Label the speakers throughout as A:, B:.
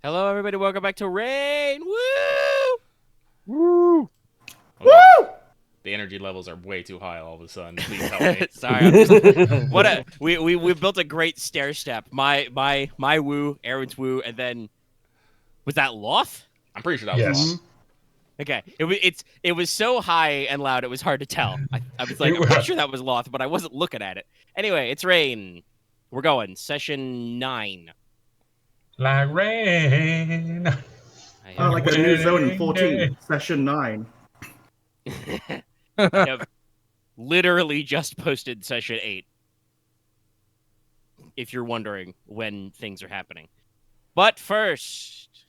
A: Hello, everybody. Welcome back to Rain. Woo!
B: Woo!
C: Woo!
D: The energy levels are way too high all of a sudden. Please help me.
A: Sorry, I'm just, we built a great stair step. My woo, Aren's woo, and then was that Loth?
D: I'm pretty sure that was
C: Yes.
D: Loth.
A: Okay, it was so high and loud it was hard to tell. I was like, I'm pretty sure that was Loth, but I wasn't looking at it. Anyway, it's Rain. We're going session 9.
C: Like rain.
B: Like a new zone in 14, session 9.
A: I have literally just posted session 8. If you're wondering when things are happening. But first,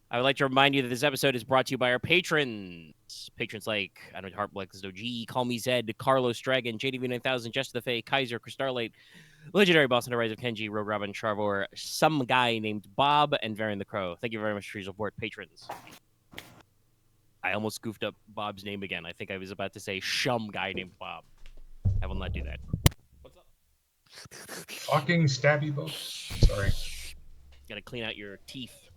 A: I would like to remind you that this episode is brought to you by our patrons. Patrons like, I don't know, Heartblex, G, Call Me Zed, Carlos Dragon, JDV9000, Jester the Fae, Kaiser, Chris Starlight, Legendary Boss and the Rise of Kenji, Rogue Robin, Charvor, some guy named Bob, and Varian the Crow. Thank you very much for your support, patrons. I almost goofed up Bob's name again. I think I was about to say some guy named Bob. I will not do that. What's up?
C: Fucking stabby boat. Sorry.
A: Gotta clean out your teeth.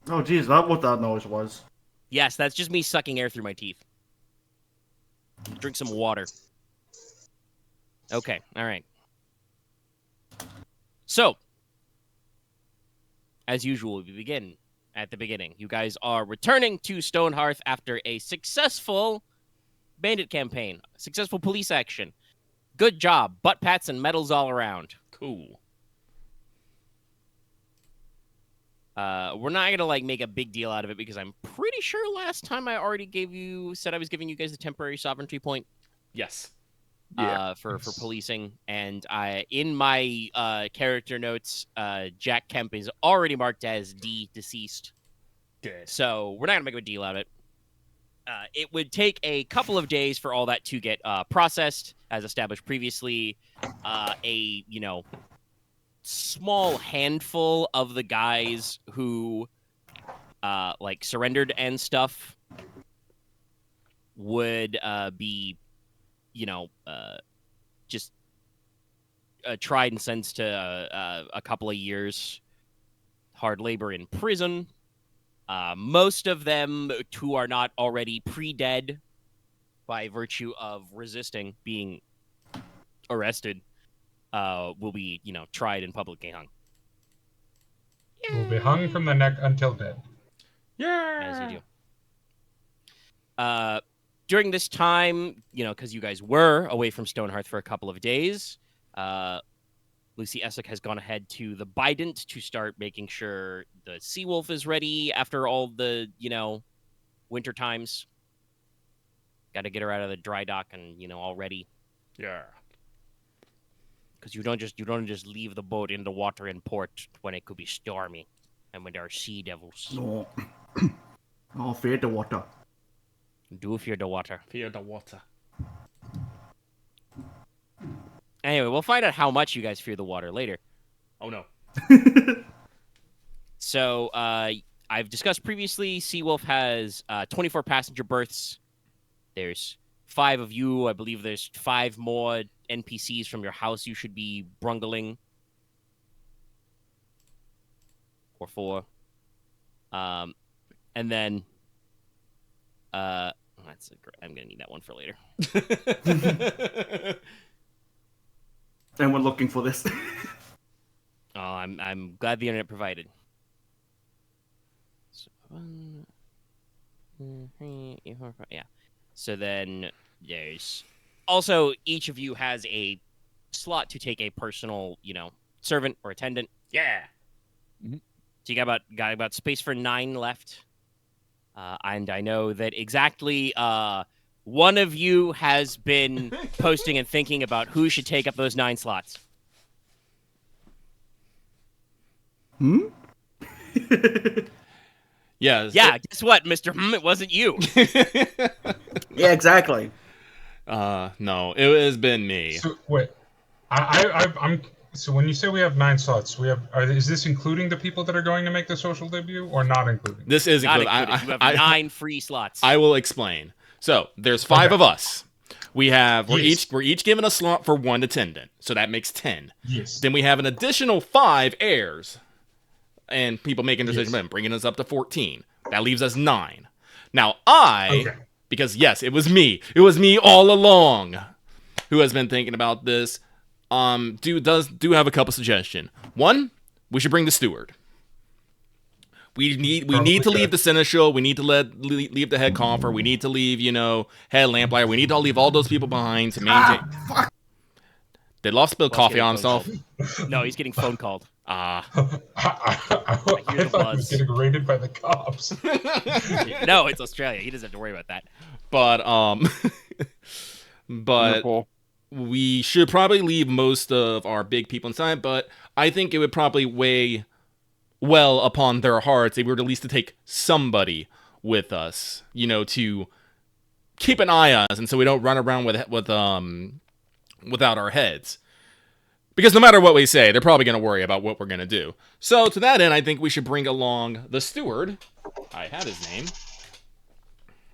B: Oh, geez, that's what that noise was.
A: Yes, that's just me sucking air through my teeth. Drink some water. Okay, all right. So, as usual, we begin at the beginning. You guys are returning to Stonehearth after a successful bandit campaign, successful police action. Good job. Butt pats and medals all around.
D: Cool.
A: We're not gonna make a big deal out of it because I'm pretty sure last time I already said I was giving you guys the temporary sovereignty point.
D: Yes.
A: For policing, and in my character notes, Jack Kemp is already marked as deceased.
D: Good.
A: So we're not gonna make a deal out of it. It would take a couple of days for all that to get processed, as established previously. Small handful of the guys who surrendered and stuff would be just tried and sentenced to a couple of years hard labor in prison. Most of them who are not already pre-dead by virtue of resisting being arrested will be, tried and publicly hung.
C: Will be hung from the neck until dead.
D: Yeah.
A: As you do. During this time, because you guys were away from Stonehearth for a couple of days, Lucy Essek has gone ahead to the Bident to start making sure the Seawolf is ready after all the, winter times. Got to get her out of the dry dock and, all ready.
D: Yeah.
A: Because you don't just leave the boat in the water in port when it could be stormy and when there are sea devils.
B: No. Oh, fear the water.
A: Do fear the water.
D: Fear the water.
A: Anyway, we'll find out how much you guys fear the water later.
D: Oh no.
A: So, I've discussed previously, Seawolf has 24 passenger berths. There's 5 of you. I believe there's 5 more NPCs from your house you should be brungling. Or 4. And then... I'm gonna need that one for later.
B: And we're looking for this.
A: Oh, I'm glad the internet provided. So, yeah. So then there's also each of you has a slot to take a personal, servant or attendant.
D: Yeah.
A: Mm-hmm. So you got about space for 9 left. And I know that exactly one of you has been posting and thinking about who should take up those 9 slots.
D: Yeah.
A: Yeah, guess what, Mr. It wasn't you.
B: Yeah, exactly.
D: No, it has been me.
C: So, wait. I'm. So when you say we have 9 slots, is this including the people that are going to make the social debut, or not including?
D: This is
A: Not
D: included.
A: included. You have 9 free slots.
D: I will explain. So there's 5 of us. We're
C: Yes.
D: each given a slot for 1 attendant, so that makes 10.
C: Yes.
D: Then we have an additional 5 heirs. and people making decisions,
C: Yes.
D: bringing us up to 14. That leaves us 9. Now,
C: Okay.
D: because yes, it was me. It was me all along who has been thinking about this. Do have a couple suggestions. One, we should bring the steward. We need to leave the seneschal. We need to leave the head confer. We need to leave, head lamplighter. We need to leave all those people behind to maintain. Did Loth spill coffee on himself?
A: No, he's getting phone called.
C: I
A: hear the
C: thought he was
A: buzz.
C: getting raided by the cops.
A: No, it's Australia. He doesn't have to worry about that.
D: But
E: Wonderful.
D: we should probably leave most of our big people inside. But I think it would probably weigh well upon their hearts if we were at least to take somebody with us, to keep an eye on us, and so we don't run around without our heads. Because no matter what we say, they're probably going to worry about what we're going to do. So to that end, I think we should bring along the steward. I had his name.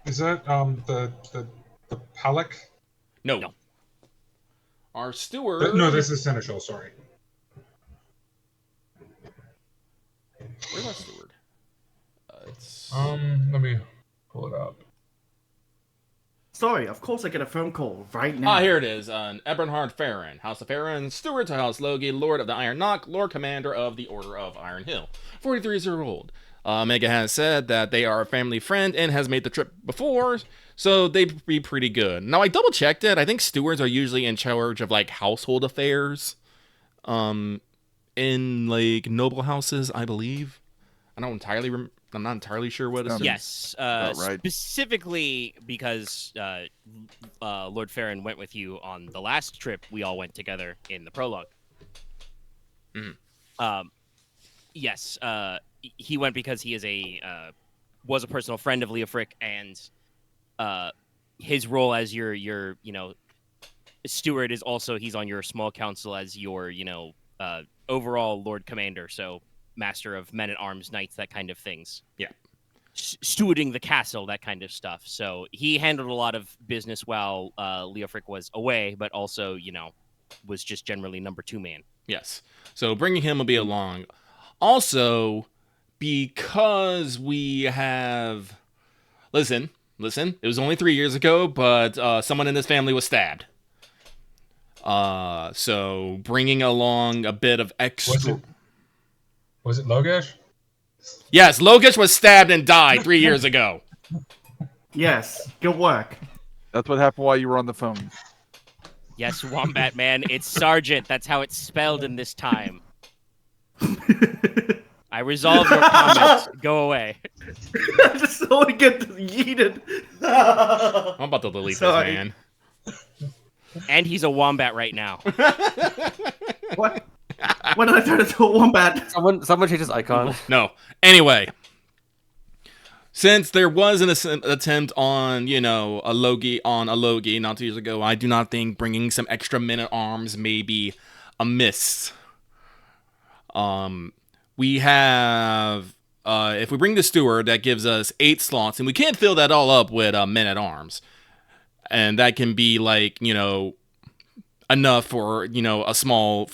C: Is that the Palak?
D: No. Our steward.
C: No, this is Seneschal. Sorry.
D: Where's our steward?
C: Let me pull it up.
B: Sorry, of course I get a phone call right now.
D: Here it is. Eberhard Farron, House of Aren, steward to House Logi, Lord of the Iron Knock, Lord Commander of the Order of Iron Hill. 43 years old. Omega has said that they are a family friend and has made the trip before, so they'd be pretty good. Now, I double-checked it. I think stewards are usually in charge of, household affairs. In, noble houses, I believe. I'm not entirely sure what it's.
A: Yes,
E: about right.
A: Specifically because Lord Farron went with you on the last trip we all went together in the prologue. Yes, he went because he is was a personal friend of Leofric, and his role as your steward is also he's on your small council as your overall Lord Commander, so master of men at arms, knights, that kind of things.
D: Yeah.
A: Stewarding the castle, that kind of stuff. So he handled a lot of business while Leofric was away, but also, was just generally number 2 man.
D: Yes. So bringing him will be along. Also, because we have... Listen. It was only 3 years ago, but someone in this family was stabbed. So bringing along a bit of extra...
C: Was it Logesh?
D: Yes, Logesh was stabbed and died 3 years ago.
B: Yes, good work.
E: That's what happened while you were on the phone.
A: Yes, Wombat Man, it's Sergeant. That's how it's spelled in this time. I resolve your comments. Go away.
B: I just want to get yeeted.
D: I'm about to delete this
B: Sorry.
D: man.
A: And he's a wombat right now.
B: What? When did I turn into a wombat?
F: Someone change his icon.
D: No. Anyway, since there was an attempt on, a Logi not 2 years ago, I do not think bringing some extra men-at-arms may be amiss. We have, if we bring the steward, that gives us 8 slots, and we can't fill that all up with men-at-arms. And that can be enough for a small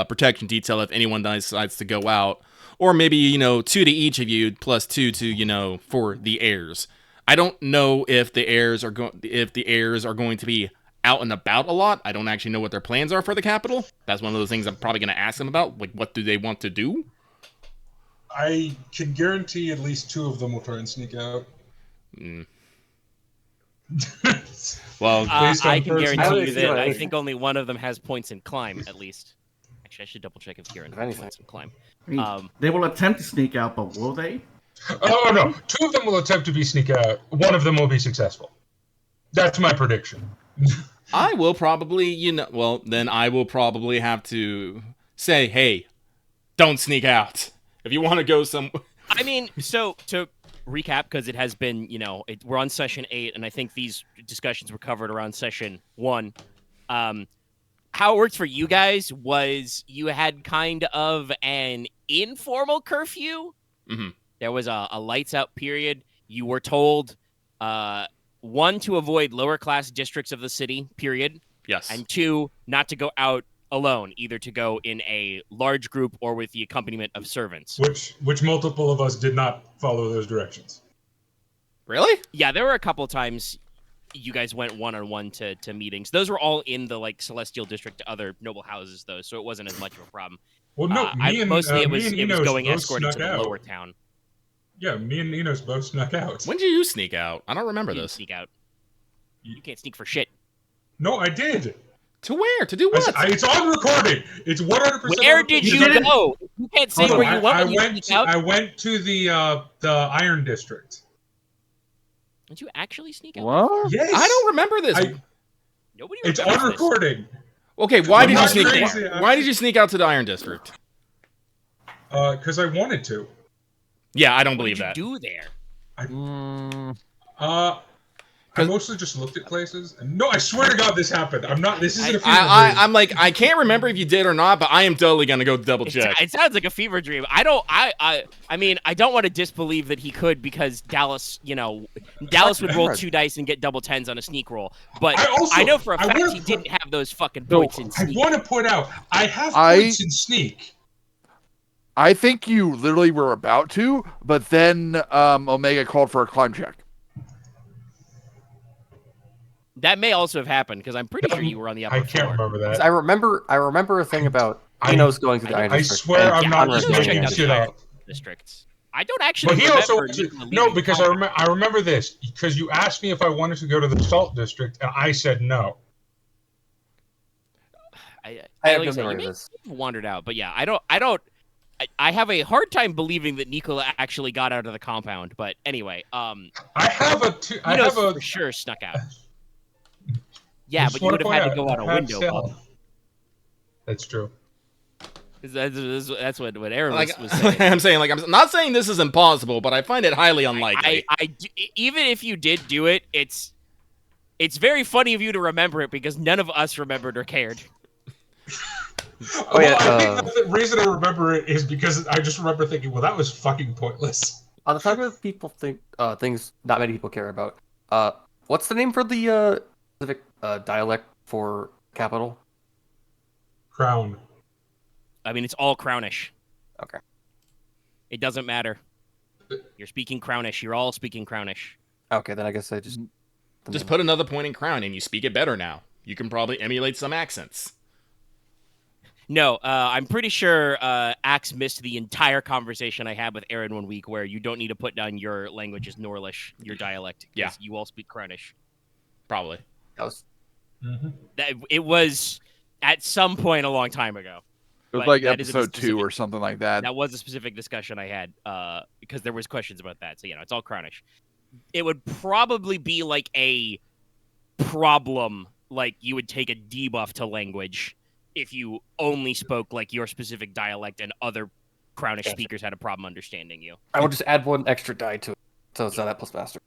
D: protection detail if anyone decides to go out, or maybe 2 to each of you plus 2 to for the heirs. I don't know if the heirs are going to be out and about a lot. I don't actually know what their plans are for the capital. That's one of those things I'm probably going to ask them about. What do they want to do?
C: I can guarantee at least 2 of them will try and sneak out.
D: Well,
A: I can guarantee you
F: anything.
A: that I think only one of them has points in climb, at least. Actually, I should double check if Kieran has points in climb.
B: I mean, they will attempt to sneak out, but will they?
C: Oh, no. 2 of them will attempt to sneak out. 1 of them will be successful. That's my prediction.
D: I will probably, then I will probably have to say, hey, don't sneak out. If you want to go
A: I mean, so to recap, because it has been, we're on session 8, and I think these discussions were covered around session 1. How it worked for you guys was you had kind of an informal curfew.
D: Mm-hmm.
A: There was a lights out period. You were told, 1, to avoid lower class districts of the city, period.
D: Yes.
A: And 2, not to go out alone, either to go in a large group or with the accompaniment of servants.
C: Which multiple of us did not follow those directions.
D: Really?
A: Yeah, there were a couple times you guys went one-on-one to meetings. Those were all in the like Celestial District to other noble houses, though, so it wasn't as much of a problem.
C: Well, no,
A: mostly it was
C: Enos
A: going
C: both
A: escorted to
C: snuck
A: the
C: out.
A: lower town.
C: Yeah, me and Enos both snuck out.
D: When did you sneak out? I don't remember
A: You didn't
D: this.
A: sneak out. You can't sneak for shit.
C: No, I did.
D: To where? To do what?
C: It's on recording. It's 100%.
A: Where did you go? You can't say
C: Hold
A: where
C: on,
A: you went.
C: I
A: when you
C: went.
A: sneak out.
C: I went to the Iron District.
A: Did you actually sneak out?
E: What?
C: Yes.
D: I don't remember this.
A: Nobody.
C: It's
A: remembers
C: on
A: this.
C: recording.
D: Okay, why
C: I'm
D: did you
C: not
D: sneak?
C: crazy.
D: Why did you sneak out to the Iron District?
C: Because I wanted to.
D: Yeah, I don't
A: What
D: believe
A: did you
D: that.
A: do there?
C: I mostly just looked at places. No, I swear to God, this happened. I'm not. This isn't a fever dream.
D: I'm like, I can't remember if you did or not, but I am totally gonna go double check.
A: It sounds like a fever dream. I mean, I don't want to disbelieve that he could because Dallas, Dallas would roll 2 dice and get double 10s on a sneak roll. But I know for a fact he didn't have those fucking points in
C: I
A: sneak.
C: want to point out, I have points in sneak.
E: I think you literally were about to, but then Omega called for a climb check.
A: That may also have happened because I'm pretty sure you were on the upper
C: I can't
A: floor.
C: remember that.
F: I remember a thing about Enos going to the Iron
C: I
F: District.
C: swear
F: and
C: I'm not
F: Konrad
C: just
F: going
C: making
F: there.
C: shit up.
A: Districts. I don't actually
C: But he
A: remember
C: also
A: Nicola
C: no,
A: leaving
C: because
A: town.
C: I remember this because you asked me if I wanted to go to the Salt District, and I said no.
F: I have no
A: like I said,
F: memory
A: you
F: of
A: may
F: this.
A: have wandered out, but yeah, I have a hard time believing that Nicola actually got out of the compound. But anyway,
C: I have
A: for sure snuck out. Yeah,
C: just
A: but you
C: wanna
A: would have
C: point
A: had to go out a
C: I have
A: window.
C: stealth.
A: Bob.
C: That's true.
A: That's what Aren
D: Like,
A: was saying.
D: I'm saying, like, I'm not saying this is impossible, but I find it highly unlikely.
A: Even if you did do it, it's very funny of you to remember it because none of us remembered or cared.
F: Oh, yeah,
C: I think the reason I remember it is because I just remember thinking, well, that was fucking pointless.
F: On the topic of people think things not many people care about. What's the name for the specific dialect for capital?
C: Crown.
A: I mean, it's all Crownish.
F: Okay.
A: It doesn't matter. You're speaking Crownish. You're all speaking Crownish.
F: Okay, then I guess I just
D: Put another point in Crown, and you speak it better now. You can probably emulate some accents.
A: No, I'm pretty sure Axe missed the entire conversation I had with Aren one week where you don't need to put down your language as Norlish, your dialect.
D: Yeah.
A: You all speak Crownish.
D: Probably.
F: that was
A: It was at some point a long time ago.
E: It was
A: But
E: like
A: that is a
E: episode 2
A: specific-
E: or something like that.
A: That was a specific discussion I had because there was questions about that. So, it's all Crownish. It would probably be like a problem, like you would take a debuff to language if you only spoke like your specific dialect and other Crownish
F: Gotcha.
A: speakers had a problem understanding you.
F: I will just add 1 extra die to it, so it's not that plus master.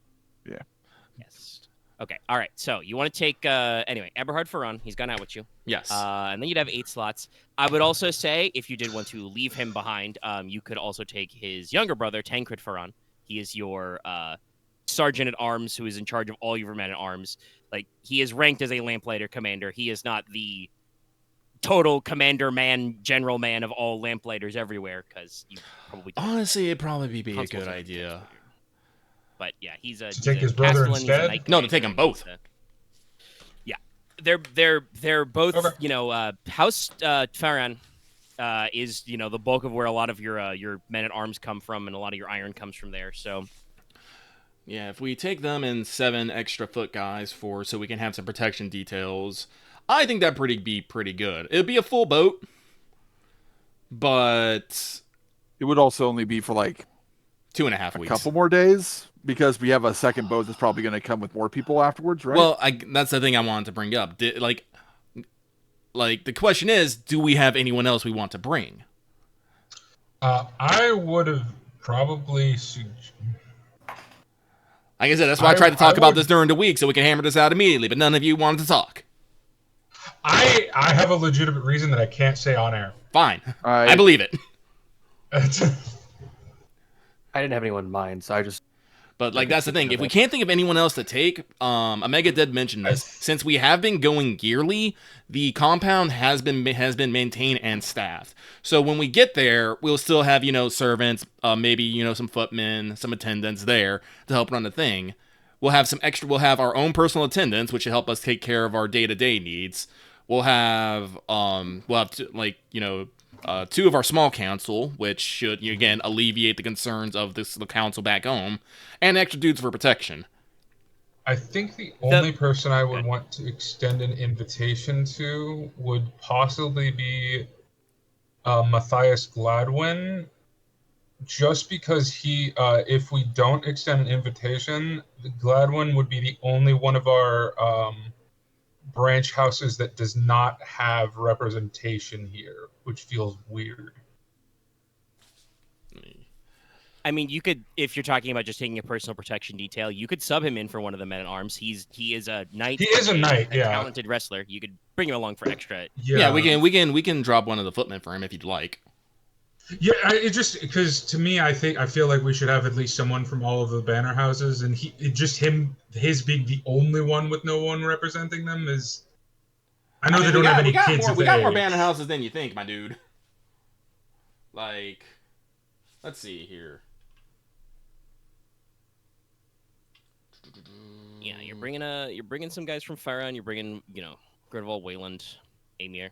A: Yes. Okay. All right. So you want to take anyway, Eberhard Ferron. He's gone out with you.
D: Yes.
A: And then you'd have 8 slots. I would also say if you did want to leave him behind, you could also take his younger brother, Tancred Ferron. He is your sergeant at arms who is in charge of all your men at arms. Like he is ranked as a lamplighter commander. He is not the total commander man, general man of all lamplighters everywhere because you probably don't.
D: Honestly, it'd probably be a
A: Constables
D: good
A: are-
D: idea.
A: But yeah, he's a
C: To take his brother
A: Castellan, he's a
C: instead?
A: knight
D: No, to
A: commander,
D: take 'em both.
A: Yeah, they're both.
C: Okay.
A: House Farran is the bulk of where a lot of your men at arms come from, and a lot of your iron comes from there. So
D: Yeah, if we take them and 7 extra foot guys so we can have some protection details, I think that'd be pretty good. It'd be a full boat, but
E: It would also only be for like
D: 2.5
E: a
D: weeks.
E: couple more days because we have a second boat that's probably going to come with more people afterwards, right?
D: Well, that's the thing I wanted to bring up. Like the question is, do we have anyone else we want to bring?
C: I would have probably.
D: Like I said, that's why I tried to talk about this during the week so we can hammer this out immediately, but none of you wanted to talk.
C: I have a legitimate reason that I can't say on air.
D: Fine. I believe it.
F: I didn't have anyone in mind, so I just
D: But like that's the thing. If we can't think of anyone else to take, Omega did mention this. Since we have been going yearly, the compound has been maintained and staffed. So when we get there, we'll still have servants, maybe some footmen, some attendants there to help run the thing. We'll have some extra. We'll have our own personal attendants, which will help us take care of our day-to-day needs. We'll have two of our small council, which should again alleviate the concerns of the council back home, and extra dudes for protection.
C: I think the only person I would want to extend an invitation to would possibly be Matthias Gladwin, just because he, if we don't extend an invitation, Gladwin would be the only one of our branch houses that does not have representation here, which feels weird.
A: I mean, you could, if you're talking about just taking a personal protection detail, you could sub him in for one of the men-at-arms. He is a knight.
C: He is a knight, yeah.
A: Talented wrestler. You could bring him along for extra.
D: Yeah, we can drop one of the footmen for him if you'd like.
C: Yeah, it just because to me, I feel like we should have at least someone from all of the banner houses, and his being the only one with no one representing them is. I know they don't have any kids.
D: We got more banner houses than you think, my dude. Like, let's see here.
A: Yeah, you're bringing some guys from Farron. You're bringing Gridarvol, Wayland, Amir.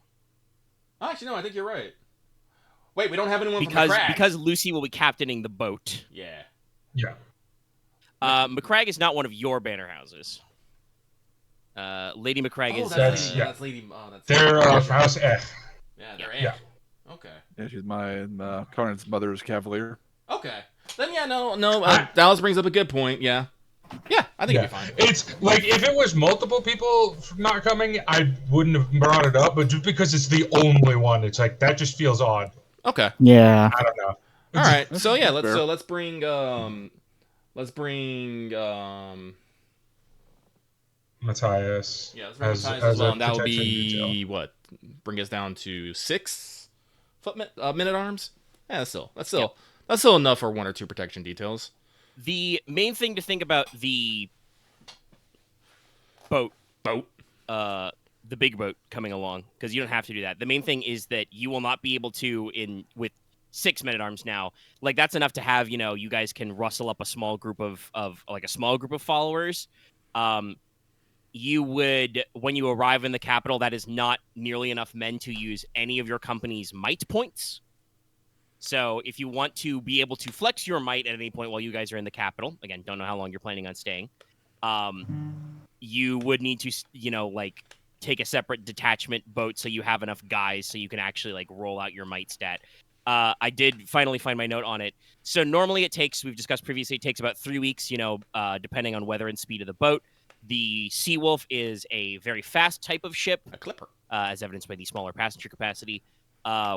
D: Actually, no, I think you're right. Wait, we don't have anyone from McCrag.
A: Because Lucy will be captaining the boat.
D: Yeah.
C: Yeah.
A: McCrag is not one of your banner houses. Lady McCrag is.
D: That's Lady.
C: They're House F.
D: Yeah, they're F.
C: Yeah.
D: Okay.
E: Yeah, she's my Conrad's mother's cavalier.
D: Okay. Then Dallas brings up a good point. Yeah. Yeah, I think it'd be fine.
C: It's like if it was multiple people not coming, I wouldn't have brought it up. But just because it's the only one, it's like that just feels odd.
D: Okay.
G: Yeah.
C: I don't know.
D: All right. So yeah, let's bring
C: Matthias.
D: Yeah, let's bring Matthias as well, and that would be detail. What? Bring us down to 6 men-at-arms. Yeah, that's still enough for 1 or 2 protection details.
A: The main thing to think about the boat, the big boat coming along, because you don't have to do that. The main thing is that you will not be able to, with 6 men-at-arms now, like that's enough to have, you guys can rustle up a small group of followers. You would, when you arrive in the capital, that is not nearly enough men to use any of your company's might points. So if you want to be able to flex your might at any point while you guys are in the capital, again, don't know how long you're planning on staying, you would need to, take a separate detachment boat so you have enough guys so you can actually, roll out your might stat. I did finally find my note on it. So normally we've discussed previously, it takes about 3 weeks, depending on weather and speed of the boat. The Seawolf is a very fast type of ship.
D: A clipper.
A: As evidenced by the smaller passenger capacity.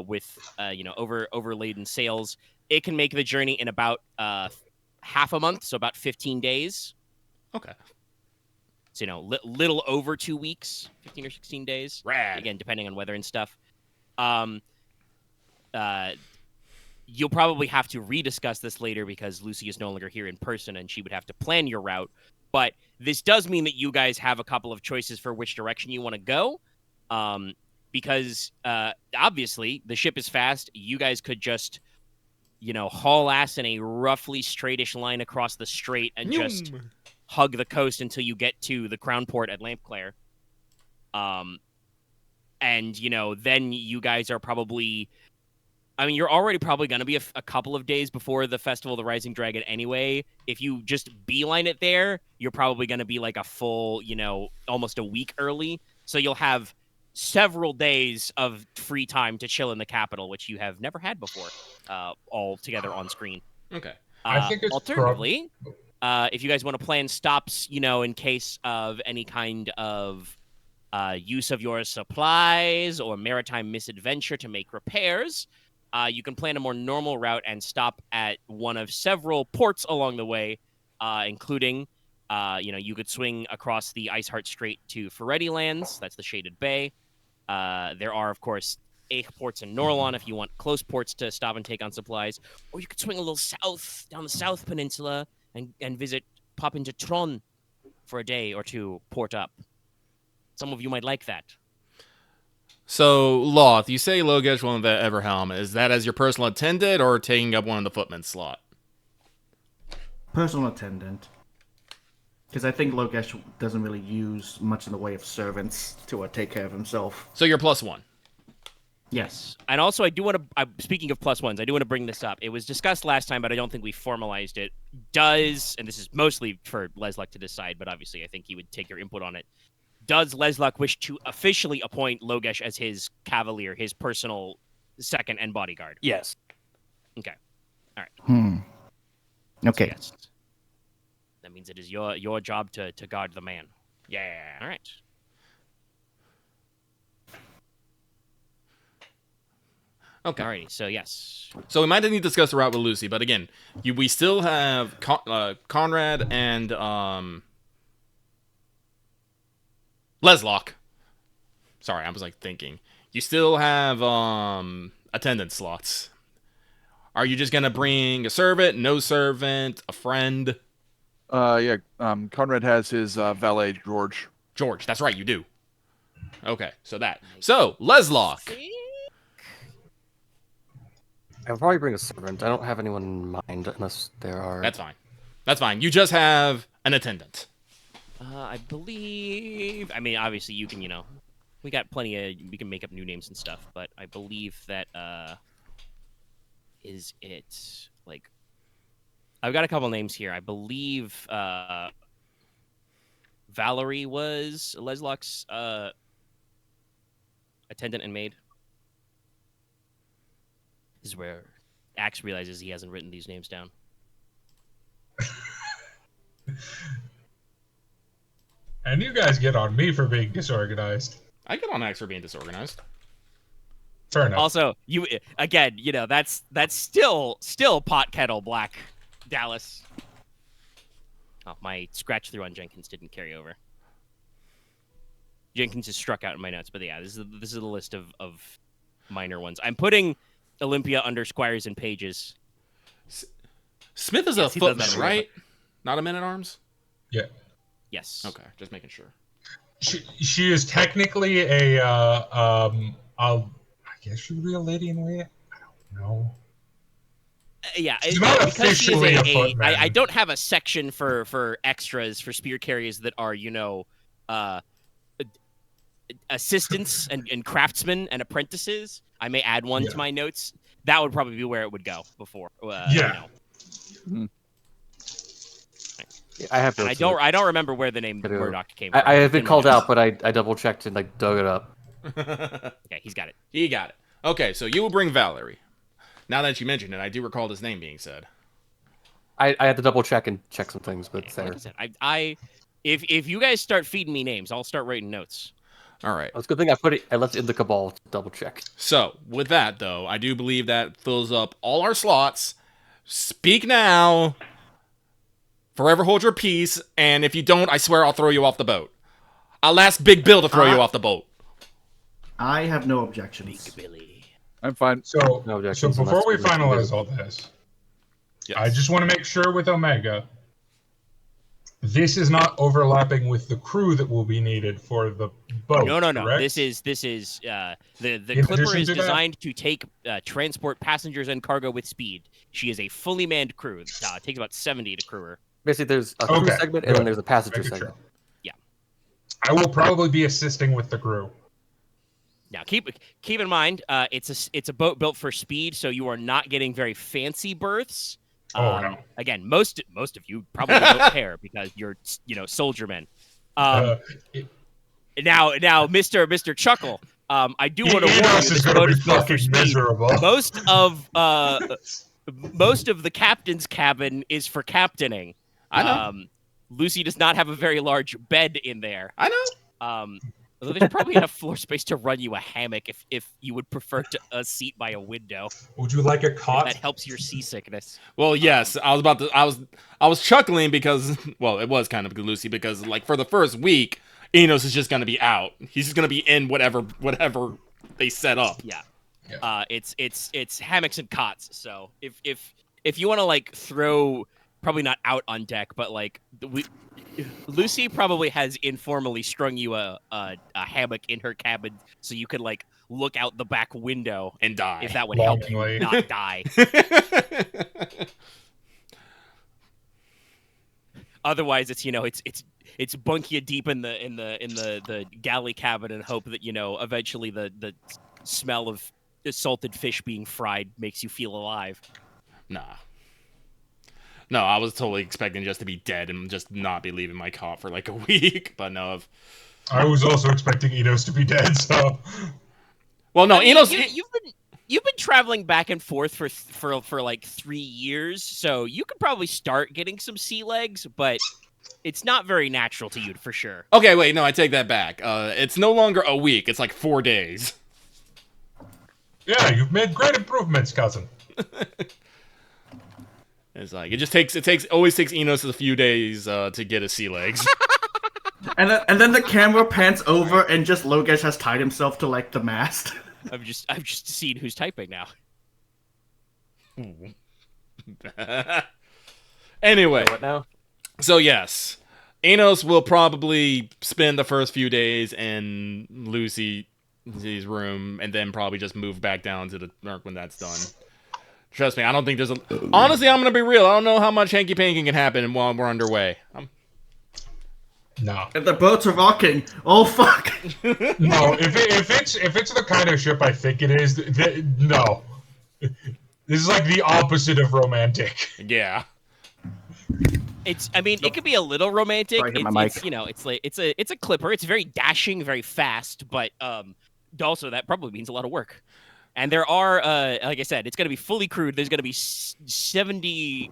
A: With overladen sails, it can make the journey in about half a month, so about 15 days.
D: Okay.
A: So little over 2 weeks, 15 or 16 days.
D: Rad.
A: Again, depending on weather and stuff. You'll probably have to rediscuss this later because Lucy is no longer here in person, and she would have to plan your route. But this does mean that you guys have a couple of choices for which direction you want to go. Because obviously the ship is fast. You guys could just, haul ass in a roughly straightish line across the strait and just hug the coast until you get to the crown port at Lampclare. And, then you guys are probably... you're already probably going to be a couple of days before the Festival of the Rising Dragon anyway. If you just beeline it there, you're probably going to be a full, almost a week early. So you'll have several days of free time to chill in the capital, which you have never had before, all together on screen.
D: Okay.
C: I think it's
A: alternatively, if you guys want to plan stops, in case of any kind of use of your supplies or maritime misadventure to make repairs, you can plan a more normal route and stop at one of several ports along the way, including, you could swing across the Iceheart Strait to Ferretti Lands. That's the Shaded Bay. There are, of course, Aich ports in Norlon if you want close ports to stop and take on supplies. Or you could swing a little south, down the South Peninsula, and pop into Tron for a day or two, port up. Some of you might like that.
D: So, Loth, you say Logesh will invent Everhelm. Is that as your personal attendant or taking up one of the footman slot?
B: Personal attendant. Because I think Logesh doesn't really use much in the way of servants to take care of himself.
D: So you're +1.
B: Yes.
A: And also, I do want to, speaking of +1s, I do want to bring this up. It was discussed last time, but I don't think we formalized it. And this is mostly for Leslok to decide, but obviously I think he would take your input on it. Does Leslok wish to officially appoint Logesh as his cavalier, his personal second and bodyguard?
F: Yes.
A: Okay. All right.
B: Okay.
A: So yes. That means it is your job to guard the man. Yeah. All right.
D: Okay.
A: Alrighty, so yes.
D: So we might need to discuss the route with Lucy, but again, we still have Konrad and Leslok. Sorry, I was thinking. You still have attendant slots. Are you just gonna bring a servant, no servant, a friend?
E: Yeah. Konrad has his valet George.
D: George, that's right, you do. Okay, so that. So Leslok.
F: I'll probably bring a servant. I don't have anyone in mind unless there are.
D: That's fine. That's fine. You just have an attendant.
A: I believe. I mean, obviously, you can. We got plenty of. We can make up new names and stuff, but I believe that. Is it like? I've got a couple names here. I believe Valerie was Leslok's attendant and maid. This is where Axe realizes he hasn't written these names down.
C: And you guys get on me for being disorganized.
D: I get on Axe for being disorganized.
C: Fair enough.
A: Also, that's still pot kettle black, Dallas. Oh, my scratch through on Jenkins didn't carry over. Jenkins is struck out in my notes, but yeah, this is a list of minor ones. I'm putting Olympia under Squires and Pages.
D: Smith is a footman, right? Not a man-at-arms?
C: Yeah.
A: Yes.
D: Okay, just making sure.
C: She is technically a I guess she would be a lady in wait. I don't know.
A: Yeah,
C: She's not
A: because she
C: officially
A: is
C: a footman.
A: I don't have a section for extras for spear carriers that are assistants and craftsmen and apprentices. I may add one to my notes. That would probably be where it would go before.
F: I have.
A: And I don't remember where the name Murdoch came from.
F: I have it called out, but I double checked and dug it up.
A: Okay, he's got it.
D: He got it. Okay, so you will bring Valerie. Now that you mentioned it, I do recall his name being said.
F: I had to double check and check some things, but
A: like I said, if you guys start feeding me names, I'll start writing notes.
D: All right.
F: It's a good thing I left it in the cabal to double check.
D: So with that though, I do believe that fills up all our slots. Speak now. Forever hold your peace, and if you don't, I swear I'll throw you off the boat. I'll ask Big Bill to throw you off the boat.
B: I have no objections.
A: Big Billy.
E: I'm fine.
C: So,
F: No
C: so
F: objections,
C: before we
F: unless-
C: finalize all this,
D: Yes.
C: I just want to make sure with Omega, this is not overlapping with the crew that will be needed for the boat.
A: No.
C: correct?
A: This is the
C: In
A: Clipper
C: addition
A: is
C: to that-
A: designed to take transport passengers and cargo with speed. She is a fully manned crew. It takes about 70 to crew her.
F: Basically, there's a crew
C: Okay,
F: segment and then
C: good.
F: there's a passenger
C: Making
F: segment.
C: sure.
A: Yeah.
C: I will probably be assisting with the crew.
A: Now keep in mind, it's a boat built for speed, so you are not getting very fancy berths.
C: No.
A: Again, most of you probably don't care because you're soldier men. Now, Mr. Chuckle, I do want to warn you,
C: Inos is
A: this
C: going to
A: boat
C: be
A: is built for
C: fucking
A: speed.
C: miserable.
A: Most of the captain's cabin is for captaining.
D: I know.
A: Lucy does not have a very large bed in there.
D: I know.
A: Although there's probably enough floor space to run you a hammock if you would prefer a seat by a window.
C: Would you like a cot?
A: That helps your seasickness.
D: Well, yes, I was chuckling because, well, it was kind of Lucy because, for the first week, Inos is just going to be out. He's just going to be in whatever they set up.
A: Yeah.
C: Yeah.
A: It's hammocks and cots. So if you want to throw probably not out on deck, but like Lucy probably has informally strung you a hammock in her cabin so you could like look out the back window
D: and die.
A: if that would help you
C: Longingly.
A: not die. Otherwise, it's it's bunk you deep in the galley cabin and hope that eventually the smell of salted fish being fried makes you feel alive.
D: Nah. No, I was totally expecting just to be dead and just not be leaving my cot for like a week. But no,
C: I was also expecting Inos to be dead, so...
D: Well, no,
A: I mean,
D: Inos...
A: You've been traveling back and forth for like 3 years, so you could probably start getting some sea legs, but it's not very natural to you, for sure.
D: Okay, wait, no, I take that back. It's no longer a week, it's like 4 days.
C: Yeah, you've made great improvements, cousin.
D: It's like, it always takes Enos a few days to get his sea legs.
B: And then the camera pans over and just Logesh has tied himself to like the mast.
A: I've just seen who's typing now.
D: Anyway,
F: What now?
D: so yes, Enos will probably spend the first few days in Lucy's room and then probably just move back down to the Merc when that's done. Trust me, I don't think there's a... Honestly, I'm gonna be real. I don't know how much hanky-panky can happen while we're underway.
C: No.
B: And the boats are rocking. Oh fuck!
C: No, if it's the kind of ship I think it is, no. This is like the opposite of romantic.
D: Yeah.
A: It could be a little romantic.
B: Sorry, I hit my mic.
A: It's a clipper. It's very dashing, very fast, but also that probably means a lot of work. And there are, like I said, it's going to be fully crewed. There's going to be 70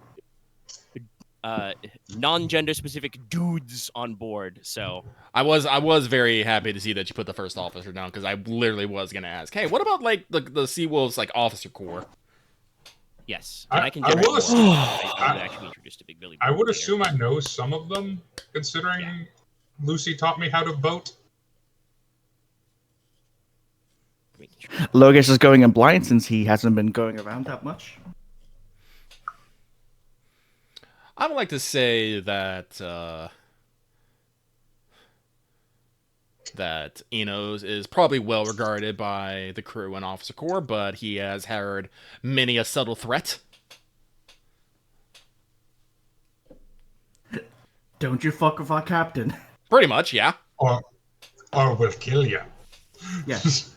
A: non-gender specific dudes on board. So
D: I was very happy to see that you put the first officer down because I literally was going to ask, hey, what about like the Seawolves like officer corps?
A: yes,
C: I-
A: and I can
C: I
A: generate
C: will
A: more.
C: assume-
A: I would actually introduce a Big Billy.
C: I would
A: later.
C: assume I know some of them, considering Lucy taught me how to boat.
A: Making sure.
B: Logesh is going in blind since he hasn't been going around that much.
D: I would like to say that that Enos is probably well regarded by the crew and officer corps, but he has heard many a subtle threat.
B: Don't you fuck with our captain.
D: Pretty much, yeah.
C: Or we'll kill you.
B: Yes.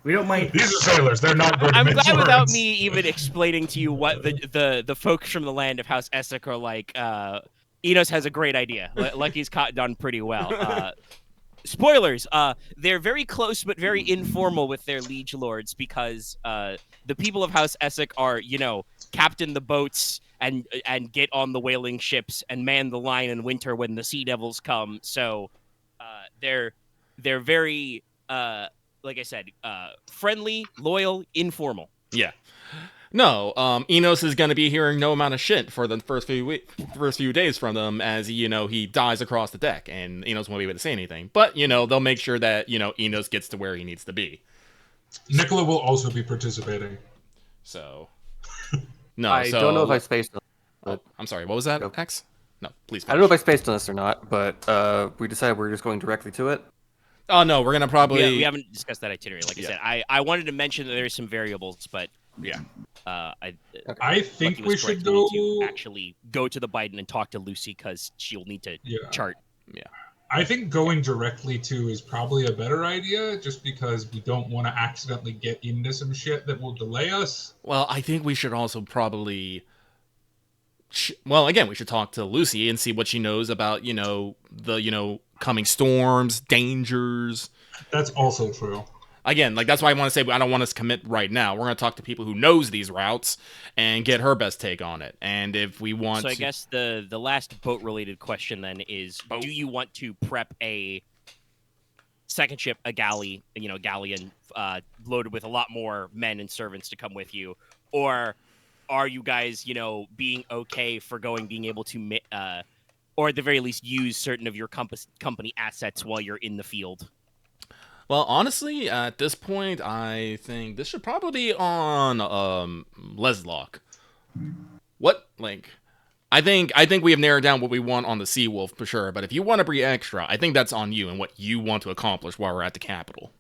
B: We don't mind.
C: These are sailors. They're not going to
A: I'm
C: mince
A: glad without
C: words.
A: me even explaining to you what the folks from the land of House Essex are like. Inos has a great idea. Lucky's caught done pretty well. Spoilers. They're very close but very informal with their liege lords because the people of House Essex are, captain the boats and get on the whaling ships and man the line in winter when the sea devils come. So they're very like I said, friendly, loyal, informal.
D: Yeah. No, Enos is going to be hearing no amount of shit for the first few days from them as, he dies across the deck, and Enos won't be able to say anything. But, they'll make sure that, Enos gets to where he needs to be.
C: Nicola will also be participating.
D: So, no,
F: I don't know if I spaced on
D: Oh, I'm sorry, what was that,
F: Go.
D: X? No, please
F: I don't know if I
D: finish.
F: spaced on this or not, but we decided we're just going directly to it.
D: Oh, no, we're going to probably...
A: We haven't discussed that itinerary. Like I said, I wanted to mention that there's some variables, but
D: Yeah.
A: I
C: think
A: Lucky
C: we
A: was
C: should
A: correct. We need
C: go.
A: to actually go to the Bident and talk to Lucy because she'll need to
C: Yeah.
A: chart.
C: I think going directly to is probably a better idea, just because we don't want to accidentally get into some shit that will delay us.
D: Well, I think we should also probably... Well, again, we should talk to Lucy and see what she knows about, the, coming storms, dangers.
C: That's also true.
D: Again, like, that's why I want to say I don't want us to commit right now. We're going to talk to people who knows these routes and get her best take on it. And if we want
A: So I
D: to...
A: guess the last boat-related question then is, do you want to prep a second ship, a galley, galleon, loaded with a lot more men and servants to come with you? Or are you guys, being okay for being able to, or at the very least, use certain of your company assets while you're in the field?
D: Well, honestly, at this point, I think this should probably be on Leslok. What, like, I think we have narrowed down what we want on the Sea Wolf for sure. But if you want to be extra, I think that's on you and what you want to accomplish while we're at the capital.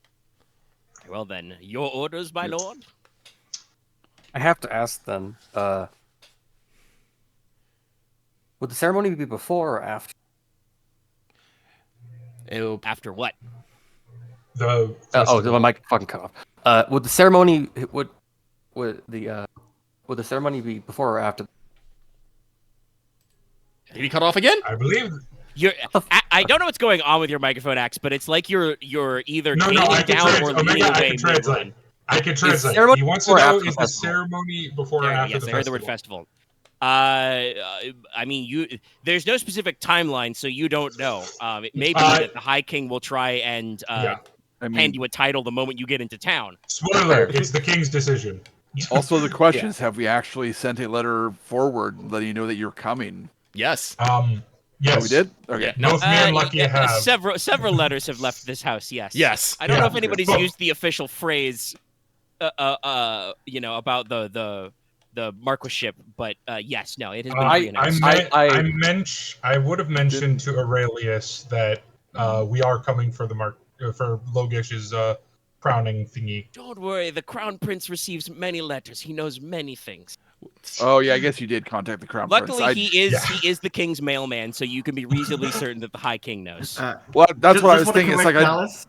A: Well then, your orders, my lord.
F: I have to ask then. Would the ceremony be before or after?
A: After what?
C: The
F: My mic fucking cut off. Would the ceremony would the ceremony be before or after?
D: Did he cut off again?
C: I believe.
A: I don't know what's going on with your microphone, Axe, but it's like you're either
C: No,
A: leaning
C: I can
A: down or
C: translate.
A: leaning
C: Omega,
A: away.
C: I can translate. I can translate.
F: ceremony
C: He wants to
F: before or
C: know
F: after
C: is
F: the
C: the
F: festival?
C: ceremony before or after
A: Yes,
C: the
A: I heard the
C: festival?
A: word festival. I mean, there's no specific timeline, so you don't know. It may be that the High King will try and hand you a title the moment you get into town.
C: Spoiler: it's the king's decision.
E: Also, the question is, have we actually sent a letter forward letting you know that you're coming?
D: Yes.
C: Yes.
E: Oh, we did? Okay.
D: Yeah.
C: Both me and Lucky have.
A: Several letters have left this house. Yes.
D: Yes.
A: I don't know if
C: Yeah.
A: anybody's
C: Well-
A: used the official phrase, about the marquiship, but yes, no, it has been pre-announced.
C: I would have mentioned to Aurelius that we are coming for for Logesh's crowning thingy.
A: Don't worry, the crown prince receives many letters. He knows many things.
E: Oh, yeah, I guess you did contact the crown prince.
A: Luckily, he is the king's mailman, so you can be reasonably certain that the High King knows.
E: Well, that's what I was
B: Just
E: thinking. It's
B: wanna
E: like
B: correct Dallas.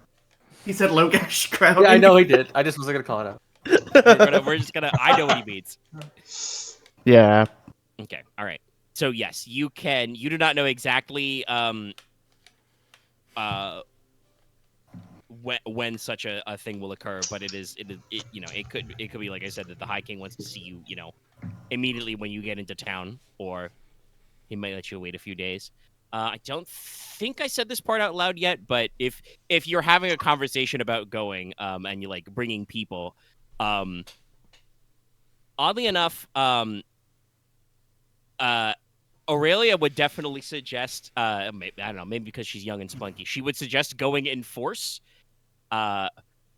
B: He said Logesh crowning.
F: Yeah, I know he did. I just wasn't gonna call it out.
A: We're just gonna. I know what he means.
B: Yeah.
A: Okay. All right. So yes, you can. You do not know exactly when such a thing will occur, but it could be like I said, that the High King wants to see you, immediately when you get into town, or he might let you wait a few days. I don't think I said this part out loud yet, but if you're having a conversation about going, and you like bringing people, oddly enough, Aurelia would definitely suggest, maybe, I don't know, maybe because she's young and spunky, she would suggest going in force.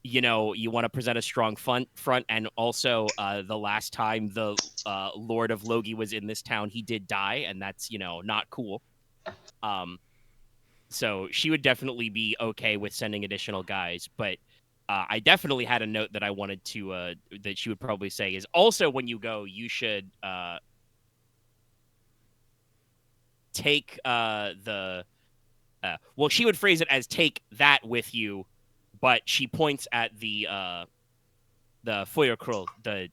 A: You want to present a strong front, and also the last time the Lord of Logi was in this town, he did die, and that's not cool. So she would definitely be okay with sending additional guys, but I definitely had a note that I wanted to that she would probably say is also when you go, you should take she would phrase it as take that with you, but she points at the Feuerkrull, the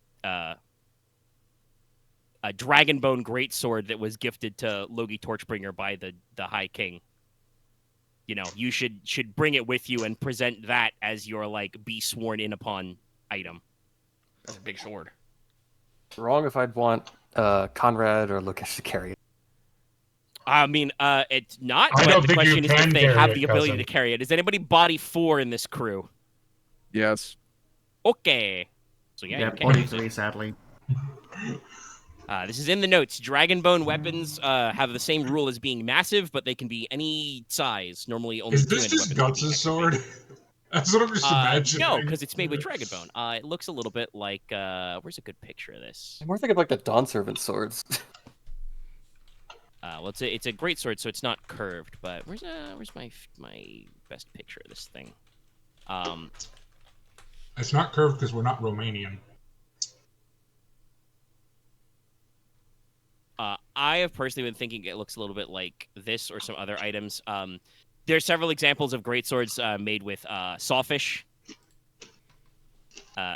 A: a dragonbone greatsword that was gifted to Logi Torchbringer by the High King. You should bring it with you and present that as your be sworn in upon item.
D: That's a big sword.
F: Wrong if I'd want Konrad or Logesh to carry it.
A: I mean, it's not.
C: I
A: But
C: don't
A: the
C: think you
A: question is if
C: can
A: they
C: carry
A: have
C: it,
A: the ability
C: cousin.
A: to carry it. Is anybody body 4 in this crew?
E: Yes.
A: Okay. So yeah,
B: Yeah,
A: you can
B: body
A: use it.
B: 3, sadly.
A: This is in the notes. Dragonbone weapons have the same rule as being massive, but they can be any size. Normally, only
C: Is this
A: two-handed
C: just
A: weapons can be
C: Guts'
A: extra
C: sword?
A: big.
C: That's what I'm just imagining.
A: No, because it's made with Dragonbone. It looks a little bit like. Where's a good picture of this?
F: I'm more thinking of like the Dawn Servant swords.
A: Well, it's a great sword, so it's not curved. But where's my best picture of this thing?
C: It's not curved because we're not Romanian.
A: I have personally been thinking it looks a little bit like this or some other items. There are several examples of greatswords made with sawfish.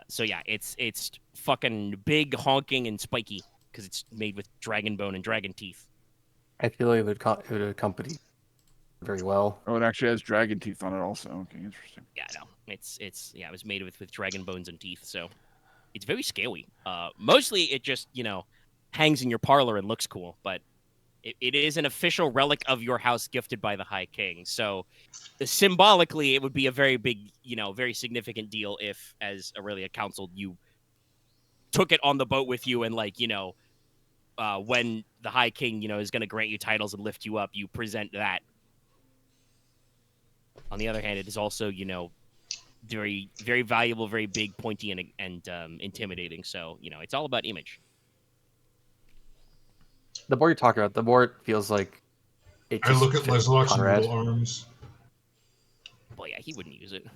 A: So yeah, it's fucking big, honking, and spiky because it's made with dragon bone and dragon teeth.
F: I feel like it would accompany very well.
E: Oh, it actually has dragon teeth on it also. Okay, interesting.
A: Yeah, no, it was made with dragon bones and teeth, so it's very scaly. Mostly it just hangs in your parlor and looks cool, but it is an official relic of your house gifted by the High King. So symbolically, it would be a very big, very significant deal if, as Aurelia counseled, you took it on the boat with you and when the High King, is going to grant you titles and lift you up, you present that. On the other hand, it is also, very, very valuable, very big, pointy, and intimidating. So, it's all about image.
F: the more you talk about it, the more it feels like it
C: I
F: just
C: look at
F: fits
C: Leslok's
F: Konrad.
C: noodle arms.
A: Well, yeah, he wouldn't use it.
F: I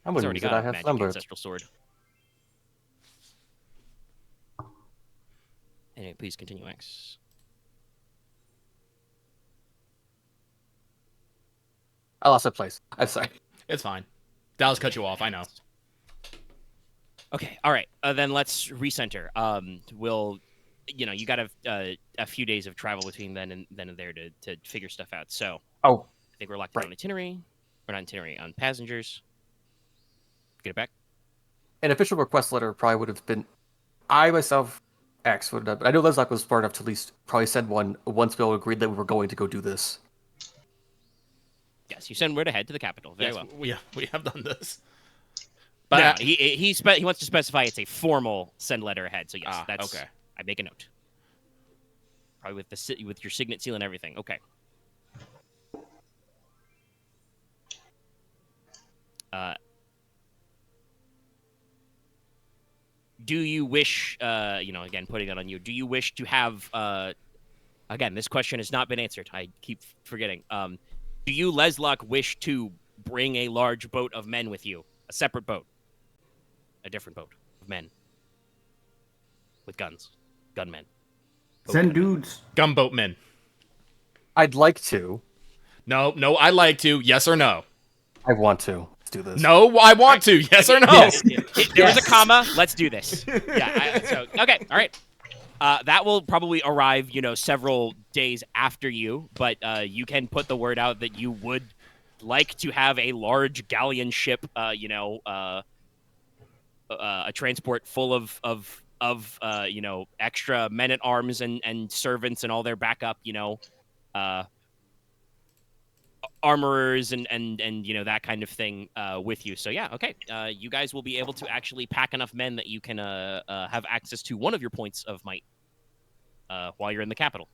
A: He's
F: wouldn't
A: already
F: use it.
A: got
F: I
A: a
F: have
A: magic
F: Thunder.
A: ancestral sword. Anyway, please continue, X.
F: I lost that place. I'm sorry.
D: It's fine. Dallas cut you off. I know.
A: Okay, all right. Then let's recenter. We'll, you got a few days of travel between then and there to figure stuff out. So
F: Oh,
A: I think we're locked in
F: right.
A: on itinerary. Or not itinerary, on passengers. Get it back.
F: An official request letter probably would have been. I myself, X would have. I know Leslok was smart enough to at least probably send one once we all agreed that we were going to go do this.
A: Yes, you send word ahead to the capital. Very well.
D: We have done this.
A: But
D: But
A: no, he wants to specify it's a formal send letter ahead. So yes, that's
D: okay.
A: I make a note. Probably with your signet seal and everything. Okay. Do you wish, again, putting it on you, do you wish to have, again, this question has not been answered. I keep forgetting. Do you, Leslok, wish to bring a large boat of men with you? A separate boat? A different boat of men? With guns? Gunmen?
B: Send dudes.
D: Gunboatmen.
F: I'd like to.
D: No, I like to. Yes or no?
F: I want to. Let's do this.
D: No, I want to. Yes or no?
A: Yes. There was a comma. Let's do this. Yeah. Okay. All right. That will probably arrive, several days after you, but you can put the word out that you would like to have a large galleon ship, a transport full of extra men at arms and servants and all their backup, armorers and that kind of thing with you. So yeah, okay. You guys will be able to actually pack enough men that you can have access to one of your points of might while you're in the capital.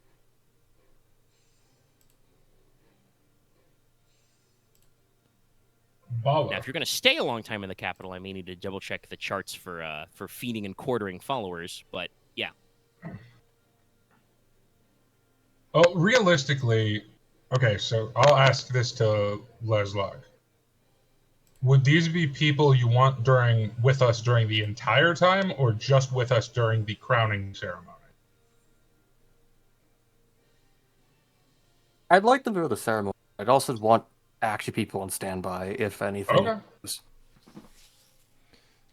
C: Bala.
A: Now, if you're going to stay a long time in the capital, I may need to double check the charts for feeding and quartering followers. But yeah,
C: Oh, realistically, okay, so I'll ask this to Leslok. Would these be people you want with us during the entire time, or just with us during the crowning ceremony?
F: I'd like them to do the ceremony. I'd also want actually people on standby, if anything.
C: Okay.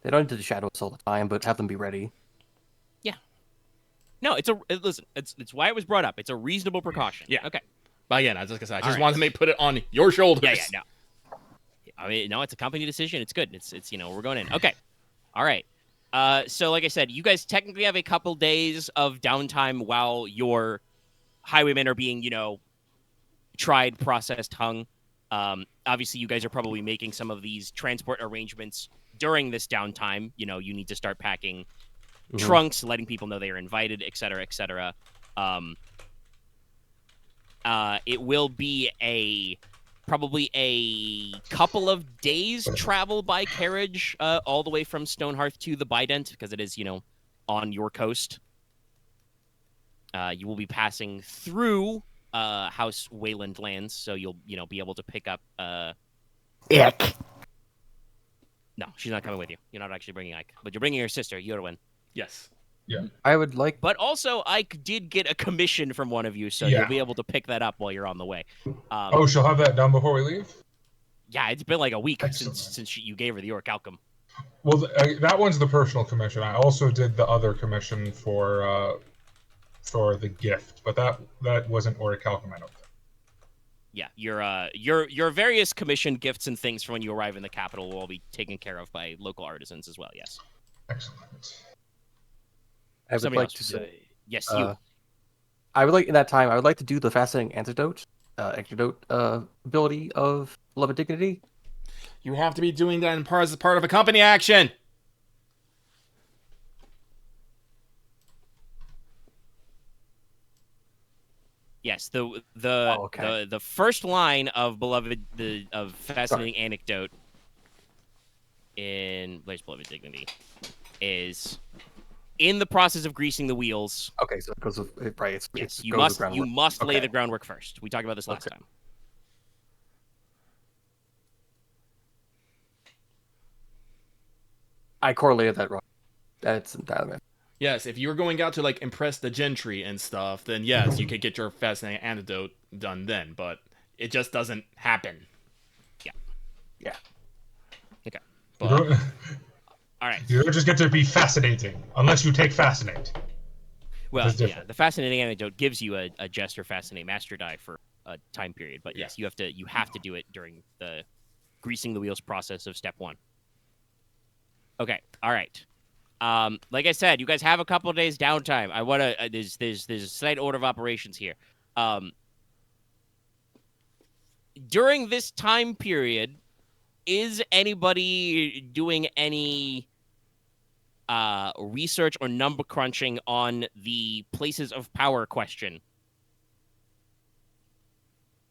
F: They don't need to shadow us all the time, but have them be ready.
A: no, listen. It's why it was brought up. It's a reasonable precaution.
D: Yeah.
A: Okay.
D: But again, I just
A: All
D: wanted to put it on your shoulders.
A: Yeah. No. I mean, no, it's a company decision. It's good. It's we're going in. Okay. All right. So like I said, you guys technically have a couple days of downtime while your highwaymen are being, tried, processed, hung. Obviously, you guys are probably making some of these transport arrangements during this downtime. You need to start packing trunks, letting people know they are invited, et cetera, et cetera. It will be probably a couple of days travel by carriage all the way from Stonehearth to the Bident, because it is, on your coast. You will be passing through House Wayland lands, so you'll, be able to pick up...
B: Ick.
A: No, she's not coming with you. You're not actually bringing Ike, but you're bringing your sister, Yorwin.
D: Yes.
C: Yeah.
F: I would like.
A: But also, Ike did get a commission from one of you, so
C: Yeah.
A: you'll be able to pick that up while you're on the way.
C: Oh, she'll have that done before we leave?
A: Yeah, it's been like a week
C: Excellent.
A: since you gave her the Orichalcum.
C: Well, that one's the personal commission. I also did the other commission for the gift, but that wasn't Orichalcum, I don't think.
A: Yeah, your various commission gifts and things for when you arrive in the capital will all be taken care of by local artisans as well. Yes.
C: Excellent.
F: I would
A: Somebody
F: like
A: else
F: to
A: was
F: say.
A: yes, you.
F: I would like in that time. I would like to do the fascinating antidote ability of Love and Dignity.
D: You have to be doing that as part of a company action.
A: Yes, the first line of of fascinating anecdote in Blaze Beloved Dignity is in the process of greasing the wheels.
F: Okay, so it goes with right.
A: Yes,
F: it
A: you
F: goes with
A: must
F: groundwork.
A: lay
F: Okay.
A: the groundwork first. We talked about this last
F: Okay.
A: time.
F: I correlated that wrong. That's entirely my.
D: Yes, if you were going out to like impress the gentry and stuff, then yes, you could get your fascinating antidote done then, but it just doesn't happen.
F: Yeah.
A: Okay.
C: You
D: But
C: don't,
A: All right.
C: you don't just get to be fascinating unless you take fascinate.
A: Well,
C: is
A: yeah,
C: different.
A: the fascinating antidote gives you a Jester Fascinate Master die for a time period, but yes, you have to do it during the greasing the wheels process of step 1. Okay. All right. Like I said, you guys have a couple of days downtime. I want to. There's a slight order of operations here. During this time period, is anybody doing any research or number crunching on the places of power question?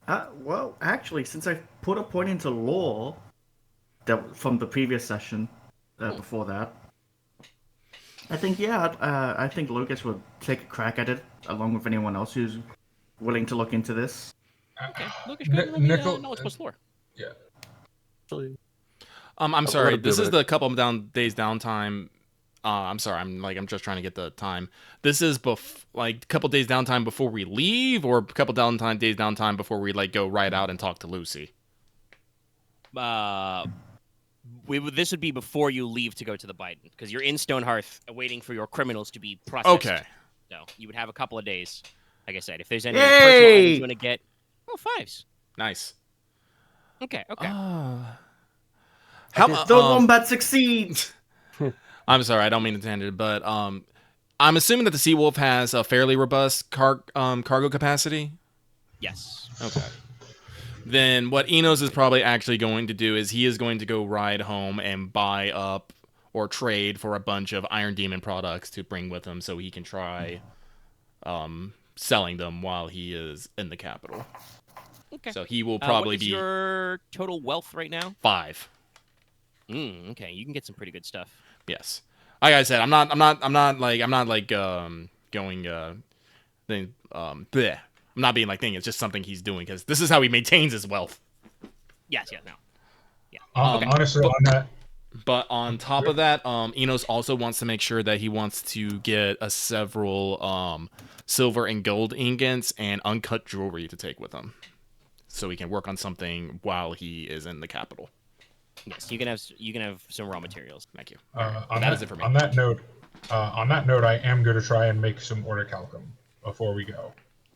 B: Well, actually, since I put a point into law that from the previous session before that, I think I think Logesh would take a crack at it along with anyone else who's willing to look into this.
A: Okay, Lucas, go ahead and roll me
C: Nickel-
A: knowledge plus lore.
C: Yeah.
D: I'm
F: I'll
D: sorry.
F: let him do
D: This is
F: it.
D: the couple of days downtime. I'm sorry. I'm just trying to get the time. This is like a couple days downtime before we leave, or a couple days downtime before we like go right out and talk to Lucy.
A: This would be before you leave to go to the Bident, because you're in Stonehearth waiting for your criminals to be processed.
D: Okay.
A: So you would have a couple of days. Like I said, if there's any
B: Yay!
A: personal items you want to get, fives.
D: Nice.
A: Okay.
D: How?
B: The wombat succeeds.
D: I'm sorry. I don't mean to tangent it, but I'm assuming that the Seawolf has a fairly robust cargo capacity.
A: Yes.
D: Okay. Then what Inos is probably actually going to do is he is going to go ride home and buy up or trade for a bunch of Iron Demon products to bring with him so he can try selling them while he is in the capital.
A: Okay.
D: So he will probably
A: what is
D: be
A: your total wealth right now?
D: 5.
A: Okay, you can get some pretty good stuff.
D: Yes. Like I said, I'm not bleh. I'm not being like thing. It's just something he's doing because this is how he maintains his wealth.
A: Yes. No. Yeah.
C: Honestly, on that,
D: But on top of that, Inos also wants to make sure that he wants to get several silver and gold ingots and uncut jewelry to take with him, so he can work on something while he is in the capital.
A: Yes, you can have some raw materials.
D: Thank you.
C: that
D: is it for me.
C: On that note, I am going to try and make some orichalcum before we go.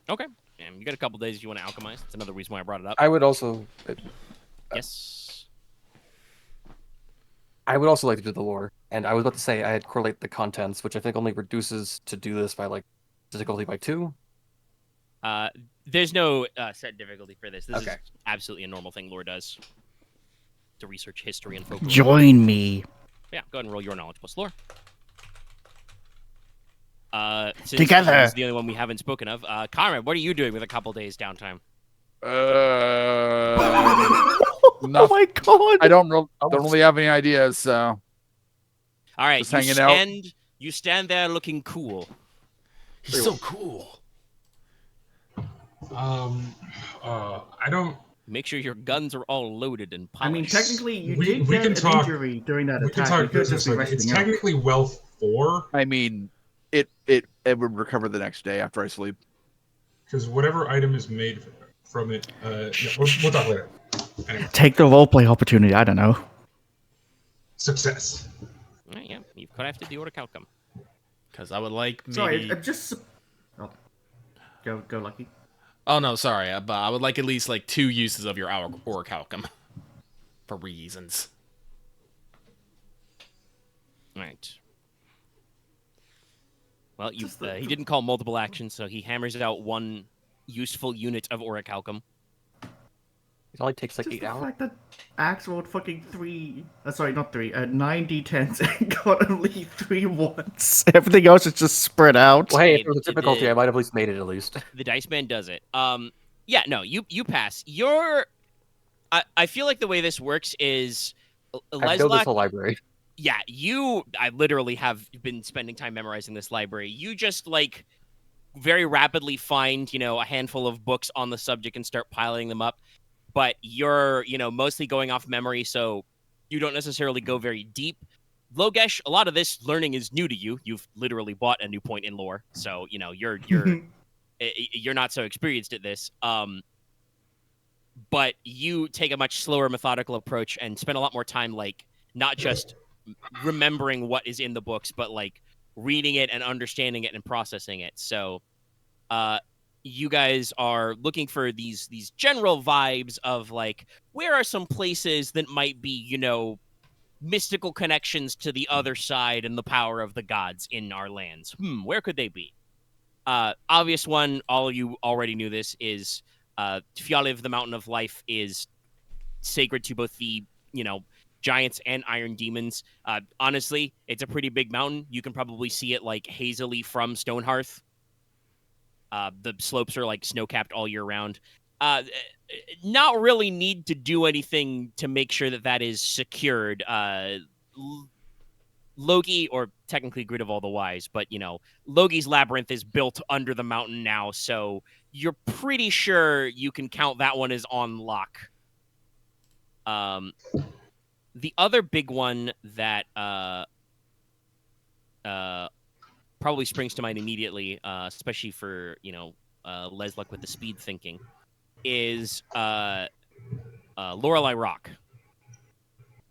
A: Okay. You got a couple days if you want to alchemize. That's another reason why I brought it up.
F: I would also
A: Yes.
F: like to do the lore, and I was about to say I had correlate the contents, which I think only reduces to do this by like difficulty by 2.
A: There's no set difficulty for this. This
F: Okay.
A: is absolutely a normal thing lore does. To research history and folklore.
B: Join me.
A: Yeah, go ahead and roll your knowledge plus lore. Since
B: Together.
A: This is the only one we haven't spoken of. Konrad, what are you doing with a couple days downtime?
B: Oh my god!
E: I don't really have any ideas, so
A: All right,
E: Just hanging out.
A: You stand there looking cool.
D: He's so cool.
C: I don't.
A: Make sure your guns are all loaded and polished.
B: I mean, technically, you
C: We-
B: did
C: we
B: get
C: can
B: an
C: talk-
B: injury during that
C: We can
B: attack. You
C: talk
B: could
C: business.
B: just be
C: Like, it's
B: resting up.
C: technically wealth 4,
E: I mean, it would recover the next day after I sleep.
C: because whatever item is made from it. We'll talk later. Anyway,
B: Take the roleplay opportunity. I don't know.
C: success.
A: All right, yeah, you've crafted the orichalcum.
D: Because I would like maybe.
B: Sorry, just. Oh. Go, Lucky.
D: Oh no, sorry, but I would like at least like 2 uses of your orichalcum for reasons.
A: All right. Well, he didn't call multiple actions, so he hammers out one useful unit of orichalcum.
F: It only takes like
B: Just
F: 8
B: the
F: hours.
B: fact that Axe rolled fucking 9 d10s and got only 3 ones. Everything else is just spread out.
F: Well, hey, if
A: It-
F: it was a
A: it
F: difficulty,
A: did.
F: I might have at least made it at least.
A: The dice man does it. Yeah, no, you pass. I feel like the way this works is
F: I've built this
A: Leslok.
F: whole library.
A: yeah, I literally have been spending time memorizing this library. You just like very rapidly find, a handful of books on the subject and start piling them up. But you're, mostly going off memory, so you don't necessarily go very deep. Logesh, a lot of this learning is new to you. You've literally bought a new point in lore, so you're not so experienced at this. But you take a much slower, methodical approach and spend a lot more time, like, not just remembering what is in the books, but like reading it and understanding it and processing it. So, you guys are looking for these general vibes of like, where are some places that might be, mystical connections to the other side and the power of the gods in our lands? Where could they be? Obvious one, all of you already knew this, is Fjaliv, the Mountain of Life, is sacred to both the, giants and iron demons. Honestly, it's a pretty big mountain. You can probably see it like hazily from Stonehearth. The slopes are like snow-capped all year round. Not really need to do anything to make sure that is secured. Logi, or technically Gridarvol the Wise, but, Logi's labyrinth is built under the mountain now, so you're pretty sure you can count that one as on lock. The other big one that probably springs to mind immediately, especially for, Leslok with the speed thinking, is Lorelei Rock.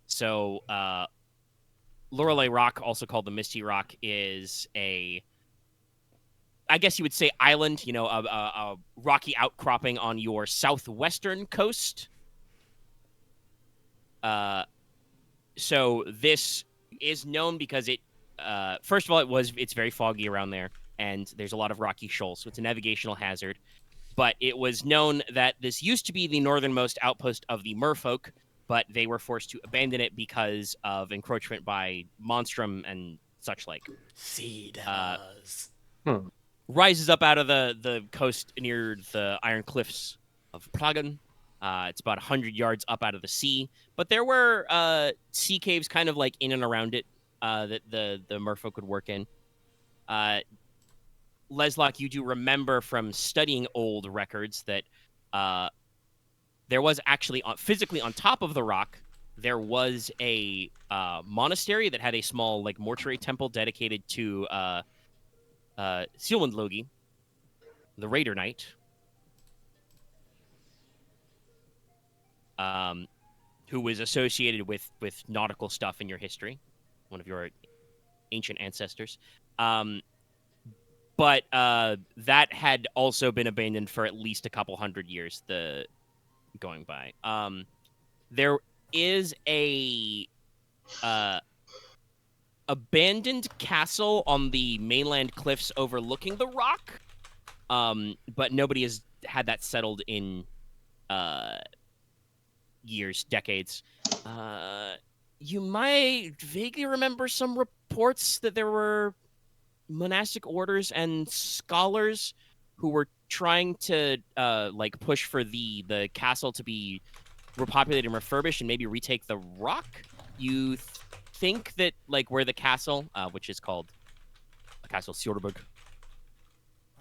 A: So, Lorelei Rock, also called the Misty Rock, is I guess you would say island, a rocky outcropping on your southwestern coast. So this is known because it, first of all, it's very foggy around there, and there's a lot of rocky shoals, so it's a navigational hazard. But it was known that this used to be the northernmost outpost of the merfolk, but they were forced to abandon it because of encroachment by Monstrum and such like.
G: Sea devils.
A: Rises up out of the coast near the Iron Cliffs of Pragan. It's about 100 yards up out of the sea, but there were sea caves kind of like in and around it that the merfolk could work in. Leslok, you do remember from studying old records that there was actually physically on top of the rock, there was a monastery that had a small like mortuary temple dedicated to Silwand Logi, the Raider Knight, who was associated with nautical stuff in your history, one of your ancient ancestors. But that had also been abandoned for at least a couple hundred years. Going by, there is a abandoned castle on the mainland cliffs overlooking the rock, but nobody has had that settled in years, decades. You might vaguely remember some reports that there were monastic orders and scholars who were trying to like push for the castle to be repopulated and refurbished and maybe retake the rock. You think that like where the castle, which is called Castle Sjöberg.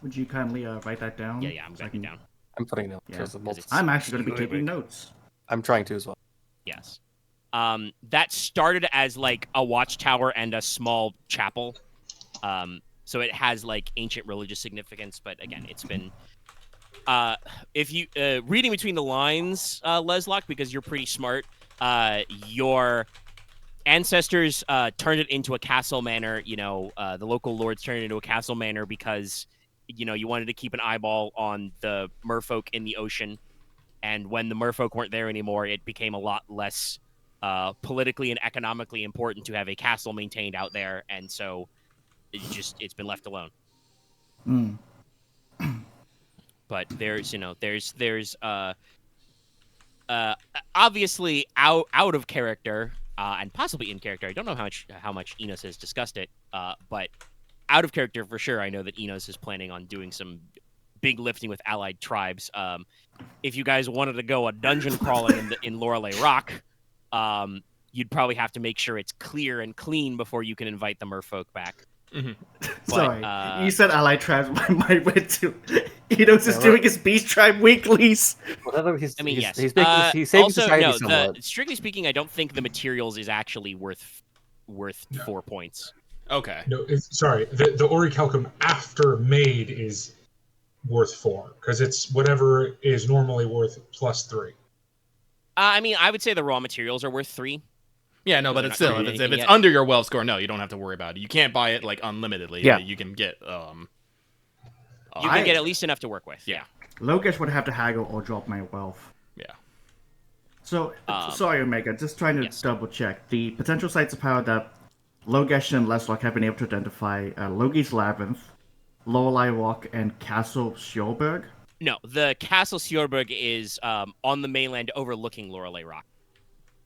B: Would you kindly write that down?
A: Yeah, I'm writing it down.
F: I'm putting it
B: Yeah,
F: down.
B: I'm actually going to be taking notes.
F: I'm trying to as well.
A: Yes. That started as like a watchtower and a small chapel. So it has like ancient religious significance, but again, it's been if you reading between the lines, Leslok, because you're pretty smart, your ancestors turned it into a castle manor. The local lords turned it into a castle manor because you wanted to keep an eyeball on the merfolk in the ocean, and when the merfolk weren't there anymore, it became a lot less politically and economically important to have a castle maintained out there, and so it's been left alone. But there's obviously out of character and possibly in character. I don't know how much Inos has discussed it, but out of character for sure. I know that Inos is planning on doing some big lifting with allied tribes. If you guys wanted to go a dungeon crawling in Lorelei Rock, you'd probably have to make sure it's clear and clean before you can invite the merfolk back.
D: Mm-hmm.
B: Sorry,
A: But,
B: you said allied tribes. My mind went to Inos is doing his beast tribe weeklies.
F: Whatever. He's
A: yes.
F: he's saving
A: Also,
F: society
A: no.
F: somewhat.
A: Strictly speaking, I don't think the materials is actually worth 4 points.
D: Okay.
H: No, sorry. The orichalcum after made is worth 4 because it's whatever is normally worth +3.
A: I mean, I would say the raw materials are worth 3.
D: Yeah, no, but
A: They're
D: it's
A: not
D: still
A: doing
D: if it's
A: anything yet.
D: under your wealth score, no, you don't have to worry about it. You can't buy it like unlimitedly.
B: Yeah.
D: You can get
A: You can get at least enough to work with.
D: Yeah.
B: Logesh would have to haggle or drop my wealth.
D: Yeah.
B: So, sorry, Omega, just trying to
A: yes.
B: double check. The potential sites of power that Logesh and Leslok have been able to identify Logi's Labyrinth, Lorelei Rock, and Castle Sjorberg.
A: No, the Castle Sjorberg is on the mainland overlooking Lorelei Rock.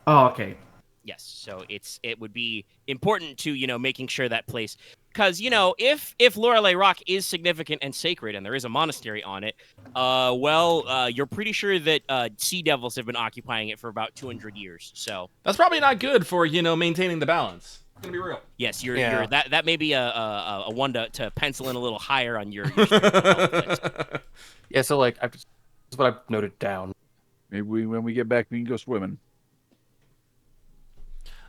B: Oh, okay.
A: Yes, so it would be important to, making sure that place, because, if Lorelei Rock is significant and sacred and there is a monastery on it, you're pretty sure that sea devils have been occupying it for about 200 years. So
D: That's probably not good for, maintaining the balance. It's gonna be real.
A: yes,
F: Yeah.
A: that may be a one to pencil in a little higher on your list.
F: Yeah, so like that's what I've noted down.
E: Maybe when we get back, we can go swimming.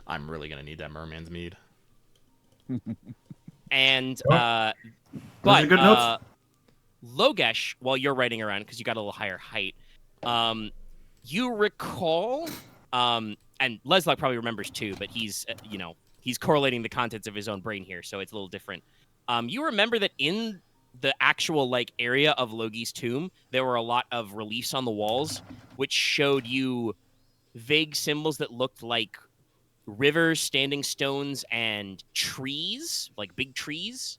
D: I'm really gonna need that merman's mead.
A: And
B: Those are
A: but
B: good notes.
A: Logesh, while you're riding around because you got a little higher height, you recall, and Leslok probably remembers too, but he's he's correlating the contents of his own brain here, so it's a little different. You remember that in the actual area of Logi's tomb, there were a lot of reliefs on the walls, which showed you vague symbols that looked like rivers, standing stones, and trees, like big trees.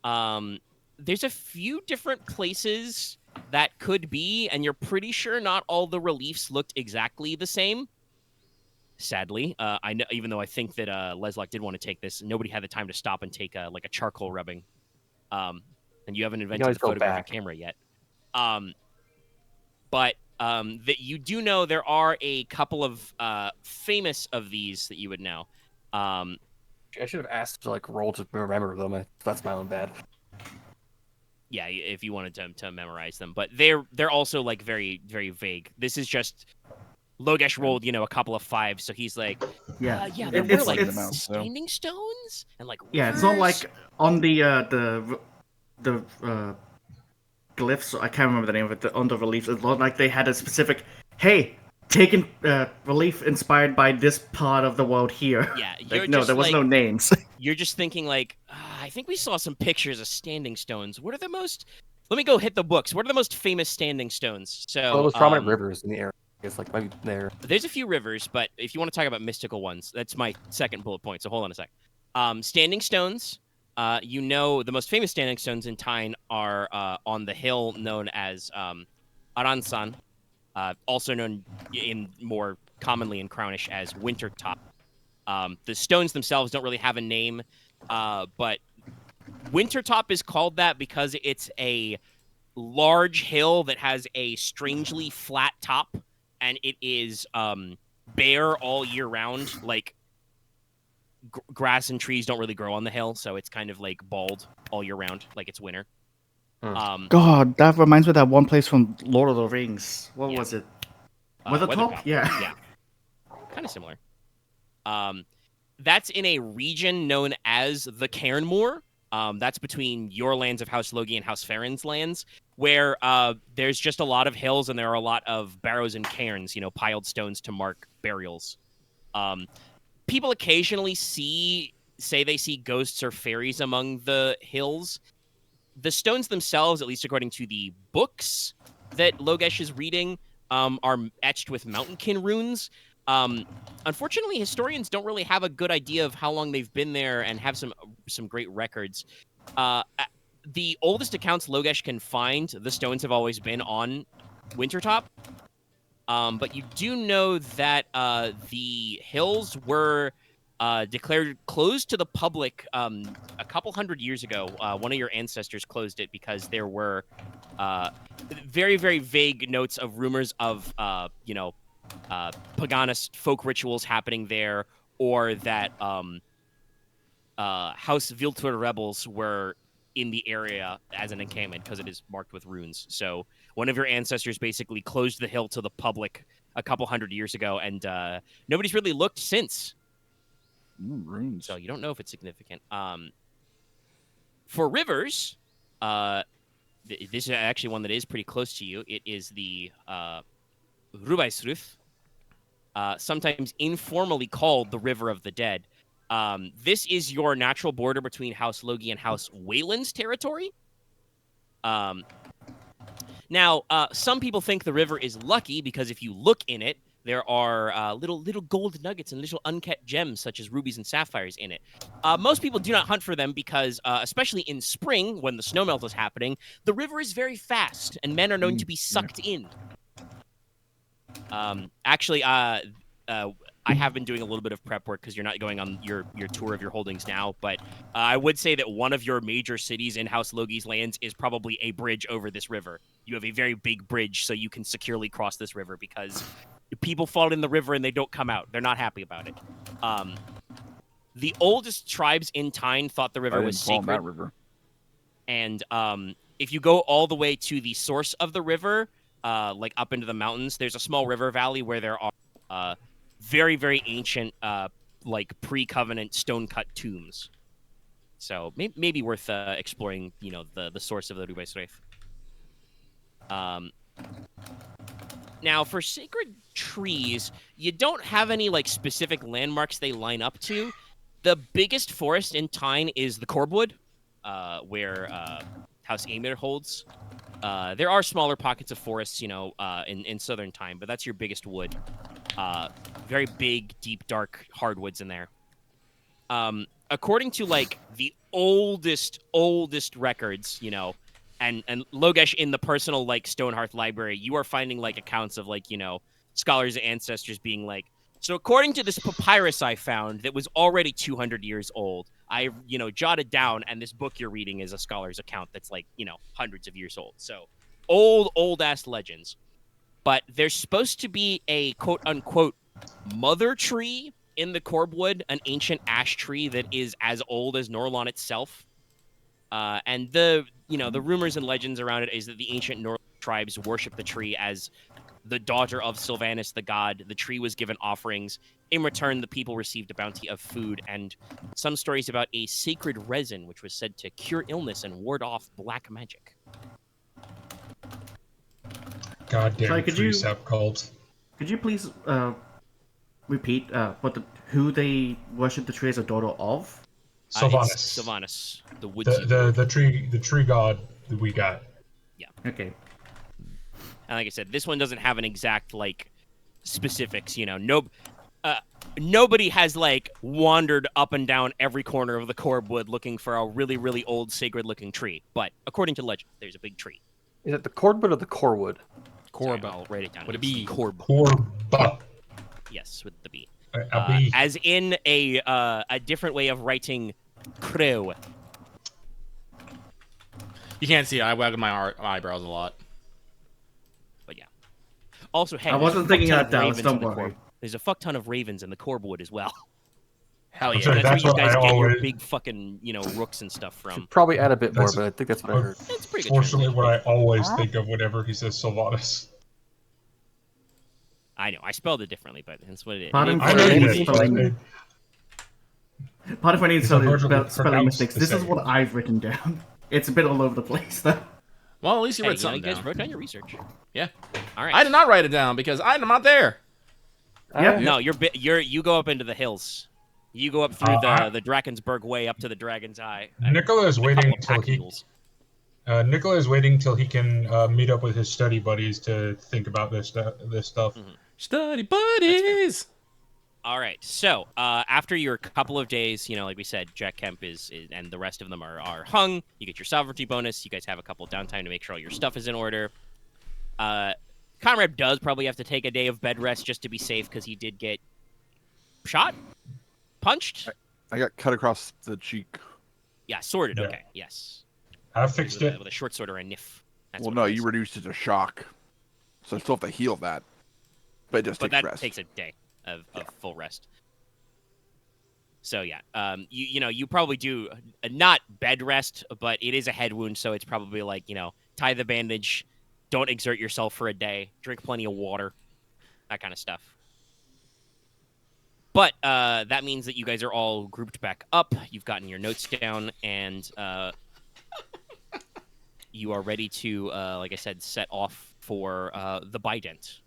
A: There's a few different places that could be, and you're pretty sure not all the reliefs looked exactly the same. Sadly, I know, even though I think that Leslok did want to take this, nobody had the time to stop and take a charcoal rubbing. And you haven't invented
F: always
A: the
F: go
A: photographic
F: back.
A: camera yet. But that you do know there are a couple of famous of these that you would know.
F: I should have asked to roll to remember them. That's my own bad.
A: Yeah, if you wanted to memorize them, but they're also very, very vague. This is just Logesh rolled a couple of 5s, so he's like,
B: Yeah,
A: there
B: It's-
A: were
B: it's-
A: standing stones and
B: Yeah, it's not
A: rivers.
B: like on the glyphs. I can't remember the name of it. On the reliefs, it's not like they had a specific. Hey, taken relief inspired by this part of the world here.
A: Yeah,
B: No, there was no names.
A: You're just thinking I think we saw some pictures of standing stones. What are the most? Let me go hit the books. What are the most famous standing stones? So
F: Well, those prominent rivers in the area. I guess maybe there.
A: There's a few rivers, but if you want to talk about mystical ones, that's my second bullet point. So hold on a sec. Standing stones. The most famous standing stones in Tyne are on the hill known as Aransan, also known more commonly in Crownish as Wintertop. The stones themselves don't really have a name, but Wintertop is called that because it's a large hill that has a strangely flat top, and it is bare all year round. Grass and trees don't really grow on the hill, so it's kind of bald all year round, like it's winter.
B: God, that reminds me of that one place from Lord of the Rings. What
A: Yeah.
B: was it? Weathertop? Yeah.
A: Kind of similar. That's in a region known as the Cairnmoor. That's between your lands of House Logi and House Farron's lands, where there's just a lot of hills and there are a lot of barrows and cairns, piled stones to mark burials. People occasionally say they see ghosts or fairies among the hills. The stones themselves, at least according to the books that Logesh is reading, are etched with mountainkin runes. Unfortunately, historians don't really have a good idea of how long they've been there and have some great records. The oldest accounts Logesh can find, the stones have always been on Wintertop. But you do know that the hills were declared closed to the public a couple hundred years ago. One of your ancestors closed it because there were very, very vague notes of rumors of, Paganist folk rituals happening there, or that House Viltur rebels were in the area as an encampment because it is marked with runes. So one of your ancestors basically closed the hill to the public a couple hundred years ago, and nobody's really looked since.
E: Runes.
A: So you don't know if it's significant. For rivers, this is actually one that is pretty close to you. It is the Rubaisruth, sometimes informally called the River of the Dead. This is your natural border between House Logi and House Wayland's territory. Now, some people think the river is lucky because if you look in it, there are little gold nuggets and little unkept gems such as rubies and sapphires in it. Most people do not hunt for them because, especially in spring when the snowmelt is happening, the river is very fast and men are known to be sucked in. Actually, I have been doing a little bit of prep work because you're not going on your tour of your holdings now, but I would say that one of your major cities in House Logi's lands is probably a bridge over this river. You have a very big bridge so you can securely cross this river because people fall in the river and they don't come out. They're not happy about it. The oldest tribes in Tyne thought the river was sacred.
E: That river.
A: And if you go all the way to the source of the river, like up into the mountains, there's a small river valley where there are very, very ancient, like pre-covenant stone-cut tombs. So maybe worth exploring, the source of the Rubaisreif. Now, for sacred trees, you don't have any like specific landmarks they line up to. The biggest forest in Tyne is the Corbwood, where House Aemir holds. There are smaller pockets of forests, in southern Tyne, but that's your biggest wood. Very big, deep, dark hardwoods in there. According to like the oldest records, and Logesh in the personal like Stonehearth library, you are finding like accounts of like, scholars and ancestors being like, so according to this papyrus I found that was already 200 years old, I, jotted down, and this book you're reading is a scholar's account that's like, hundreds of years old. So old ass legends. But there's supposed to be a quote unquote mother tree in the Corbwood, an ancient ash tree that is as old as Norlon itself. And the rumors and legends around it is that the ancient Norlon tribes worship the tree as the daughter of Sylvanus the god. The tree was given offerings. In return, the people received a bounty of food, and some stories about a sacred resin, which was said to cure illness and ward off black magic.
H: Goddamn tree sap cult.
B: Could you please repeat who they worship the tree as a daughter of?
H: Sylvanus.
A: Sylvanus, the woodsy.
H: The tree god that we got.
A: Yeah.
B: Okay.
A: And like I said, this one doesn't have an exact like specifics. Nobody has like wandered up and down every corner of the Corbwood looking for a really, really old sacred-looking tree. But according to legend, there's a big tree.
F: Is it the Cordwood or the Corewood?
A: Corb. I'll write it down.
D: Would it be
H: Corba?
A: Yes, with the B.
H: B.
A: As in a different way of writing crow.
D: You can't see it. I wag my eyebrows a lot.
A: But yeah. Also, hey,
B: I wasn't thinking that down. Don't worry.
A: There's a fuck ton of ravens in the Corbwood as well.
D: Hell yeah.
H: Sorry,
A: That's where you guys get your
H: always...
A: big fucking, rooks and stuff from.
F: Should probably add a bit more, but I think that's what I heard.
A: It's pretty good.
H: Fortunately, what I always think of whenever he says Sylvanus.
A: I know. I spelled it differently, but that's what it is.
B: Pardon
H: I
B: for
H: know you
B: any
H: did.
B: Pardon for any
H: It's unfortunately
B: spelling mistakes.
H: pronounced the
B: This is
H: same.
B: what I've written down. It's a bit all over the place, though.
D: Well, at least you
A: Hey,
D: read something
A: you guys
D: down.
A: wrote down your research.
D: Yeah.
A: All right.
D: I did not write it down because I'm not there.
A: No, you go up into the hills. You go up through the Drakensberg Way up to the Dragon's Eye.
H: Nicola is waiting
A: till
H: Nicola is waiting till he can meet up with his study buddies to think about this stuff.
A: Mm-hmm.
D: Study buddies.
A: All right. So after your couple of days, like we said, Jack Kemp is and the rest of them are hung. You get your sovereignty bonus. You guys have a couple of downtime to make sure all your stuff is in order. Konrad does probably have to take a day of bed rest just to be safe because he did get shot, punched.
E: I got cut across the cheek.
A: Yeah, sworded.
H: Yeah.
A: Okay, yes.
H: I fixed it.
A: With a short sword or a niff. That's
E: Well,
A: what
E: no,
A: it
E: you
A: is.
E: reduced it to shock. So I still have to heal that. But it just
A: but
E: takes
A: that
E: rest.
A: takes a day of full rest. So yeah, you probably do not bed rest, but it is a head wound, so it's probably like tie the bandage, don't exert yourself for a day, drink plenty of water, that kind of stuff. But that means that you guys are all grouped back up. You've gotten your notes down, and you are ready to, like I said, set off for the Bident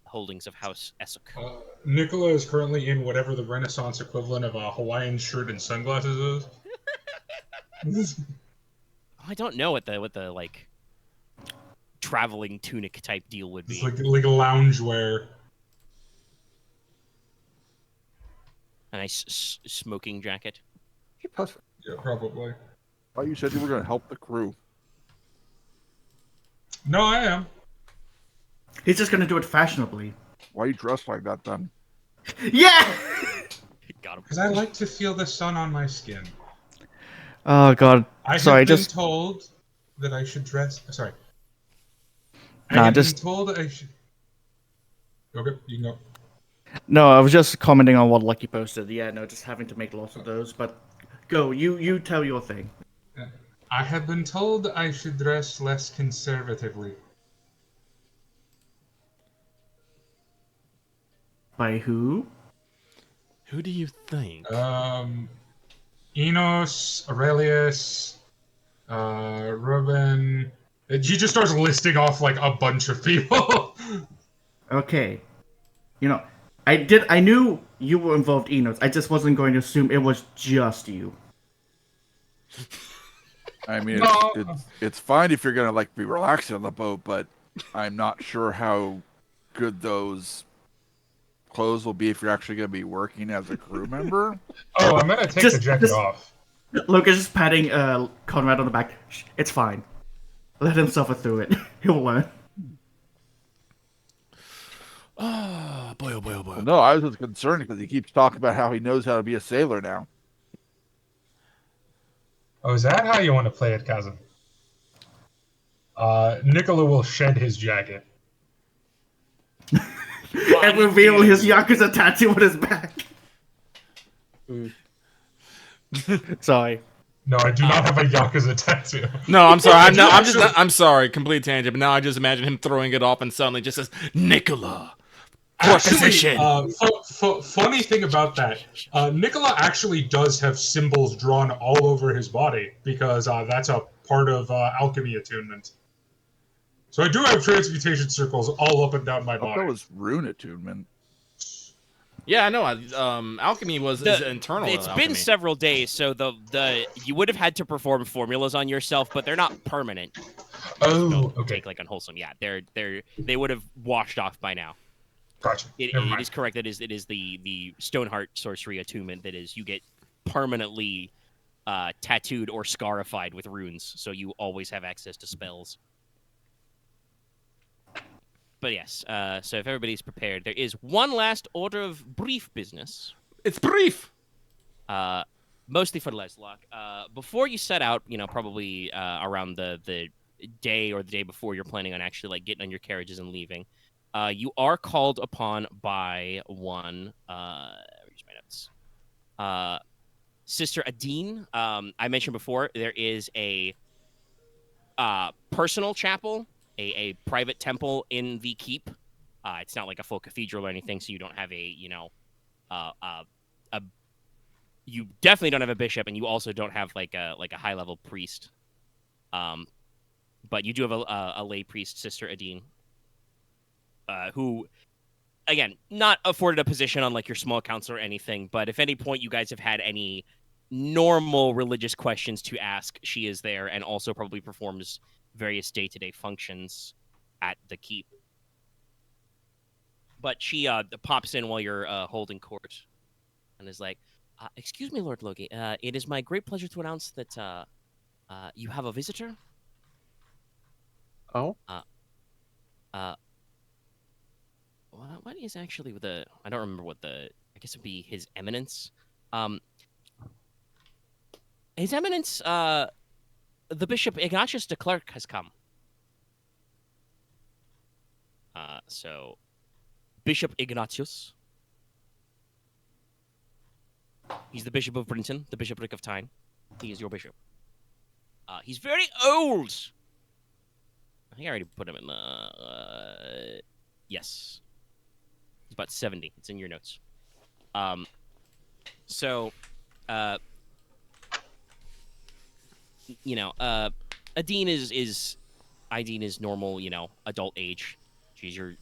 A: holdings of House Leslok.
H: Nicola is currently in whatever the Renaissance equivalent of a Hawaiian shirt and sunglasses is.
A: I don't know what the like traveling tunic type deal would be.
H: It's like a loungewear.
A: A nice smoking jacket.
H: Yeah, probably.
E: Oh, you said you were going to help the crew.
H: No, I am.
B: He's just gonna do it fashionably.
E: Why are you dressed like that then?
B: Yeah!
A: Got him.
H: Because I like to feel the sun on my skin.
B: Oh god.
H: I
B: Sorry,
H: have been
B: just
H: told that I should dress. Sorry.
B: Nah,
H: I have
B: just-
H: been told I should. Okay, you can go.
B: no, I was just commenting on what Lucky posted. Yeah, no, just having to make lots of those. But go, you tell your thing.
H: I have been told I should dress less conservatively.
B: By who?
D: Who do you think?
H: Inos, Aurelius, Ruben. He just starts listing off like a bunch of people.
B: Okay. I knew you were involved, Enos. I just wasn't going to assume it was just you.
E: I mean,
H: No.
E: it's fine if you're going to like be relaxing on the boat, but I'm not sure how good those clothes will be if you're actually going to be working as a crew member.
H: Oh, I'm gonna take the jacket off.
B: Logesh is patting Konrad on the back. Shh, it's fine. Let him suffer through it. He'll learn.
D: Oh boy, oh boy, oh boy.
E: Well, no, I was just concerned because he keeps talking about how he knows how to be a sailor now.
H: Oh, is that how you want to play it, cousin? Nicola will shed his jacket.
B: And reveal his Yakuza tattoo on his back. Sorry.
H: No, I do not have a Yakuza tattoo.
D: No, I'm sorry. I'm sorry. Complete tangent. But now I just imagine him throwing it off and suddenly just says, Nicola.
H: Actually, funny thing about that, Nicola actually does have symbols drawn all over his body because that's a part of alchemy attunement. So I do have transmutation circles all up and down my
E: I thought
H: body.
E: that was rune attunement.
D: Yeah, I know. Alchemy is internal.
A: It's
D: alchemy.
A: been several days, so the you would have had to perform formulas on yourself, but they're not permanent.
H: Oh, okay.
A: Take like unwholesome. Yeah, they would have washed off by now.
H: Gotcha.
A: It is correct. It is the Stoneheart sorcery attunement that is you get permanently tattooed or scarified with runes, so you always have access to spells. But yes, so if everybody's prepared, there is one last order of brief business.
D: It's brief.
A: Mostly for Leslok. Before you set out, probably around the day or the day before you're planning on actually like getting on your carriages and leaving, you are called upon by one. Here's my notes. Sister Adine. I mentioned before there is a personal chapel. A private temple in the keep. It's not like a full cathedral or anything, so you don't have you definitely don't have a bishop, and you also don't have like a high level priest. But you do have a lay priest, Sister Adine, who, again, not afforded a position on like your small council or anything. But if at any point you guys have had any normal religious questions to ask, she is there, and also probably performs various day-to-day functions at the keep. But she pops in while you're holding court and is like, excuse me, Lord Logi. It is my great pleasure to announce that you have a visitor.
F: Oh?
A: What is actually the... I don't remember what the... I guess it would be His Eminence. His Eminence, the Bishop Ignatius de Klerk has come. So, Bishop Ignatius. He's the Bishop of Brinton, the Bishopric of Tyne. He is your bishop. He's very old. I think I already put him in the... yes. He's about 70. It's in your notes. So, you know, Adine is normal, you know, adult age. She's your,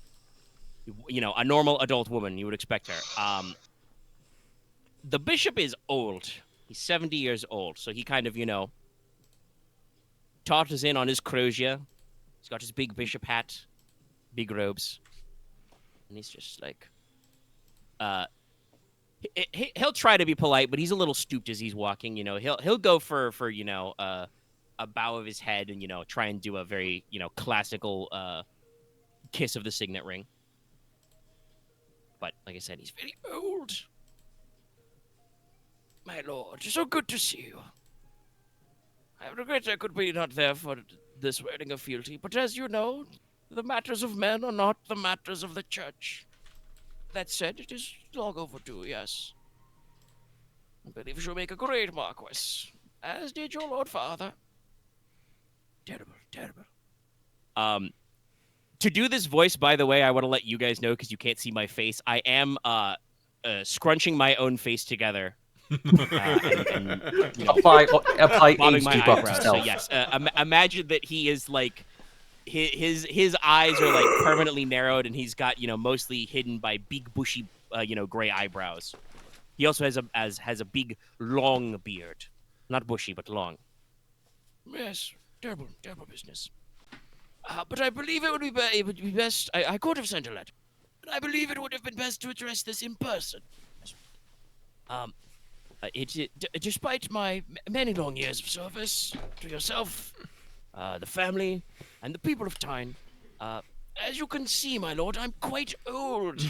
A: you know, a normal adult woman. You would expect her. The bishop is old. He's 70 years old. So he kind of, you know, totters in on his crozier. He's got his big bishop hat, big robes. And he's just like, he'll try to be polite, but he's a little stooped as he's walking. You know, he'll go for you know, a bow of his head and, you know, try and do a very, you know, classical kiss of the signet ring. But like I said, he's very old. My lord, so good to see you. I regret I could be not there for this wedding of fealty, but as you know, the matters of men are not the matters of the church. That said, it is long overdue, yes. I believe you shall make a great marquess, as did your lord father. Terrible, terrible. To do this voice, by the way, I want to let you guys know, because you can't see my face, I am scrunching my own face together. And, you know,
F: apply
A: bobbing
F: age
A: my
F: debuff
A: eyebrows.
F: to
A: So
F: self.
A: yes, imagine that he is like his eyes are like permanently narrowed, and he's got, you know, mostly hidden by big bushy you know, gray eyebrows. He also has a big long beard, not bushy but long. Yes, terrible business. But I believe it would be best. I could have sent a letter, but I believe it would have been best to address this in person. Despite my many long years of service to yourself, the family, and the people of Tyne, as you can see, my lord, I'm quite old.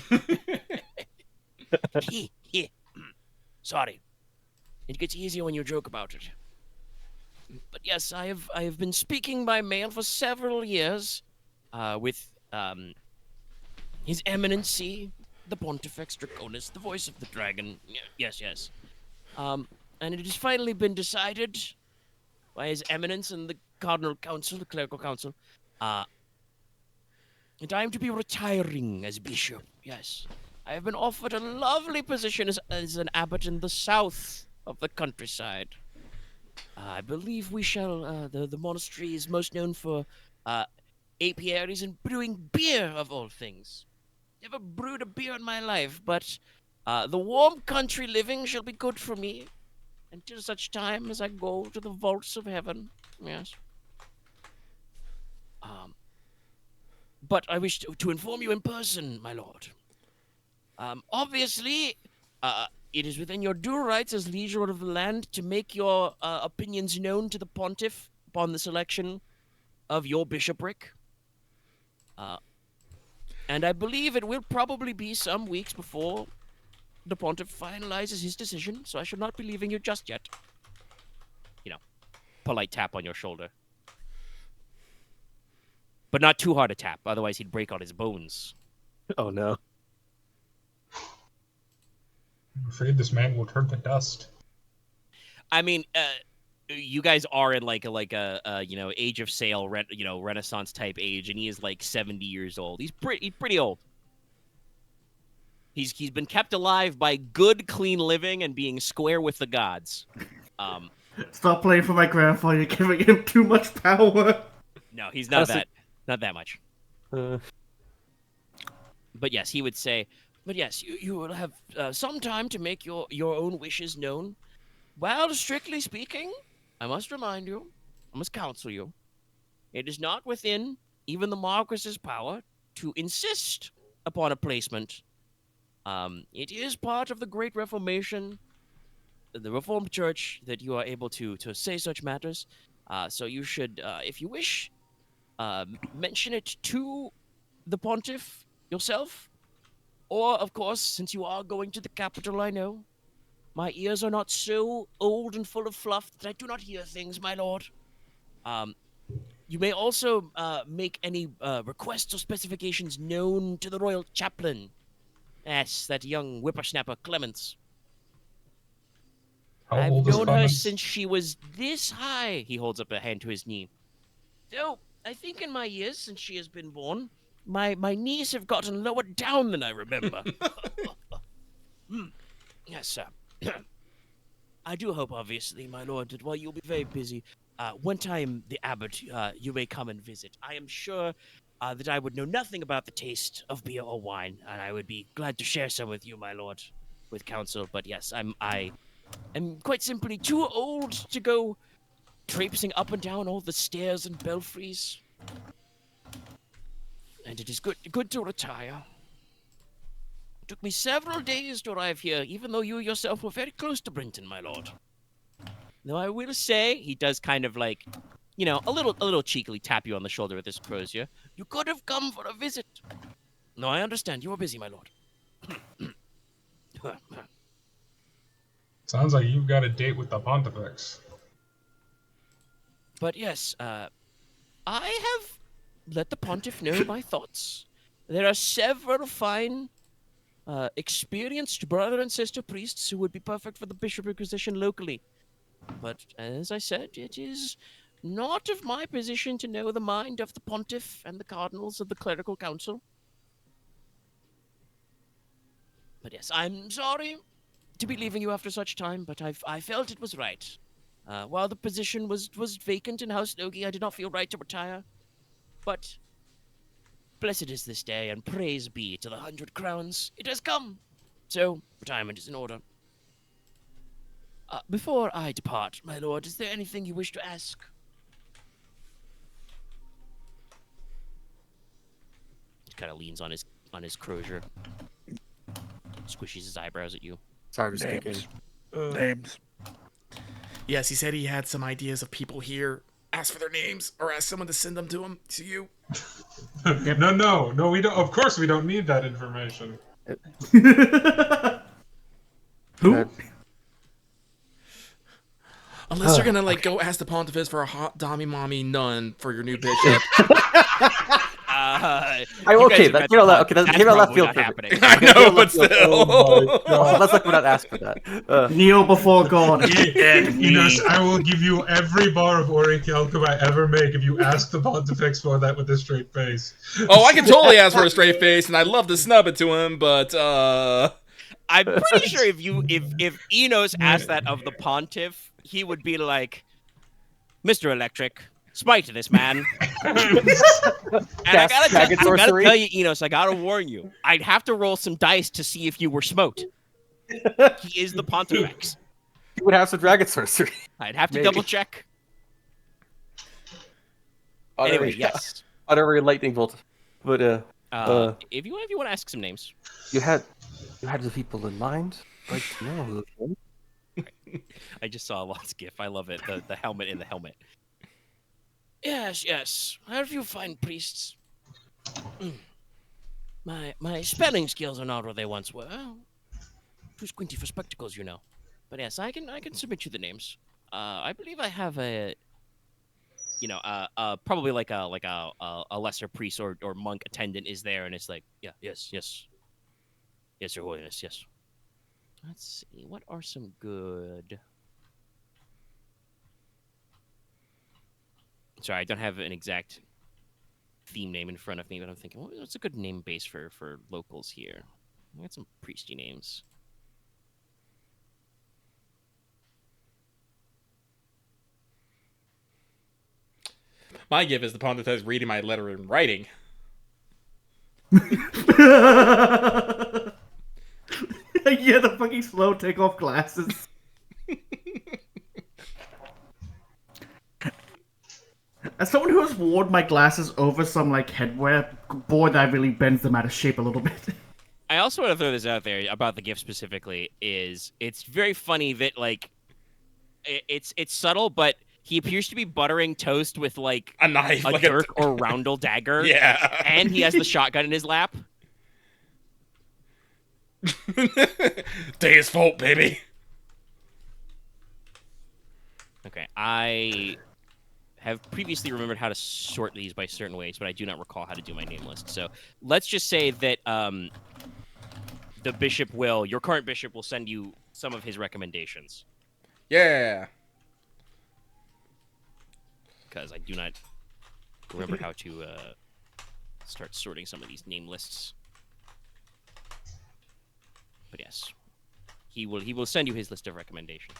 A: Sorry. It gets easier when you joke about it. But yes, I have been speaking by mail for several years with His Eminency, the Pontifex Draconis, the voice of the dragon. Yes. And it has finally been decided by His Eminence and the Cardinal Council, the Clerical Council, that I am to be retiring as bishop. Yes. I have been offered a lovely position as an abbot in the south of the countryside. I believe we shall, the monastery is most known for apiaries and brewing beer, of all things. Never brewed a beer in my life, but the warm country living shall be good for me until such time as I go to the vaults of heaven. Yes. But I wish to inform you in person, my lord. Obviously, it is within your due rights as liege lord of the land to make your opinions known to the pontiff upon the selection of your bishopric. And I believe it will probably be some weeks before the pontiff finalizes his decision, so I should not be leaving you just yet. You know, polite tap on your shoulder. But not too hard a tap, otherwise he'd break all his bones.
F: Oh no.
H: I'm afraid this man will turn to dust.
A: I mean, you guys are in like a you know, age of sail, you know, Renaissance type age, and he is like 70 years old. He's pretty old. He's been kept alive by good, clean living and being square with the gods.
B: Stop playing for my grandfather. You're giving him too much power.
A: No, he's not not that much. But yes, he would say. But yes, you will have some time to make your own wishes known. Well, strictly speaking, I must remind you, I must counsel you, it is not within even the Marquess's power to insist upon a placement. It is part of the Great Reformation, the Reformed Church, that you are able to say such matters. So you should, if you wish, mention it to the pontiff yourself. Or, of course, since you are going to the capital, I know, my ears are not so old and full of fluff that I do not hear things, my lord. You may also make any requests or specifications known to the royal chaplain Yes, that young whippersnapper Clemens.
C: How
A: I've
C: old is
A: known her
C: Clemens?
A: since she was this high. He holds up a hand to his knee. So, I think in my years since she has been born, my knees have gotten lower down than I remember. Yes, sir. I do hope, obviously, my lord, that while you'll be very busy, one time the abbot, you may come and visit. I am sure that I would know nothing about the taste of beer or wine, and I would be glad to share some with you, my lord, with counsel. But yes, I am quite simply too old to go traipsing up and down all the stairs and belfries. And it is good to retire. It took me several days to arrive here, even though you yourself were very close to Brenton, my lord. Though I will say, he does kind of like, you know, a little cheekily tap you on the shoulder with this crozier. You could have come for a visit. No, I understand. You are busy, my lord.
H: Sounds like you've got a date with the Pontifex.
A: But yes, I have let the Pontiff know my thoughts. There are several fine, experienced brother and sister priests who would be perfect for the bishopric position locally. But as I said, it is not of my position to know the mind of the Pontiff and the cardinals of the clerical council. But yes, I'm sorry to be leaving you after such time, but I felt it was right. While the position was vacant in House Logi, I did not feel right to retire. But blessed is this day, and praise be to the 100 crowns. It has come. So, retirement is in order. Before I depart, my lord, is there anything you wish to ask? He kind of leans on his crozier. Squishes his eyebrows at you.
F: Sorry, just kicking.
E: Names.
D: Yes, he said he had some ideas of people here. Ask for their names, or ask someone to send them to you.
H: No, we don't. Of course, we don't need that information.
B: Who?
D: Unless you're gonna go ask the Pontifex for a hot dommy mommy nun for your new bishop.
F: Okay, that came out left field.
A: Happening.
D: I know, but still.
H: Oh my God.
F: Let's not ask for that.
B: Kneel before God.
H: Inos, I will give you every bar of orichalcum I ever make if you ask the Pontifex for that with a straight face.
D: Oh, I can totally ask for a straight face, and I'd love to snub it to him, but
A: I'm pretty sure if Inos asked that of the Pontiff, he would be like, Mr. Electric, spite to this man. And I gotta tell you, Inos, I gotta warn you. I'd have to roll some dice to see if you were smoked. He is the Pontifex.
F: He would have some dragon sorcery.
A: I'd have to double check. Anyway, yes.
F: On every lightning bolt. But
A: if you want to ask some names.
F: You had the people in mind? Like, no.
A: I just saw a Loth's gif. I love it. The helmet in the helmet. Yes. I have a few fine priests. My spelling skills are not what they once were. Too squinty for spectacles, you know. But yes, I can submit you the names. I believe I have probably like a lesser priest or monk attendant is there, and it's like, yes, Your Holiness, yes. Let's see, what are some good... Sorry, I don't have an exact theme name in front of me, but I'm thinking, what's a good name base for locals here? I got some priesty names.
D: my gift is the Pontifex reading my letter in writing.
B: Yeah, the fucking slow takeoff glasses. As someone who has worn my glasses over some headwear, boy, that really bends them out of shape a little bit.
A: I also want to throw this out there about the gift specifically. It's very funny that it's subtle, but he appears to be buttering toast with
D: a knife,
A: a dirk or roundel dagger.
D: Yeah,
A: and he has the shotgun in his lap.
D: Day's fault, baby.
A: Okay, I have previously remembered how to sort these by certain ways, but I do not recall how to do my name list. So let's just say that the bishop your current bishop will send you some of his recommendations.
D: Yeah.
A: Because I do not remember how to start sorting some of these name lists. But yes, he will send you his list of recommendations.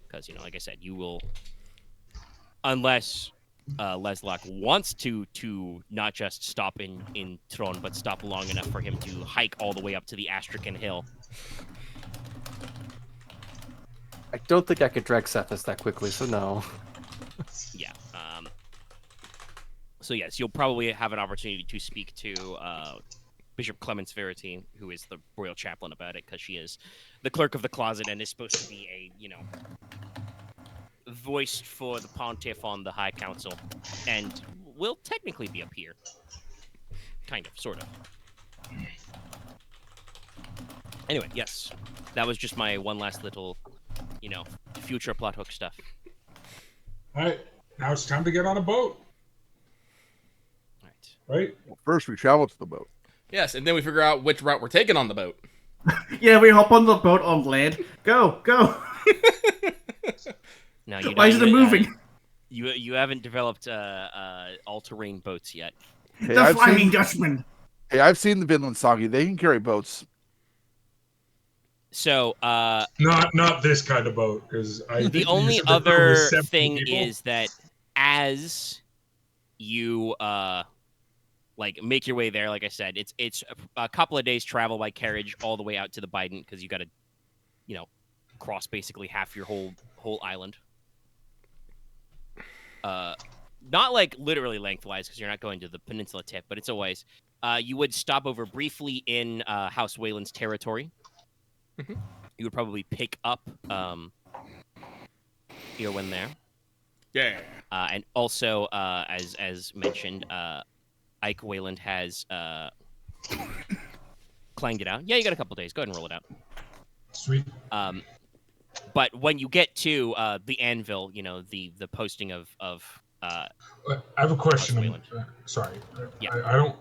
A: Because, like I said, you will, unless Leslok wants to not just stop in Tron, but stop long enough for him to hike all the way up to the Astrakhan Hill.
F: I don't think I could drag Cephas that quickly, so no.
A: Yeah. So yes, you'll probably have an opportunity to speak to Bishop Clemence Verity, who is the royal chaplain, about it, because she is the clerk of the closet and is supposed to be a, voice for the pontiff on the High Council, and will technically be up here. Kind of, sort of. Anyway, yes. That was just my one last little, future plot hook stuff.
H: Alright, now it's time to get on a boat. Right?
E: First, we travel to the boat.
D: Yes, and then we figure out which route we're taking on the boat.
B: Yeah, we hop on the boat on land. Go.
A: Now,
B: Why is it moving?
A: You haven't developed all-terrain boats yet.
E: Hey,
B: The Flying Dutchman.
E: Hey, I've seen the Vinland Saga. They can carry boats.
A: So,
H: not this kind of boat, because
A: the only other thing is that as you make your way there, like I said, it's a couple of days travel by carriage all the way out to the Bident, because you got to, cross basically half your whole island. Not like literally lengthwise, because you're not going to the peninsula tip, but it's always. You would stop over briefly in House Wayland's territory.
D: Mm-hmm.
A: You would probably pick up Irwin there.
D: Yeah.
A: And also, as mentioned, Ike Wayland has clanged it out. Yeah, you got a couple days. Go ahead and roll it out.
H: Sweet.
A: But when you get to the anvil, the posting of
H: I have a question.
A: Wayland.
H: Sorry.
A: Yeah.
H: I don't.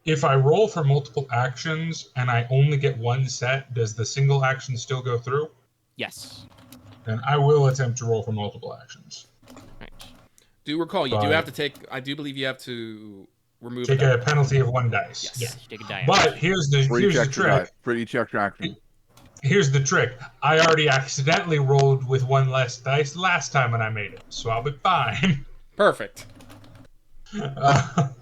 H: If I roll for multiple actions and I only get one set, does the single action still go through?
A: Yes.
H: Then I will attempt to roll for multiple actions.
A: Right.
D: Do recall, you do have to take. I do believe you have to remove.
H: Take a penalty of 1 dice.
A: Yes.
H: Yeah.
A: You take a die.
H: But here's the trick.
E: Pretty check your action.
H: Here's the trick. I already accidentally rolled with 1 less dice last time when I made it, so I'll be fine.
D: Perfect.
H: Because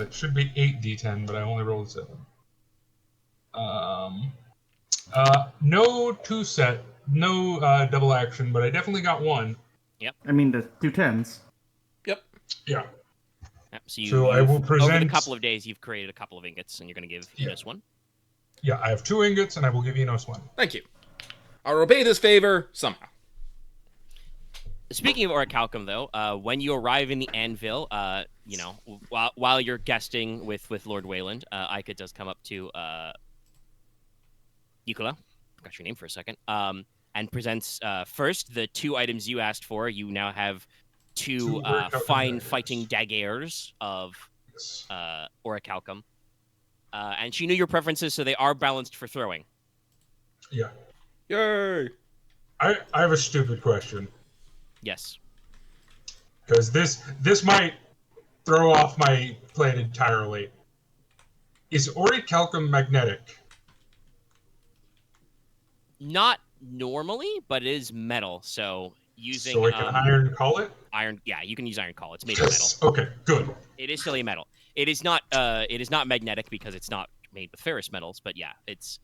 H: it should be 8d10, but I only rolled 7. No 2-set, no double action, but I definitely got 1.
B: I mean, the 2 10s.
D: Yep.
H: Yeah.
A: Yep.
H: So I will present.
A: Over the couple of days, you've created a couple of ingots, and you're going to give Inos 1.
H: Yeah, I have 2 ingots, and I will give Inos 1.
D: Thank you. I'll repay this favor somehow.
A: Speaking of Orichalcum, though, when you arrive in the anvil, while you're guesting with Lord Wayland, Ica does come up to Nicola, forgot your name for a second, and presents first the 2 items you asked for. You now have 2 fine fighting daggers of Orichalcum. And she knew your preferences, so they are balanced for throwing.
H: Yeah.
D: Yay!
H: I have a stupid question.
A: Yes.
H: Because this might throw off my plan entirely. Is Orichalcum magnetic?
A: Not normally, but it is metal, so using...
H: So I can iron call it?
A: Iron, yeah, you can use iron call. It's made of metal.
H: Okay, good.
A: It is still a metal. It is not magnetic because it's not made with ferrous metals, but yeah, it's...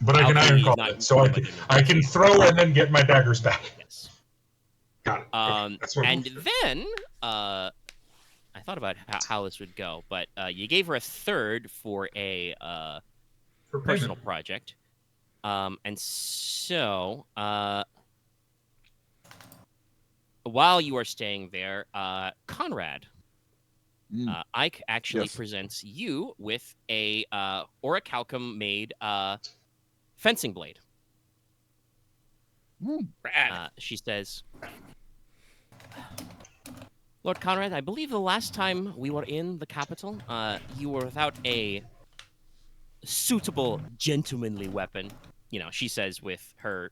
H: But I can iron call it, so I can throw and then get my daggers back.
A: Yes.
H: Got it. Okay, that's what
A: and then I thought about how this would go, but you gave her a 3rd for a personal project, and so while you are staying there, Konrad, Ike actually presents you with a Orichalcum made fencing blade. She says, Lord Konrad, I believe the last time we were in the capital, you were without a suitable gentlemanly weapon. You know, she says with her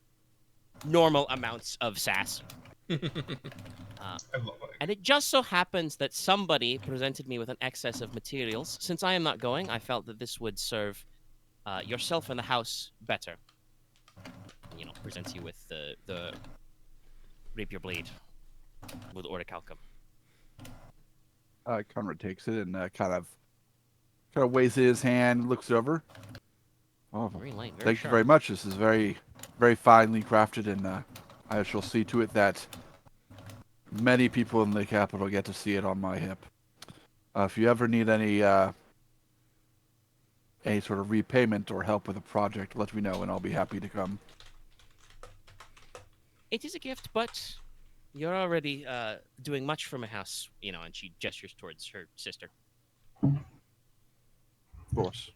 A: normal amounts of sass.
C: I love it.
A: And it just so happens that somebody presented me with an excess of materials. Since I am not going, I felt that this would serve yourself and the house better. You know, presents you with the rapier blade with orichalcum.
E: Konrad takes it and kind of weighs it in his hand, looks it over. Oh,
A: Very light, very
E: thank
A: sharp.
E: you very much. This is very, very finely crafted, and I shall see to it that many people in the capital get to see it on my hip. If you ever need any sort of repayment or help with a project, let me know, and I'll be happy to come.
A: It is a gift, but you're already doing much for my house, you know, and she gestures towards her sister.
E: Of course.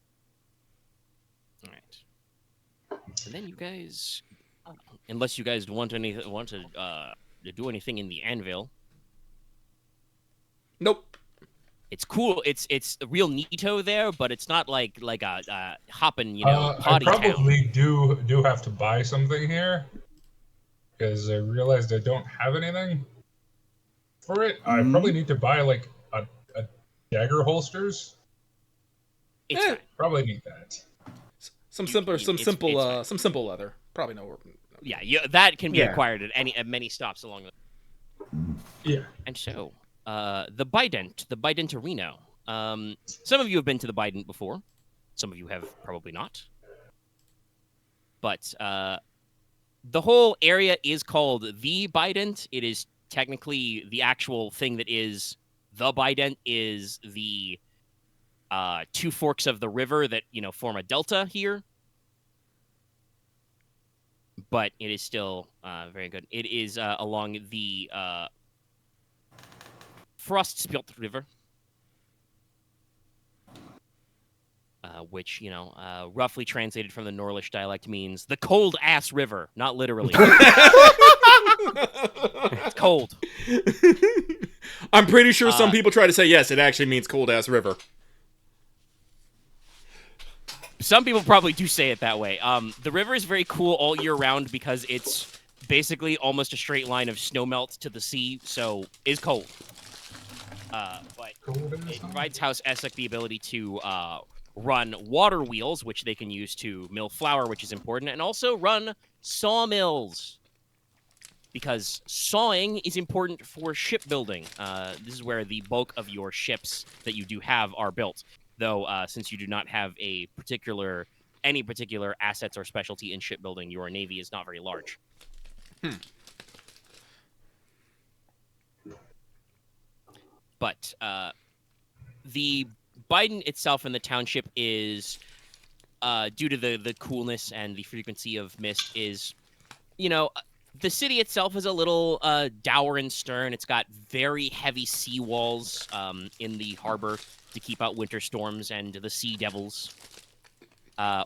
A: All right. And then you guys, unless you guys want to do anything in the anvil.
D: Nope.
A: It's cool. It's real neato there, but it's not like a hopping, you know,
H: I
A: potty town.
H: probably do have to buy something here because I realized I don't have anything for it. I probably need to buy like a dagger holsters.
A: It's fine.
H: Probably need that.
D: Some
A: It's
D: simple leather. Probably no.
A: Yeah, that can be
B: Yeah.
A: acquired at many stops along the.
H: Yeah.
A: And so, the Bident Arena. Some of you have been to the Bident before. Some of you have probably not. But the whole area is called the Bident. It is technically the actual thing that is the Bident is the two forks of the river that, you know, form a delta here. But it is still very good. It is along the Frostspilt River, which, you know, roughly translated from the Norlish dialect means the cold-ass river, not literally. It's cold.
D: I'm pretty sure some people try to say yes, it actually means cold ass river.
A: Some people probably do say it that way. The river is very cool all year round because it's basically almost a straight line of snowmelt to the sea, so it's cold. But it provides House Essex the ability to run water wheels, which they can use to mill flour, which is important, and also run sawmills. Because sawing is important for shipbuilding. This is where the bulk of your ships that you do have are built. Though, since you do not have any particular assets or specialty in shipbuilding, your navy is not very large. But the Bident itself and the township is, due to the coolness and the frequency of mist, is, you know, the city itself is a little dour and stern. It's got very heavy seawalls in the harbor to keep out winter storms and the sea devils.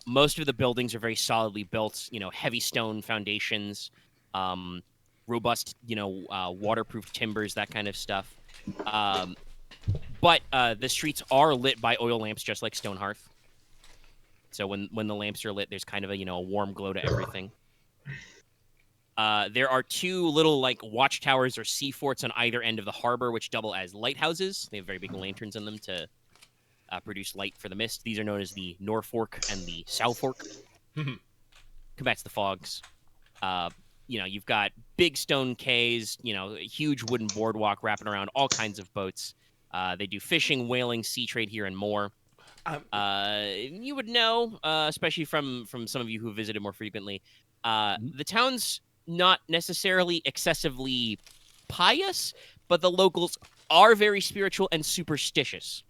A: Most of the buildings are very solidly built, you know, heavy stone foundations, robust, you know, waterproof timbers, that kind of stuff. But the streets are lit by oil lamps, just like Stonehearth. So when the lamps are lit, there's kind of a, you know, a warm glow to everything. There are two little, like, watchtowers or sea forts on either end of the harbor, which double as lighthouses. They have very big lanterns in them to produce light for the mist. These are known as the Norfolk and the South Fork. Combats the fogs. You know, you've got big stone quays, you know, a huge wooden boardwalk wrapping around all kinds of boats. They do fishing, whaling, sea trade here, and more. You would know, especially from some of you who visited more frequently, the town's not necessarily excessively pious, but the locals are very spiritual and superstitious.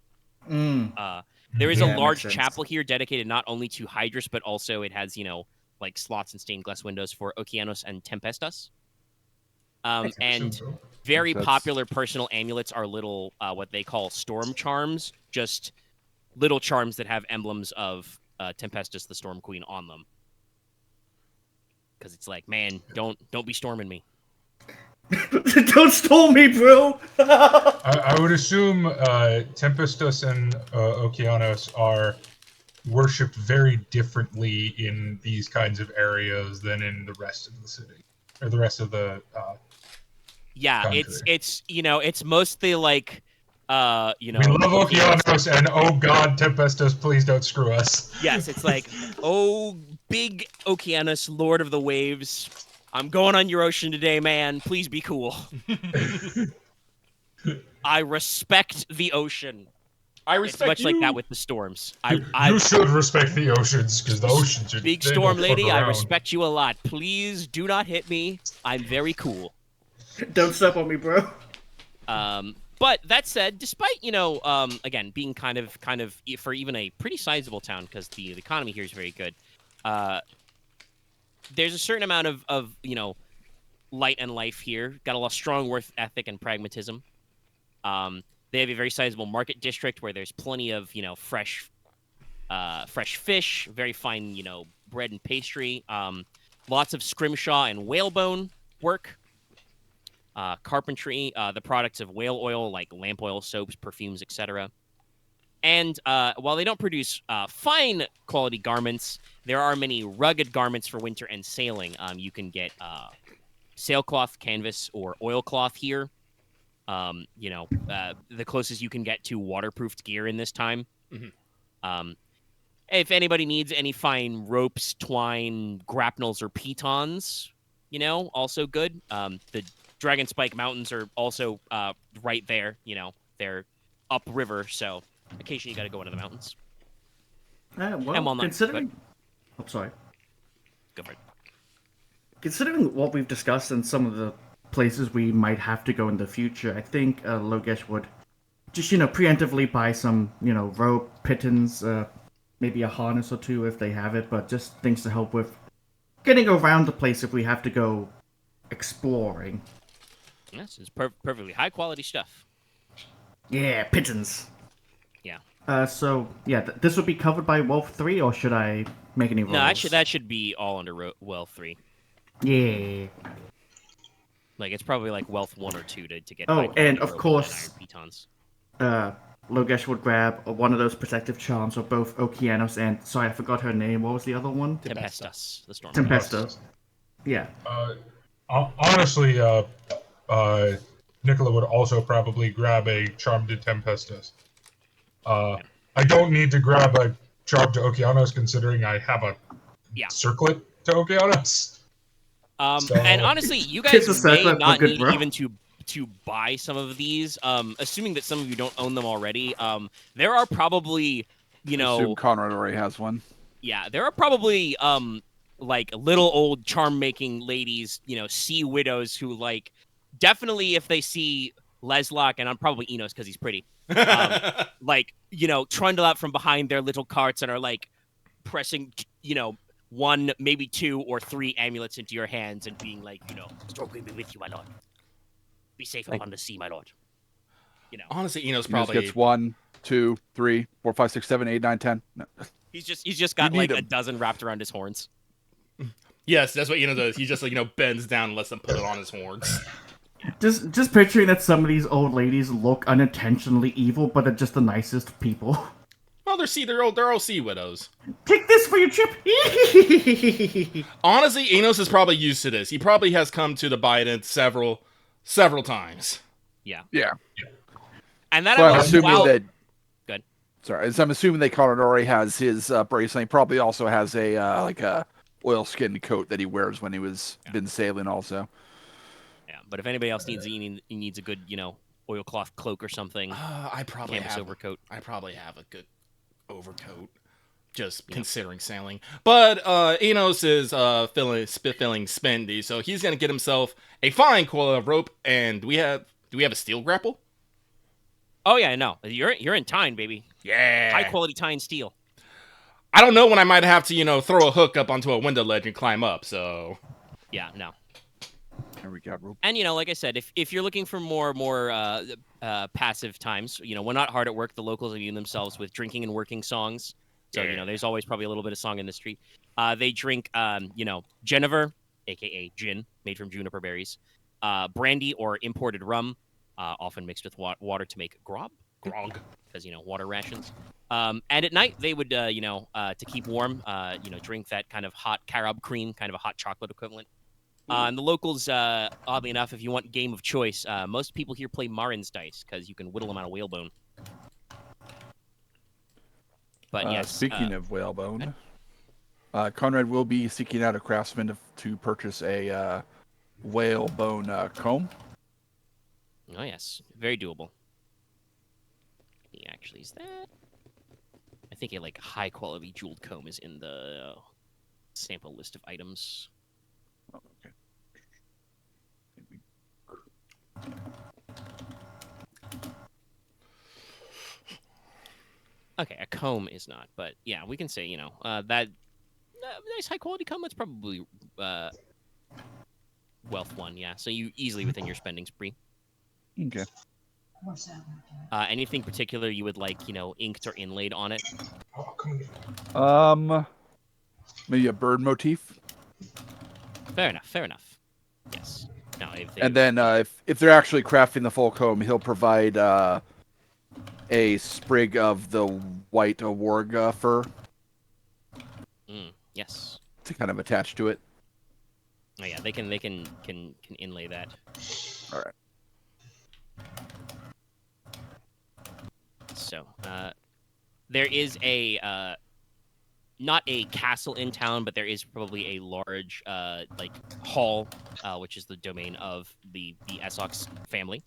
A: There is a large chapel here dedicated not only to Hydrus, but also it has, you know, like slots and stained glass windows for Okeanos and Tempestas. And very popular personal amulets are little, what they call storm charms, just little charms that have emblems of Tempestas, the Storm Queen, on them. Because it's like, man, don't be storming me.
B: Don't stall me, bro.
H: I would assume Tempestus and Okeanos are worshipped very differently in these kinds of areas than in the rest of the city or the rest of the
A: Yeah,
H: country.
A: it's it's mostly like
H: We love Okeanos and oh god, Tempestus, please don't screw us.
A: Yes, it's like, oh, big Okeanos, Lord of the Waves, I'm going on your ocean today, man. Please be cool. I respect the ocean.
D: I
A: It's much like that with the storms.
H: You should respect the oceans, because the oceans are
A: Big
H: they
A: storm
H: don't fuck
A: lady, I
H: around.
A: respect you a lot. Please do not hit me. I'm very cool.
B: Don't step on me, bro.
A: But that said, despite again being kind of for even a pretty sizable town, because the economy here is very good, there's a certain amount of light and life here. Got a lot of strong work ethic and pragmatism. They have a very sizable market district where there's plenty of fresh fish, very fine bread and pastry. Lots of scrimshaw and whalebone work. Carpentry, the products of whale oil like lamp oil, soaps, perfumes, etc. And while they don't produce fine quality garments, there are many rugged garments for winter and sailing. You can get sailcloth, canvas, or oilcloth here. The closest you can get to waterproofed gear in this time.
D: Mm-hmm.
A: If anybody needs any fine ropes, twine, grapnels, or pitons, also good. The Dragon Spike Mountains are also right there. They're upriver, so occasionally you got to go into the mountains.
B: Well, considering... I'm sorry.
A: Go for it.
B: Considering what we've discussed and some of the places we might have to go in the future, I think Logesh would just, preemptively buy some, rope, pittons, maybe a harness or two if they have it, but just things to help with getting around the place if we have to go exploring.
A: Yes, it's perfectly high quality stuff.
B: Yeah, pittons.
A: Yeah.
B: So this would be covered by Wealth 3, or should I make any rolls?
A: No, that should be all under Wealth 3.
B: Yeah.
A: Like it's probably like Wealth 1 or 2 to get.
B: Oh, and of course,
A: iron pitons.
B: Logesh would grab one of those protective charms of both Okeanos and sorry, I forgot her name. What was the other one?
A: Tempestus, the storm.
B: Tempestus. Yeah.
H: Honestly, Nicola would also probably grab a charm to Tempestus. I don't need to grab a charm to Okeanos, considering I have a circlet to Okeanos.
A: And honestly, you guys may not need even to buy some of these. Assuming that some of you don't own them already, there are probably
E: I assume Konrad already has one.
A: Yeah, there are probably like little old charm making ladies, sea widows who like definitely if they see Leslok, and I'm probably Inos because he's pretty, like trundle out from behind their little carts and are like pressing one, maybe 2 or 3 amulets into your hands and being like, "Strong be with you, my lord. Be safe upon the sea, my lord."
D: Honestly, Enos
E: Probably
D: probably
E: gets 1, 2, 3, 4, 5, 6, 7, 8, 9, 10. No.
A: He's just got like a dozen wrapped around his horns.
D: Yes, that's what Enos does. He just bends down and lets them put it on his horns.
B: Just picturing that some of these old ladies look unintentionally evil, but they're just the nicest people.
D: Well, they're all sea widows.
B: Take this for your trip.
D: Honestly, Enos is probably used to this. He probably has come to the Bident several times.
A: Yeah.
B: And
A: that
E: so I'm assuming that.
A: Good.
E: Sorry, so I'm assuming that Konrad already has his bracelet. He probably also has a like a oilskin coat that he wears when he was been sailing. Also.
A: Yeah, but if anybody else needs a good oilcloth cloak or something,
D: I probably
A: canvas
D: have
A: overcoat.
D: I probably have a good overcoat, just considering sailing. But Enos is filling spendy, so he's gonna get himself a fine quality of rope. And do we have a steel grapple?
A: Oh yeah, no, you're in Tyne, baby.
D: Yeah,
A: high quality Tyne steel.
D: I don't know when I might have to throw a hook up onto a window ledge and climb up. So
A: yeah, no.
E: There we go. Rope.
A: And like I said, if you're looking for more passive times, when not hard at work, the locals amuse themselves with drinking and working songs. So there's always probably a little bit of song in the street. They drink Genever, aka gin, made from juniper berries. brandy or imported rum, often mixed with water to make grog, because water rations. And at night they would, to keep warm, drink that kind of hot carob cream, kind of a hot chocolate equivalent. And the locals, oddly enough, if you want game of choice, most people here play Marin's dice because you can whittle them out of whalebone. But yes.
E: Speaking of whalebone, Konrad will be seeking out a craftsman to purchase a whalebone comb.
A: Oh yes, very doable. He actually is that. I think a high quality jeweled comb is in the sample list of items.
E: Oh, okay.
A: Okay, a comb is not, but yeah, we can say that nice high quality comb. That's probably wealth one. Yeah, so you easily within your spending spree.
E: Okay.
A: Anything particular you would like, inked or inlaid on it?
E: Maybe a bird motif.
A: Fair enough. Yes. Now,
E: and then if they're actually crafting the full comb, he'll provide a sprig of the white warg fur.
A: Yes.
E: To kind of attach to it.
A: Oh yeah, they can inlay that.
E: All right.
A: So, there is a not a castle in town, but there is probably a large hall, which is the domain of the Essox family.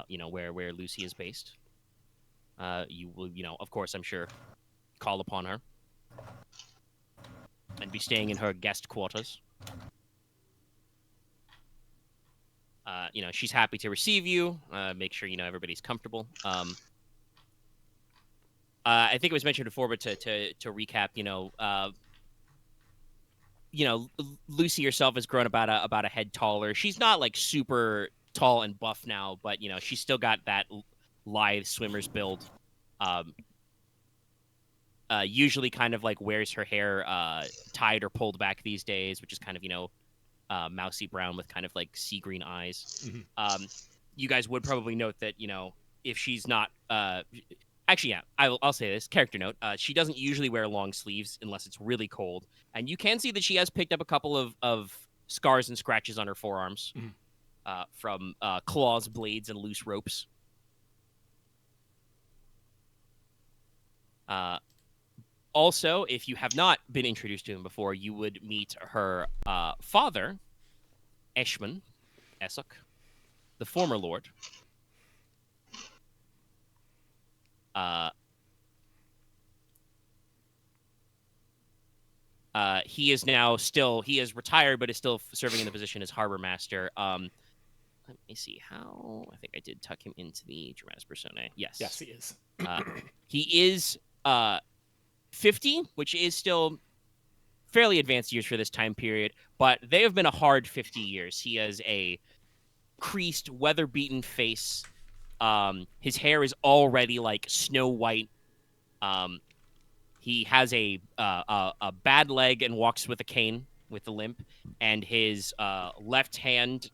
A: Where Lucy is based. You will, of course, I'm sure, call upon her and be staying in her guest quarters. She's happy to receive you. Make sure everybody's comfortable. I think it was mentioned before, but to recap, Lucy herself has grown about a head taller. She's not super tall and buff now, but she's still got that lithe swimmer's build. Usually kind of wears her hair tied or pulled back these days, which is kind of mousy brown with kind of sea green eyes.
D: Mm-hmm.
A: You guys would probably note that if she's not actually, yeah, I'll say this character note. She doesn't usually wear long sleeves unless it's really cold, and you can see that she has picked up a couple of scars and scratches on her forearms from claws, blades, and loose ropes. Also, if you have not been introduced to him before, you would meet her father, Eshman Essok, the former lord. He is now he is retired, but is still serving in the position as harbor master. Let me see how. I think I did tuck him into the Dramatis Personae. Yes.
D: Yes, he is.
A: He is 50, which is still fairly advanced years for this time period, but they have been a hard 50 years. He has a creased, weather-beaten face. His hair is already snow white. He has a bad leg and walks with a cane, with a limp, and his left hand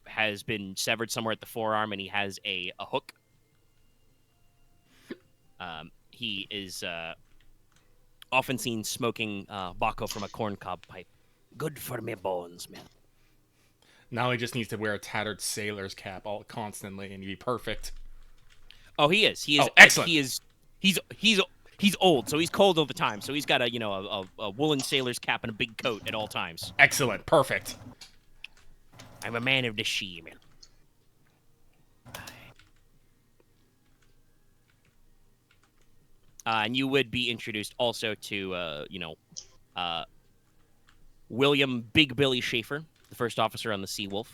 A: has been severed somewhere at the forearm, and he has a hook. He is often seen smoking bacco from a corncob pipe. Good for me bones, man.
D: Now he just needs to wear a tattered sailor's cap all constantly, and he'd be perfect.
A: Oh, he is. He is.
D: Oh, excellent.
A: He's old, so he's cold all the time. So he's got a woolen sailor's cap and a big coat at all times.
D: Excellent. Perfect.
A: I'm a man of the sea, man. And you would be introduced also to, William Big Billy Schaefer, the first officer on the Seawolf.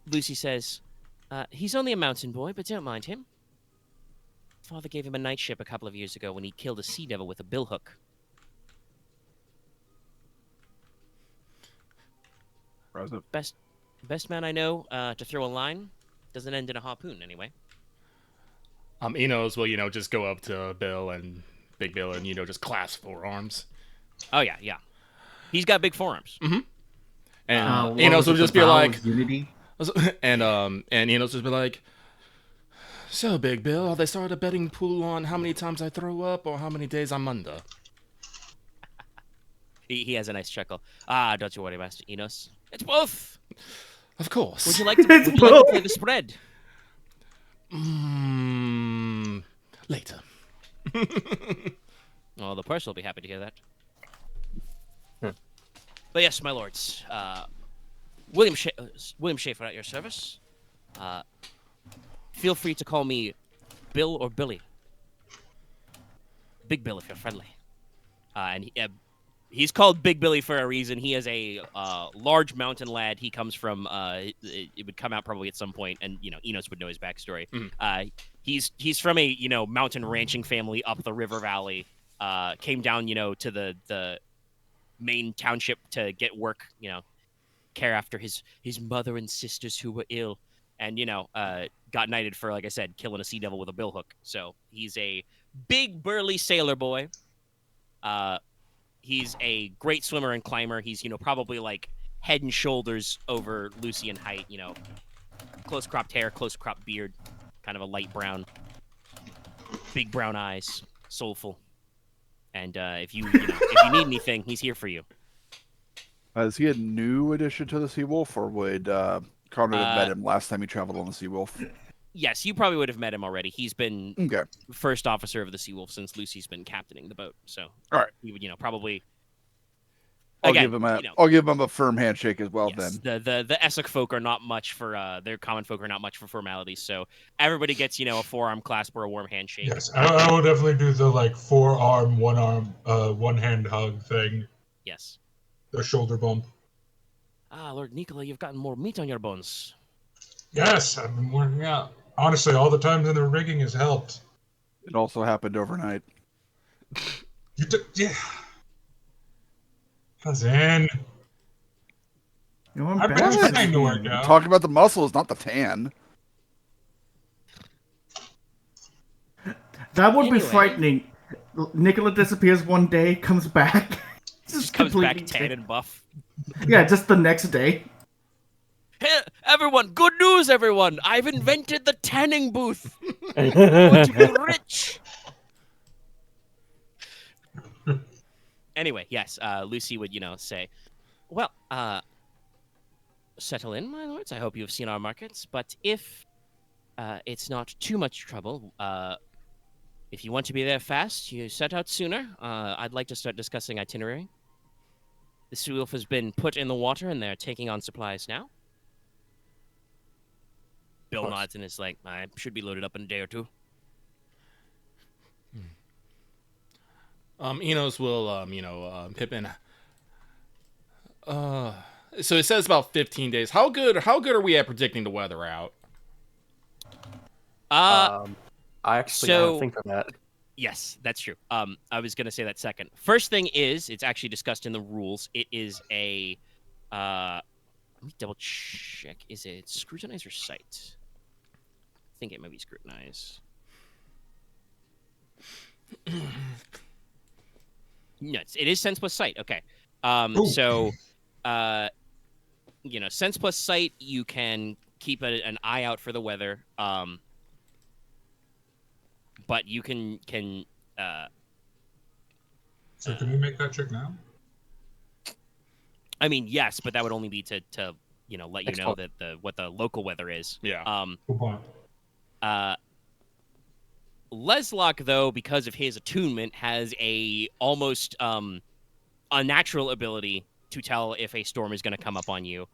A: Lucy says, he's only a mountain boy, but don't mind him. Father gave him a night ship a couple of years ago when he killed a sea devil with a billhook. Best man I know to throw a line. Doesn't end in a harpoon, anyway.
D: Inos will, just go up to Bill and Big Bill and, just clasp forearms.
A: Oh, yeah. He's got big forearms.
D: Mm-hmm. And
B: what
D: Inos
B: was it,
D: would just
B: the
D: be
B: vow
D: like,
B: of unity?
D: and Inos would just be like, so Big Bill, have they started a betting pool on how many times I throw up or how many days I'm under?
A: He has a nice chuckle. Ah, don't you worry, Master Inos. It's both.
D: Of course.
A: Would you like to play the spread?
D: Later.
A: Well, the purse will be happy to hear that.
F: Hmm.
A: But yes, my lords, William Schaefer at your service. Feel free to call me Bill or Billy. Big Bill if you're friendly. He's called Big Billy for a reason. He is a large mountain lad. He comes from it would come out probably at some point, and Enos would know his backstory. He's from a mountain ranching family up the river valley. Came down to the main township to get work. Care after his mother and sisters who were ill, and got knighted for, like I said, killing a sea devil with a billhook. So he's a big burly sailor boy. He's a great swimmer and climber. He's, probably like head and shoulders over Lucy in height, close cropped hair, close cropped beard, kind of a light brown, big brown eyes, soulful. And if you need anything, he's here for you.
E: Is he a new addition to the Seawolf, or would Konrad have met him last time he traveled on the Seawolf?
A: Yes, you probably would have met him already. He's been first officer of the Seawolf since Lucy's been captaining the boat. So
E: all right,
A: he would, probably.
E: I'll give him a firm handshake as well.
A: Yes,
E: then
A: the Essek folk are not much for their common folk are not much for formalities. So everybody gets a forearm clasp or a warm handshake.
H: Yes, I will definitely do the forearm, one hand hug thing.
A: Yes.
H: The shoulder bump.
A: Ah, Lord Nicola, you've gotten more meat on your bones.
H: Yes, I've been working out. Honestly, all the times in the rigging has helped.
E: it also happened overnight.
H: Yeah. Cousin. I've been trying to work out.
E: Talking about the muscles, not the tan.
B: That would be frightening. Nicola disappears one day, comes back.
A: Just comes back tan and buff.
B: Yeah, just the next day.
A: Hey, everyone, good news, everyone! I've invented the tanning booth. I'm going to be rich. Anyway, yes, Lucy would, say, well, settle in, my lords. I hope you've seen our markets, but if it's not too much trouble, if you want to be there fast, you set out sooner. I'd like to start discussing itinerary. The Seawolf has been put in the water, and they're taking on supplies now. Bill nods and is like, I should be loaded up in a day or two.
D: Enos will, hip in. So it says about 15 days. How good are we at predicting the weather out?
F: I actually have to think on that.
A: Yes, that's true. I was gonna say that second. First thing is, it's actually discussed in the rules. It is a let me double check. Is it scrutinize or sight? I think it might be scrutinize. No, it is sense plus sight. Okay. So sense plus sight, you can keep an eye out for the weather. But you can
H: So can we make that check now?
A: I mean, yes, but that would only be to let you know that what the local weather is.
D: Yeah.
H: Good point.
A: Leslok, though, because of his attunement, has a almost unnatural ability to tell if a storm is going to come up on you.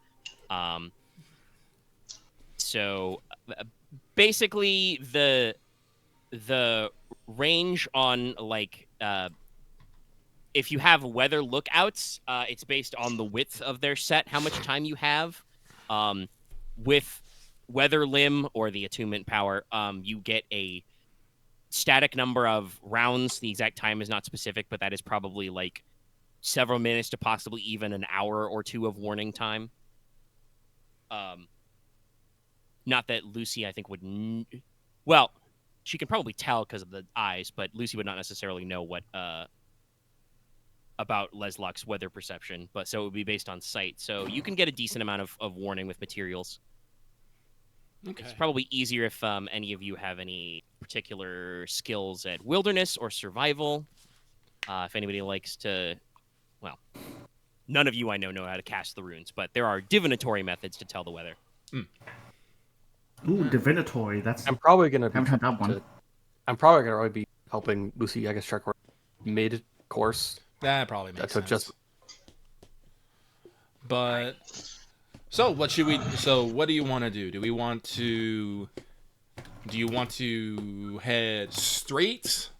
A: So basically, the range on if you have weather lookouts, it's based on the width of their set, how much time you have. With weather limb or the attunement power, you get a static number of rounds. The exact time is not specific, but that is probably several minutes to possibly even an hour or two of warning time. Not that Lucy, I think, would... Well, she can probably tell because of the eyes, but Lucy would not necessarily know what about Leslok's weather perception, but so it would be based on sight. So you can get a decent amount of warning with materials.
D: Okay.
A: It's probably easier if any of you have any particular skills at wilderness or survival. If anybody likes to, well, none of you I know how to cast the runes, but there are divinatory methods to tell the weather.
B: Ooh, divinatory. That's
F: I'm probably gonna
B: haven't had that one.
F: I'm probably gonna really be helping Lucy, I guess, check mid course.
D: That probably makes sense.
F: Just...
D: But so what should we? So what do you want to do? Do you want to head straight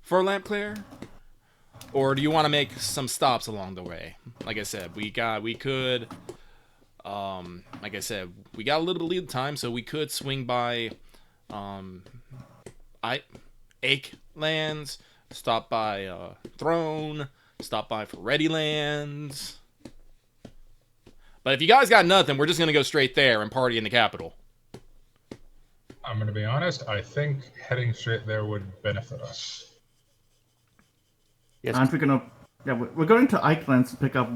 D: for Lamp Clear, or do you want to make some stops along the way? Like I said, we got a little bit of lead time, so we could swing by, Ake Lands, stop by Throne, stop by for Ready Lands. But if you guys got nothing, we're just gonna go straight there and party in the capital.
C: I'm gonna be honest. I think heading straight there would benefit us.
F: Yes.
B: Aren't we gonna? Yeah, we're going to Eichlands to pick up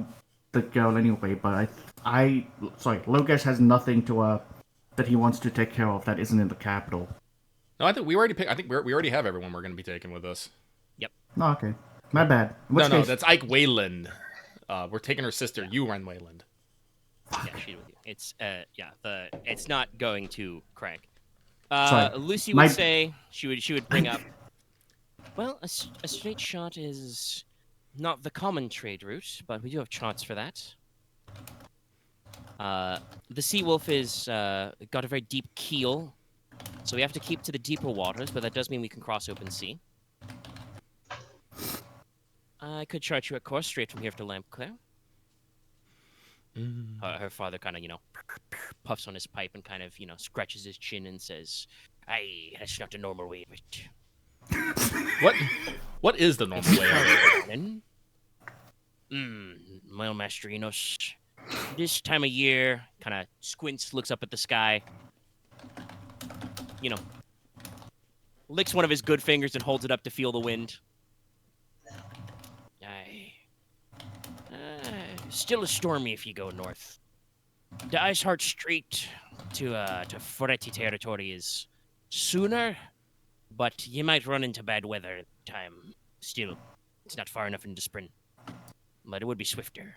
B: the girl anyway. But Logesh has nothing to that he wants to take care of that isn't in the capital.
D: No, I think we already have everyone we're gonna be taking with us.
B: No, okay, my bad. In which
D: No,
B: case,
D: that's Ike Wayland. We're taking her sister. You run Wayland.
A: Yeah, she's with you. It's it's not going to crank.
B: Sorry.
A: Lucy would say she would bring up. Well, a straight shot is not the common trade route, but we do have charts for that. The sea wolf is got a very deep keel, so we have to keep to the deeper waters, but that does mean we can cross open sea. I could chart you a course straight from here to Lampclair. Her father kind of, puffs on his pipe and kind of, scratches his chin and says, "Aye, that's not the normal way of it."
D: What is the normal way of it?
A: Well, Master Inos, this time of year, kind of squints, looks up at the sky, licks one of his good fingers and holds it up to feel the wind. Still stormy if you go north. The Iceheart Strait to Foreti territory is sooner, but you might run into bad weather at the time. Still, it's not far enough into spring, but it would be swifter.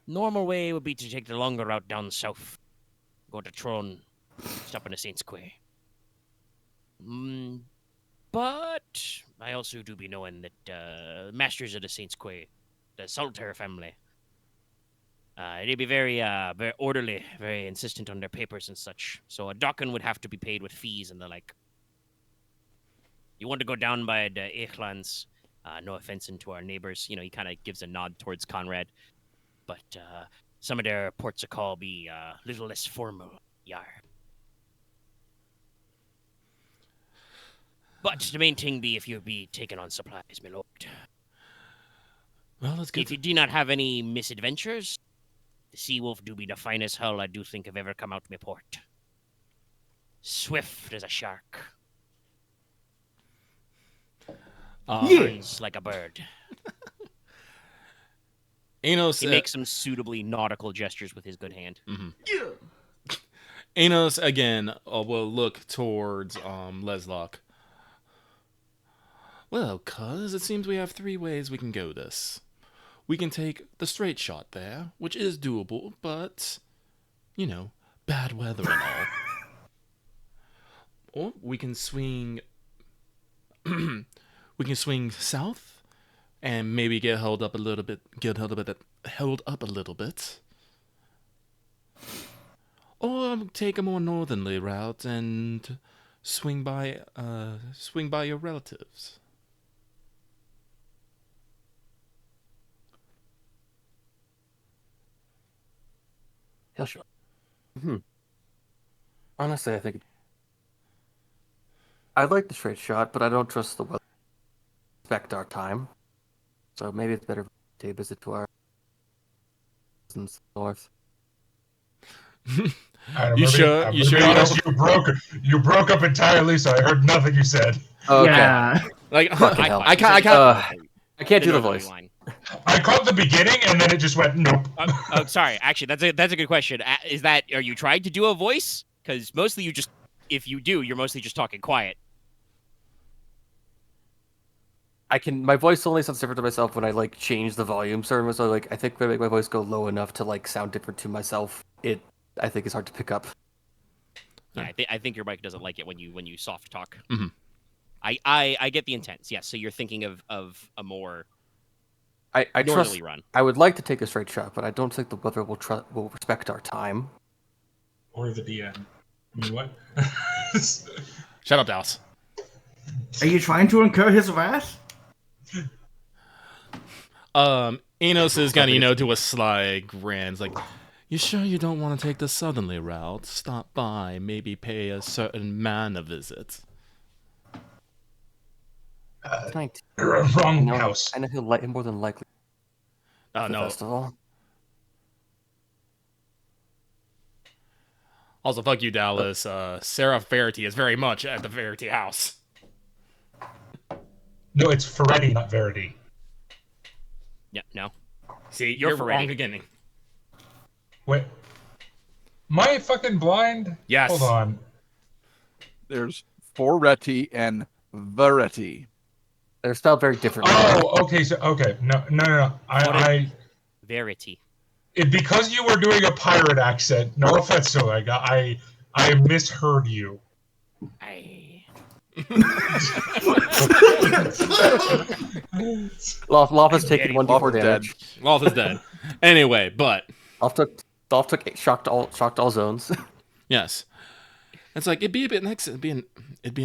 A: Normal way would be to take the longer route down south, go to Tron, stop in the Saints Quay. But I also do be knowing that masters of the Saints Quay, the Salter family, they'd be very orderly, very insistent on their papers and such. So a docking would have to be paid with fees and the like. You want to go down by the Eichlands, no offense into our neighbors. He kind of gives a nod towards Konrad. But some of their ports of call be a little less formal. Yar. But the main thing be if you be taking on supplies, my lord.
D: Well, let's get.
A: If you do not have any misadventures, the Sea Wolf do be the finest hull I do think have ever come out of my port. Swift as a shark. Runs like a bird.
D: Inos,
A: he makes some suitably nautical gestures with his good hand.
D: Mm-hmm. Yeah. Inos again will look towards Leslok. Well, cuz it seems we have 3 ways we can go this. We can take the straight shot there, which is doable, but, bad weather and all. Or we can swing... we can swing south and maybe get held up a little bit. Or take a more northerly route and swing by your relatives.
F: Yeah, sure. Honestly, I think I like the straight shot, but I don't trust the weather. Respect our time, so maybe it's better to pay a visit to our cousins north.
D: You sure?
C: You broke up entirely, so I heard nothing you said.
F: Okay.
B: Yeah.
F: I can't do the voice.
H: I caught the beginning, and then it just went nope.
A: Oh, sorry. Actually, that's a good question. Are you trying to do a voice? Because mostly if you do, you're mostly just talking quiet.
F: My voice only sounds different to myself when I like change the volume certain. So like I think if I make my voice go low enough to like sound different to myself, I think it's hard to pick up.
A: Yeah, I think your mic doesn't like it when you soft talk.
D: Mhm.
A: I get the intent. Yes, so you're thinking of a more
F: I trust.
A: northerly run.
F: I would like to take a straight shot, but I don't think the weather will respect our time.
H: Or the DM. I mean, what?
D: Shut up, Dallas.
B: Are you trying to incur his wrath?
D: Inos is gonna, do a sly grin. It's like, you sure you don't want to take the southerly route? Stop by, maybe pay a certain man a visit.
H: Wrong house.
F: I know he'll more than likely.
D: Oh,
F: The
D: no.
F: festival.
D: Also, fuck you, Dallas. Sarah Verity is very much at the Verity house.
H: No, it's Ferretti, not Verity.
A: Yeah, no.
D: See,
A: You're
D: you're
A: Ferretti.
D: wrong beginning.
H: Wait. Am I fucking blind?
D: Yes.
H: Hold on.
E: There's Foretti and Veretti.
F: They're spelled very differently.
H: Oh, okay. So okay, no.
A: Verity.
H: Because you were doing a pirate accent. No offense, Oleg. I misheard you.
F: Loth has taken 1d4
E: Loth is
F: damage.
D: Loth is dead. Anyway, but
F: Loth took shocked all zones.
D: yes, it's like it'd be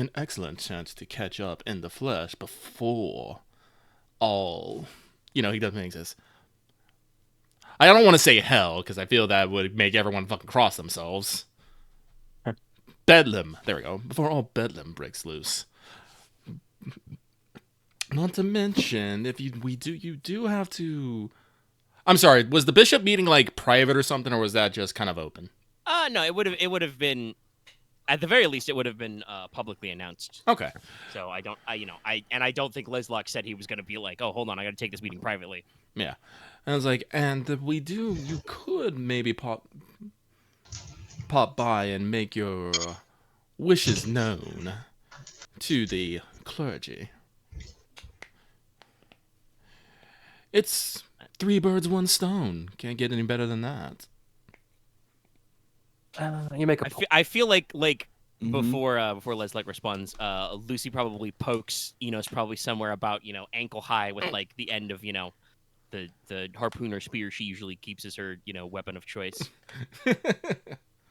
D: an excellent chance to catch up in the flesh before all. He doesn't make this. I don't want to say hell because I feel that would make everyone fucking cross themselves. Bedlam. There we go. Before all bedlam breaks loose. Not to mention, if you do have to. I'm sorry. Was the bishop meeting like private or something, or was that just kind of open?
A: No, it would have been, at the very least, it would have been publicly announced.
D: Okay.
A: So I don't think Leslok said he was going to be like, oh, hold on, I got to take this meeting privately.
D: Yeah. And I was like, you could maybe pop by and make your wishes known to the clergy. It's 3 birds, 1 stone. Can't get any better than that.
F: You make a
A: I feel like
E: Mhm.
A: before Leslok responds, Lucy probably pokes Enos probably somewhere about ankle high with like the end of the harpoon or spear she usually keeps as her weapon of choice.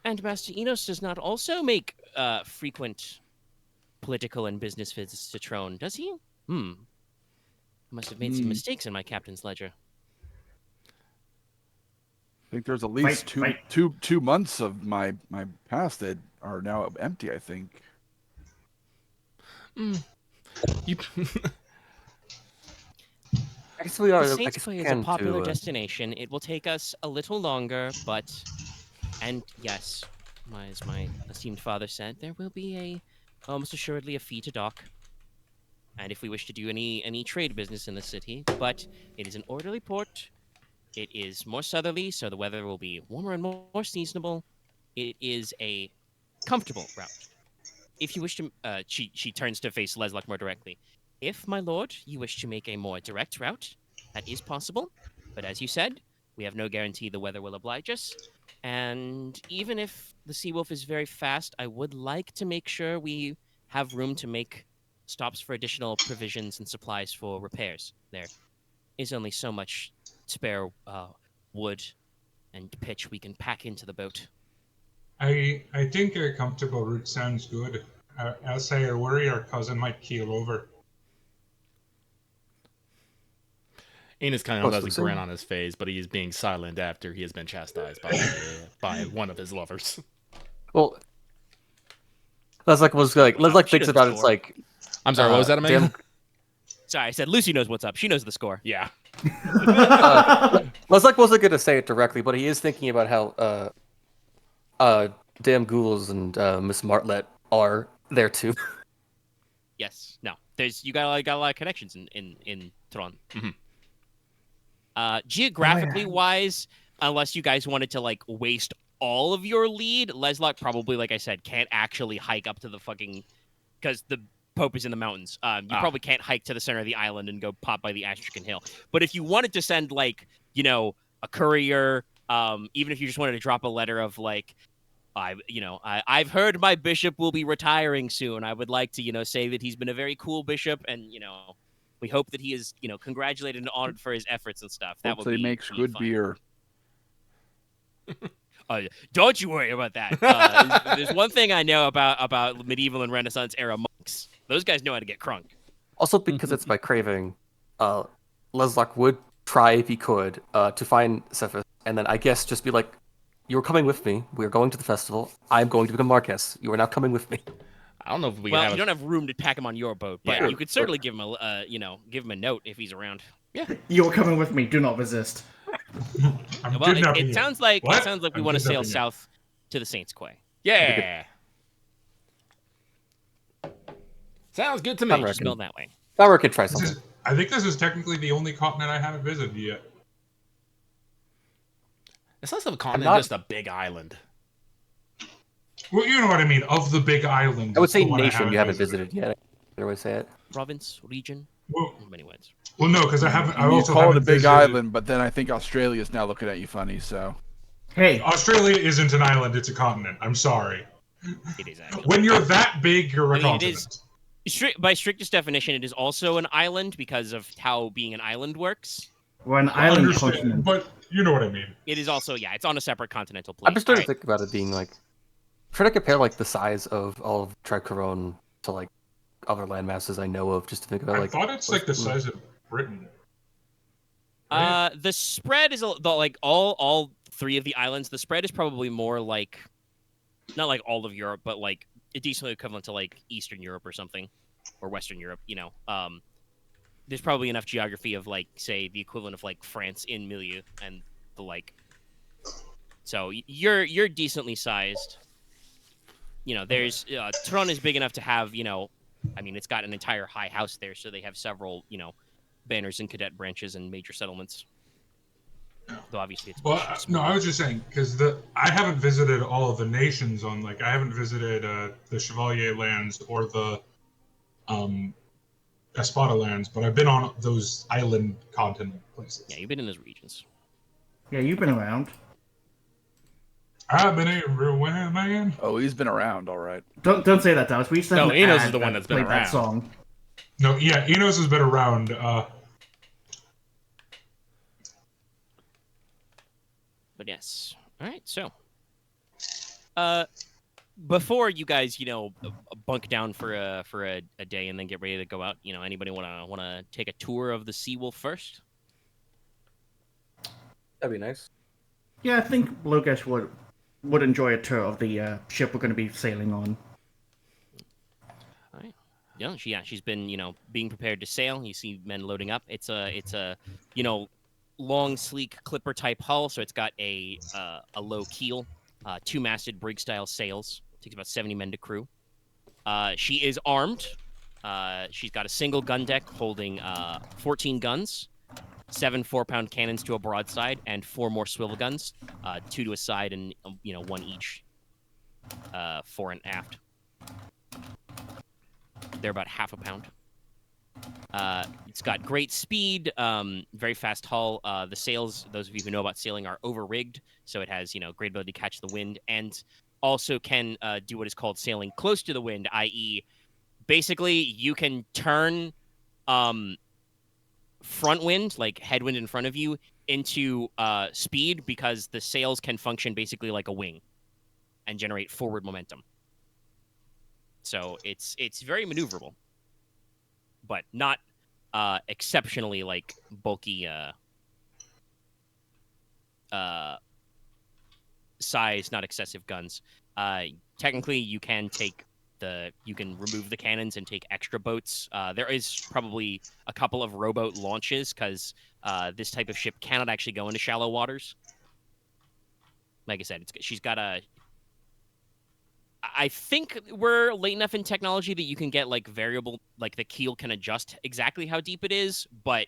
A: And Master Enos does not also make frequent political and business visits to Trone, does he? I must have made some mistakes in my captain's ledger.
E: I think there's at least
B: Right.
E: two months of my past that are now empty, I think.
D: You.
F: I guess we are.
A: The
F: I
A: Saints
F: guess
A: Play
F: we
A: is a
F: can
A: popular
F: do,
A: destination. It will take us a little longer, and yes, as my esteemed father said, there will be almost assuredly a fee to dock. And if we wish to do any trade business in the city, but it is an orderly port. It is more southerly, so the weather will be warmer and more seasonable. It is a comfortable route. If you wish to, she turns to face Leslok more directly. If, my lord, you wish to make a more direct route, that is possible. But as you said, we have no guarantee the weather will oblige us. And even if the Seawolf is very fast, I would like to make sure we have room to make stops for additional provisions and supplies for repairs. There is only so much spare wood and pitch we can pack into the boat.
H: I think a comfortable route sounds good. I'll say I worry our cousin might keel over.
D: Enos kind of has a
F: Listen.
D: grin on his face, but he's being silent after he has been chastised by one of his lovers.
F: Well, Leslok
A: she
F: thinks
A: does
F: about
A: the
F: it. It's
A: score.
F: like
D: I'm sorry, what was that, Amanda?
F: damn-
A: Sorry, I said Lucy knows what's up. She knows the score.
D: Yeah.
F: Leslok wasn't going to say it directly, but he is thinking about how damn ghouls and Miss Martlet are there too.
A: Yes. No. You got a lot of connections in Tron. Geographically wise, unless you guys wanted to like waste all of your lead, Leslok probably, like I said, can't actually hike up to the fucking because the Pope is in the mountains. You probably can't hike to the center of the island and go pop by the Astrakan Hill. But if you wanted to send like a courier, even if you just wanted to drop a letter of like, I've heard my bishop will be retiring soon. I would like to say that he's been a very cool bishop, and we hope that he is congratulated and honored for his efforts and stuff. That would be
E: makes good
A: fun.
E: beer.
A: Don't you worry about that. There's one thing I know about medieval and Renaissance era monks. Those guys know how to get crunk.
F: Also, because it's by craving, Leslok would try, if he could, to find Cephas, and then I guess just be like, "You're coming with me. We're going to the festival. I'm going to become Marquess. You are now coming with me."
D: I don't know if we
A: you don't have room to pack him on your boat, but
D: Yeah.
A: you could certainly give him give him a note if he's around. Yeah.
B: You're coming with me. Do not resist.
H: I'm kidnapping
A: It
H: you.
A: sounds like
H: What?
A: we
H: I'm
A: want to sail
H: kidnapping you.
A: south to the Saints' Quay.
D: Yeah. Sounds good to me.
F: I reckon.
A: Spelled that way.
F: Now we could try something.
H: I think this is technically the only continent I haven't visited yet.
D: It's less of a continent,
F: not-
D: just a big island.
H: Well, you know what I mean. Of the big islands,
F: I would
H: it's
F: say
H: the one
F: nation you haven't visited yet. Better way to say it.
A: Province, region,
H: Well,
A: in many ways.
H: no, because I haven't. I
E: You
H: also
E: call it a
H: haven't
E: big
H: visited-
E: island, but then I think Australia's now looking at you funny. So
B: Hey,
H: Australia isn't an island; it's a continent. I'm sorry.
A: It is actually.
H: When you're that big, you're a
A: I mean, it
H: continent.
A: is- By strictest definition, it is also an island because of how being an island works.
B: we're an island
H: Understand,
B: continent.
H: but you know what I mean.
A: It is also, it's on a separate continental plane.
F: I'm just starting to
A: Alright.
F: think about it being like, try to compare like the size of all of Tricaron to like other landmasses I know of, just to think about
H: I
F: like.
H: thought it's like the size of Britain. Right?
A: The spread is like all three of the islands. The spread is probably more like, not like all of Europe, but like decently equivalent to like Eastern Europe or something, or Western Europe. There's probably enough geography of like, say, the equivalent of like France in milieu and the like. So you're decently sized. There's Tron is big enough to have it's got an entire high house there, so they have several banners and cadet branches and major settlements. Though obviously it's
H: Well,
A: much
H: no,
A: smaller.
H: I was just saying because I haven't visited all of the nations on like I haven't visited the Chevalier lands or the Espada lands, but I've been on those island continent places.
A: Yeah, you've been in those regions.
B: Yeah, you've been around.
H: I've been everywhere, man.
E: oh, he's been around, all right.
B: Don't say that, Dallas. We used to have
D: No,
B: an
D: Inos
B: ad
D: is the one
B: that
D: that's been
B: played
D: around.
B: that song.
H: No, yeah, Inos has been around.
A: But yes. All right. So, before you guys, bunk down for a day and then get ready to go out, anybody wanna take a tour of the Seawolf first?
F: That'd be nice.
B: Yeah, I think Logesh would enjoy a tour of the ship we're going to be sailing on.
A: All right. Yeah, she's been, being prepared to sail. You see men loading up. It's a long, sleek clipper type hull, so it's got a low keel, two-masted brig-style sails. Takes about 70 men to crew. She is armed. She's got a single gun deck holding 14 guns, 7 4-pound cannons to a broadside, and 4 more swivel guns, 2 to a side and 1 each, fore and aft. They're about half a pound. It's got great speed, very fast hull. The sails, those of you who know about sailing, are over-rigged, so it has great ability to catch the wind, and also can do what is called sailing close to the wind, i.e., basically you can turn front wind, like headwind in front of you, into speed because the sails can function basically like a wing and generate forward momentum. So it's very maneuverable, but not exceptionally like bulky size, not excessive guns. Technically, you can remove the cannons and take extra boats. There is probably a couple of rowboat launches because this type of ship cannot actually go into shallow waters. Like I said, she's got a. I think we're late enough in technology that you can get like variable, like the keel can adjust exactly how deep it is, but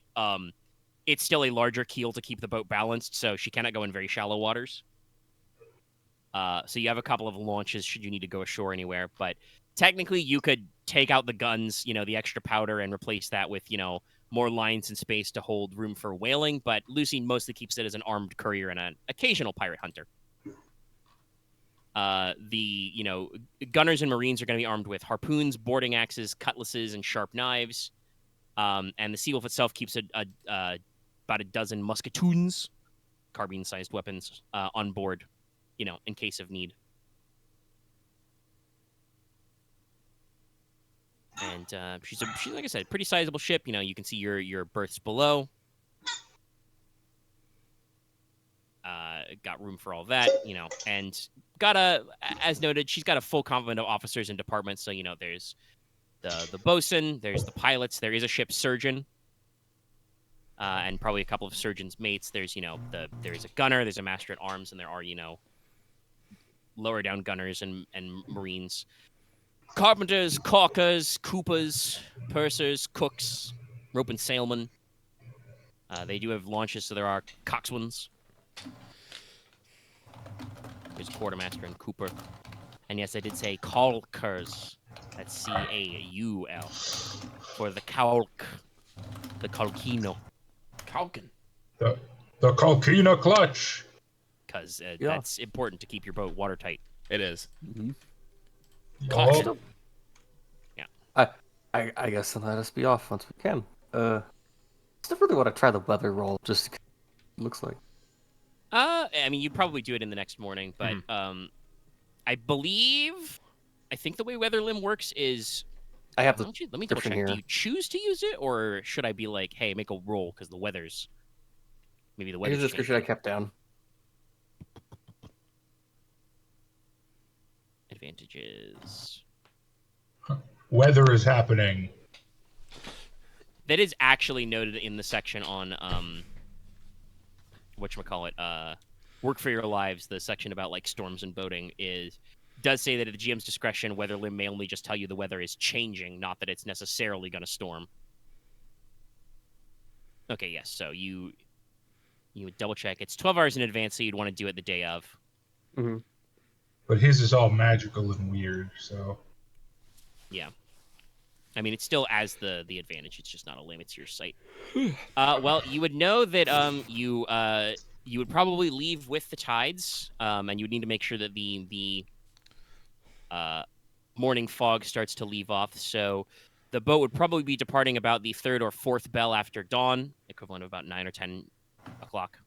A: it's still a larger keel to keep the boat balanced, so she cannot go in very shallow waters. So you have a couple of launches should you need to go ashore anywhere, but technically you could take out the guns, the extra powder, and replace that with, more lines and space to hold room for whaling, but Lucy mostly keeps it as an armed courier and an occasional pirate hunter. The gunners and marines are going to be armed with harpoons, boarding axes, cutlasses, and sharp knives. And the Sea Wolf itself keeps about a dozen musketoons, carbine-sized weapons, on board, in case of need. And she's like I said, pretty sizable ship. You can see your berths below. Got room for all that, and as noted, she's got a full complement of officers and departments. So, there's the bosun, there's the pilots, there is a ship surgeon, and probably a couple of surgeons' mates. There's, there's a gunner, there's a master at arms, and there are, lower down gunners and marines. Carpenters, caulkers, coopers, pursers, cooks, rope and sailmen. They do have launches, so there are coxswains. There's quartermaster and cooper. And yes, I did say caulkers. That's C-A-U-L. For the caulk. The caulkino.
D: Calkin.
H: The caulkino clutch.
A: Because that's important to keep your boat watertight.
D: It is.
F: Mm-hmm.
H: Oh.
A: Yeah.
F: I guess then let us be off once we can. Still really want to try the weather roll, just looks like.
A: I mean, you'd probably do it in the next morning, but I think the way Weather Limb works is...
F: I have the
A: let me double check.
F: here.
A: Do you choose to use it, or should I be like, hey, make a roll, because the weather's... Maybe the weather's
F: Here's the description I kept down.
A: Advantages...
H: Weather is happening.
A: That is actually noted in the section on whatchamacallit, Work for Your Lives, the section about like storms and boating does say that at the GM's discretion, Weather Limb may only just tell you the weather is changing, not that it's necessarily going to storm. Okay, yes, so you would double check. It's 12 hours in advance, so you'd want to do it the day of.
F: Mm-hmm.
H: But his is all magical and weird, so...
A: Yeah. I mean, it's still as the advantage. It's just not a limit to your site. Well, you would know that you would probably leave with the tides, and you would need to make sure that the morning fog starts to leave off. So the boat would probably be departing about the 3rd or 4th bell after dawn, equivalent of about 9 or 10 o'clock.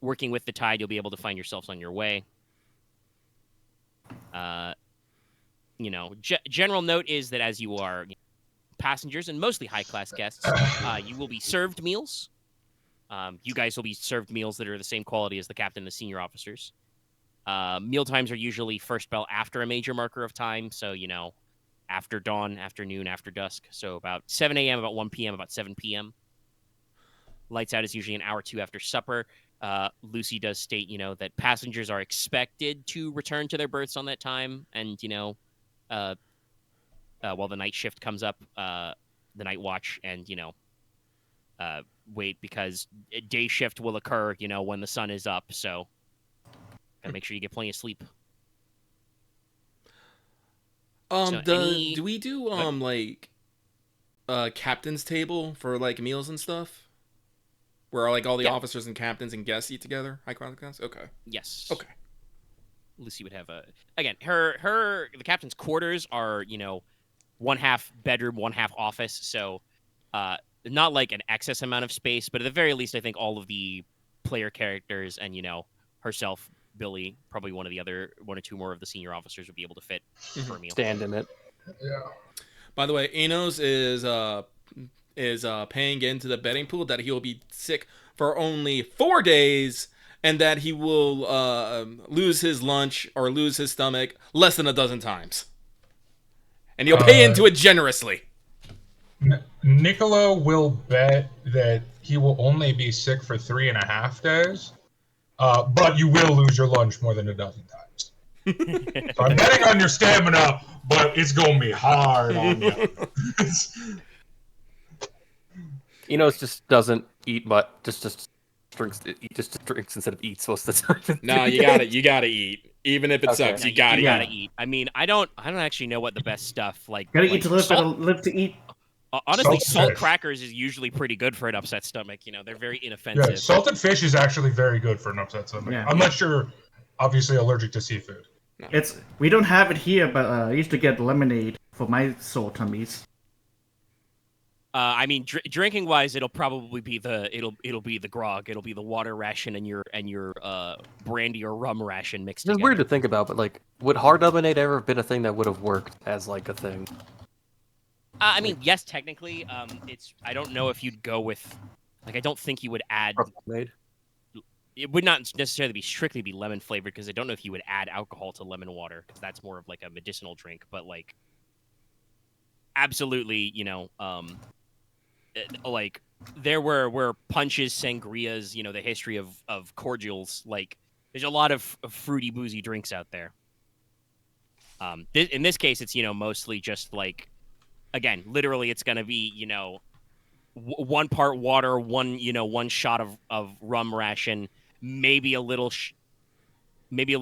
A: Working with the tide, you'll be able to find yourselves on your way. General note is that as you are passengers and mostly high-class guests, you will be served meals. You guys will be served meals that are the same quality as the captain and the senior officers. Meal times are usually first bell after a major marker of time, so, after dawn, after noon, after dusk. So about 7 a.m., about 1 p.m., about 7 p.m. Lights out is usually an hour or two after supper. Lucy does state, that passengers are expected to return to their berths on that time, and, while the night shift comes up, the night watch, and, wait, because a day shift will occur, when the sun is up, so gotta make sure you get plenty of sleep.
D: Do we do, captain's table for, meals and stuff? Where, all the officers and captains and guests eat together? High-class guests? Okay.
A: Yes.
D: Okay.
A: Lucy would have the captain's quarters are, 1/2 bedroom, 1/2 office, so not like an excess amount of space, but at the very least, I think all of the player characters and, herself, Billy, probably one or two more of the senior officers would be able to fit for a meal.
F: Stand in it.
H: Yeah.
D: By the way, Inos is paying into the betting pool that he will be sick for only 4 days, and that he will lose his lunch or lose his stomach less than a dozen times. And he'll pay into it generously.
H: Nicola will bet that he will only be sick for 3.5 days, but you will lose your lunch more than a dozen times. So I'm betting on your stamina, but it's going to be hard on you.
F: Enos just doesn't eat much. Just drinks. He just drinks instead of eats most of the time.
D: No, you gotta eat. Even if it sucks,
A: Yeah,
D: you gotta eat.
A: eat. I mean, I don't actually know what the best stuff like.
B: Gotta
A: like
B: eat to live,
A: salt,
B: gotta live to eat.
A: Honestly,
H: Salted
A: salt
H: fish.
A: crackers is usually pretty good for an upset stomach. You know, they're very inoffensive.
H: Yeah, salted fish is actually very good for an upset stomach.
B: Yeah.
H: Unless you're obviously allergic to seafood.
B: We don't have it here, but I used to get lemonade for my sore tummies.
A: I mean, drinking wise, it'll probably be it'll be the grog, it'll be the water ration and your brandy or rum ration mixed
F: It's
A: together.
F: weird to think about, but like, would hard lemonade ever have been a thing that would have worked as like a thing?
A: I mean, yes, technically. I don't know if you'd go with, like, I don't think you would add.
F: Lemonade?
A: It would not necessarily be strictly be lemon flavored because I don't know if you would add alcohol to lemon water because that's more of like a medicinal drink. But like, absolutely, you know, like there were punches, sangrias, you know, the history of cordials. Like, there's a lot of fruity, boozy drinks out there. In this case, it's, you know, mostly just like, again, literally, it's gonna be, you know, one part water, one shot of rum ration, maybe a little sugar, maybe a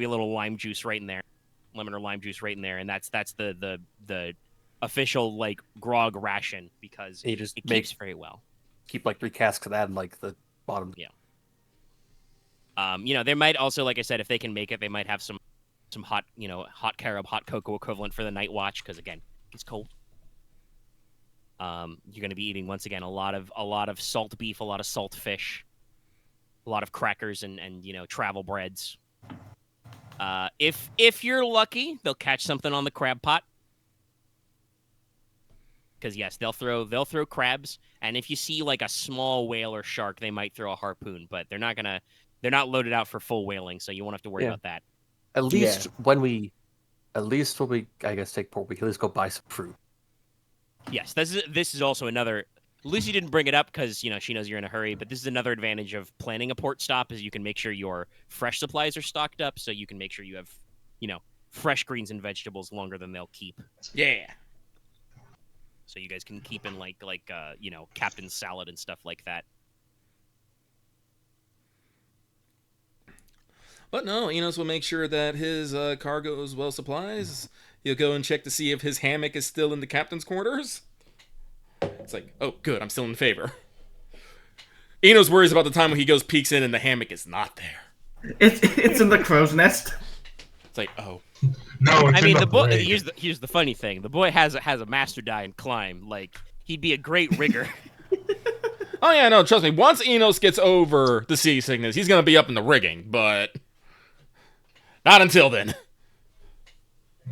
A: little lime juice right in there, lemon or lime juice right in there, and that's the official like grog ration because
F: You just
A: it keeps very well.
F: keep like 3 casks of that in like the bottom.
A: Yeah. You know, they might also, like I said, if they can make it, they might have some hot, you know, hot carob, hot cocoa equivalent for the night watch because again, it's cold. You're going to be eating once again a lot of salt beef, a lot of salt fish, a lot of crackers and you know, travel breads. If you're lucky, they'll catch something on the crab pot. Because yes, they'll throw crabs, and if you see like a small whale or shark, they might throw a harpoon, but they're not loaded out for full whaling, so you won't have to worry about that.
F: At least when we I guess take port, we can at least go buy some fruit.
A: Yes, this is also another. Lucy didn't bring it up because, you know, she knows you're in a hurry, but this is another advantage of planning a port stop is you can make sure your fresh supplies are stocked up, so you can make sure you have, you know, fresh greens and vegetables longer than they'll keep.
D: Yeah.
A: So you guys can keep in like you know, captain's salad and stuff like that.
D: But no, Inos will make sure that his cargo is well supplies. He'll go and check to see if his hammock is still in the captain's quarters. It's like, oh, good, I'm still in favor. Inos worries about the time when he goes peeks in and the hammock is not there.
B: It's in the crow's nest.
D: It's like, oh.
H: No, it's
A: I mean,
H: in
A: the boy.
H: brain.
A: Here's the funny thing: the boy has a master die in climb. Like, he'd be a great rigger.
D: Oh yeah, no, trust me. Once Inos gets over the seasickness, he's gonna be up in the rigging, but not until then.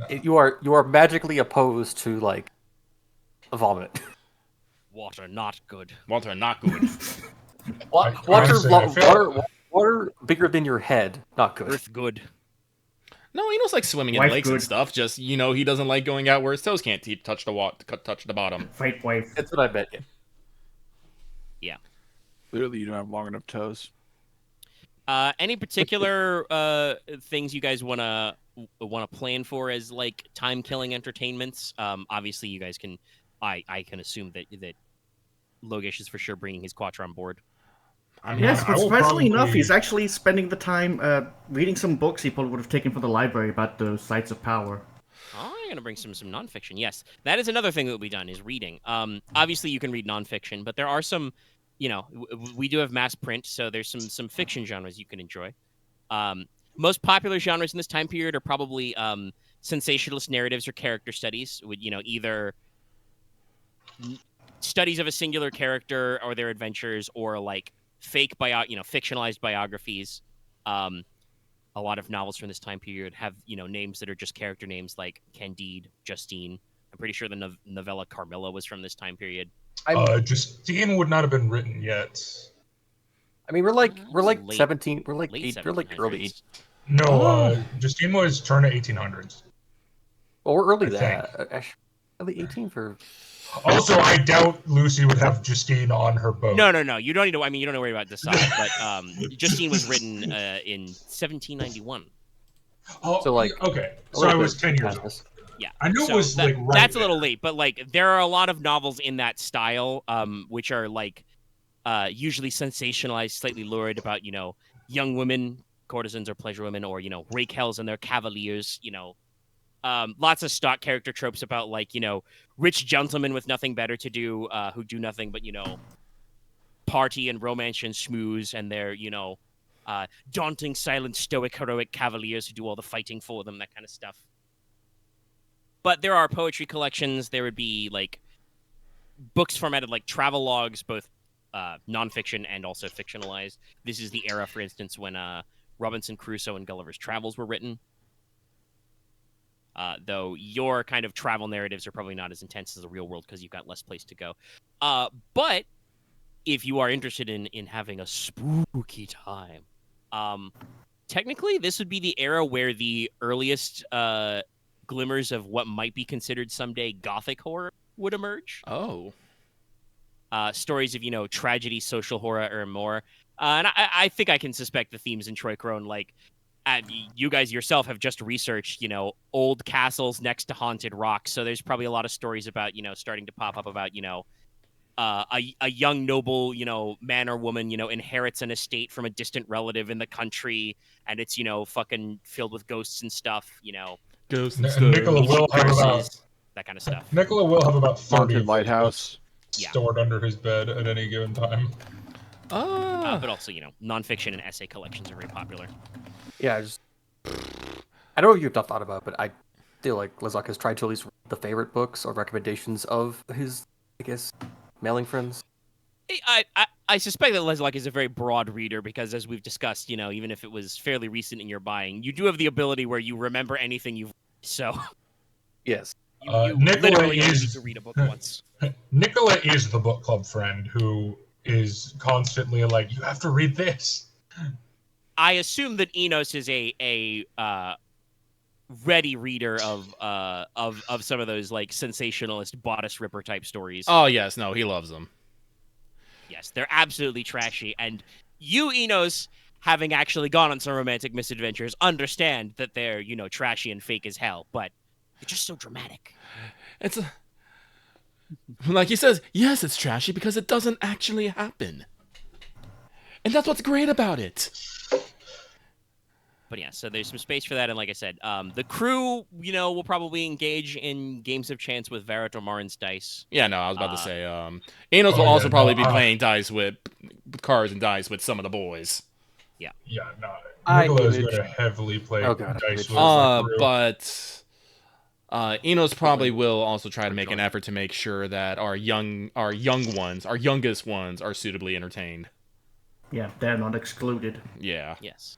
F: You are magically opposed to like vomit.
A: Water not good.
D: Water not good.
F: Water bigger than your head, not good.
A: Earth good.
D: No, Inos likes swimming in
B: Wife
D: lakes and
B: good.
D: stuff. Just, you know, he doesn't like going out where his toes can't touch the bottom.
B: Fight wife.
F: That's what I bet.
A: Yeah.
E: Clearly, you don't have long enough toes.
A: Any particular things you guys wanna plan for as like time killing entertainments? Obviously, you guys can. I can assume that Logesh is for sure bringing his Quattro on board.
H: I mean,
B: Yes,
H: I
B: but
H: will
B: surprisingly enough,
H: probably-
B: he's actually spending the time reading some books he probably would have taken from the library about the sites of power.
A: Oh, I'm gonna bring some nonfiction. Yes, that is another thing that will be done is reading. Obviously you can read nonfiction, but there are some, you know, we do have mass print, so there's some fiction genres you can enjoy. Most popular genres in this time period are probably sensationalist narratives or character studies. With, you know, either studies of a singular character or their adventures, or like fictionalized biographies. A lot of novels from this time period have, you know, names that are just character names like Candide, Justine. I'm pretty sure the novella Carmilla was from this time period.
H: Justine would not have been written yet.
F: I mean, we're like
A: Late-
F: 17. We're like
A: late
F: early
A: 1700s.
H: No, Justine was turn of 1800s.
F: Well, we're early
H: I
F: that. Early 18 for.
H: Also, I doubt Lucy would have Justine on her boat.
A: No. You don't need to. I mean, you don't need to worry about this side. But Justine was written in 1791.
H: Oh,
F: So, like,
H: okay,
F: a
H: so I
F: little
H: was
F: bit
H: 10 years
F: past
H: old.
F: this.
A: Yeah,
H: I knew
A: so
H: it was like right
A: that's a
H: there.
A: little late, but like there are a lot of novels in that style, which are like usually sensationalized, slightly lurid about young women, courtesans or pleasure women, or rakehells and their cavaliers. Lots of stock character tropes about like rich gentlemen with nothing better to do, who do nothing but party and romance and schmooze, and their daunting, silent, stoic, heroic cavaliers who do all the fighting for them, that kind of stuff. But there are poetry collections. There would be like books formatted like travel logs, both nonfiction and also fictionalized. This is the era, for instance, when Robinson Crusoe and Gulliver's Travels were written. Though your kind of travel narratives are probably not as intense as the real world because you've got less place to go. But if you are interested in having a spooky time, technically this would be the era where the earliest glimmers of what might be considered someday gothic horror would emerge.
D: Oh.
A: Stories of, tragedy, social horror, or more. And I think I can suspect the themes in Troy Crone. Like, you guys yourself have just researched, old castles next to haunted rocks. So there's probably a lot of stories about, starting to pop up about, a young noble, man or woman, inherits an estate from a distant relative in the country, and it's, fucking filled with ghosts and stuff,
D: Ghosts
C: and
D: and stuff.
C: Nicola will have about
A: that kind of stuff.
C: Nicola will have about 30
E: Haunted
C: of those
E: lighthouse.
C: books stored under his bed at any given time.
A: But also, nonfiction and essay collections are very popular.
F: Yeah, I don't know what you've thought about, but I feel like Leslok has tried to at least read the favorite books or recommendations of his, I guess, mailing friends.
A: I suspect that Leslok is a very broad reader because, as we've discussed, even if it was fairly recent in your buying, you do have the ability where you remember anything you've read. So,
F: yes.
A: you
C: Nicola
A: literally only
C: is-
A: need to read a book once.
C: Nicola is the book club friend who is constantly like, you have to read this.
A: I assume that Inos is a ready reader of some of those like sensationalist bodice ripper type stories.
D: Oh, yes. No, he loves them.
A: Yes, they're absolutely trashy. And you, Enos, having actually gone on some romantic misadventures, understand that they're, trashy and fake as hell, but they're just so dramatic.
D: It's like he says, yes, it's trashy because it doesn't actually happen. And that's what's great about it.
A: But yeah, so there's some space for that. And like I said, the crew, will probably engage in games of chance with Varrot or Marin's dice.
D: Yeah, no, I was about to say, Inos will also probably be playing dice with cards and dice with some of the boys.
C: Yeah, no.
F: I
C: Nicola is
F: image-
C: going to heavily play
F: Oh, God,
C: dice with
F: image.
C: the crew.
D: But Inos probably will also try to make an effort to make sure that our youngest ones are suitably entertained.
B: Yeah, they're not excluded.
D: Yeah.
A: Yes.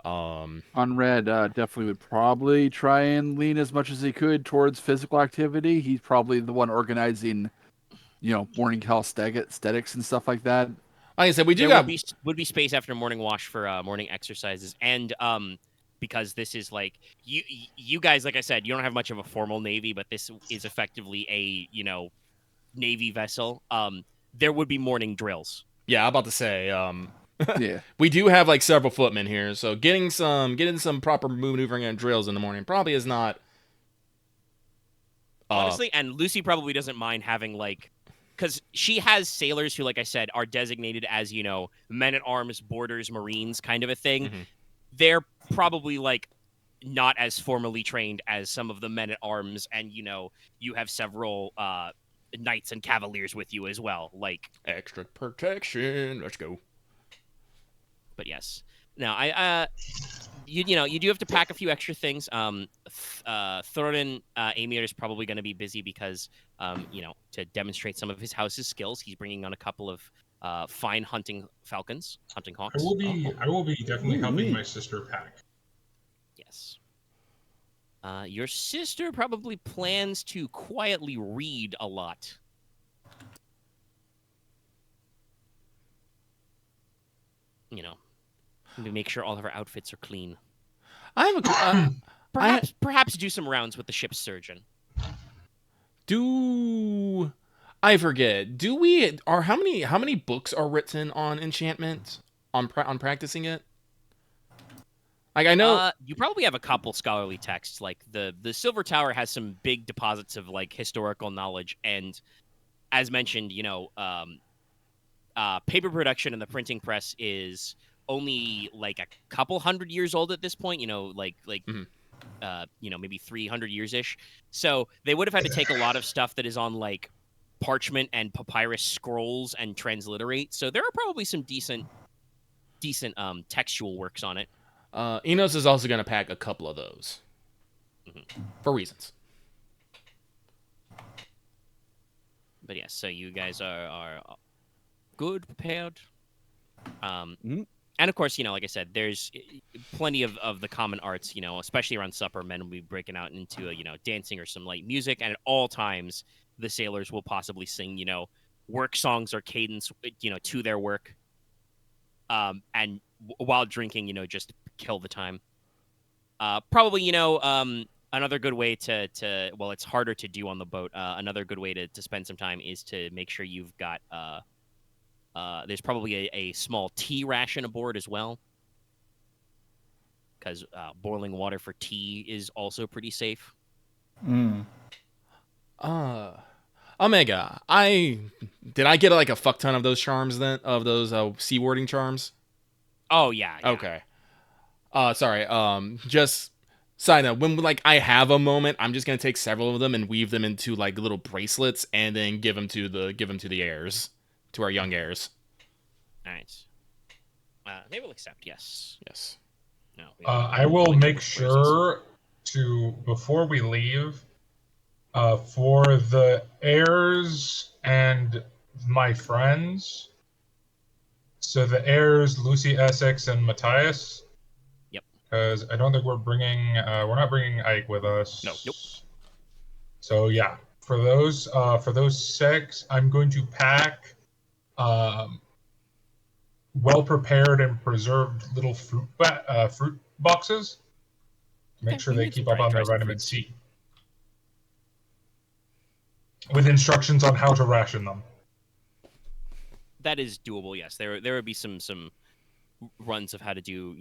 E: Konrad definitely would probably try and lean as much as he could towards physical activity. He's probably the one organizing, morning calisthenics and stuff like that.
D: Like I said, we do
A: There
D: got
A: would be space after morning wash for morning exercises, and because this is like you guys, like I said, you don't have much of a formal navy, but this is effectively a navy vessel. There would be morning drills.
D: Yeah, I'm about to say,
E: Yeah.
D: we do have like several footmen here, so getting some proper maneuvering and drills in the morning probably is not
A: Honestly, and Lucy probably doesn't mind having like, because she has sailors who, like I said, are designated as men at arms, boarders, marines, kind of a thing.
D: Mhm.
A: They're probably like not as formally trained as some of the men at arms, and you have several knights and cavaliers with you as well, like
D: extra protection. Let's go.
A: But yes, now you do have to pack a few extra things. Thorin Amir is probably going to be busy because to demonstrate some of his house's skills, he's bringing on a couple of fine hunting falcons, hunting hawks.
H: I will be definitely helping my sister pack.
A: Yes. Your sister probably plans to quietly read a lot. To make sure all of her outfits are clean.
D: I have a
A: Perhaps do some rounds with the ship's surgeon.
D: I forget. How many books are written on enchantment on practicing it? Like I know
A: you probably have a couple scholarly texts. Like the Silver Tower has some big deposits of like historical knowledge, and as mentioned, paper production and the printing press is only like a couple hundred years old at this point. Maybe 300 years ish. So they would have had to take a lot of stuff that is on like parchment and papyrus scrolls and transliterate. So there are probably some decent textual works on it.
D: Inos is also going to pack a couple of those for reasons.
A: But yes, so you guys are good, prepared. And of course, like I said, there's plenty of the common arts, especially around supper. Men will be breaking out into, dancing or some light music. And at all times, the sailors will possibly sing, work songs or cadence, to their work. And while drinking, just kill the time. Probably, another good way to well, it's harder to do on the boat. Another good way to spend some time is to make sure you've got there's probably a small tea ration aboard as well, because boiling water for tea is also pretty safe.
D: Omega, did I get like a fuck ton of those charms then, of those sea warding charms?
A: Oh yeah.
D: Okay. Sorry. Just side note, when like I have a moment, I'm just gonna take several of them and weave them into like little bracelets and then give them to the heirs, to our young heirs.
A: All right. They will accept. Yes.
D: Yes.
H: No. I will make sure to, before we leave, for the heirs and my friends. So the heirs, Lucy, Essex, and Matthias.
A: Yep.
H: Because I don't think we're not bringing Ike with us.
A: Nope.
H: So yeah, for those 6, I'm going to pack well prepared and preserved little fruit boxes to make sure they keep up on their vitamin C, with instructions on how to ration them.
A: That is doable. Yes, there would be some runs of how to do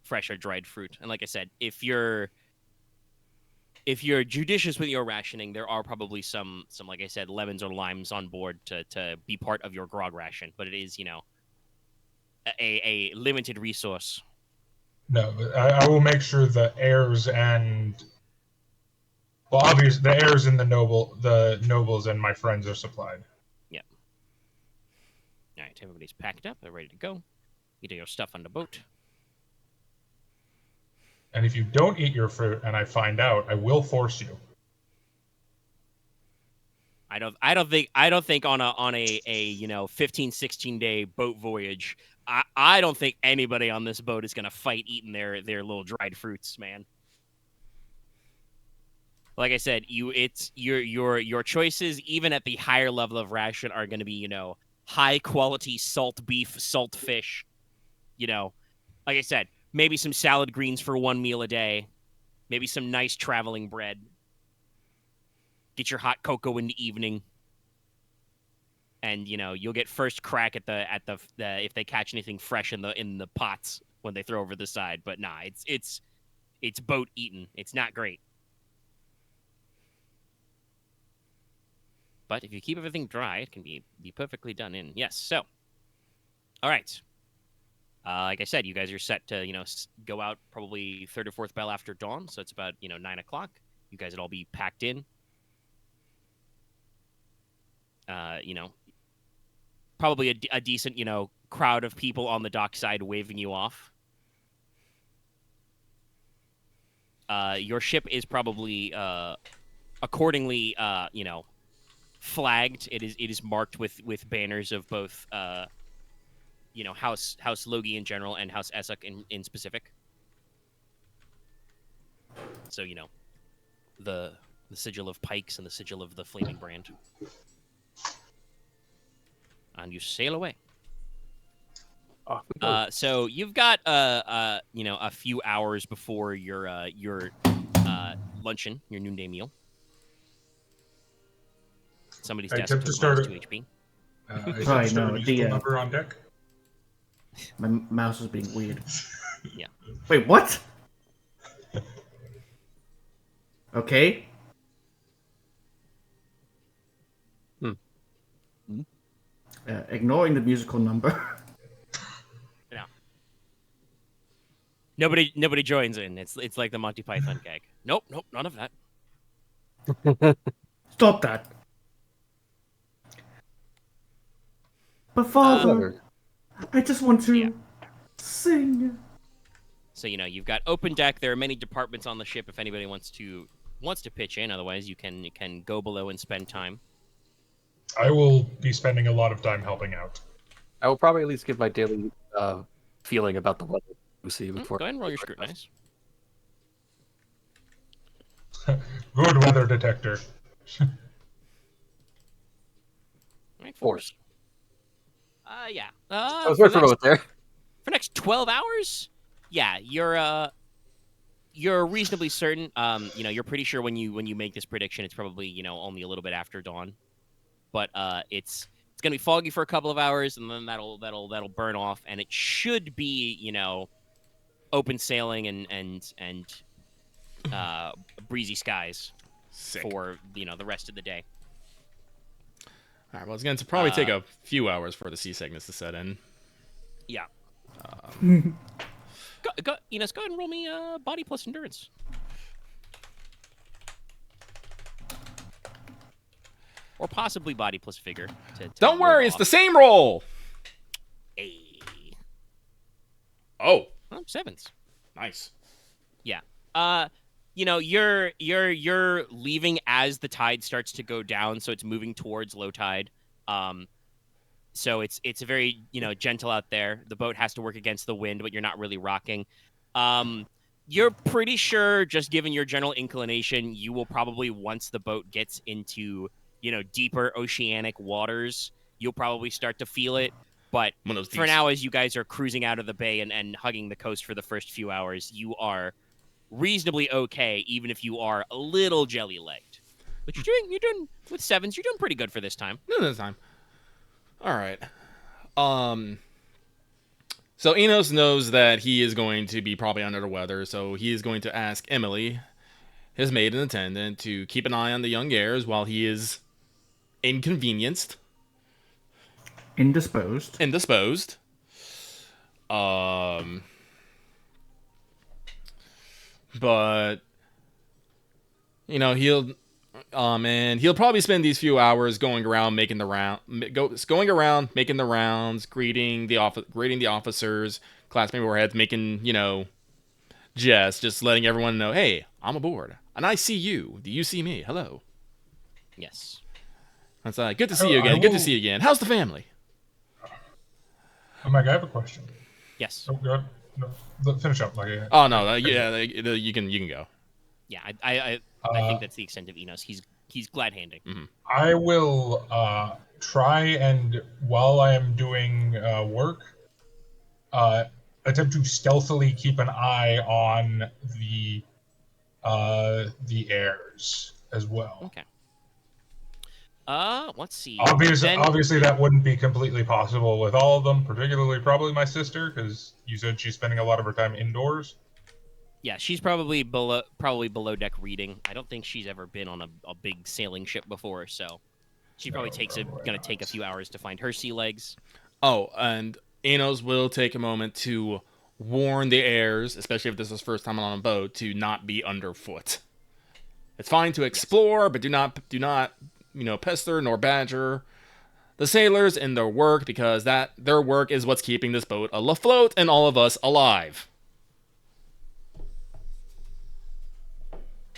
A: fresh or dried fruit. And like I said, if you're judicious with your rationing, there are probably some like I said, lemons or limes on board to be part of your grog ration. But it is a limited resource.
H: No, I will make sure the heirs and, well, obviously the heirs and the nobles and my friends are supplied.
A: Yeah. All right, everybody's packed up. They're ready to go. Get your stuff on the boat.
H: And if you don't eat your fruit and I find out, I will force you.
A: I don't think on a 15, 16 day boat voyage, I don't think anybody on this boat is gonna fight eating their little dried fruits, man. Like I said, your choices, even at the higher level of ration, are gonna be, high quality salt beef, salt fish. Like I said, maybe some salad greens for one meal a day, maybe some nice traveling bread. Get your hot cocoa in the evening, and you'll get first crack at the if they catch anything fresh in the pots when they throw over the side. But nah, it's boat eaten. It's not great. But if you keep everything dry, it can be perfectly done in. Yes. So, all right. Like I said, you guys are set to go out probably third or fourth bell after dawn. So it's about 9 o'clock. You guys would all be packed in. Probably a decent, crowd of people on the dockside waving you off. Your ship is probably, accordingly, flagged. It is marked with banners of both, House Logi in general and House Leslok in specific. So, the sigil of pikes and the sigil of the flaming brand. And you sail away. So you've got a few hours before your luncheon, your noonday meal. Somebody's desk took -2 HP.
H: Number on deck.
B: My mouse is being weird.
A: Yeah.
B: Wait, what? Okay. Ignoring the musical number.
A: Yeah. Nobody joins in. It's like the Monty Python gag. Nope, none of that.
B: Stop that. But Father, I just want to sing.
A: So you've got open deck. There are many departments on the ship. If anybody wants to pitch in, otherwise you can go below and spend time.
H: I will be spending a lot of time helping out.
F: I will probably at least give my daily feeling about the weather we see before.
A: Go ahead and roll your scrutinize.
H: Good weather detector.
A: Right,
F: Force.
A: Yeah.
F: I was very familiar with there.
A: For next 12 hours, yeah, you're reasonably certain. You're pretty sure when you make this prediction, it's probably only a little bit after dawn, but it's gonna be foggy for a couple of hours, and then that'll burn off, and it should be open sailing and breezy skies for the rest of the day.
D: All right. Well, it's going to probably take a few hours for the sea sickness to set in.
A: Yeah. Go, Inos, go ahead and roll me body plus endurance. Or possibly body plus figure.
D: Don't worry, it's the same roll.
A: Hey.
D: Oh,
A: sevens.
D: nice.
A: Yeah. You're leaving as the tide starts to go down, so it's moving towards low tide. So it's very gentle out there. The boat has to work against the wind, but you're not really rocking. You're pretty sure, just given your general inclination, you will probably, once the boat gets into deeper oceanic waters, you'll probably start to feel it. But for now, as you guys are cruising out of the bay and hugging the coast for the first few hours, you are reasonably okay, even if you are a little jelly-legged. But you're doing with sevens, you're doing pretty good for this time.
D: This time. All right. So Inos knows that he is going to be probably under the weather, so he is going to ask Emily, his maid and attendant, to keep an eye on the young heirs while he is inconvenienced.
B: Indisposed.
D: But he'll probably spend these few hours going around making the rounds, greeting the officers, classmate overheads, making jests, just letting everyone know, hey, I'm aboard and I see you. Do you see me? Hello.
A: Yes.
D: That's good to see you again. Good to see you again. How's the family?
H: Oh, Mike, I have a question.
A: Yes.
H: Oh, God. No, finish up.
D: Oh no, you can go.
A: Yeah, I think that's the extent of Inos. He's glad handing.
D: Mm-hmm.
H: I will try and, while I am doing work, attempt to stealthily keep an eye on the heirs as well.
A: Okay. Let's see.
H: Obviously, that wouldn't be completely possible with all of them, particularly probably my sister, because you said she's spending a lot of her time indoors.
A: Yeah, she's probably below deck reading. I don't think she's ever been on a big sailing ship before, so she probably gonna take a few hours to find her sea legs.
D: Oh, and Inos will take a moment to warn the heirs, especially if this is first time on a boat, to not be underfoot. It's fine to explore, but do not pester nor badger the sailors in their work, because their work is what's keeping this boat afloat and all of us alive.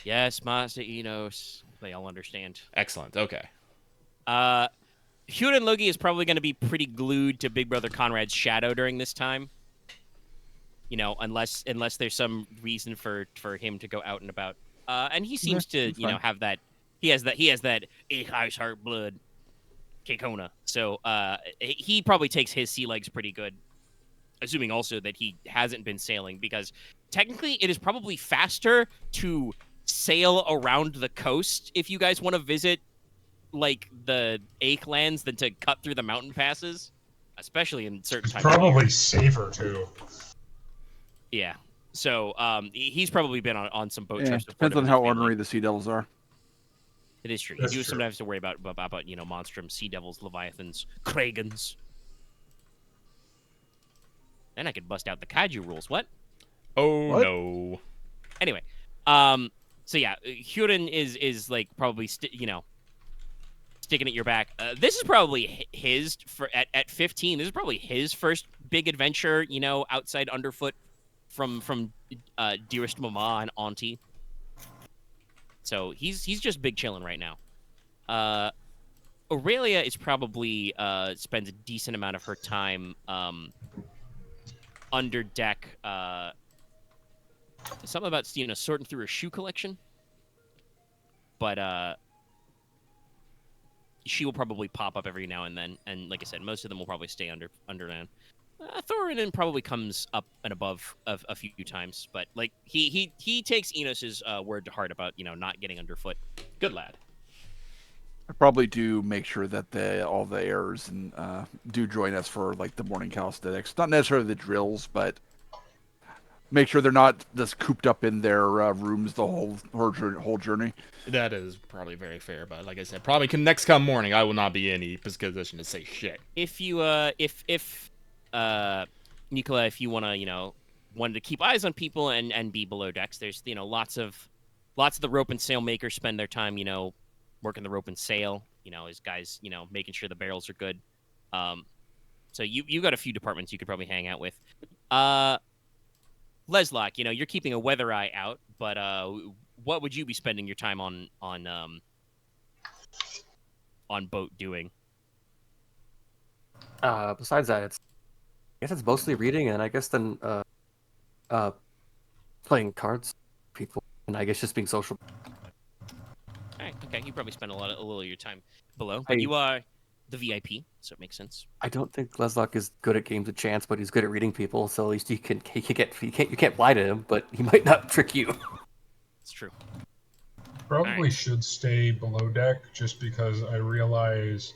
A: Yes, Master Inos. They all understand.
D: Excellent. Okay.
A: Hugh and Logi is probably going to be pretty glued to Big Brother Konrad's shadow during this time. Unless there's some reason for him to go out and about. And he seems to have that. He has that ice heart blood, Kekona. So he probably takes his sea legs pretty good, assuming also that he hasn't been sailing, because technically it is probably faster to sail around the coast if you guys want to visit the Ache lands than to cut through the mountain passes, especially in certain times.
H: Probably safer too.
A: Yeah. So he's probably been on some boat trips.
E: Depends on how ornery the Sea Devils are.
A: It is true.
H: That's
A: you do
H: true.
A: sometimes have to worry about monstrum, sea devils, leviathans, kragans. Then I could bust out the kaiju rules. What?
D: Oh
E: What?
D: no.
A: Anyway, so yeah, Hurin is like probably sticking at your back. This is probably his at 15. This is probably his first big adventure. Outside Underfoot, from dearest mama and auntie. So he's just big chilling right now. Aurelia is probably spends a decent amount of her time under deck. Something about sorting through her shoe collection, but she will probably pop up every now and then. And like I said, most of them will probably stay underland. Thorin probably comes up and above a few times, but like he takes Enos's word to heart about not getting underfoot.
D: Good lad.
E: I probably do make sure that all the heirs and do join us for like the morning calisthenics. Not necessarily the drills, but make sure they're not just cooped up in their rooms the whole journey.
D: That is probably very fair, but like I said, probably next come morning, I will not be in any position to say shit.
A: If you Nicola, if you wanted to keep eyes on people and be below decks, there's lots of the rope and sail makers spend their time working the rope and sail. As guys making sure the barrels are good. So you got a few departments you could probably hang out with. Leslok, you're keeping a weather eye out, but what would you be spending your time on boat doing?
F: Besides that, I guess it's mostly reading, and I guess then playing cards, people, and I guess just being social.
A: All right, okay, you probably spend a little of your time below, but you are the VIP, so it makes sense.
F: I don't think Leslok is good at games of chance, but he's good at reading people. So at least you can't lie to him, but he might not trick you.
A: It's true.
H: Probably should stay below deck just because I realize,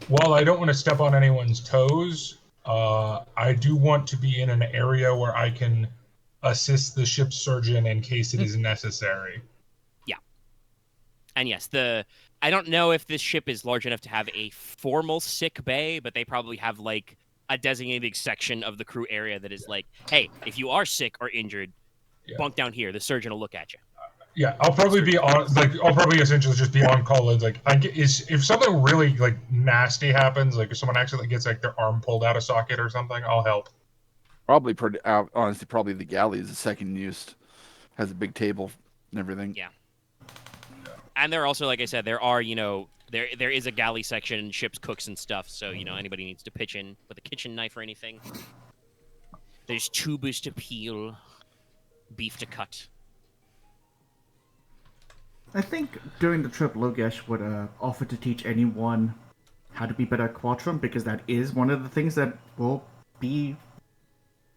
H: while I don't want to step on anyone's toes, I do want to be in an area where I can assist the ship's surgeon in case it is necessary.
A: Yeah. And yes, I don't know if this ship is large enough to have a formal sick bay, but they probably have like a designated section of the crew area that is like, hey, if you are sick or injured, bunk down here. The surgeon will look at you.
H: Yeah, I'll probably be on. I'll probably essentially just be on call. And if something really like nasty happens, like if someone actually gets like their arm pulled out of socket or something, I'll help.
E: Probably honestly, probably the galley is the second used. Has a big table and everything.
A: Yeah. And there are also, like I said, there are there is a galley section, ship's cooks and stuff. So anybody needs to pitch in with a kitchen knife or anything. There's tubers to peel, beef to cut.
B: I think during the trip, Logesh would offer to teach anyone how to be better at Quattrum, because that is one of the things that will be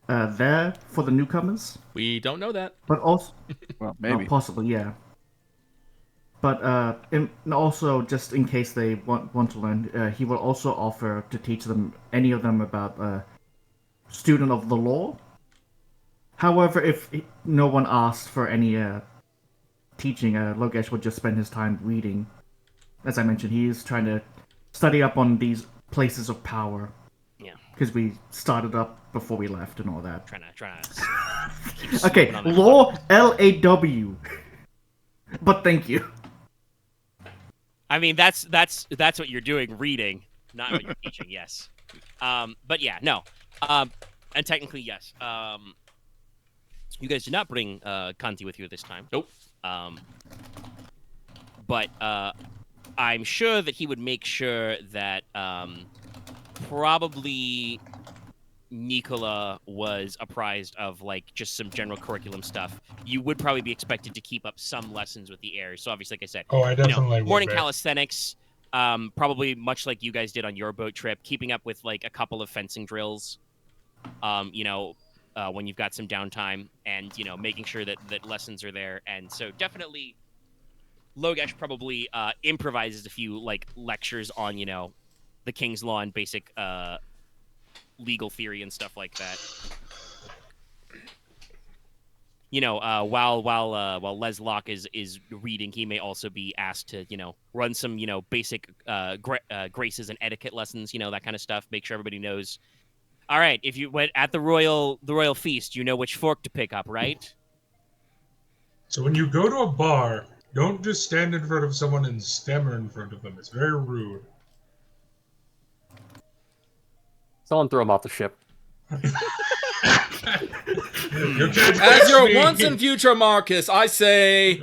B: there for the newcomers.
D: We don't know that.
B: But also,
E: well, maybe.
B: Possibly, yeah. But also, just in case they want to learn, he will also offer to teach any of them about student of the law. However, if no one asks for any teaching, Logesh would just spend his time reading. As I mentioned, he is trying to study up on these places of power.
A: Yeah.
B: Because we started up before we left and all that.
A: Trying to
B: okay, law, LAW. But thank you.
A: I mean, that's what you're doing, reading, not what you're teaching. Yes. But yeah, no. And technically, yes. You guys did not bring Kanti with you at this time.
D: Nope.
A: But I'm sure that he would make sure that probably Nicola was apprised of like just some general curriculum stuff. You would probably be expected to keep up some lessons with the heirs. So obviously, like I said,
H: I definitely would.
A: Morning calisthenics, probably much like you guys did on your boat trip, keeping up with like a couple of fencing drills. When you've got some downtime, and making sure that lessons are there. And so definitely Logesh probably improvises a few like lectures on the King's Law and basic legal theory and stuff like that. while Leslok is reading, he may also be asked to, run some, basic graces and etiquette lessons, that kind of stuff. Make sure everybody knows. All right, if you went at the royal feast, you know which fork to pick up, right?
H: So when you go to a bar, don't just stand in front of someone and stammer in front of them. It's very rude.
F: Someone throw him off the ship.
D: As your once and future Marcus, I say,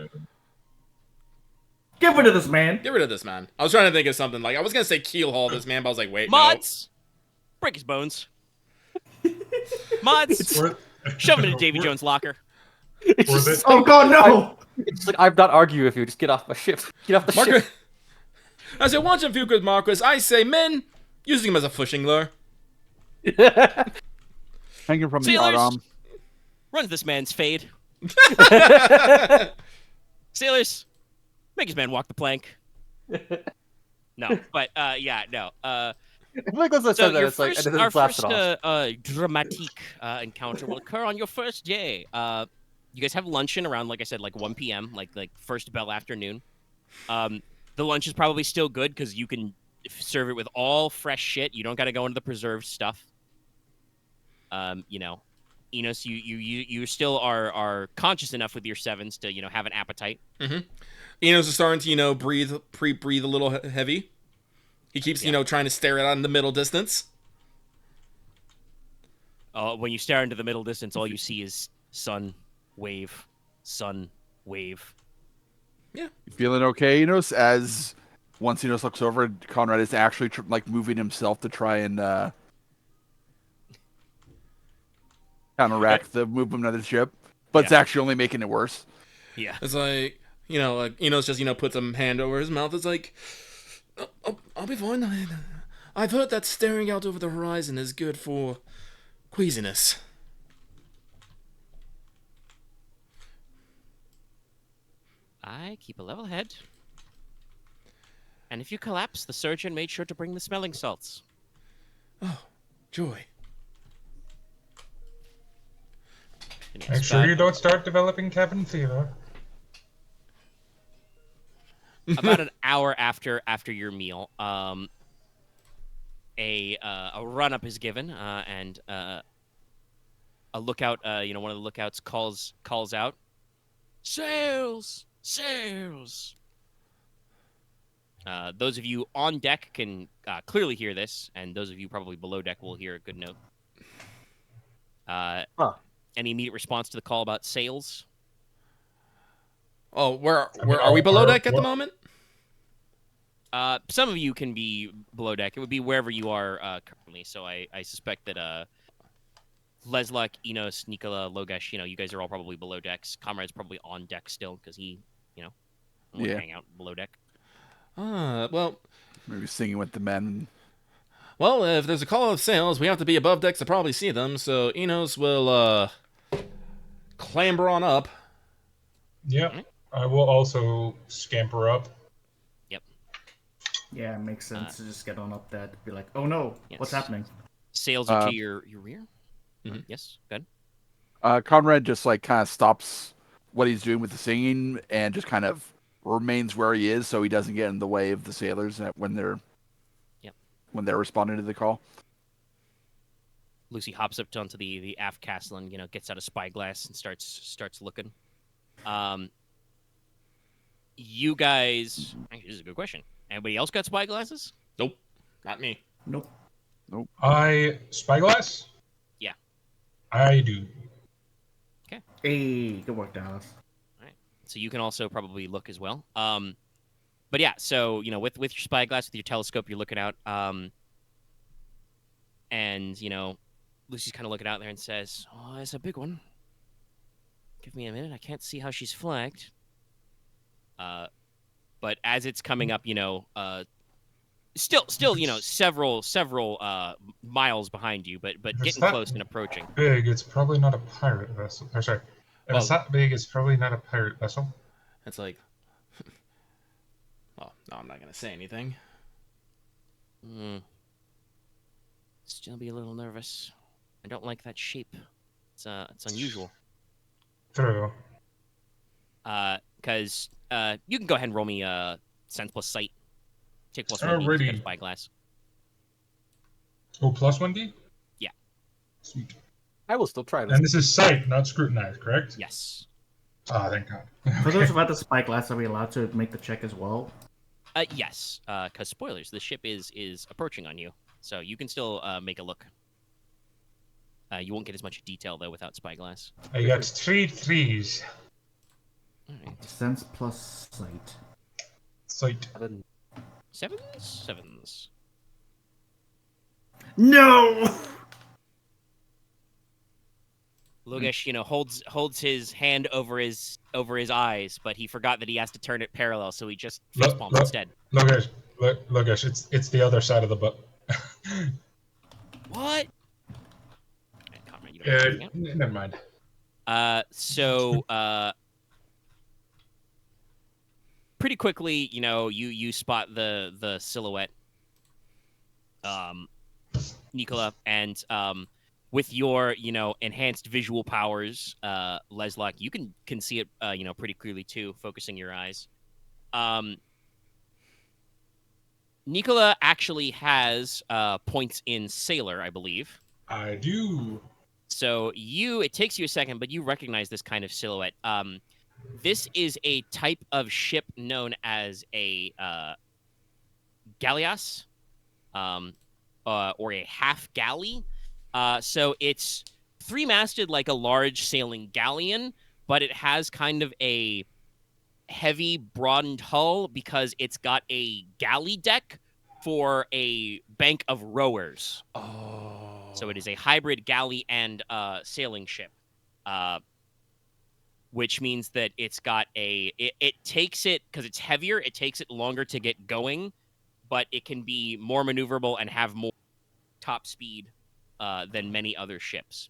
B: Get rid of this man.
D: get rid of this man. I was trying to think of something like I was gonna say keel haul this man, but I was like, wait,
A: Mods, break his bones. Mods, shove him into Davy Jones' locker.
B: Oh God, no!
F: It's like, I'm not arguing with you. Just get off my ship. Get off the
D: Marcus,
F: ship.
D: as your once and future Marcus, I say, men, using him as a fishing lure.
E: Hanging from the
A: Sailors,
E: arm.
A: runs this man's fade. Sailors, make his man walk the plank. No, but no.
F: Nicholas
A: So
F: said that.
A: your
F: It's like,
A: first,
F: it
A: our
F: doesn't blast
A: first
F: it off.
A: dramatique encounter will occur on your first day. You guys have luncheon around, like I said, like 1 p.m., like first bell afternoon. The lunch is probably still good because you can serve it with all fresh shit. You don't got to go into the preserved stuff. Inos, you still are conscious enough with your sevens to have an appetite.
D: Mm-hmm. Inos is starting to breathe a little heavy. He keeps trying to stare it out in the middle distance.
A: When you stare into the middle distance, all you see is sun, wave, sun, wave.
E: You feeling okay, Enos? As once Enos looks over, Konrad is actually moving himself to try and counteract the movement of the ship, but it's actually only making it worse.
A: Yeah.
D: It's like, Enos just, puts a hand over his mouth. It's like, I'll be fine. I've heard that staring out over the horizon is good for queasiness.
A: I keep a level head. And if you collapse, the surgeon made sure to bring the smelling salts.
D: Oh, joy.
H: Make sure you don't start developing cabin fever.
A: About an hour after your meal, a run up is given, and a lookout, one of the lookouts calls out, "Sails, sails!" Those of you on deck can clearly hear this, and those of you probably below deck will hear a good note. Any immediate response to the call about sails?
D: Oh, where are we below deck at the moment?
A: Some of you can be below deck. It would be wherever you are currently. So I suspect that Leslok, Inos, Nicola, Logesh, you guys are all probably below decks. Konrad's probably on deck still because he, wants to hang out below deck.
D: Well,
E: maybe singing with the men.
D: Well, if there's a call of sails, we have to be above decks to probably see them. So Enos will clamber on up.
H: Yep. Right. I will also scamper up.
A: Yep.
B: Yeah, it makes sense to just get on up there to be like, oh no, what's happening?
A: Sails are to your rear. Mm-hmm. Yes, good.
E: Konrad just kind of stops what he's doing with the singing and just kind of remains where he is so he doesn't get in the way of the sailors when they're responding to the call.
A: Lucy hops up onto the aft castle and gets out a spyglass and starts looking. You guys, actually, this is a good question. Anybody else got spyglasses?
D: Nope, not me.
B: Nope.
H: Spyglass?
A: Yeah.
H: I do.
A: Okay.
B: Hey, good work, Dallas.
A: All right. So you can also probably look as well. But yeah, so with your spyglass, with your telescope, you're looking out. And Lucy's kind of looking out there and says, "Oh, it's a big one. Give me a minute. I can't see how she's flagged." But as it's coming up, still, several miles behind you, but getting close and approaching.
H: Big, it's probably not a pirate vessel. Or sorry, if it's that big, it's probably not a pirate vessel.
D: It's like, oh no, I'm not gonna say anything.
A: Still be a little nervous. I don't like that shape. It's unusual.
C: True.
A: Because you can go ahead and roll me sense plus sight. Take plus 1d because you got a spyglass.
H: Oh, plus 1d?
A: Yeah.
H: Sweet.
F: I will still try this.
H: And this is sight, not scrutinize, correct?
A: Yes.
H: Ah, thank God.
B: For those without the spyglass, are we allowed to make the check as well?
A: Yes. Because spoilers, the ship is approaching on you, so you can still make a look. You won't get as much detail though without spyglass.
H: I got 3 3s.
A: All right.
B: Sense plus sight.
H: Sight.
A: Sevens.
B: No!
A: Logesh, holds his hand over his eyes, but he forgot that he has to turn it parallel, so he just facepalms instead.
H: Logesh, it's the other side of the book.
A: What? Konrad, you don't have anything out?
H: Never mind.
A: Pretty quickly, you spot the silhouette, Nicola, and with your enhanced visual powers, Leslok, you can see it pretty clearly too, focusing your eyes. Nicola actually has points in Sailor, I believe.
H: I do.
A: So it takes you a second, but you recognize this kind of silhouette. This is a type of ship known as a galleass, or a half galley. So it's three-masted like a large sailing galleon, but it has kind of a heavy, broadened hull because it's got a galley deck for a bank of rowers.
D: Oh.
A: So it is a hybrid galley and sailing ship, which means that it's got it takes it, because it's heavier, it takes it longer to get going, but it can be more maneuverable and have more top speed than many other ships.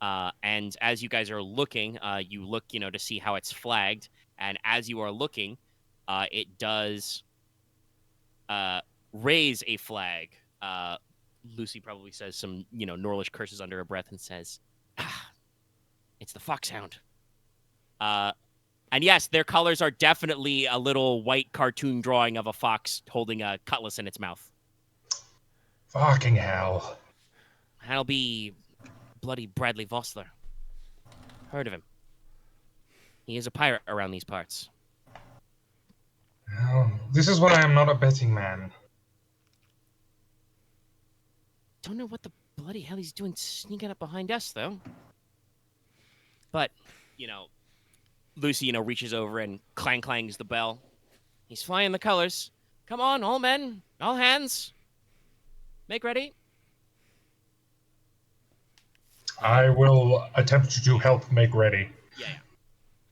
A: And as you guys are looking, you look, to see how it's flagged. And as you are looking, it does raise a flag. Lucy probably says some, Norlish curses under her breath and says, it's the Foxhound. And yes, their colors are definitely a little white cartoon drawing of a fox holding a cutlass in its mouth.
H: Fucking hell.
A: That'll be bloody Bradley Vossler. Heard of him. He is a pirate around these parts.
H: Well, this is why I'm not a betting man.
A: Don't know what the bloody hell he's doing sneaking up behind us, though. But, Lucy, reaches over and clangs the bell. He's flying the colors. Come on, all men, all hands. Make ready.
H: I will attempt to help make ready.
A: Yeah.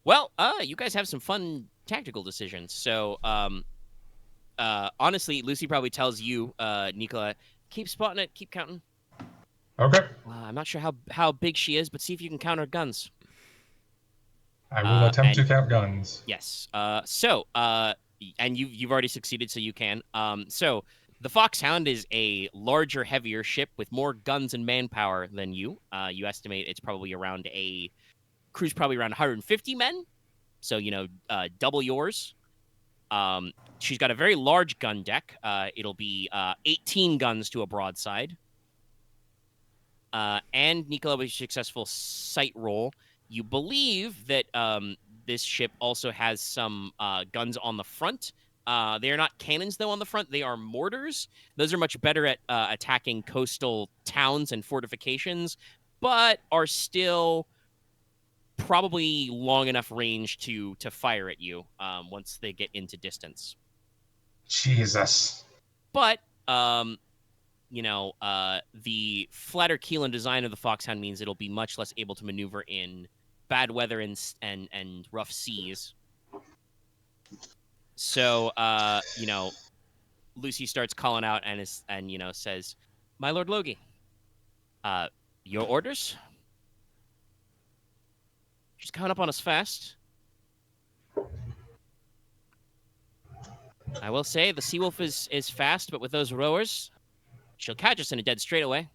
A: Well, you guys have some fun tactical decisions. So, honestly, Lucy probably tells you, Nicola, keep spotting it, keep counting.
H: Okay.
A: I'm not sure how big she is, but see if you can count her guns.
H: I will attempt to count guns.
A: Yes. And you've already succeeded, so you can. So the Foxhound is a larger, heavier ship with more guns and manpower than you. You estimate it's probably around crew's probably around 150 men. So, double yours. She's got a very large gun deck. It'll be 18 guns to a broadside. And Nicola, with a successful sight roll, you believe that this ship also has some guns on the front. They are not cannons, though, on the front. They are mortars. Those are much better at attacking coastal towns and fortifications, but are still probably long enough range to fire at you once they get into distance.
H: Jesus.
A: But, the flatter keel and design of the Foxhound means it'll be much less able to maneuver in bad weather and rough seas. So, Lucy starts calling out and says, "My Lord Logi, your orders? She's coming up on us fast. I will say the Seawolf is fast, but with those rowers, she'll catch us in a dead straightaway."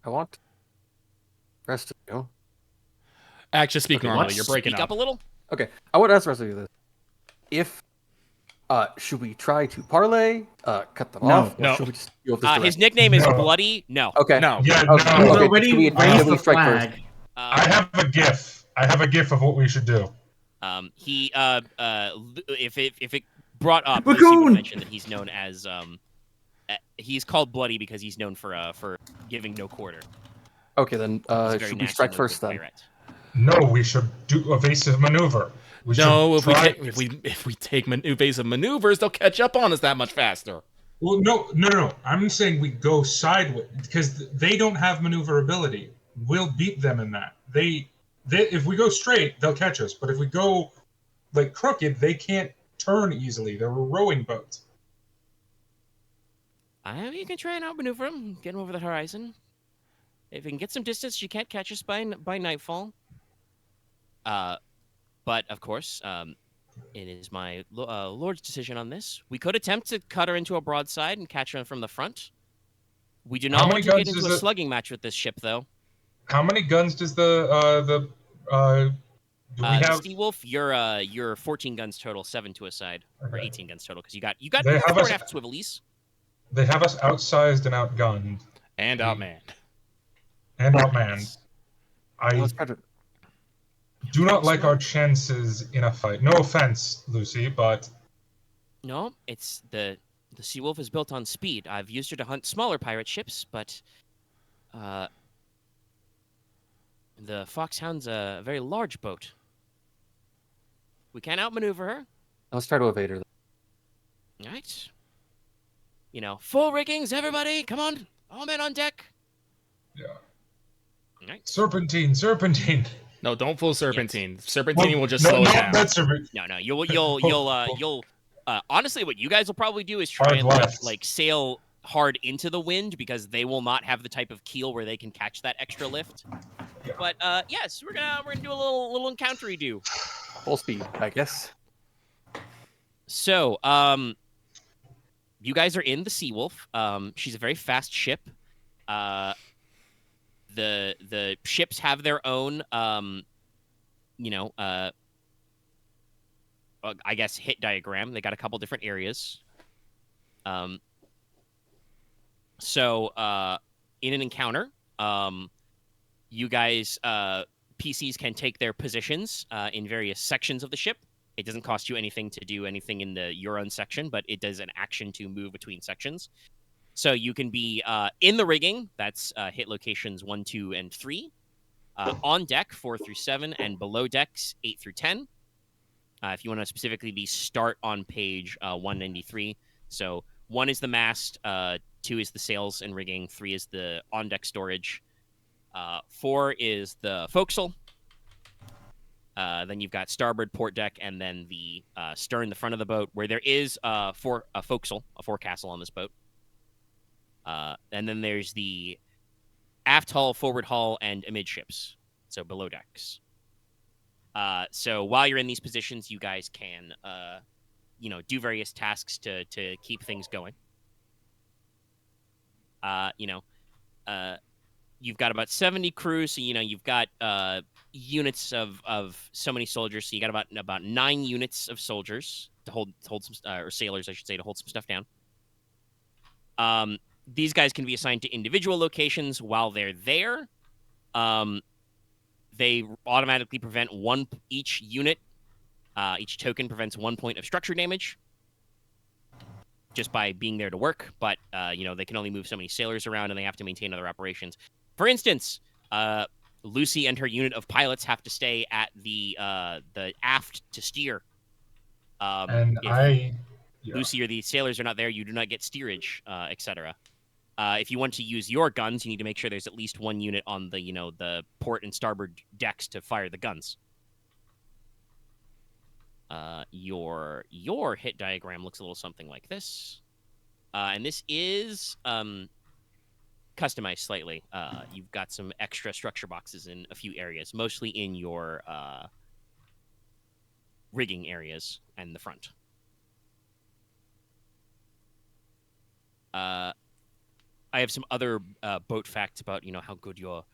F: I want the rest of you
D: Actually, speak normally.
B: let's
D: You're breaking
A: Speak up a little.
F: Okay, I would ask the rest of you this: if should we try to parlay, cut them
B: No.
F: off, or
D: No.
F: should we just deal with this
A: His
F: directly?
A: nickname is
H: No.
A: Bloody. No.
F: Okay.
D: No.
H: Yeah,
F: Okay.
H: no.
B: He's
F: Okay,
B: already
F: should we
B: raised
F: randomly
B: the
F: strike first?
B: flag.
H: I have a gif. I have a gif of what we should do.
A: If it brought up, Lucy
B: Raccoon!
A: would mention that he's known as he's called Bloody because he's known for giving no quarter.
F: Okay, then
A: He's a very
F: should we
A: nasty
F: strike
A: little
F: first then?
A: pirate.
H: No, we should do evasive maneuver. We
D: No,
H: should try-
D: if we take evasive maneuvers, they'll catch up on us that much faster.
H: Well, no. I'm saying we go sideways because they don't have maneuverability. We'll beat them in that. They if we go straight, they'll catch us. But if we go like crooked, they can't turn easily. They're rowing boats.
A: You can try and outmaneuver him, get him over the horizon. If you can get some distance, you can't catch us by nightfall. But of course, it is my lord's decision on this. We could attempt to cut her into a broadside and catch her from the front. We do
H: How
A: not
H: many
A: want to get
H: guns
A: into
H: is
A: a
H: it?
A: slugging match with this ship, though.
H: How many guns does do we have?
A: Seawolf, you're 14 guns total, 7 to a side, or
H: Okay.
A: 18 guns total, because you got
H: They have
A: 4
H: us-
A: and a half swivelies.
H: They have us outsized and outgunned
D: And outmanned.
H: and outmanned. I
F: Let's try to.
H: do not like our chances in a fight. No offense, Lucy, but
A: No, it's the Seawolf is built on speed. I've used her to hunt smaller pirate ships, but the Foxhound's a very large boat. We can't outmaneuver her.
F: Let's try to evade her.
A: All right. Full riggings, everybody. Come on. All men on deck.
H: yeah.
A: All right.
H: Serpentine.
D: No, don't full serpentine. Serpentine will just slow
H: no,
D: it down.
H: That's serpentine.
A: No, you'll honestly, what you guys will probably do is try
H: Hard
A: and
H: left.
A: like sail hard into the wind because they will not have the type of keel where they can catch that extra lift.
H: Yeah.
A: But yes, we're gonna do a little encountery do.
F: Full speed, I guess.
A: So, you guys are in the Seawolf. She's a very fast ship. The ships have their own, I guess, hit diagram. They got a couple different areas. So, in an encounter, you guys, PCs can take their positions in various sections of the ship. It doesn't cost you anything to do anything in your own section, but it does an action to move between sections. So you can be in the rigging, that's hit locations 1, 2, and 3. On deck, 4 through 7, and below decks, 8 through 10. If you want to specifically be start on page 193. So 1 is the mast, 2 is the sails and rigging, 3 is the on-deck storage, 4 is the forecastle. Then you've got starboard, port deck, and then the stern, the front of the boat, where there is a forecastle on this boat. And then there's the aft hull, forward hull, and amidships, so below decks. So while you're in these positions, you guys can, do various tasks to keep things going. You've got about 70 crew, so you've got units of so many soldiers. So you got about 9 units of soldiers to hold some or sailors, I should say, to hold some stuff down. These guys can be assigned to individual locations while they're there. They automatically prevent each unit. Each token prevents 1 point of structure damage just by being there to work. But they can only move so many sailors around, and they have to maintain other operations. For instance, Lucy and her unit of pilots have to stay at the aft to steer. Lucy or the sailors are not there, you do not get steerage, etc. If you want to use your guns, you need to make sure there's at least 1 unit on the port and starboard decks to fire the guns. Your hit diagram looks a little something like this, and this is customized slightly. You've got some extra structure boxes in a few areas, mostly in your rigging areas and the front. I have some other boat facts about how good your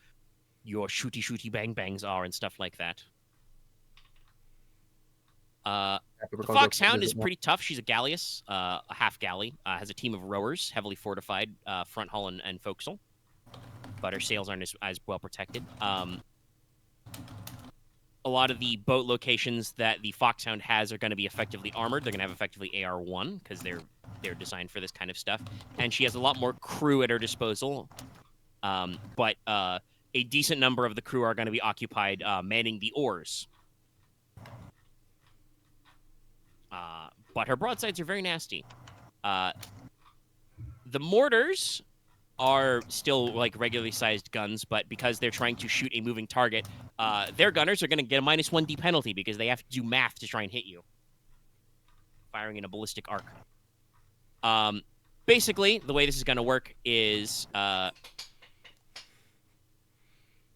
A: your shooty bang bangs are and stuff like that. The Foxhound is pretty tough. She's a galleass, a half galley. Has a team of rowers, heavily fortified, front hull and forecastle. But her sails aren't as well protected. A lot of the boat locations that the Foxhound has are going to be effectively armored. They're going to have effectively AR1 because they're designed for this kind of stuff. And she has a lot more crew at her disposal. But a decent number of the crew are going to be occupied manning the oars. But her broadsides are very nasty. The mortars are still like regularly sized guns, but because they're trying to shoot a moving target, their gunners are going to get a -1D penalty because they have to do math to try and hit you. Firing in a ballistic arc. Basically, the way this is going to work is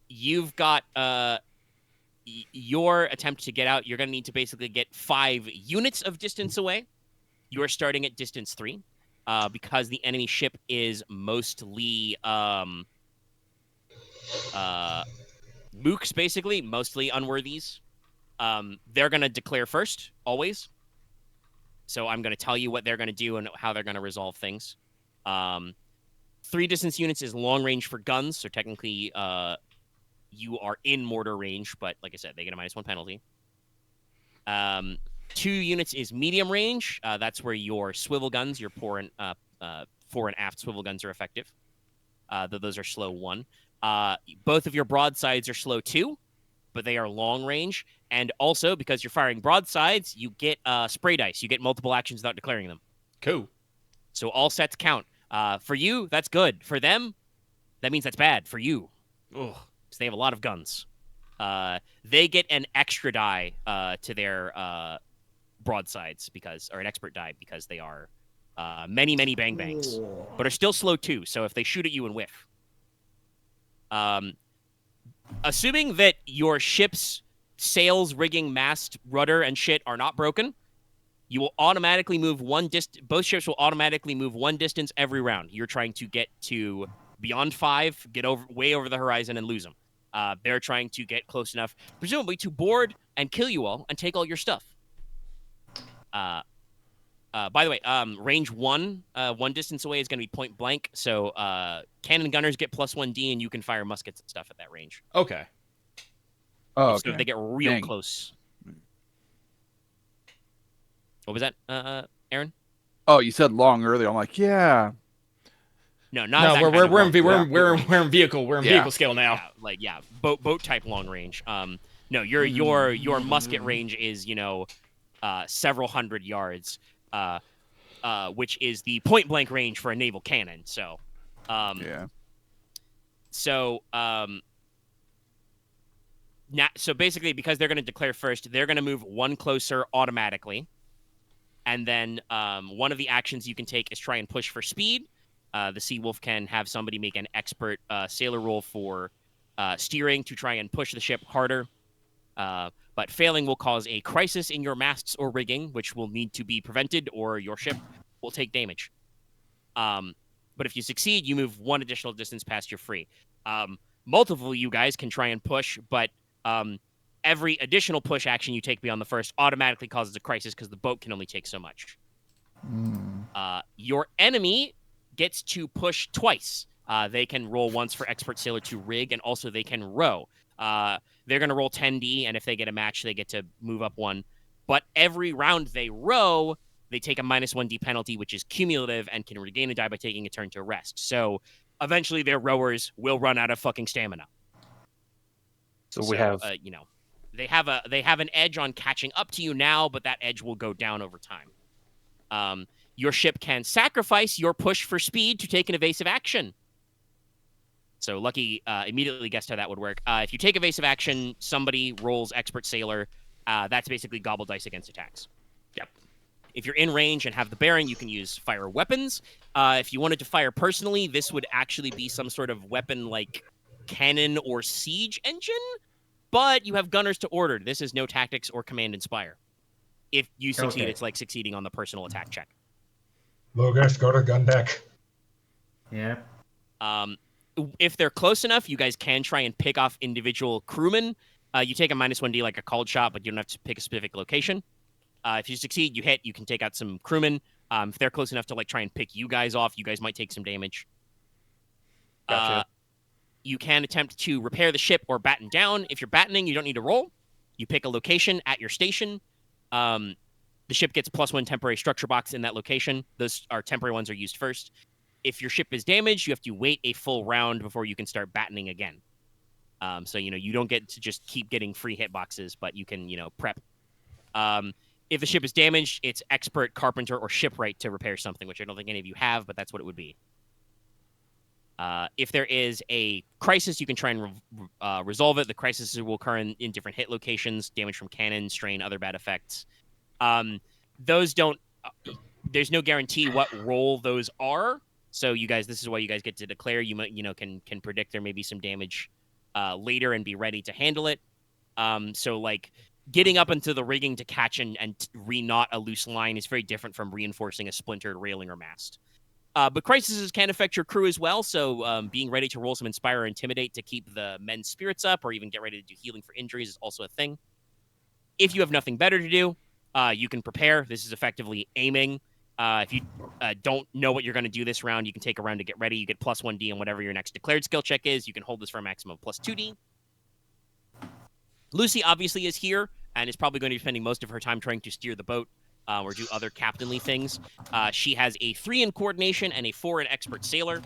A: you've got your attempt to get out. You're going to need to basically get 5 units of distance away. You are starting at distance 3. Because the enemy ship is mostly mooks, basically, mostly unworthies. They're going to declare first, always. So I'm going to tell you what they're going to do and how they're going to resolve things. 3 distance units is long range for guns, so technically you are in mortar range, but like I said, they get a -1 penalty. 2 units is medium range. That's where your swivel guns, your fore and aft swivel guns are effective. Though those are slow 1. Both of your broadsides are slow 2, but they are long range. And also, because you're firing broadsides, you get spray dice. You get multiple actions without declaring them.
D: Cool.
A: So all sets count. For you, that's good. For them, that means that's bad. For you, because they have a lot of guns. They get an extra die to their broadsides or an expert die because they are many bang bangs, but are still slow 2. So if they shoot at you and whiff, assuming that your ship's sails, rigging, mast, rudder, and shit are not broken, you will automatically move both ships will automatically move 1 distance every round. You're trying to get to beyond 5, get way over the horizon, and lose them. They're trying to get close enough, presumably, to board and kill you all and take all your stuff. By the way, range 1, 1 distance away is going to be point blank. So cannon gunners get +1D, and you can fire muskets and stuff at that range.
D: Okay.
E: Oh,
A: So if they get real close. What was that, Aaron?
E: Oh, you said long earlier. I'm like, yeah.
A: No, not. No,
D: we're in vehicle scale now.
A: Yeah, boat type long range. No, your musket range is several hundred yards, which is the point blank range for a naval cannon. So, So basically, because they're going to declare first, they're going to move 1 closer automatically, and then one of the actions you can take is try and push for speed. The Sea Wolf can have somebody make an expert sailor roll for steering to try and push the ship harder. But failing will cause a crisis in your masts or rigging, which will need to be prevented, or your ship will take damage. But if you succeed, you move 1 additional distance past your free. Multiple of you guys can try and push, but every additional push action you take beyond the first automatically causes a crisis because the boat can only take so much. Your enemy gets to push twice. They can roll once for expert sailor to rig, and also they can row. They're going to roll 10D, and if they get a match, they get to move up 1. But every round they row, they take a -1D penalty, which is cumulative and can regain a die by taking a turn to rest. So eventually their rowers will run out of fucking stamina.
F: So we have...
A: they have an edge on catching up to you now, but that edge will go down over time. Your ship can sacrifice your push for speed to take an evasive action. So Lucky immediately guessed how that would work. If you take evasive action, somebody rolls expert sailor. That's basically gobble dice against attacks.
D: Yep.
A: If you're in range and have the bearing, you can use fire weapons. If you wanted to fire personally, this would actually be some sort of weapon like cannon or siege engine, but you have gunners to order. This is no tactics or command inspire. If you succeed, it's like succeeding on the personal attack check.
H: Logesh, go to gun deck.
B: Yeah.
A: if they're close enough, you guys can try and pick off individual crewmen. You take a -1d like a called shot, but you don't have to pick a specific location. If you succeed, you hit. You can take out some crewmen. If they're close enough to like try and pick you guys off, you guys might take some damage.
F: Gotcha.
A: You can attempt to repair the ship or batten down. If you're battening, you don't need to roll. You pick a location at your station. The ship gets +1 temporary structure box in that location. Those are temporary ones are used first. If your ship is damaged, you have to wait a full round before you can start battening again. So, you don't get to just keep getting free hitboxes, but you can, prep. If the ship is damaged, it's expert, carpenter, or shipwright to repair something, which I don't think any of you have, but that's what it would be. If there is a crisis, you can try and resolve it. The crisis will occur in different hit locations, damage from cannon, strain, other bad effects. Those don't... there's no guarantee what role those are. So you guys, this is why you guys get to declare. You might, can predict there may be some damage later and be ready to handle it. So like getting up into the rigging to catch and re-knot a loose line is very different from reinforcing a splintered railing or mast. But crises can affect your crew as well, so being ready to roll some Inspire or Intimidate to keep the men's spirits up or even get ready to do healing for injuries is also a thing. If you have nothing better to do, you can prepare. This is effectively aiming. If you don't know what you're going to do this round, you can take a round to get ready. You get +1d on whatever your next declared skill check is. You can hold this for a maximum of +2d. Lucy obviously is here and is probably going to be spending most of her time trying to steer the boat. Or do other captainly things. She has a 3 in coordination and a 4 in expert sailor.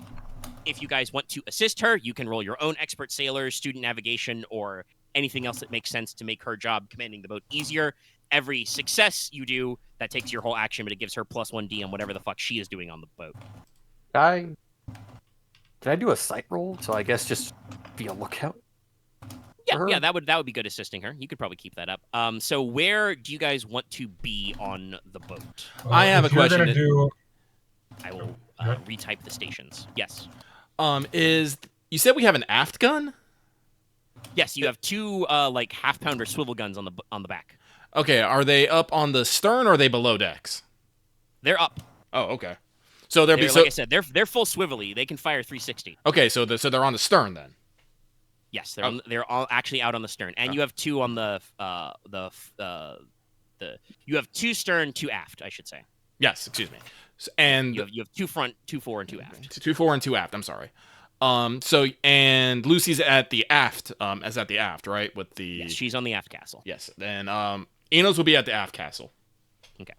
A: If you guys want to assist her, you can roll your own expert sailor, student navigation, or anything else that makes sense to make her job commanding the boat easier. Every success you do, that takes your whole action, but it gives her +1d on whatever the fuck she is doing on the boat.
F: Can I do a sight roll? So I guess just be a lookout.
A: Yeah, that would be good assisting her. You could probably keep that up. So where do you guys want to be on the boat?
D: I have a question.
A: I will retype the stations. Yes.
D: You said we have an aft gun?
A: Yes, you have 2 like half-pounder swivel guns on the back.
D: Okay, are they up on the stern or are they below decks?
A: They're up.
D: Oh, okay. So like
A: I said, they're full swivelly. They can fire 360.
D: Okay, so they're on the stern then.
A: Yes, they're all actually out on the stern, and you have 2 on the you have 2 stern, 2 aft, I should say.
D: Yes, excuse me. And
A: you have 2 front, 2 fore, and 2 aft.
D: 2 fore and 2 aft. I'm sorry. So and Lucy's at the aft, right? With the
A: yes, she's on the aft castle.
D: Yes, then Inos will be at the aft castle.
A: Okay.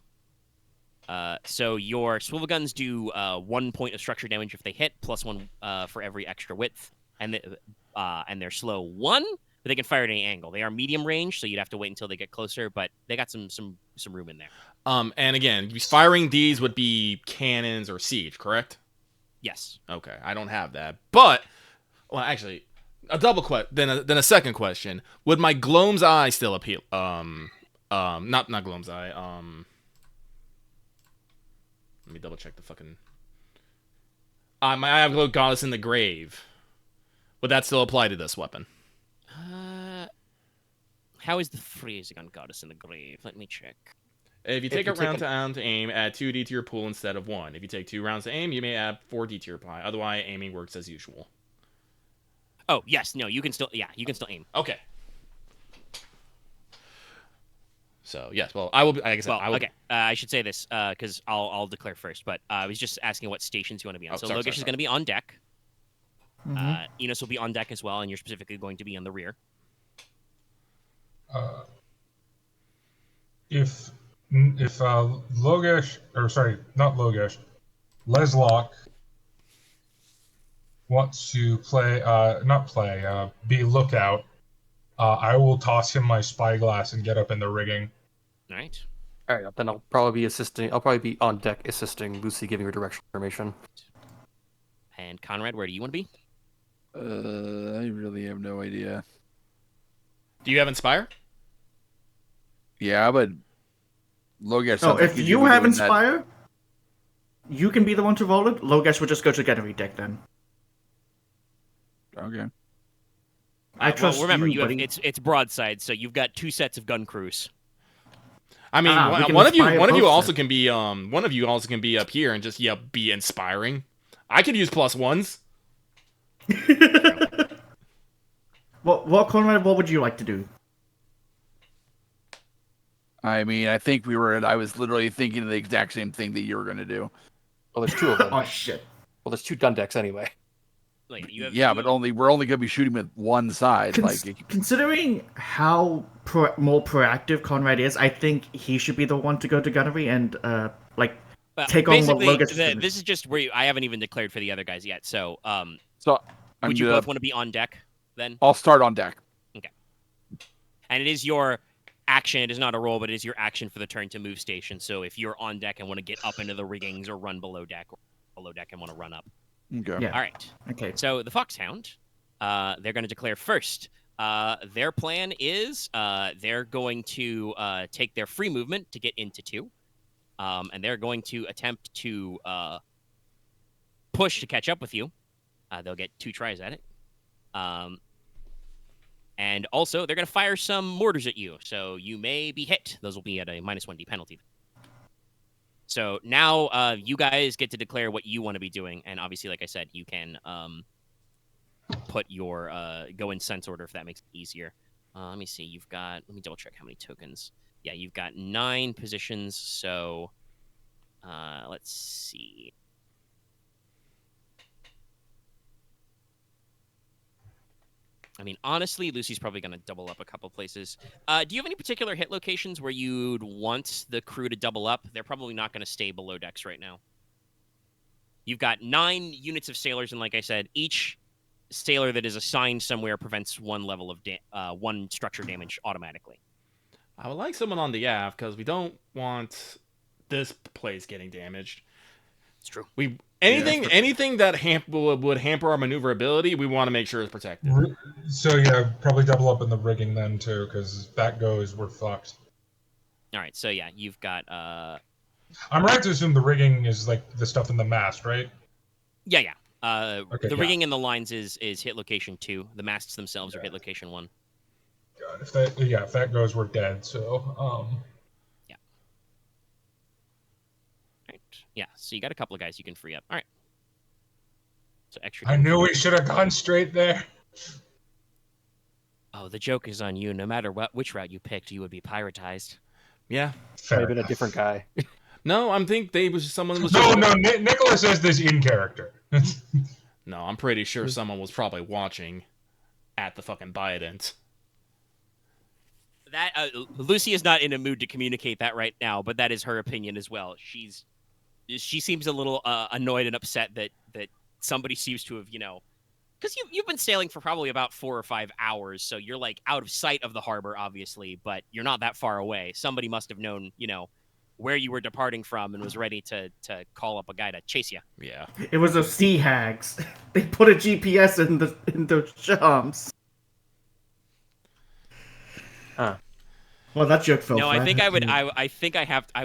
A: So your swivel guns do 1 point of structure damage if they hit, +1 for every extra width, and they're slow 1, but they can fire at any angle. They are medium range, so you'd have to wait until they get closer, but they got some room in there.
D: And again, firing these would be cannons or siege, correct?
A: Yes.
D: Okay, I don't have that, but well, actually, a double then a second question: would my Gloam's Eye still appeal? Not Gloam's Eye. Let me double check the fucking. My Eye of Glow Goddess in the Grave. Would that still apply to this weapon?
A: How is the phrasing on Goddess in the Grave? Let me check.
D: If you take a round to aim, add 2d to your pool instead of 1. If you take 2 rounds to aim, you may add 4d to your pie. Otherwise, aiming works as usual.
A: Oh, yes. No, you can still aim.
D: Okay. So, yes. Well, I will be... Like I said,
A: okay. I should say this, because I'll declare first, but I was just asking what stations you want to be on. Logesh is going to be on deck.
B: Mm-hmm.
A: Inos will be on deck as well, and you're specifically going to be on the rear.
H: If Logesh, or sorry, not Logesh, Leslok wants to be lookout, I will toss him my spyglass and get up in the rigging.
A: All right.
F: All right, then I'll probably be on deck assisting Lucy, giving her directional information.
A: And Konrad, where do you want to be?
E: I really have no idea.
D: Do you have Inspire?
E: Yeah, but Logesh.
B: Oh, if you have Inspire, you can be the one to roll it. Logesh will just go to Gateway deck then.
E: Okay.
B: I trust
A: remember,
B: you, buddy.
A: It's broadside, so you've got 2 sets of gun crews.
D: I mean, one of you also can be up here and just be inspiring. I could use +1s.
B: Well, Konrad, what would you like to do?
E: I mean, I think I was literally thinking the exact same thing that you were going to do.
F: Well, there's two of them.
B: Oh shit!
F: Well, there's two gun decks anyway.
A: Like,
E: Yeah, but we're only going to be shooting with one side.
B: Considering how more proactive Konrad is, I think he should be the one to go to gunnery and take on what Logesh.
A: This is just where I haven't even declared for the other guys yet. So, would you
E: gonna,
A: both want to be on deck then?
E: I'll start on deck.
A: Okay. And it is your action. It is not a roll, but it is your action for the turn to move station. So if you're on deck and want to get up into the riggings or run below deck, or below deck and want to run up.
E: Okay.
B: Yeah.
A: All right.
B: Okay.
A: So the Foxhound, they're going to declare first. Their plan is they're going to take their free movement to get into 2. And they're going to attempt to push to catch up with you. They'll get 2 tries at it. And also, they're going to fire some mortars at you, so you may be hit. Those will be at a -1d penalty. So now you guys get to declare what you want to be doing, and obviously, like I said, you can put your go in sense order if that makes it easier. Let me see. Let me double check how many tokens. Yeah, you've got 9 positions, so let's see. I mean, honestly, Lucy's probably going to double up a couple places. Do you have any particular hit locations where you'd want the crew to double up? They're probably not going to stay below decks right now. You've got 9 units of sailors, and like I said, each sailor that is assigned somewhere prevents 1 level of 1 structure damage automatically.
D: I would like someone on the aft because we don't want this place getting damaged.
A: It's true.
D: Anything that would hamper our maneuverability, we want to make sure is protected.
H: So yeah, probably double up in the rigging then too, because if that goes, we're fucked.
A: All right, so yeah, you've got.
H: I'm right to assume the rigging is like the stuff in the mast, right?
A: Yeah.
H: Okay,
A: the rigging in the lines is hit location 2. The masts themselves are hit location 1.
H: God, if that goes, we're dead. So
A: Yeah. Right. Yeah. So you got a couple of guys you can free up. All right. So extra.
H: I knew we should have gone straight there.
A: Oh, the joke is on you. No matter which route you picked, you would be piratized.
D: Yeah.
F: Might have been a different guy.
D: No, I'm think someone was.
H: No. Nicola says this in character.
D: No, I'm pretty sure someone was probably watching at the fucking Bident.
A: That Lucy is not in a mood to communicate that right now, but that is her opinion as well. She seems a little annoyed and upset that somebody seems to have, because you've been sailing for probably about 4 or 5 hours, so you're like out of sight of the harbor, obviously, but you're not that far away. Somebody must have known, where you were departing from and was ready to call up a guy to chase you.
D: Yeah.
B: It was those sea hags. They put a GPS in the charms.
F: Huh.
B: Well, that joke fell
A: No,
B: flat.
A: I think I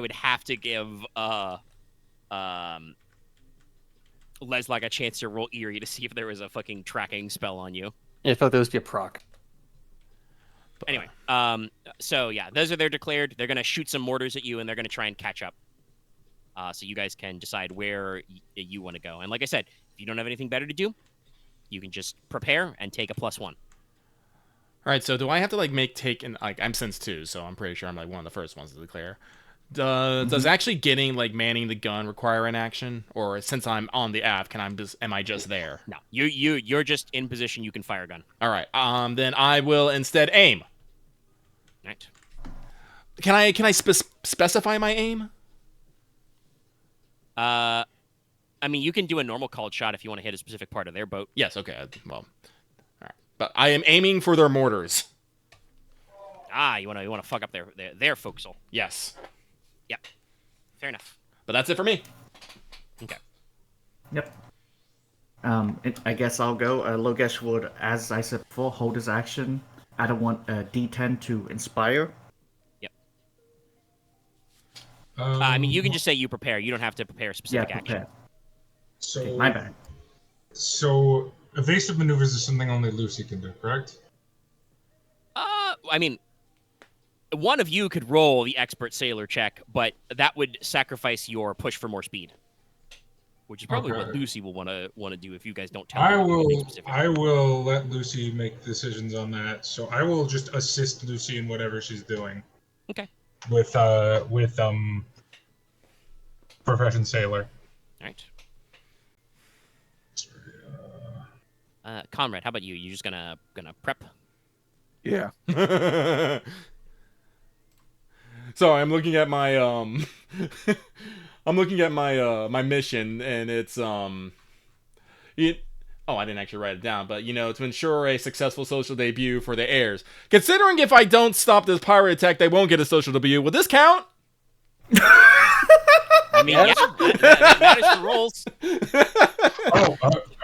A: would have to give Leslok a chance to roll eerie to see if there was a fucking tracking spell on you.
F: Yeah, I thought there was be a proc.
A: Anyway, so yeah, those are their declared. They're gonna shoot some mortars at you, and they're gonna try and catch up. So you guys can decide where you want to go. And like I said, if you don't have anything better to do, you can just prepare and take a +1.
D: All right. So do I have to I'm sense 2, so I'm pretty sure I'm one of the first ones to declare. Does actually getting manning the gun require an action, or since I'm on the aft, am I just there?
A: No, you're just in position. You can fire a gun.
D: All right. Then I will instead aim.
A: Right.
D: Can I specify my aim?
A: I mean, you can do a normal called shot if you want to hit a specific part of their boat.
D: Yes. Okay. Well. All right. But I am aiming for their mortars.
A: You want to fuck up their forecastle.
D: Yes.
A: Yep. Fair enough.
D: But that's it for me.
A: Okay.
B: Yep. I guess I'll go. Logesh would, as I said before, hold his action. I don't want D10 to inspire.
A: Yep. I mean, you can just say you prepare. You don't have to prepare a specific action.
H: So
B: Okay, my bad.
H: So evasive maneuvers is something only Lucy can do, correct?
A: I mean, one of you could roll the expert sailor check, but that would sacrifice your push for more speed. which is probably what
H: Okay.
A: Lucy will want to do if you guys don't tell
H: I
A: her anything
H: will.
A: specific.
H: I will let Lucy make decisions on that. So I will just assist Lucy in whatever she's doing.
A: Okay.
H: With Profession Sailor.
A: All right. Konrad, how about you? You just gonna prep?
E: Yeah.
D: Sorry, I'm looking at my I'm looking at my mission, and it's I didn't actually write it down, but to ensure a successful social debut for the heirs. Considering if I don't stop this pirate attack, they won't get a social debut. Will this count?
A: I mean, yeah, that matters for rolls.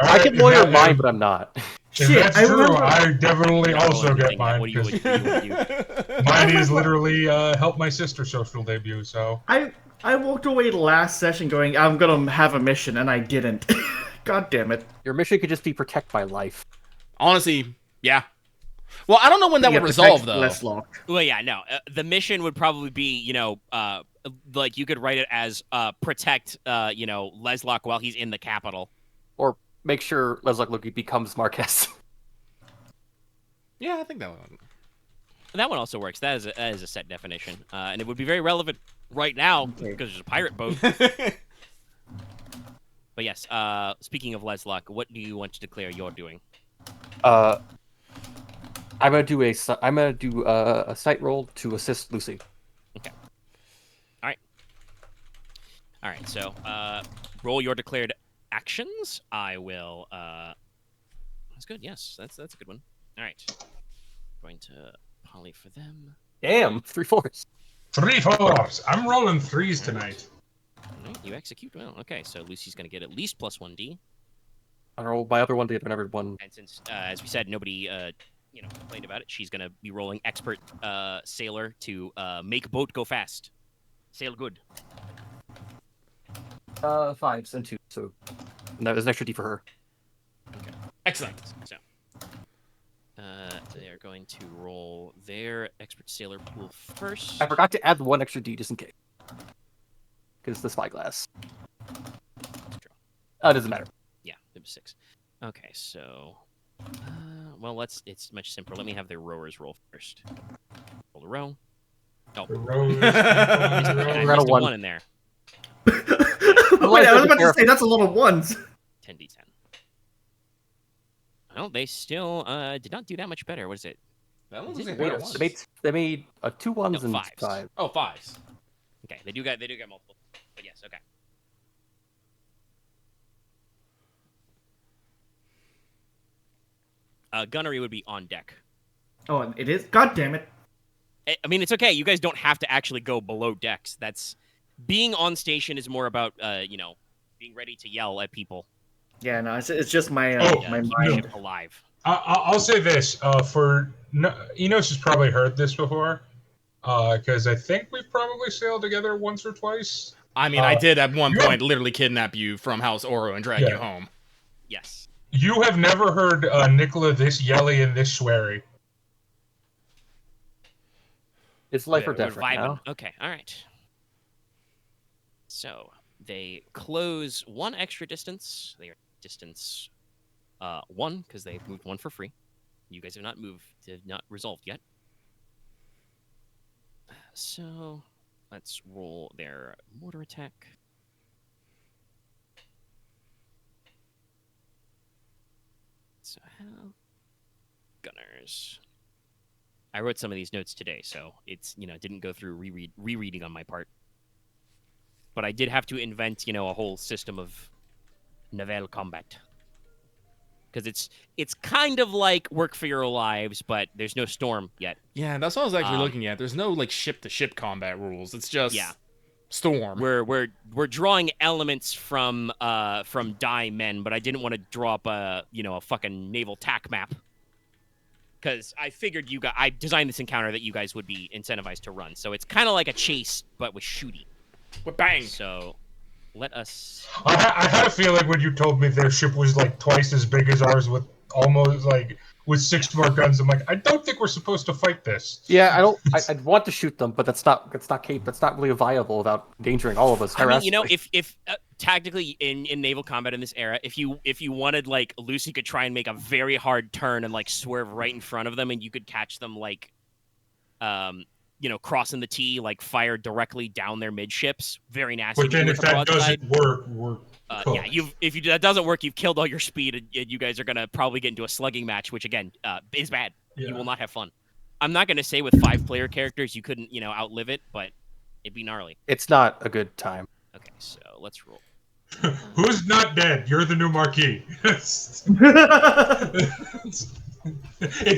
F: I can lawyer mine, but I'm not.
H: If that's true, I definitely also get mine.
A: What do you want to do?
H: Mine is literally help my sister's social debut. So
B: I walked away last session going, I'm gonna have a mission, and I didn't. God damn it.
F: Your mission could just be protect my life.
D: Honestly, yeah. Well, I don't know when that
B: Yeah,
D: would resolve, though.
B: Leslok.
A: Well, yeah, no. The mission would probably be, like you could write it as protect, Leslok while he's in the capital.
F: Or make sure Leslok Logi becomes Marquess.
D: Yeah, I think that one.
A: That one also works. That is a set definition, and it would be very relevant right now because there's a pirate boat. But yes, speaking of Leslok, what do you want to declare you're doing?
F: I'm gonna do a sight roll to assist Lucy.
A: Okay. All right. So, roll your declared actions. I will. That's good. Yes, that's a good one. All right. Going to poly for them.
F: Damn, 3 4s.
H: 3 4s. I'm rolling 3s tonight.
A: All right, you execute well. Okay, so Lucy's going to get at least plus 1d.
F: I rolled my other one to get another one.
A: And since, as we said, nobody, complained about it, she's going to be rolling expert sailor to make boat go fast. Sail good.
F: 5s and 2, so that was an extra D for her.
A: Okay.
D: Excellent.
A: So, they are going to roll their expert sailor pool first.
F: I forgot to add 1 extra D just in case. Because the spyglass. Oh, it doesn't matter.
A: Yeah, it was 6. Okay, so, it's much simpler. Let me have their rowers roll first. Roll a row. Oh,
H: The rose.
A: I missed a 1 in there.
B: Wait, I was about to say that's a lot of ones.
A: 10d10. Well, they still did not do that much better. What is it?
D: That one's
F: They made 2 1s and
A: 5s.
F: 5.
D: Oh, 5s.
A: Okay, they do get multiple. But yes, okay. Gunnery would be on deck.
B: Oh, and it is? God damn it.
A: I mean, it's okay. You guys don't have to actually go below decks. That's being on station is more about being ready to yell at people.
B: Yeah, no, it's just my my
A: keep the
B: mind.
A: ship alive.
H: I'll say this. Inos has probably heard this before. Because I think we've probably sailed together once or twice.
D: I mean, I did at one point literally kidnap you from House Oro and drag you home.
A: Yes.
H: You have never heard Nicola this yelly and this sweary.
F: It's life or
A: We're
F: death right
A: vibing.
F: now.
A: Okay, all right. So they close 1 extra distance. They are distance 1 because they've moved 1 for free. You guys have not resolved yet. So let's roll their mortar attack. So how gunners. I wrote some of these notes today, so it's didn't go through rereading on my part. But I did have to invent a whole system of naval combat. Because it's kind of like Work for Your Lives, but there's no storm yet.
D: Yeah, that's what I was actually looking at. There's no like ship-to-ship combat rules. It's just storm.
A: We're drawing elements from Die Men, but I didn't want to draw up a fucking naval tack map. Because I figured I designed this encounter that you guys would be incentivized to run. So it's kind of like a chase, but with shooting.
D: With bang.
A: So let us.
H: I had a feeling when you told me their ship was like twice as big as ours, with almost like with 6 more guns. I'm like, I don't think we're supposed to fight this.
F: Yeah, I don't. I'd want to shoot them, but that's not really viable without endangering all of us.
A: I mean, you know, if tactically in naval combat in this era, if you wanted, like, Lucy could try and make a very hard turn and like swerve right in front of them, and you could catch them like, you know, crossing the T, like fire directly down their midships. Very nasty.
H: But then if that doesn't work, we're
A: yeah, if that doesn't work, you've killed all your speed, and you guys are gonna probably get into a slugging match, which again is bad. Yeah. You will not have fun. I'm not gonna say with 5-player characters you couldn't, you know, outlive it, but it'd be gnarly.
F: It's not a good time.
A: Okay, so let's roll.
H: Who's not dead? You're the new marquee. It's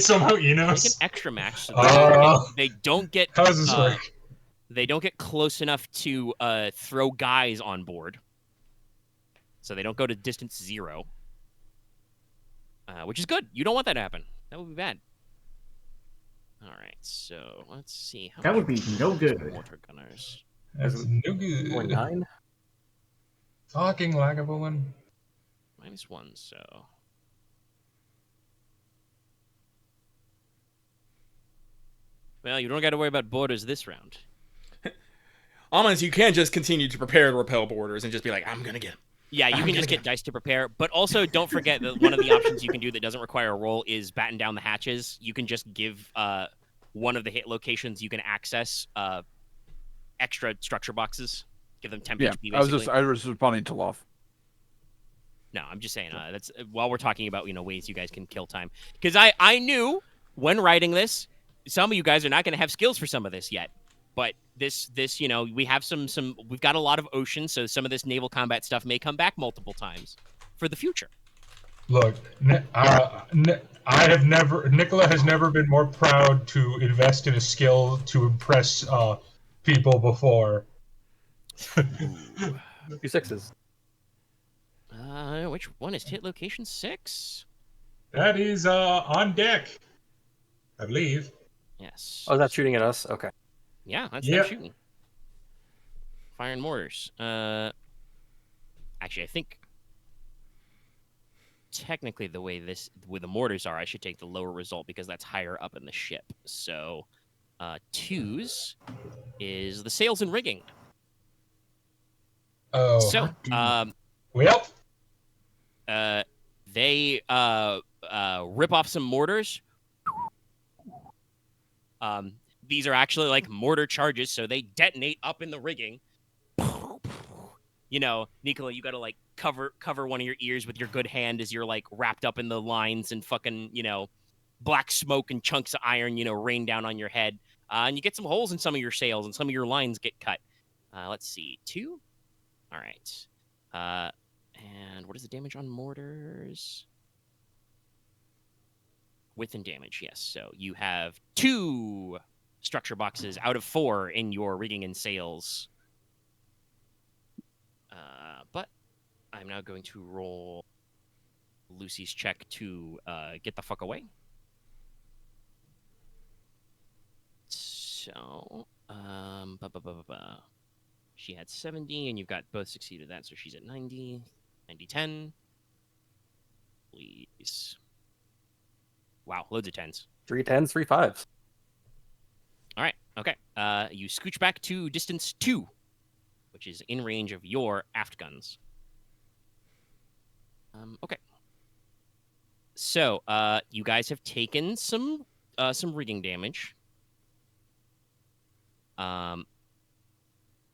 H: somehow Inos.
A: Make an extra match so they don't get.
H: How does this work?
A: They don't get close enough to throw guys on board, so they don't go to distance 0, which is good. You don't want that to happen. That would be bad. All right, so let's see.
B: That would be no good.
A: Mortar gunners.
H: That's no good.
F: 9.
H: Fucking Lagavulin.
A: -1, so. Well, you don't got to worry about borders this round.
D: Almost, you can't just continue to prepare to repel borders and just be like, I'm gonna get him.
A: Yeah, you can just get dice to prepare, but also don't forget that one of the options you can do that doesn't require a roll is batten down the hatches. You can just give one of the hit locations you can access extra structure boxes. Give them 10 HP, basically.
E: I was responding to Loth.
A: No, I'm just saying that's while we're talking about, you know, ways you guys can kill time, because I knew when writing this, some of you guys are not going to have skills for some of this yet. But this, you know, we have we've got a lot of ocean, so some of this naval combat stuff may come back multiple times for the future.
H: Look, Nicola has never been more proud to invest in a skill to impress people before.
F: 2 6s.
A: Which one is hit location 6?
H: That is on deck, I believe.
A: Yes.
F: Oh, that's shooting at us? Okay.
A: Yeah, that's them shooting. Firing mortars. Actually, I think technically the way the mortars are, I should take the lower result because that's higher up in the ship. So 2s is the sails and rigging.
H: Oh.
A: So
H: well,
A: they rip off some mortars. These are actually like mortar charges, so they detonate up in the rigging. You know, Nicola, you gotta like cover one of your ears with your good hand as you're like wrapped up in the lines, and fucking, you know, black smoke and chunks of iron, you know, rain down on your head. And you get some holes in some of your sails, and some of your lines get cut. Let's see, 2? All right. And what is the damage on mortars? Width and damage, yes. So you have 2 structure boxes out of 4 in your rigging and sails. But I'm now going to roll Lucy's check to get the fuck away. So, she had 70, and you've got both succeeded that, so she's at 90. 90-10. Please. Wow, loads of 10s.
F: 3 10s, 3 5s.
A: All right, okay. You scooch back to distance 2, which is in range of your aft guns. Okay. So, you guys have taken some rigging damage.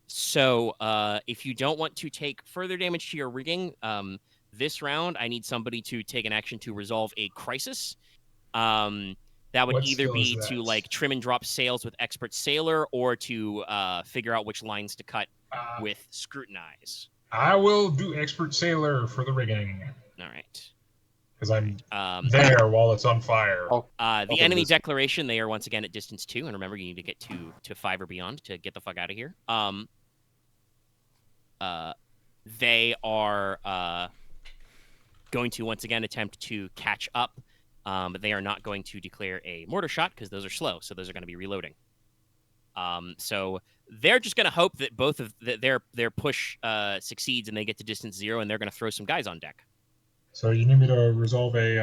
A: So, if you don't want to take further damage to your rigging, this round, I need somebody to take an action to resolve a crisis. That would either be to like trim and drop sails with expert sailor, or to figure out which lines to cut with scrutinize.
H: I will do expert sailor for the rigging.
A: All right.
H: Because I'm there while it's on fire.
A: The enemy declaration, they are once again at distance 2, and remember, you need to get to 5 or beyond to get the fuck out of here. They are going to once again attempt to catch up, but they are not going to declare a mortar shot because those are slow, so those are going to be reloading. So they're just going to hope that both of their push succeeds and they get to distance 0, and they're going to throw some guys on deck.
H: So you need me to resolve a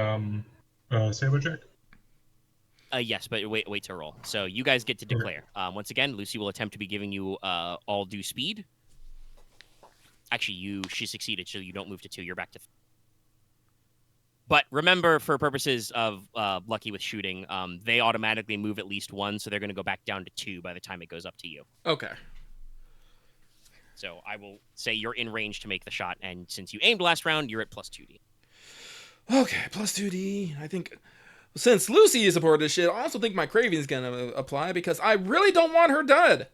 H: Saber check?
A: Yes, but wait to roll. So you guys get to declare. Once again, Lucy will attempt to be giving you all due speed. Actually, she succeeded, so you don't move to 2. You're back to 3. But remember, for purposes of lucky with shooting, they automatically move at least 1, so they're going to go back down to 2 by the time it goes up to you.
D: Okay.
A: So I will say you're in range to make the shot, and since you aimed last round, you're at plus 2d.
D: Okay, plus 2d. I think since Lucy is aboard this shit, I also think my craving is going to apply because I really don't want her dead.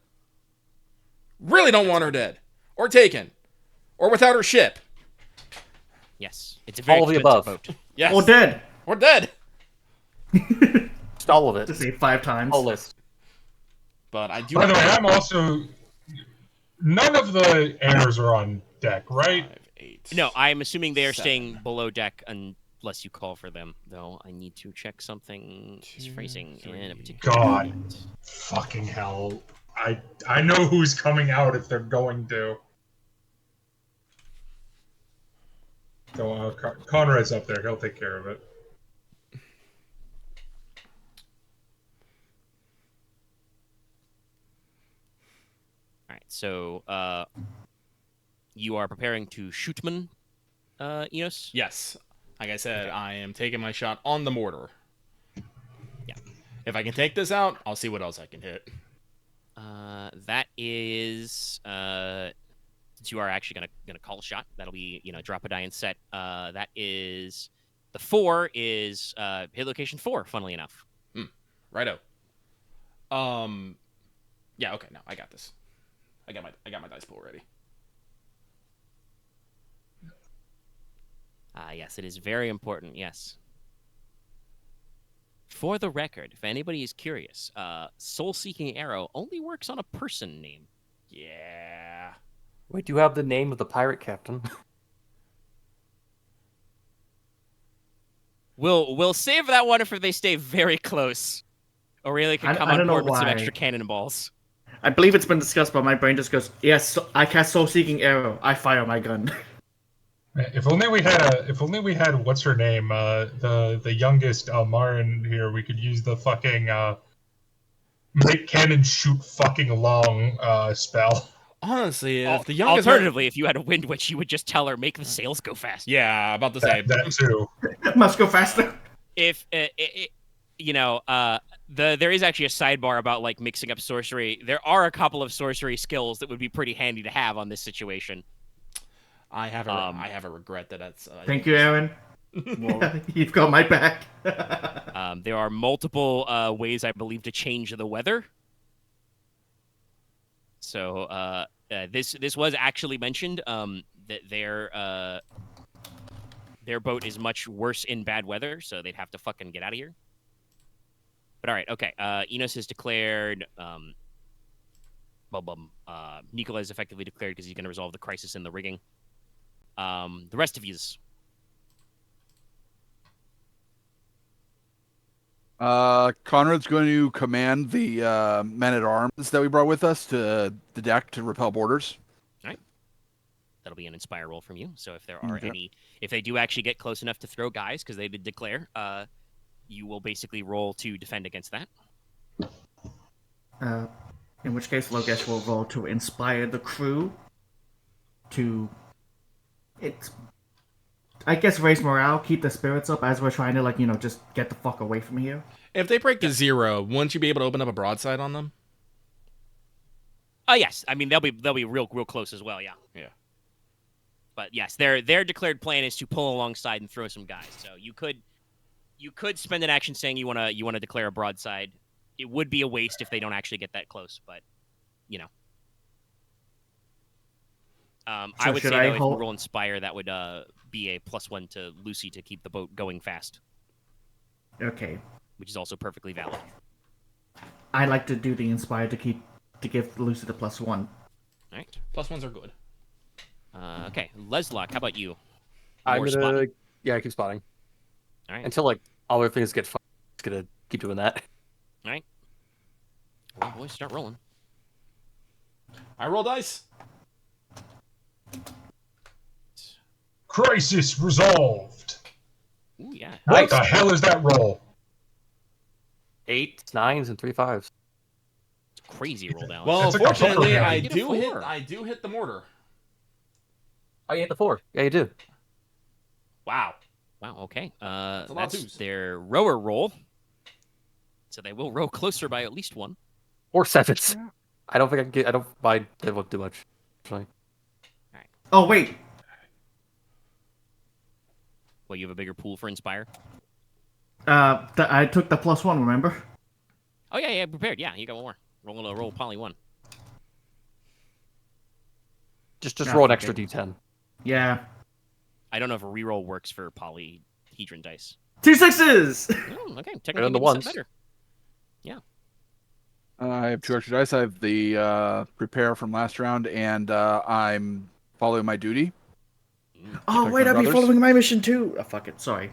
D: Really don't want her dead. Or taken. Or without her ship.
A: Yes. It's a very
F: all of the
A: expensive
F: above.
A: boat.
D: Yes.
B: Or dead.
D: Or dead.
F: Just all of it.
B: To say 5 times.
F: Whole list.
D: But I do.
H: By the way, I'm also. None of the heirs are on deck, right?
D: 5, 8.
A: No, I'm assuming they are
D: 7.
A: staying below deck unless you call for them. Though I need to check something. Is phrasing in a particular.
H: God. Fucking hell. I know who's coming out if they're going to. So, Konrad's up there. He'll take care of it.
A: All right, so you are preparing to shootman, Enos?
D: Yes. Like I said, I am taking my shot on the mortar.
A: Yeah.
D: If I can take this out, I'll see what else I can hit.
A: That is since you are actually gonna call a shot, that'll be drop a die and set. That is the 4 is hit location 4. Funnily enough.
D: Righto. Yeah. Okay. No, I got this. I got my dice pool ready.
A: Yes, it is very important. Yes. For the record, if anybody is curious, soul-seeking arrow only works on a person name.
D: Yeah.
F: Wait, do you have the name of the pirate captain?
A: We'll save that one if they stay very close. Aurelia can come on board with some extra cannonballs.
B: I believe it's been discussed, but my brain just goes, yes, I cast soul-seeking arrow. I fire my gun.
H: If only we had what's her name, the youngest Marin here. We could use the fucking make cannon shoot fucking long spell.
D: Honestly, if the youngest
A: alternatively, if you had a wind witch, you would just tell her make the sails go fast.
D: Yeah, about to say
H: that too.
B: Must go faster.
A: If there is actually a sidebar about like mixing up sorcery. There are a couple of sorcery skills that would be pretty handy to have on this situation.
D: I have a regret that that's.
B: Thank you, Aren. Well, you've got my back.
A: There are multiple ways, I believe, to change the weather. So this was actually mentioned that their boat is much worse in bad weather, so they'd have to fucking get out of here. But all right, okay. Inos has declared. Nicola is effectively declared because he's going to resolve the crisis in the rigging. The rest of yous.
E: Konrad's going to command the men-at-arms that we brought with us to the deck to repel boarders.
A: All right. That'll be an inspire roll from you. So if there are if they do actually get close enough to throw guys, because they did declare, you will basically roll to defend against that.
B: In which case, Logesh will roll to inspire the crew to, I guess, raise morale, keep the spirits up as we're trying to, just get the fuck away from here.
D: If they break to 0, wouldn't you be able to open up a broadside on them?
A: Yes. I mean, they'll be real close as well. Yeah.
D: Yeah.
A: But yes, their declared plan is to pull alongside and throw some guys. So you could spend an action saying you wanna declare a broadside. It would be a waste if they don't actually get that close, but I would say though, if you roll inspire, that would be a +1 to Lucy to keep the boat going fast.
B: Okay.
A: Which is also perfectly valid.
B: I like to do the inspire to give Lucy the +1.
A: All right.
D: +1s are good.
A: Okay, Leslok, how about you?
F: I'm gonna keep spotting.
A: All right.
F: Until other things get fun. I'm just gonna keep doing that.
A: All right. Well, boys, start rolling.
D: I roll dice.
H: Crisis resolved.
A: Ooh, yeah.
H: What the hell is that roll?
F: 8 9s and 3 5s.
A: It's a crazy roll down.
D: Well,
H: It's like a
D: fortunately,
H: poker
D: I
H: game.
D: do hit the mortar.
F: Oh, you hit the 4. Yeah, you do.
D: Wow.
A: Wow, okay.
D: a lot of
A: That's
D: twos.
A: their rower roll. So they will row closer by at least 1.
F: 4 7s. I don't think I can get. I don't mind that one too much. Actually.
B: Oh wait.
A: Well, you have a bigger pool for Inspire?
B: I took the +1. Remember?
A: Oh, yeah, prepared. Yeah, you got one more. Roll poly 1.
F: Just
B: Yeah,
F: roll an
B: okay.
F: extra d10.
B: Yeah.
A: I don't know if a reroll works for polyhedron dice.
B: 2 6s.
A: Oh, okay.
F: than
A: Technically,
F: the
A: maybe
F: ones.
A: better.
E: I have 2 extra dice. I have the prepare from last round, and I'm following my duty.
B: Oh
E: Protect
B: wait,
E: my
B: I'll be
E: brothers.
B: following my mission too. Oh, fuck it. Sorry.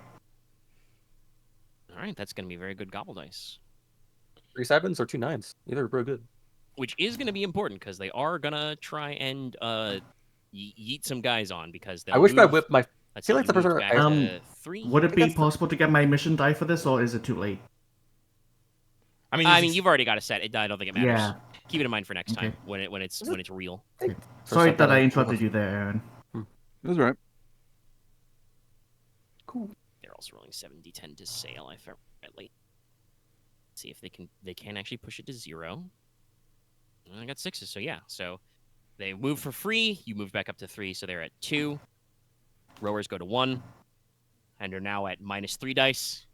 A: All right, that's going to be very good gobble dice.
F: 3 7s or 2 9s. Either are pretty good.
A: Which is going to be important because they are going to try and yeet some guys on because they'll
F: I wish my
A: move.
F: whip. My
A: Let's
F: feel
A: see,
F: like the
A: you moved
F: person-
A: back to 3.
B: Would it
F: think
B: be
F: that's the-
B: possible to get my mission die for this, or is it too late?
D: I mean,
A: I mean, you've already got a set. I don't think it matters.
B: Yeah.
A: Keep it in mind for next time
B: Okay.
A: when it's real.
B: Sorry
F: set
B: that I
F: that-
B: interrupted you there, Aaron.
E: That's right.
A: They're also rolling 7d10 to sail. I found rightly. See if they can actually push it to 0. I got 6s, so yeah. So they move for free. You move back up to 3, so they're at 2. Rowers go to 1, and are now at -3 dice.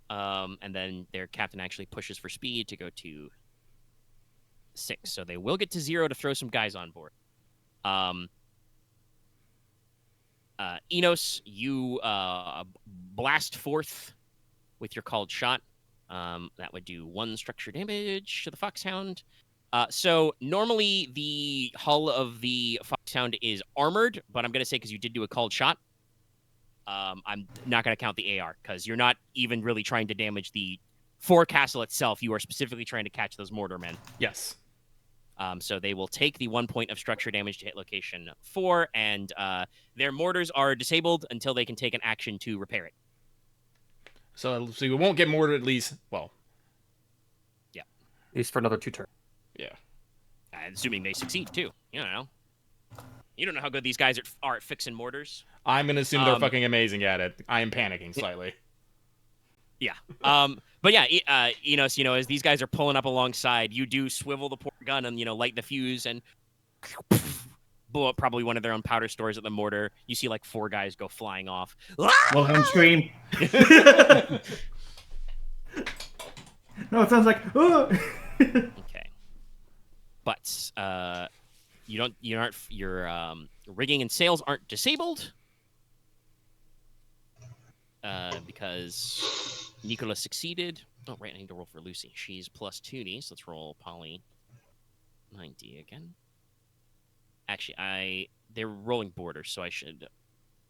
A: And then their captain actually pushes for speed to go to 6. So they will get to 0 to throw some guys on board. Inos, you blast forth with your called shot. That would do 1 structure damage to the Foxhound. So normally the hull of the Foxhound is armored, but I'm going to say because you did do a called shot, I'm not going to count the AR because you're not even really trying to damage the forecastle itself. You are specifically trying to catch those mortar men.
D: yes.
A: So they will take the 1 point of structure damage to hit location 4, and their mortars are disabled until they can take an action to repair it.
D: So you won't get mortared at least. Well,
F: At least for another 2 turns.
D: yeah.
A: Assuming they succeed too. You don't know. You don't know how good these guys are at fixing mortars.
D: I'm gonna assume they're fucking amazing at it. I am panicking slightly.
A: Yeah. But yeah, Enos, as these guys are pulling up alongside, you do swivel the port gun and, light the fuse and blow up probably one of their own powder stores at the mortar. You see like 4 guys go flying off.
B: Wilhelm scream. No, it sounds like. Oh!
A: Okay. But your rigging and sails aren't disabled. Because Nicola succeeded. Oh, right, I need to roll for Lucy. She's +2D, so let's roll poly 9D again. Actually, they're rolling borders, so I should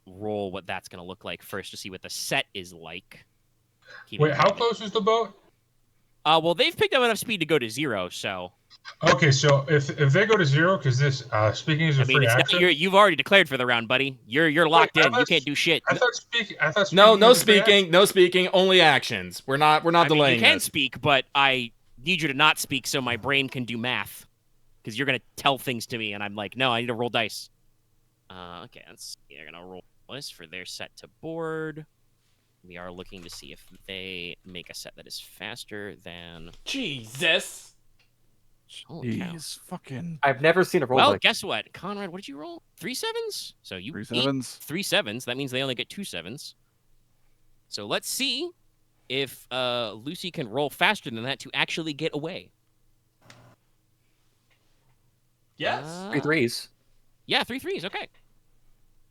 A: roll what that's going to look like first to see what the set is like.
H: Wait, how close is the boat?
A: Well, they've picked up enough speed to go to 0, so...
H: Okay, so if they go to 0, because this, speaking as a free
A: it's
H: action...
A: you've already declared for the round, buddy. You're locked in. You can't do shit.
H: I thought speaking
D: No
H: was a free
D: speaking, no speaking, only actions. We're not delaying
A: you can
D: this.
A: speak, but I need you to not speak so my brain can do math. Because you're going to tell things to me, and I'm like, no, I need to roll dice. Okay, they're going to roll this for their set to board. We are looking to see if they make a set that is faster than...
D: Jesus.
A: Holy cow.
E: He's fucking
F: I've never seen a roll
A: Well,
F: like
A: guess what? Conrad, what did you roll? 3 7s? So you
E: 3
A: beat
E: 7s.
A: 3 7s. That means they only get 2 7s. So let's see if Lucy can roll faster than that to actually get away.
D: Yes.
F: 3 3s.
A: Yeah, 3 3s. Okay.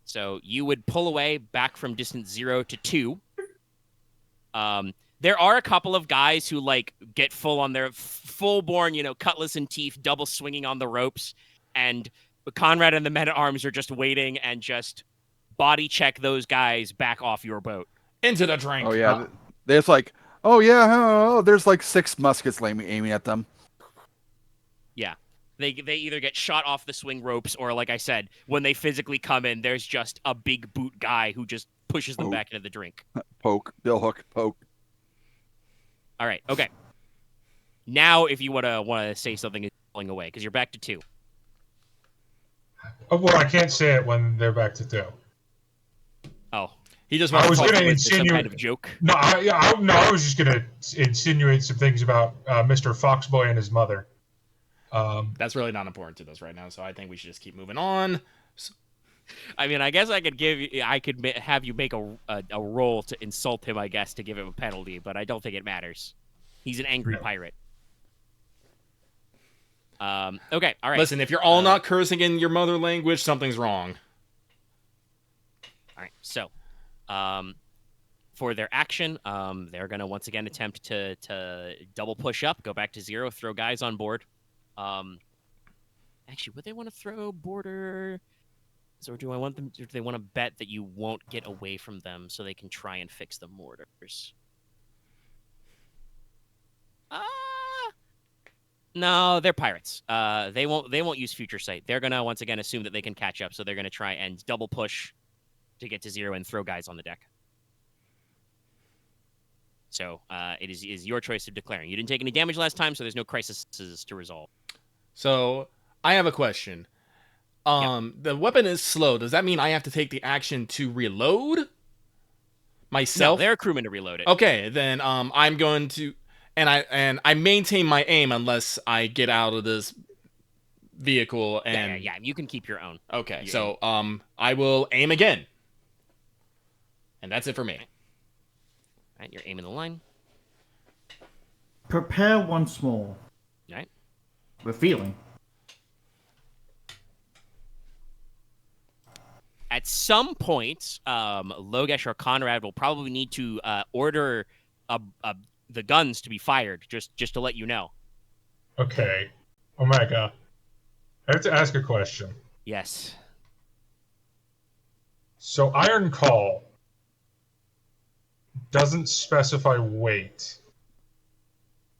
A: So you would pull away back from distance 0 to 2. There are a couple of guys who get full on their full-born, cutlass and teeth, double swinging on the ropes, and Konrad and the men-at-arms are just waiting and just body check those guys back off your boat.
D: Into the drink.
E: Oh yeah, there's oh yeah, there's 6 muskets aiming at them.
A: Yeah. They either get shot off the swing ropes or, like I said, when they physically come in, there's just a big boot guy who just pushes them back into the drink.
E: Poke. Bill hook. Poke.
A: All right. Okay. Now, if you want to say something, is pulling away because you're back to 2.
H: Oh, well, I can't say it when they're back to 2.
A: Oh,
D: He just
H: I
D: wants
H: was
D: to
H: going
D: talk.
H: to
A: some
H: insinuate
A: kind of joke.
H: No, I was just going to insinuate some things about Mr. Foxboy and his mother.
D: That's really not important to us right now, so I think we should just keep moving on.
A: I mean, I guess I could have you make a roll to insult him, I guess, to give him a penalty, but I don't think it matters. He's an angry pirate. Okay, all right.
D: Listen, if you're all not cursing in your mother language, something's wrong.
A: All right, so for their action, they're going to once again attempt to double push up, go back to 0, throw guys on board. Actually, would they want to throw border? Or do I want them? Or do they want to bet that you won't get away from them so they can try and fix the mortars? No, they're pirates. They won't use future sight. They're gonna once again assume that they can catch up, so they're gonna try and double push to get to 0 and throw guys on the deck. So it is your choice of declaring. You didn't take any damage last time, so there's no crises to resolve.
D: So I have a question. The weapon is slow. Does that mean I have to take the action to reload myself?
A: No, they're a crewman to reload it.
D: Okay, then I'm going to, and I maintain my aim unless I get out of this vehicle. And
A: Yeah. You can keep your own.
D: Okay, so I will aim again, and that's it for me.
A: All right, you're aiming the line.
B: Prepare once more.
A: All right.
B: We're feeling.
A: At some point, Logesh or Konrad will probably need to order the guns to be fired, just to let you know.
H: Okay. Omega, I have to ask a question.
A: Yes.
H: So Iron Call doesn't specify weight.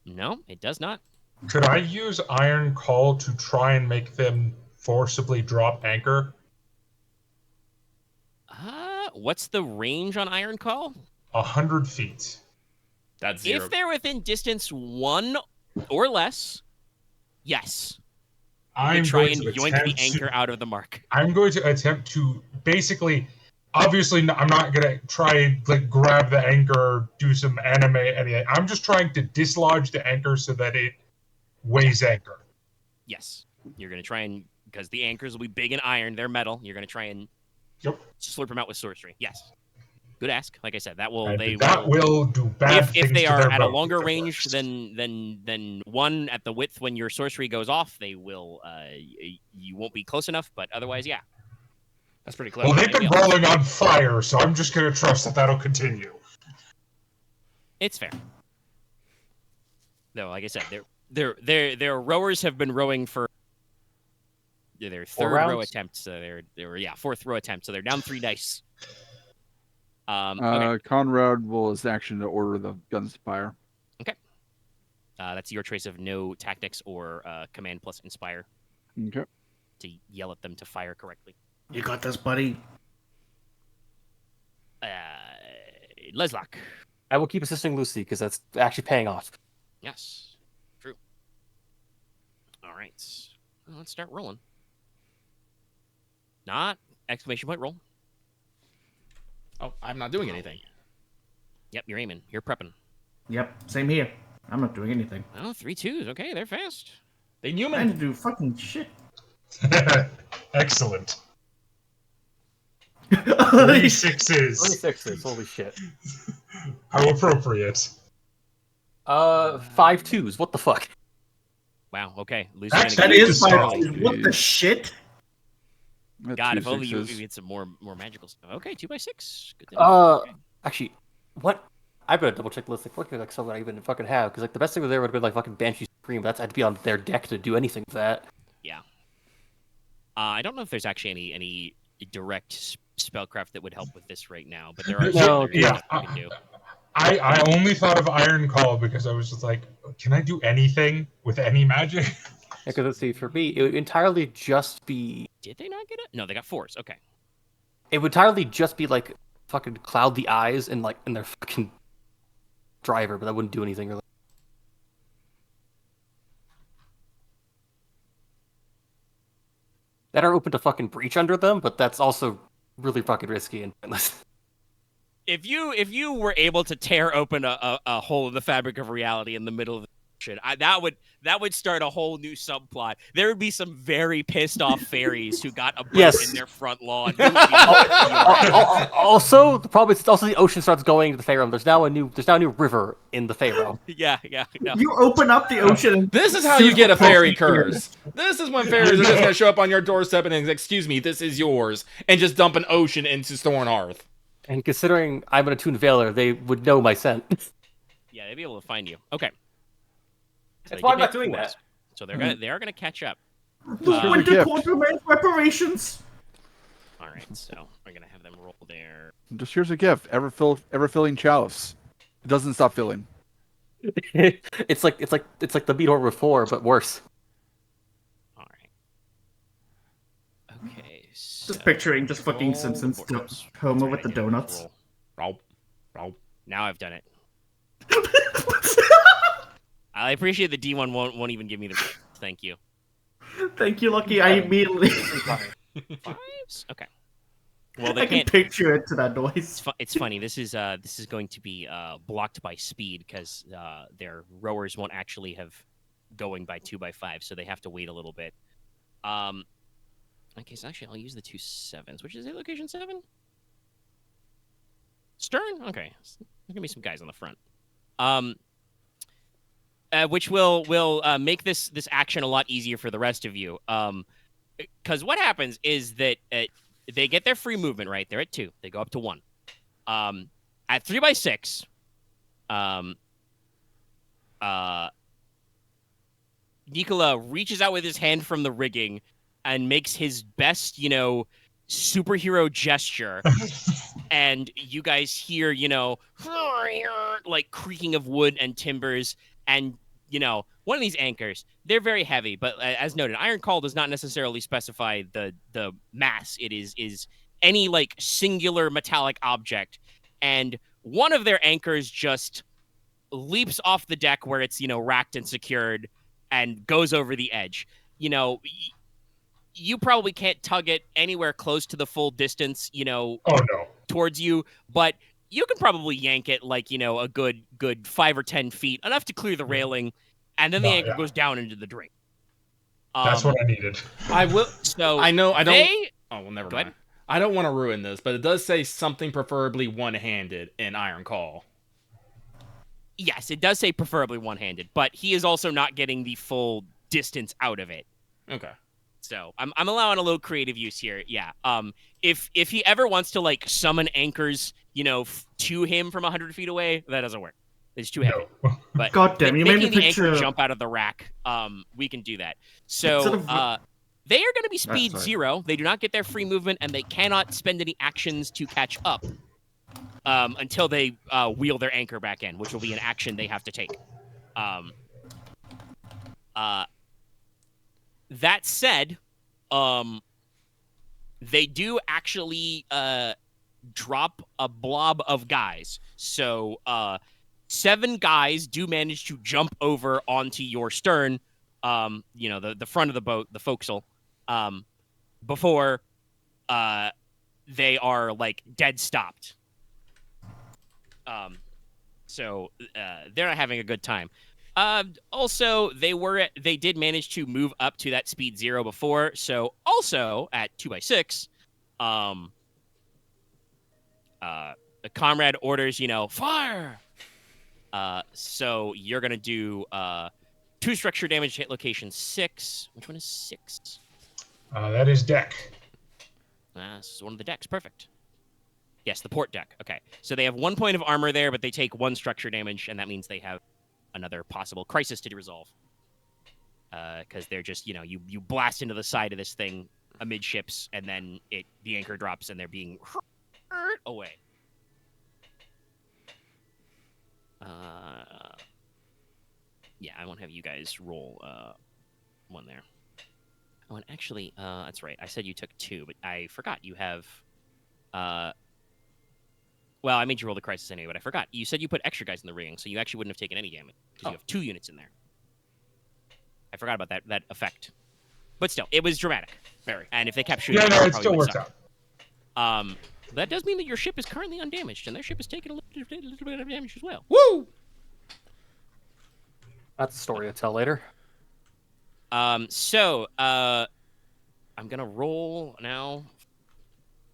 A: No, it does not.
H: Could I use Iron Call to try and make them forcibly drop anchor?
A: What's the range on Iron Call?
H: 100 feet.
D: That's 0.
A: If they're within distance 1 or less, yes.
H: I'm
A: try
H: going
A: and
H: to
A: yoink
H: attempt
A: the anchor out of the mark.
H: I'm going to attempt to basically, obviously, I'm not going to try and like grab the anchor, do some anime, anything. I'm just trying to dislodge the anchor so that it weighs anchor.
A: Yes. You're going to try and, because the anchors will be big and iron, they're metal, you're going to try and slurp them out with sorcery. Yes. Good ask. Like I said, that will
H: will do bad things
A: if they
H: to
A: are
H: their
A: at a
H: boat
A: longer
H: if it
A: range
H: works.
A: than 1 at the width when your sorcery goes off, they will you won't be close enough, but otherwise, yeah.
D: That's pretty clever.
H: Well, they've been rolling on fire, so I'm just going to trust that that'll continue.
A: It's fair. No, like I said, their rowers have been rowing for their 3rd row attempt. So they were 4th row attempt. So they're down 3 dice. Okay.
E: Konrad will his action to order the guns to fire.
A: Okay. That's your choice of no tactics or command plus inspire.
E: Okay.
A: To yell at them to fire correctly.
B: You got this, buddy.
A: Leslok.
F: I will keep assisting Lucy because that's actually paying off.
A: Yes. True. All right. Well, let's start rolling. Not exclamation point roll.
D: Oh, I'm not doing anything.
A: Yep, you're aiming. You're prepping.
B: Yep, same here. I'm not doing anything.
A: Oh, 3 2s. Okay, they're fast.
D: They
B: I
D: human.
B: need to do fucking shit.
H: Excellent. 3
F: 3
H: 6s.
F: 6s. Holy shit.
H: How appropriate.
F: 5 2s. What the fuck?
A: Wow, okay. Lucy
H: That's-
B: That
H: need to
B: is
H: stop.
B: what the shit?
E: That's
A: God,
E: 2
A: if only you
E: sixes.
A: get some more magical stuff. Okay, 2x6. Good to know. Okay.
F: Actually, what? I better double check the list. Like, what like someone I even fucking have? Because like the best thing there would have been like fucking Banshee Scream. But that's had to be on their deck to do anything with that.
A: Yeah. I don't know if there's actually any direct spellcraft that would help with this right now, but there are
H: No,
A: some other
H: yeah,
A: stuff you can do.
H: I only thought of Iron Call because I was just like, can I do anything with any magic?
F: Because let's see, for me, it would entirely just be.
A: Did they not get it? No, they got 4s. Okay.
F: It would entirely just be like fucking cloud the eyes in their fucking driver, but that wouldn't do anything really. That are open to fucking breach under them, but that's also really fucking risky and pointless.
A: If you were able to tear open a hole in the fabric of reality in the middle of the ocean, that would start a whole new subplot. There would be some very pissed off fairies who got a boat in their front lawn.
F: Also, the problem is also the ocean starts going to the Faerun. There's now a new river in the Faerun.
A: Yeah. No.
B: You open up the ocean.
D: This is how you get a fairy curse. This is when fairies are just gonna show up on your doorstep and excuse me, this is yours, and just dump an ocean into Stornhearth.
F: And considering I'm an attuned Veiler, they would know my scent.
A: Yeah, they'd be able to find you. Okay. So
F: That's why I'm not doing that.
A: So they are gonna catch up.
B: Winter Court demands reparations.
A: All right, so we're gonna have them roll there.
E: Just here's a gift: ever-filling chalice. It doesn't stop filling.
F: It's like the Beetle before, but worse.
A: All right. Okay. So
B: Just picturing just fucking Simpsons Homer with the donuts.
D: Roll.
A: Now I've done it. I appreciate the D1 won't even give me the thank you.
B: Thank you, Lucky. I immediately.
A: Fives? Okay. Well,
B: I can picture it to that noise.
A: It's funny. This is going to be blocked by speed because their rowers won't actually have going by 2x5, so they have to wait a little bit. Okay, so actually I'll use the 2 7s. Which is a location 7? Stern? Okay. There's gonna be some guys on the front. Which will make this action a lot easier for the rest of you. Because what happens is that they get their free movement, right? They're at 2. They go up to 1. At 3x6, Nicola reaches out with his hand from the rigging and makes his best, superhero gesture. And you guys hear, like creaking of wood and timbers. And, one of these anchors, they're very heavy. But as noted, Iron Call does not necessarily specify the mass. It is any, like, singular metallic object. And one of their anchors just leaps off the deck where it's, racked and secured and goes over the edge. You probably can't tug it anywhere close to the full distance, towards you, but you can probably yank it like, a good 5 or 10 feet, enough to clear the railing, and then the anchor goes down into the drink.
H: That's what I needed.
D: I will.
A: So
D: I know. I don't.
A: They...
D: Oh well, never
A: Go
D: mind.
A: ahead.
D: I don't want to ruin this, but it does say something preferably one-handed in Iron Call.
A: Yes, it does say preferably one-handed, but he is also not getting the full distance out of it.
D: Okay.
A: So I'm allowing a little creative use here. Yeah. If he ever wants to like summon anchors, to him from 100 feet away, that doesn't work. It's too heavy.
H: No.
A: But
B: God damn, you made me
A: making the
B: picture
A: anchor jump out of the rack. We can do that. So they are going to be speed 0. They do not get their free movement, and they cannot spend any actions to catch up until they wheel their anchor back in, which will be an action they have to take. That said, they do actually drop a blob of guys. So 7 guys do manage to jump over onto your stern, the front of the boat, the forecastle, before they are like dead stopped. So they're not having a good time. Also, they did manage to move up to that speed 0 before. So also at 2x6, Konrad orders, fire. So you're gonna do 2 structure damage, hit location 6. Which one is 6?
H: That is deck.
A: This is one of the decks. Perfect. Yes, the port deck. Okay. So they have 1 point of armor there, but they take 1 structure damage, and that means they have another possible crisis to resolve. Because they're just, you blast into the side of this thing amidships, and then the anchor drops, and they're being hurt away. Yeah, I won't have you guys roll one there. Oh, and actually, that's right. I said you took 2, but I forgot you have Well, I made you roll the crisis anyway, but I forgot. You said you put extra guys in the rigging, so you actually wouldn't have taken any damage because you have 2 units in there. I forgot about that effect. But still, it was dramatic. Very. And if they kept shooting,
H: Yeah, no, it still works out.
A: That does mean that your ship is currently undamaged, and their ship is taking a little bit of damage as well.
D: Woo!
F: That's a story to tell later.
A: So, I'm gonna roll now.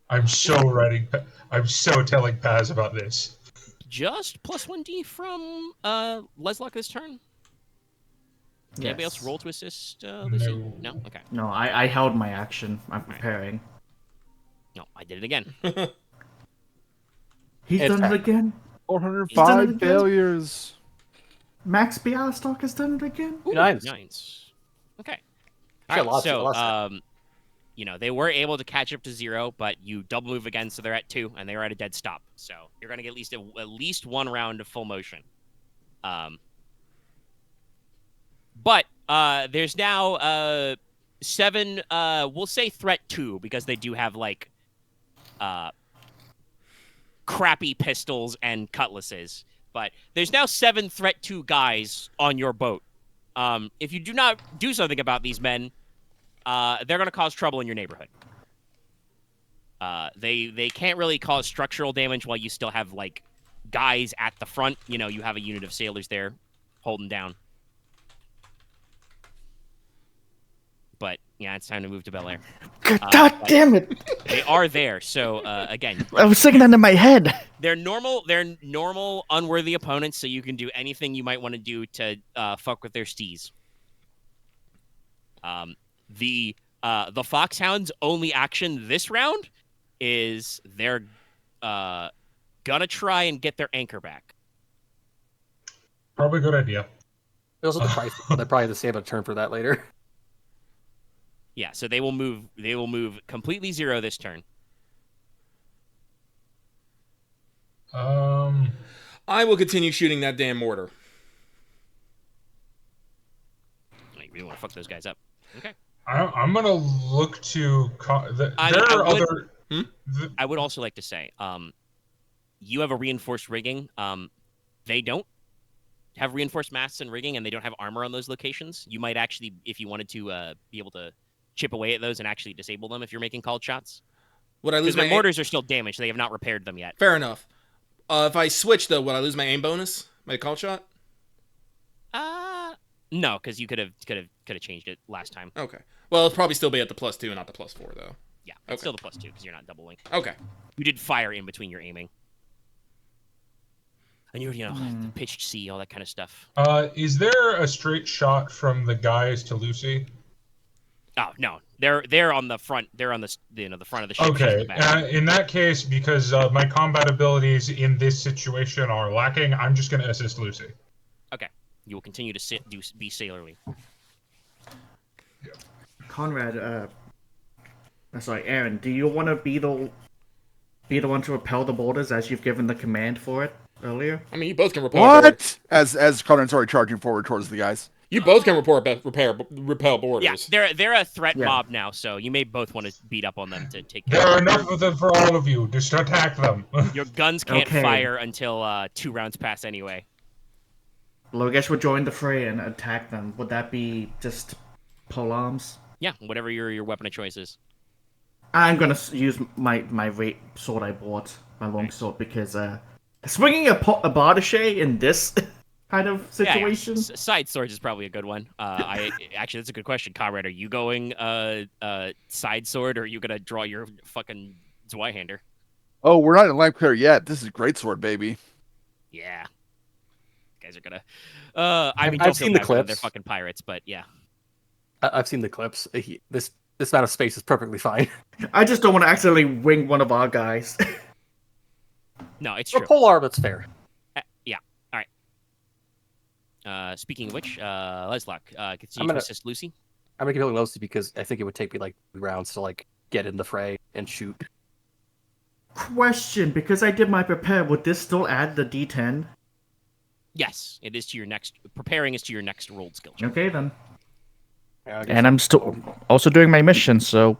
H: I'm so ready. I'm so telling Paz about this.
A: Just plus 1d from Leslok this turn. Did anybody else roll to assist Lucy? No? Okay.
B: No, I held my action. I'm preparing.
A: No, I did it again.
B: He's done it again?
E: 405 failures.
B: Max Bialystok has done it again?
A: Ooh, nines. Okay. All right, so, they were able to catch up to 0, but you double move again, so they're at 2, and they are at a dead stop. So you're going to get at least 1 round of full motion. But there's now 7, we'll say threat 2, because they do have, like, crappy pistols and cutlasses. But there's now 7 threat 2 guys on your boat. If you do not do something about these men, they're going to cause trouble in your neighborhood. They can't really cause structural damage while you still have, like, guys at the front. You know, you have a unit of sailors there holding down. But, yeah, it's time to move to Bel Air.
B: God damn it!
A: They are there, so, again...
B: I was singing under my head!
A: They're normal, unworthy opponents, so you can do anything you might want to do to fuck with their stees. The Foxhound's only action this round is they're gonna try and get their anchor back.
H: Probably a good idea.
F: Those are the price. They're probably the same a turn for that later.
A: Yeah, so they will move completely 0 this turn.
D: I will continue shooting that damn mortar.
A: You really want to fuck those guys up. Okay.
H: I'm gonna look to.
A: I would also like to say, you have a reinforced rigging. They don't have reinforced masts and rigging, and they don't have armor on those locations. You might actually, if you wanted to, be able to chip away at those and actually disable them if you're making called shots.
D: Would I lose
A: my mortars are still damaged? They have not repaired them yet.
D: Fair enough. If I switch though, would I lose my aim bonus? My call shot?
A: No, because you could have changed it last time.
D: Okay. Well, it'll probably still be at the +2 and not the +4 though.
A: Yeah, it's still the +2 because you're not doubling.
D: Okay.
A: You did fire in between your aiming. And you're, pitched C, all that kind of stuff.
H: Is there a straight shot from the guys to Lucy?
A: Oh no, they're on the front. They're on the the front of the ship.
H: Okay, in that case, because my combat abilities in this situation are lacking, I'm just going to assist Lucy.
A: Okay, you will continue to be sailorly.
H: Yeah.
B: Konrad, sorry, Aren. Do you want to be the one to repel the borders as you've given the command for it earlier?
D: I mean, you both can repel.
E: What? As Konrad's already charging forward towards the guys.
D: You both can repel borders.
A: Yeah, they're a threat mob now, so you may both want to beat up on them to take care
H: There
A: of
H: are enough of them for all of you. Just attack them.
A: Your guns can't fire until 2 rounds pass anyway.
B: Logesh would join the fray and attack them. Would that be just polearms?
A: Yeah, whatever your weapon of choice is.
B: I'm gonna use my sword I bought, my longsword, because swinging a bardache in this kind of situation.
A: Yeah. Side swords is probably a good one. Actually, that's a good question, Konrad. Are you going side sword, or are you gonna draw your fucking Zweihander?
E: Oh, we're not in line clear yet. This is great sword, baby.
A: Yeah, you guys are gonna.
F: I've seen the clips.
A: They're fucking pirates, but yeah.
F: I've seen the clips. This amount of space is perfectly fine.
B: I just don't want to accidentally wing one of our guys.
A: No, it's
F: For
A: true.
F: polearm, that's fair.
A: Yeah. All right. Speaking of which, Leslok, continue to assist Lucy.
F: I'm gonna keep holding Lucy because I think it would take me like 2 rounds to like get in the fray and shoot.
B: Question: because I did my prepare, would this still add the D10?
A: Yes, it is to your next. Preparing is to your next rolled skill check.
B: Okay then.
F: Yeah,
B: and I'm still also doing my mission, so.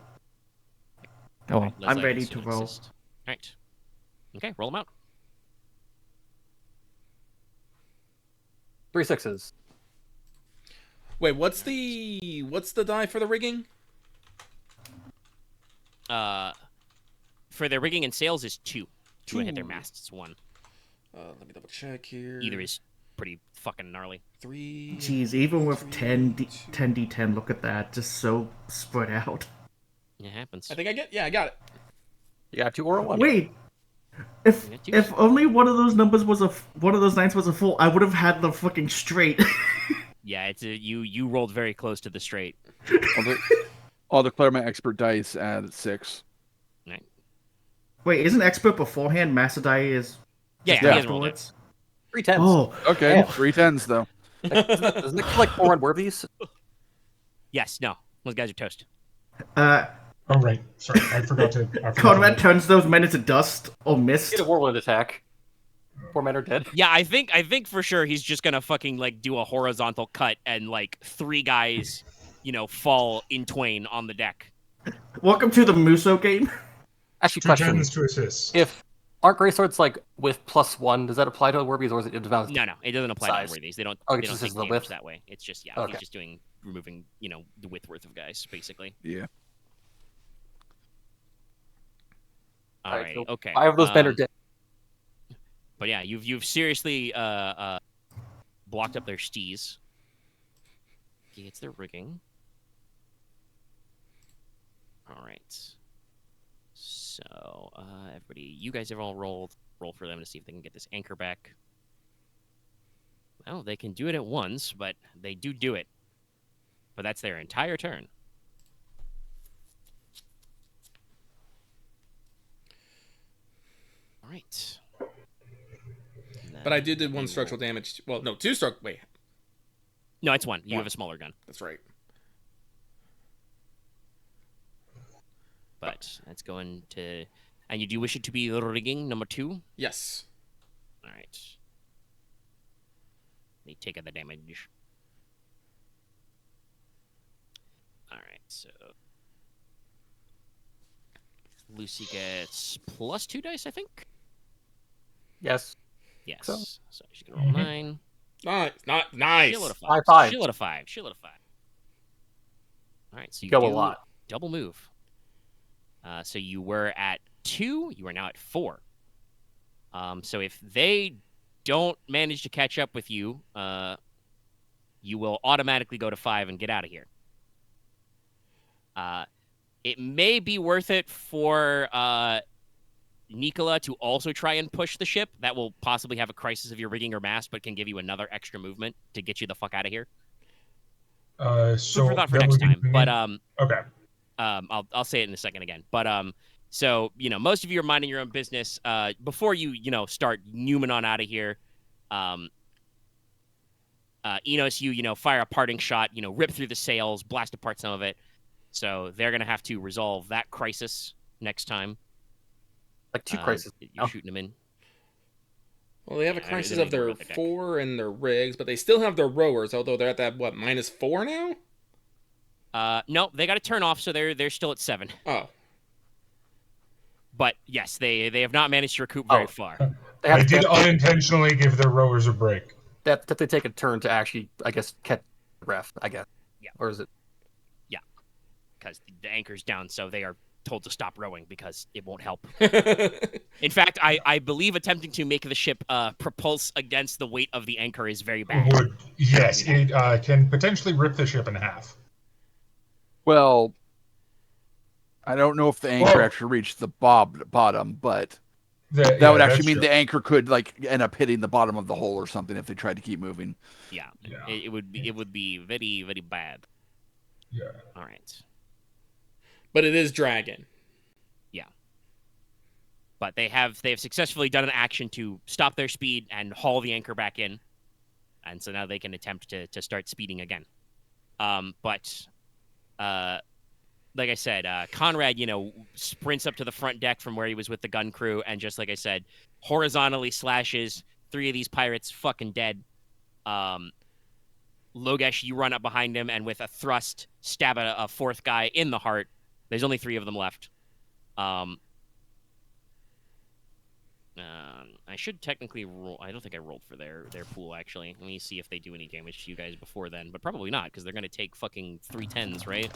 B: Oh,
A: Right,
B: I'm ready to roll.
A: All right. Okay, roll them out.
F: 3 6s.
D: Wait, what's the die for the rigging?
A: For their rigging and sails is 2. 2 hit their masts. It's 1.
D: Let me double check here.
A: Either is pretty fucking gnarly.
D: 3.
B: Jeez, even with 10d10, look at that, just so spread out.
A: It happens.
D: I think I got it.
F: You got 2 or a 1.
B: Wait, if only one of those numbers was one of those 9s was a full, I would have had the fucking straight.
A: Yeah, it's you rolled very close to the straight.
E: I'll declare my expert dice at 6.
A: Right.
B: Wait, isn't expert beforehand? Master die is
A: Yeah,
B: just
A: he hasn't rolled it.
B: afterwards?
F: 3 10s.
B: Oh,
E: Okay,
F: Damn.
E: 3 10s though.
F: Doesn't it like 4 unworthies?
A: Yes, no. Those guys are toast.
H: Oh right, sorry, I forgot to.
B: Konrad turns those men into dust or mist.
F: Get a whirlwind attack. 4 men are dead.
A: Yeah, I think for sure he's just gonna fucking like do a horizontal cut and like 3 guys, fall in twain on the deck.
B: Welcome to the Muso game.
F: Actually,
H: 2
F: question:
H: 10s to assist.
F: If aren't gray swords like with +1? Does that apply to unworthies, or is it about?
A: No, it doesn't apply
F: Size.
A: to unworthies. They don't.
F: Oh,
A: They
F: it's
A: don't
F: just
A: take
F: the
A: damage
F: width?
A: that way. It's just
F: Okay.
A: he's just removing the width worth of guys basically.
E: Yeah.
A: All right.
F: so
A: Okay.
F: 5 of those men are dead.
A: But yeah, you've seriously blocked up their stees. Okay, it's their rigging. All right. So everybody, you guys have all roll for them to see if they can get this anchor back. Well, they can do it at once, but they do it. But that's their entire turn. All right.
D: But I did 1 structural damage. Well, no, 2 struck. Wait,
A: No, it's 1. You
D: 1.
A: have a smaller gun.
D: That's right.
A: But that's going to... And you do wish it to be rigging number 2?
D: Yes.
A: All right. They take the damage. All right, so... Lucy gets +2 dice, I think?
F: Yes.
A: Yes.
F: So-
A: So she can roll 9.
D: Nice.
A: She'll let a 5.
F: High five.
A: She'll let a 5. She'll let a 5. All right, so you
F: Go a
A: do
F: lot.
A: double move. So you were at 2. You are now at 4. So if they don't manage to catch up with you, you will automatically go to 5 and get out of here. It may be worth it for Nicola to also try and push the ship. That will possibly have a crisis of your rigging or mast, but can give you another extra movement to get you the fuck out of here.
H: So
A: For thought for
H: that
A: next
H: would
A: time.
H: be-
A: But
H: okay.
A: I'll say it in a second again. But so most of you are minding your own business. Before you start Newman on out of here. Inos, you fire a parting shot. Rip through the sails, blast apart some of it. So they're gonna have to resolve that crisis next time.
F: Like 2 crises.
A: You're shooting them in.
D: Well, they have a
A: Yeah,
D: crisis
A: they
D: of
A: don't
D: their
A: know about the deck.
D: 4 and their rigs, but they still have their rowers, although they're at that, -4 now?
A: No, they got to turn off, so they're still at 7.
D: Oh.
A: But yes, they have not managed to recoup very
F: Oh.
A: far.
F: They have
H: I did
F: to
H: unintentionally give their rowers a break.
F: that they take a turn to actually, I guess, catch breath. I guess.
A: Yeah.
F: Or is it?
A: Because the anchor's down, so they are told to stop rowing because it won't help. In fact, I believe attempting to make the ship propulse against the weight of the anchor is very bad.
H: Yes, it can potentially rip the ship in half.
E: Well, I don't know if the anchor
H: Well-
E: actually reached the bottom, but
H: That
E: that would actually
H: that's
E: mean
H: true.
E: the anchor could end up hitting the bottom of the hole or something if they tried to keep moving.
A: Yeah,
H: Yeah.
A: it would be very, very bad.
H: Yeah.
A: All right.
D: But it is dragon.
A: But they have successfully done an action to stop their speed and haul the anchor back in, and so now they can attempt to start speeding again. But like I said, Konrad, sprints up to the front deck from where he was with the gun crew, and just like I said, horizontally slashes 3 of these pirates fucking dead. Logesh, you run up behind him, and with a thrust, stab a 4th guy in the heart. There's only 3 of them left. I should technically roll. I don't think I rolled for their pool, actually. Let me see if they do any damage to you guys before then. But probably not, because they're going to take fucking 3 10s, right?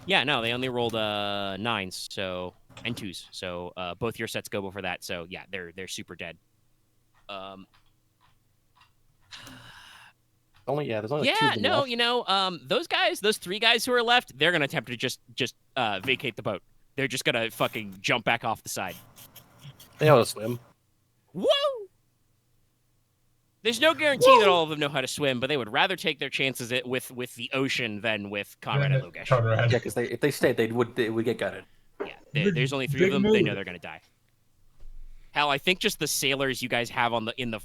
A: Yeah, no, they only rolled 9s, so and 2s. So both your sets go before that. So yeah, they're super dead.
F: There's only like 2
A: Yeah,
F: of them
A: no,
F: left.
A: you know, those guys, those 3 guys who are left, they're gonna attempt to just vacate the boat. They're just gonna fucking jump back off the side.
F: They know how to swim.
A: Woo! There's no guarantee that all of them know how to swim, but they would rather take their chances with the ocean than with Konrad and Logesh.
F: Yeah, because if they stayed, they would get gutted.
A: Yeah, there's only 3 of them. They know they're gonna die. Hell, I think just the sailors you guys have in the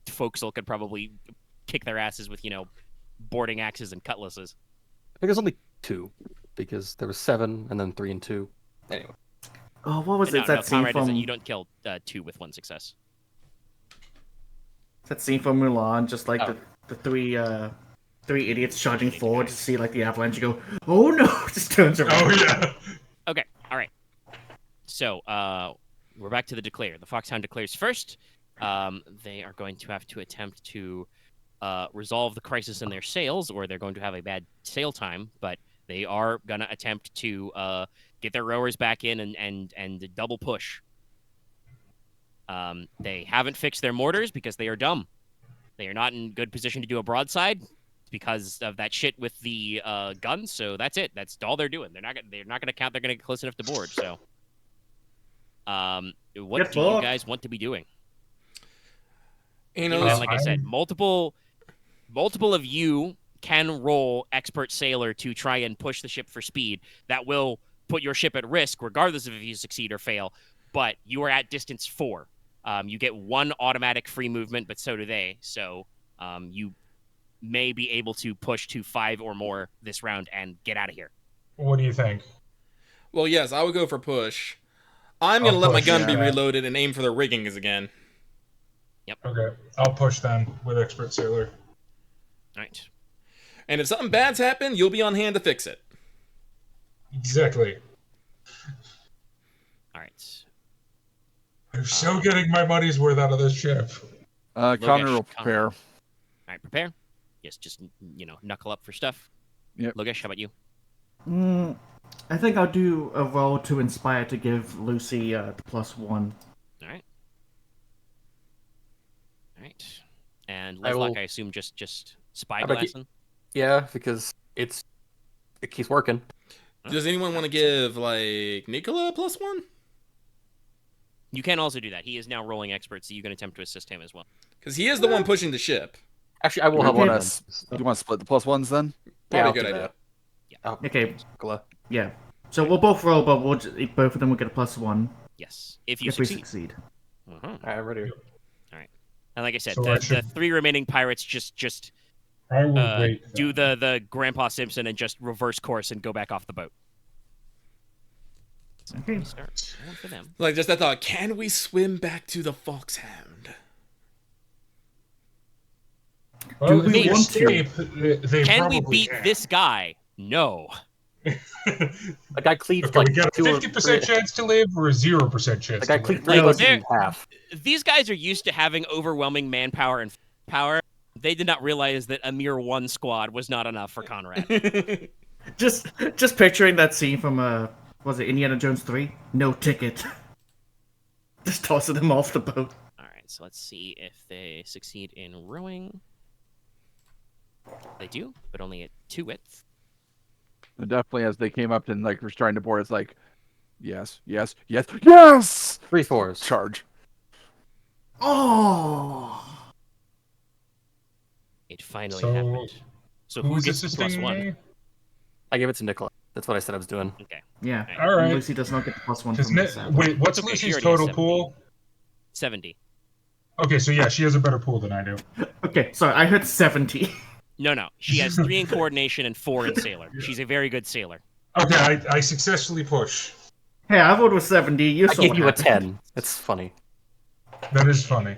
A: forecastle could probably kick their asses with, you know, boarding axes and cutlasses.
F: I think there's only 2, because there was 7 and then 3 and 2. Anyway.
B: Oh, what was
A: No,
B: it? That scene
A: Konrad
B: from
A: isn't. You don't kill 2 with 1 success.
B: that scene from Mulan, just like the three idiots charging forward to see like the avalanche. You go, oh no! Just turns around.
H: Oh yeah.
A: Okay, all right. So we're back to the declare. The Foxhound declares first. They are going to have to attempt to resolve the crisis in their sails, or they're going to have a bad sail time. But they are going to attempt to get their rowers back in and double push. They haven't fixed their mortars because they are dumb. They are not in good position to do a broadside because of that shit with the guns. So that's it. That's all they're doing. They're not going to count. They're going to get close enough to board. So, what do you guys want to be doing?
D: Inos,
A: Like I said, multiple of you can roll expert sailor to try and push the ship for speed. That will put your ship at risk, regardless of if you succeed or fail. But you are at distance 4. You get 1 automatic free movement, but so do they. So you may be able to push to 5 or more this round and get out of here.
H: What do you think?
D: Well, yes, I would go for push. I'm going to let my
H: push,
D: gun be
H: yeah.
D: reloaded and aim for the riggings again.
H: Okay, I'll push then with expert sailor.
A: All right.
D: And if something bad's happened, you'll be on hand to fix it.
H: Exactly.
A: All right.
H: I'm so getting my money's worth out of this ship.
E: Connor will prepare.
A: All right, prepare. Yes, just, you know, knuckle up for stuff.
E: Yep.
A: Logesh, how about you?
B: I think I'll do a roll to inspire to give Lucy the +1.
A: All right. All right. And Leslok, I assume just spyglassing?
F: Yeah, because it keeps working.
D: Does anyone want to give, like, Nicola +1?
A: You can also do that. He is now rolling expert, so you can attempt to assist him as well.
D: Because he is the one pushing the ship.
F: Actually, I will have
E: Do
F: one.
E: you want to split the +1s then?
F: Yeah,
D: Probably
F: I'll
D: a good
F: do
D: idea.
F: that.
B: Okay,
F: Nicola.
B: yeah. So we'll both roll, but both of them will get a +1
A: Yes, if you
B: if we
A: succeed.
B: succeed.
A: Mhm.
F: I'm ready.
A: And like I said,
H: So
A: the,
H: I should-
A: the 3 remaining pirates just
H: I will wait.
A: do the Grandpa Simpson and just reverse course and go back off the boat. So
B: Okay.
A: we start rolling for them.
D: Like, just that thought, can we swim back to the Foxhound?
H: Well,
B: Do we
H: if they
B: want to?
H: escape, they
A: Can we
H: probably
A: beat
H: can.
A: this guy? No.
F: A guy cleaved
H: Okay,
F: like
H: we got a
F: 2 or
H: 50% chance to live or a 0% chance
F: The guy
H: to
F: cleaved
H: live?
A: Like,
F: like
A: they're-
F: in half.
A: These guys are used to having overwhelming manpower and power. They did not realize that a mere 1 squad was not enough for Konrad.
B: Just picturing that scene from was it Indiana Jones 3? No ticket. Just tossing them off the boat.
A: All right, so let's see if they succeed in rowing. They do, but only at 2 width.
E: And definitely, as they came up and like were trying to board, it's like, yes, yes, yes, yes.
F: 3 4s.
E: Charge.
B: Oh.
A: It finally
H: So,
A: happened. So who
H: Who's
A: gets the
H: assisting
A: +1?
H: me?
F: I gave it to Nicola. That's what I said I was doing.
A: Okay,
B: Yeah.
H: All right.
B: Lucy does not get the +1
H: Does
B: from this.
H: Wait, what's
A: Okay, she
H: Lucy's
A: already has
H: total
A: 70.
H: pool?
A: 70.
H: Okay, so yeah, she has a better pool than I do.
B: Okay, sorry, I heard 70.
A: No. She has 3 in coordination and 4 in sailor. She's a very good sailor.
H: Okay, I successfully push.
B: Hey, I rolled with 70. You
F: I
B: saw
F: gave
B: what
F: you a
B: happened.
F: 10. It's funny.
H: That is funny.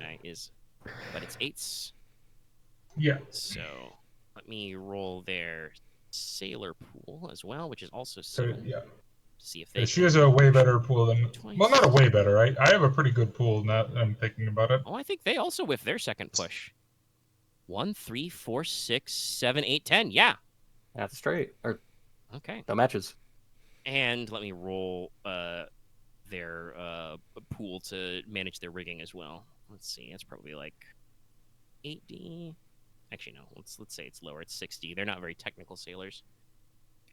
A: But it's 8s.
H: Yeah.
A: So let me roll their sailor pool as well, which is also
H: So
A: 7.
H: yeah.
A: See if they.
C: She has a way better pool than. Well, not a way better. I have a pretty good pool now that I'm thinking about it.
A: Oh, I think they also whiff their second push. 1, 3, 4, 6, 7, 8, 10. Yeah.
F: That's straight. Or
A: Okay.
F: no matches.
A: And let me roll their pool to manage their rigging as well. Let's see. It's probably like 80. Actually, no. Let's say it's lower. It's 60. They're not very technical sailors.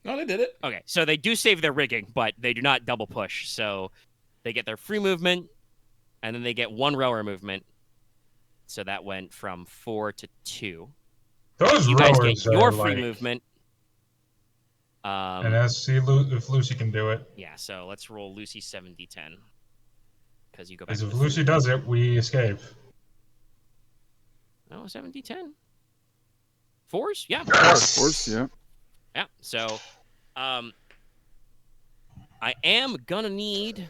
D: No, they did it.
A: Okay, so they do save their rigging, but they do not double push. So they get their free movement, and then they get 1 rower movement. So that went from 4 to 2.
C: Those
A: You guys
C: rowers
A: get your
C: are
A: free
C: like,
A: movement.
C: and let's see if Lucy can do it.
A: Yeah, so let's roll Lucy 7d10. Because you go back
C: Because
A: to
C: if
A: the
C: Lucy
A: 3.
C: does it, we escape.
A: Oh, 7d10. 4s? Yeah.
E: Of course, yeah.
A: Yeah, so I am gonna need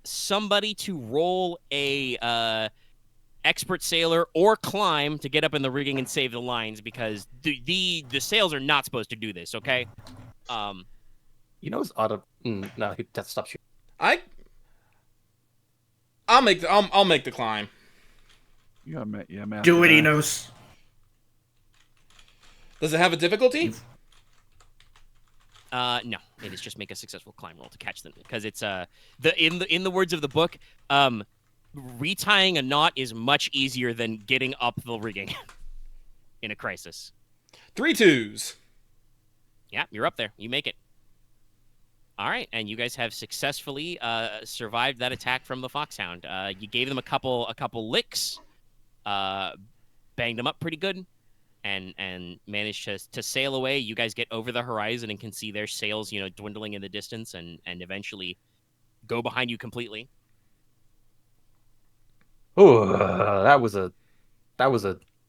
A: somebody to roll a expert sailor or climb to get up in the rigging and save the lines, because the sails are not supposed to do this, okay?
F: It's auto. No, he has to stop shooting.
D: I'll make the climb.
E: Yeah, Matt.
B: Do it, Inos.
D: Does it have a difficulty?
A: No, it is just make a successful climb roll to catch them, because it's in the words of the book, retying a knot is much easier than getting up the rigging in a crisis.
D: 3 2s.
A: Yeah, you're up there. You make it. All right, and you guys have successfully survived that attack from the Foxhound. You gave them a couple licks, banged them up pretty good, and managed to sail away. You guys get over the horizon and can see their sails, dwindling in the distance, and eventually go behind you completely.
F: Oh, that was a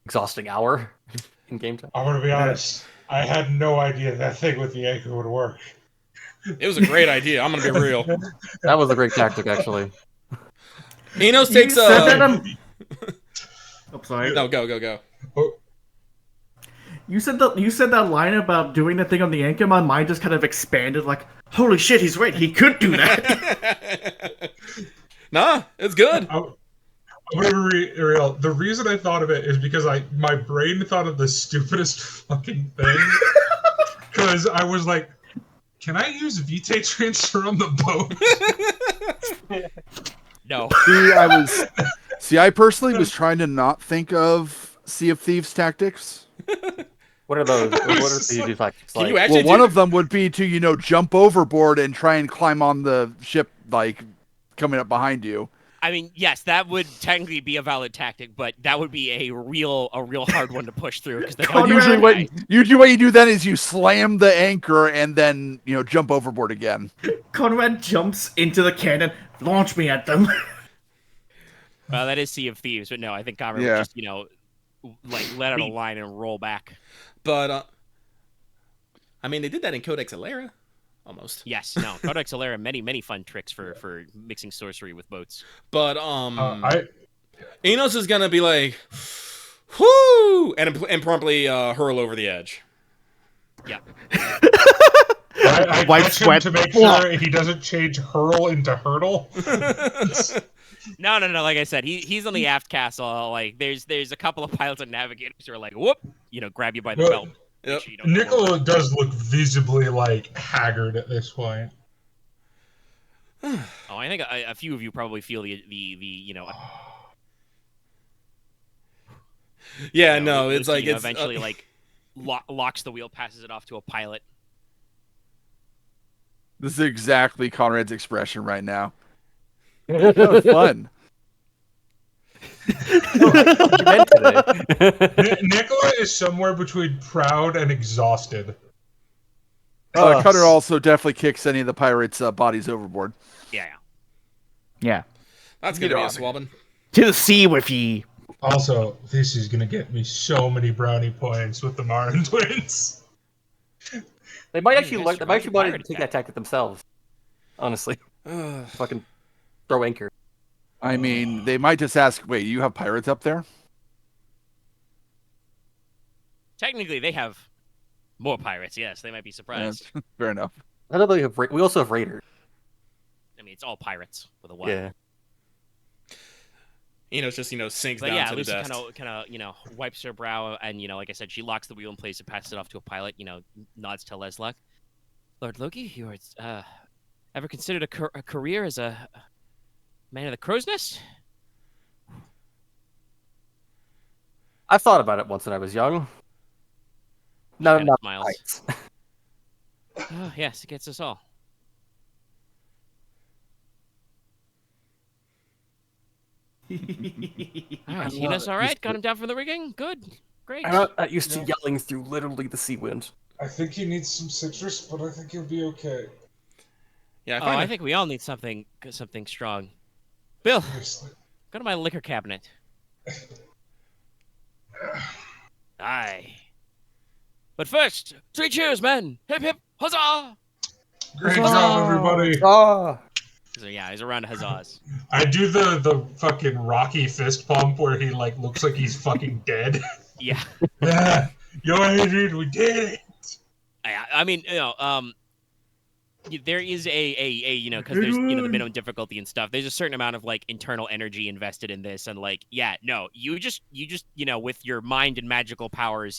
F: exhausting hour in game time.
H: I'm gonna be honest. I had no idea that thing with the anchor would work.
D: It was a great idea. I'm gonna be real.
F: That was a great tactic, actually.
D: Enos takes
B: I'm sorry.
D: No, go.
H: Oh,
B: You said that line about doing the thing on the anchor. My mind just kind of expanded. Like, holy shit, he's right. He could do that.
D: Nah, it's good.
H: I'm gonna be real. The reason I thought of it is because my brain thought of the stupidest fucking thing. Because I was like, can I use Vitae transfer on the boat?
A: No.
E: I personally was trying to not think of Sea of Thieves tactics.
F: What are those? What are the tactics
D: Can
F: like?
D: you actually
E: Well, one of them would be to, jump overboard and try and climb on the ship, like, coming up behind you.
A: I mean, yes, that would technically be a valid tactic, but that would be a real hard one to push through. Because
E: Usually what you do then is you slam the anchor and then, jump overboard again.
B: Konrad jumps into the cannon. Launch me at them.
A: Well, that is Sea of Thieves, but no, I think Conrad would just, let out a line and roll back.
D: But I mean, they did that in Codex Alera, almost.
A: Yes, no, Codex Alera, many fun tricks for mixing sorcery with boats.
D: But Enos is gonna be like, whoo, and promptly hurl over the edge.
A: Yeah.
H: I
B: White
H: watch him
B: sweat.
H: to make sure he doesn't change hurl into hurdle.
A: No. Like I said, he's on the aft castle. Like there's a couple of pilots and navigators who are like, whoop, grab you by the belt.
D: Yep.
A: Sure you don't go
H: Nicola
A: over.
H: does look visibly haggard at this point.
A: Oh, I think a few of you probably feel the
D: Yeah, no,
A: Lucy,
D: it's like it's
A: eventually locks the wheel, passes it off to a pilot.
E: This is exactly Conrad's expression right now. That was fun.
H: Nicola is somewhere between proud and exhausted.
E: Cutter also definitely kicks any of the pirates' bodies overboard.
B: Yeah.
D: that's gonna be a swabbing.
B: To the sea with ye.
H: Also, this is gonna get me so many brownie points with the Marin twins.
F: They might actually
A: Nice
F: want to
A: pirate
F: take
A: attack.
F: that tactic themselves. Honestly, fucking throw anchor.
E: I mean, they might just ask, wait, you have pirates up there?
A: Technically, they have More pirates, yes. They might be surprised.
E: Fair enough.
F: I know we also have raiders.
A: I mean, it's all pirates with a Y.
F: Yeah.
D: Enos just, sinks
A: But
D: down
A: yeah,
D: to the
A: Lucy
D: desk.
A: kind of, wipes her brow, and like I said, she locks the wheel in place and passes it off to a pilot. Nods to Leslok. Lord Logi, you ever considered a career as a man of the crow's nest?
F: I thought about it once when I was young. No,
A: Kinda
F: not
A: smiles.
F: heights.
A: Oh, yes, it gets us all. All right, Inos, all right? Got him down from the rigging? Good. Great.
F: I'm not used to yelling through literally the sea wind.
H: I think he needs some citrus, but I think he'll be okay.
D: Yeah,
A: I think we all need something strong. Bill,
H: Seriously.
A: go to my liquor cabinet. Aye. But first, 3 cheers, men! Hip hip, huzzah!
H: Great job, everybody!
F: Ah!
A: So yeah, he's around huzzahs.
H: I do the fucking Rocky fist pump where he looks like he's fucking dead.
A: Yeah.
H: Yeah, yo, Adrian, we did it.
A: I mean, there is because there's the minimum difficulty and stuff. There's a certain amount of internal energy invested in this, and you just with your mind and magical powers,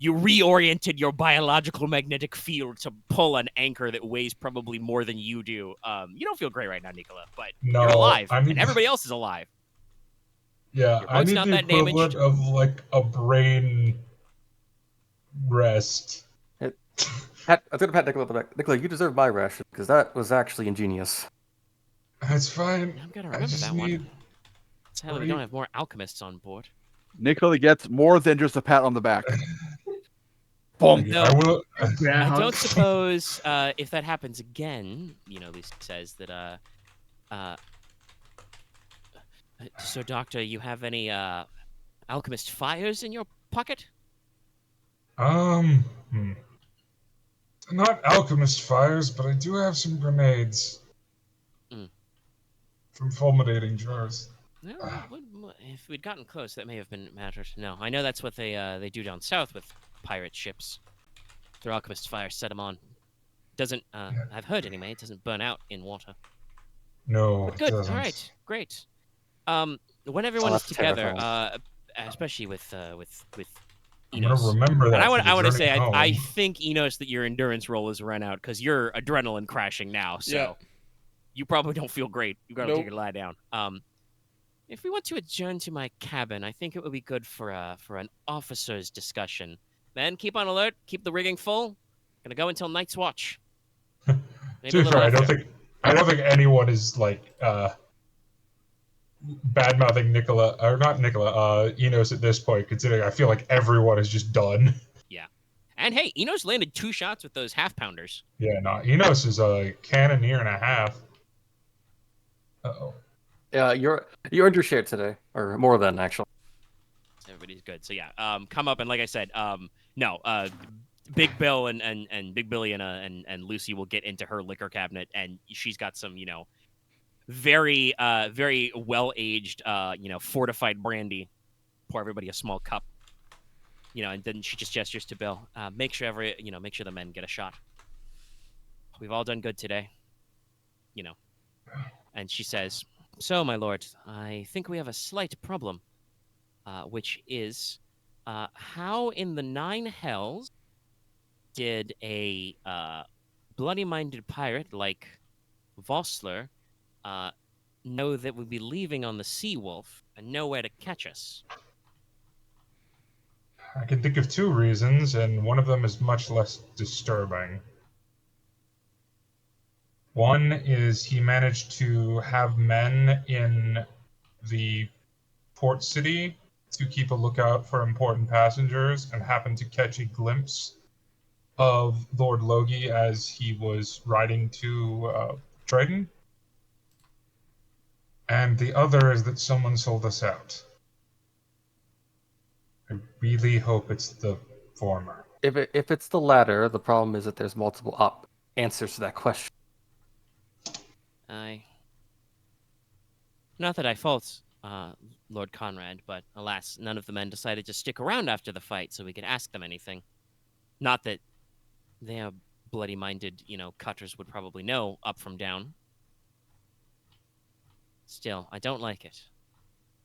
A: you reoriented your biological magnetic field to pull an anchor that weighs probably more than you do. You don't feel great right now, Nicola, but
H: No,
A: you're alive,
H: I mean-
A: and everybody else is alive.
H: Yeah,
A: Your
H: I
A: boat's
H: need
A: not
H: the
A: that
H: equivalent
A: damaged.
H: of a brain rest.
F: I was gonna pat Nicola on the back. Nicola, you deserve my ration because that was actually ingenious.
H: That's fine.
A: I'm gonna
H: I
A: remember
H: just
A: that
H: need.
A: one. Sadly, we don't have more alchemists on board.
E: Nicola gets more than just a pat on the back. Boom.
A: No.
H: I will.
B: Yeah,
A: I don't suppose if that happens again, Lucy says that, so Doctor, you have any alchemist fires in your pocket?
H: Hmm. Not alchemist fires, but I do have some grenades. From fulminating jars.
A: No, if we'd gotten close, that may have been mattered. No, I know that's what they do down south with pirate ships. Their alchemist fire set them on. Doesn't I've heard anyway. It doesn't burn out in water.
H: No,
A: But
H: it
A: good.
H: doesn't.
A: All right. Great. When everyone is
F: that's
A: together,
F: terrifying.
A: especially with
H: I'm gonna
A: Enos.
H: remember that.
A: And
H: for the
A: I want to
H: journey
A: say,
H: home.
A: I think, Enos, that your endurance roll is run out because you're adrenaline crashing now. So
D: Yeah.
A: you probably don't feel great. You got to
D: Nope.
A: take a lie down. If we want to adjourn to my cabin, I think it would be good for an officer's discussion. Men, keep on alert. Keep the rigging full. Gonna go until night's watch. Maybe
H: To
A: a
H: be
A: little
H: fair,
A: after.
H: I don't think anyone is bad mouthing Nicola or not Nicola, Enos at this point, considering I feel like everyone is just done.
A: And hey, Enos landed 2 shots with those half pounders.
H: Yeah, no, Enos is a cannoneer and a half. Uh-oh.
F: Yeah, you earned your share today, or more than actually.
A: Everybody's good. So yeah, come up and like I said, Big Bill and Big Billy and Lucy will get into her liquor cabinet, and she's got some very very well aged fortified brandy. Pour everybody a small cup. And then she just gestures to Bill. Make sure the men get a shot. We've all done good today. And she says, "So, my lord, I think we have a slight problem, which is, how in the 9 hells did a bloody-minded pirate like Vossler know that we'd be leaving on the Sea Wolf and know where to catch us?"
H: I can think of 2 reasons, and one of them is much less disturbing. One is he managed to have men in the port city to keep a lookout for important passengers and happened to catch a glimpse of Lord Logi as he was riding to Triton. And the other is that someone sold us out. I really hope it's the former.
F: If it's the latter, the problem is that there's multiple answers to that question.
A: Not that I fault Lord Konrad, but alas, none of the men decided to stick around after the fight so we could ask them anything. Not that their bloody-minded, cutters would probably know up from down. Still, I don't like it.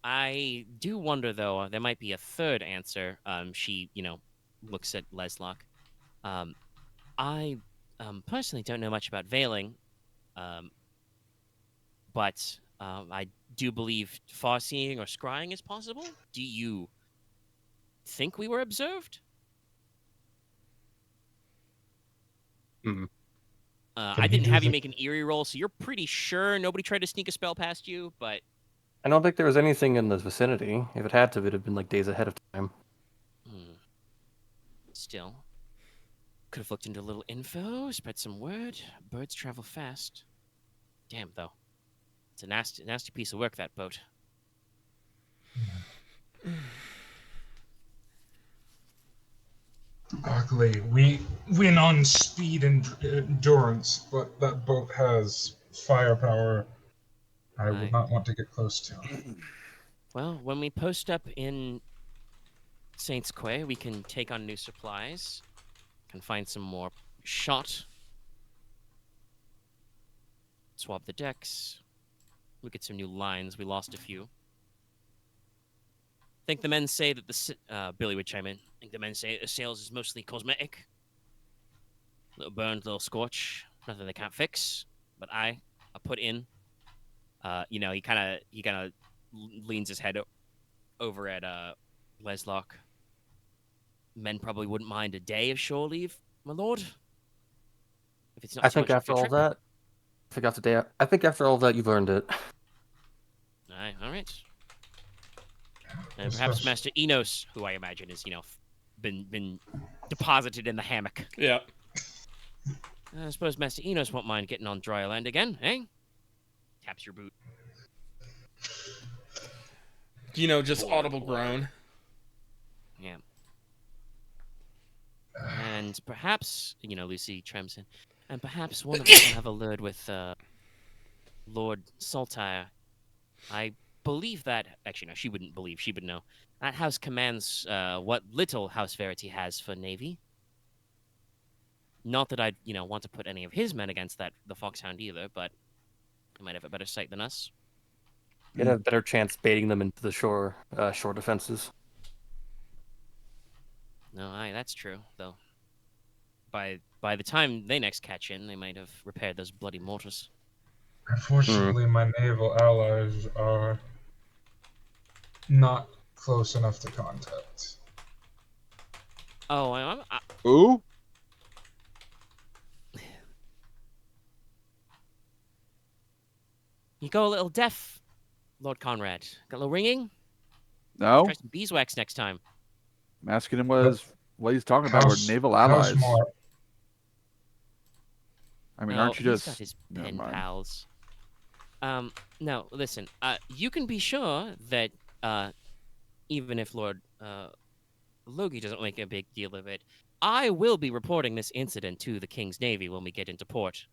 A: I do wonder, though, there might be a third answer. She, looks at Leslok. I personally don't know much about veiling, but I do believe far-seeing or scrying is possible. Do you think we were observed? I didn't have you make an eerie roll, so you're pretty sure nobody tried to sneak a spell past you, but...
F: I don't think there was anything in the vicinity. If it had to, it would have been like days ahead of time.
A: Still. Could have looked into a little info, spread some word. Birds travel fast. Damn, though. It's a nasty piece of work, that boat.
H: Luckily, we win on speed and endurance, but that boat has firepower I would not want to get close to.
A: Well, when we post up in Saints Quay, we can take on new supplies. Can find some more shot. Swap the decks. Look at some new lines. We lost a few. Think the men say that the... Billy would chime in. Think the men say the sales is mostly cosmetic. Little burned, little scorch. Nothing they can't fix. But I put in. He kind of leans his head over at Leslok. Men probably wouldn't mind a day of shore leave, my lord. If it's not
F: I think after all that, I think after all that, you've earned it.
A: All right. And perhaps Master Inos, who I imagine is, been deposited in the hammock.
D: Yeah.
A: I suppose Master Inos won't mind getting on dry land again, eh? Taps your boot.
D: Just audible groan.
A: Yeah. And perhaps, Lucy chimes in, and perhaps one of us will have a word with Lord Saltire. I believe that... Actually, no, she wouldn't believe. She would know. That house commands what little House Verity has for Navy. Not that I'd, want to put any of his men against the Foxhound either, but he might have a better sight than us.
F: You'd have a better chance baiting them into the shore defenses.
A: No, that's true, though. By the time they next catch in, they might have repaired those bloody mortars.
H: Unfortunately, my naval allies are not close enough to contact.
A: Oh,
E: Ooh?
A: You go a little deaf, Lord Konrad. Got a little ringing?
E: No?
A: Try some beeswax next time.
E: I'm asking him what he's talking about with naval allies. I mean, aren't you
A: he's
E: just...
A: got his pen pals. No, listen. You can be sure that even if Lord Logi doesn't make a big deal of it, I will be reporting this incident to the King's Navy when we get into port.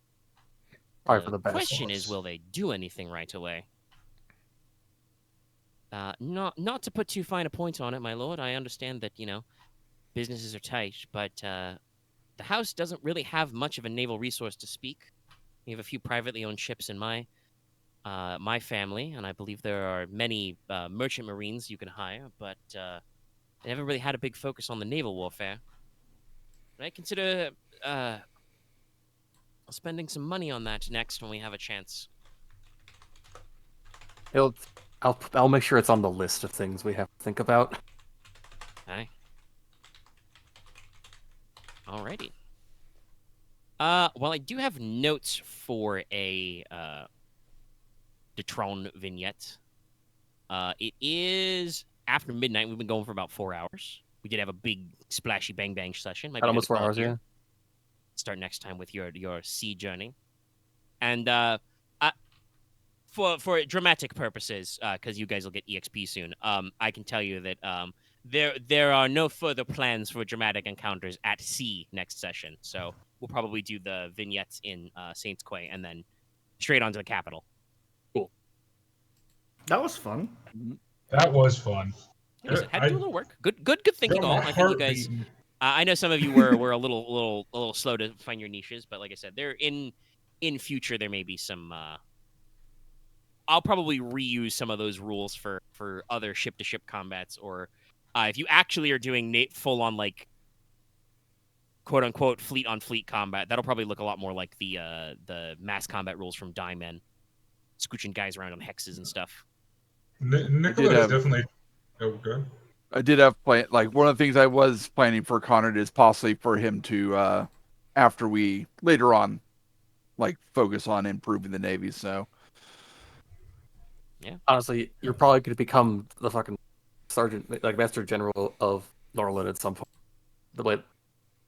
F: Probably for the best.
A: The question is, will they do anything right away? Not to put too fine a point on it, my lord. I understand that, businesses are tight, but the house doesn't really have much of a naval resource to speak. We have a few privately owned ships in my family, and I believe there are many merchant marines you can hire, but they never really had a big focus on the naval warfare. But I consider spending some money on that next when we have a chance.
F: I'll make sure it's on the list of things we have to think about.
A: Aye. Alrighty. Well, I do have notes for a Detron vignette. It is after midnight. We've been going for about 4 hours. We did have a big splashy bang bang session. Might be
F: almost
A: good to
F: 4
A: call
F: hours,
A: it here.
F: yeah.
A: Start next time with your sea journey, and for dramatic purposes, because you guys will get EXP soon. I can tell you that there are no further plans for dramatic encounters at sea next session. So we'll probably do the vignettes in Saints Quay and then straight onto the capital.
F: Cool.
B: That was fun.
H: That was fun.
A: Had to do a little work. Good thinking all. I think you guys I know some of you were a little slow to find your niches, but like I said, there in future there may be some. I'll probably reuse some of those rules for other ship to ship combats, or if you actually are doing full on like quote unquote fleet on fleet combat, that'll probably look a lot more like the mass combat rules from Diamond, scooching guys around on hexes and stuff.
H: Nicola is definitely. Oh, good.
E: I did have like one of the things I was planning for Konrad is possibly for him to after we later on like focus on improving the Navy. So
A: yeah,
F: honestly, you're probably going to become the fucking sergeant, like Master General of Norland at some point. The way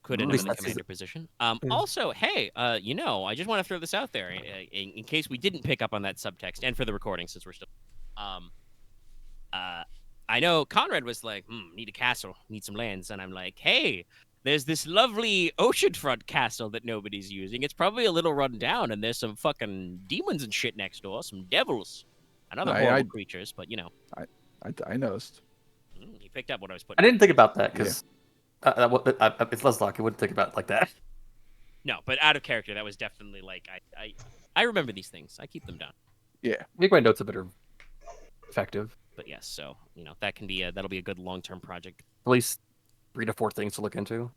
A: could end up in the commander position. Also, hey, I just want to throw this out there in case we didn't pick up on that subtext, and for the recording since we're still. I know Konrad was like, need a castle, need some lands, and I'm like, hey, there's this lovely oceanfront castle that nobody's using. It's probably a little run down, and there's some fucking demons and shit next door, some devils, and other horrible creatures. But
E: I noticed.
A: You picked up what I was putting.
F: I didn't think about that because it's Leslok. I wouldn't think about it like that.
A: No, but out of character, that was definitely like I remember these things. I keep them down.
F: Yeah, make my notes a bit effective.
A: But yes, so that can be that'll be a good long-term project.
F: At least 3 to 4 things to look into.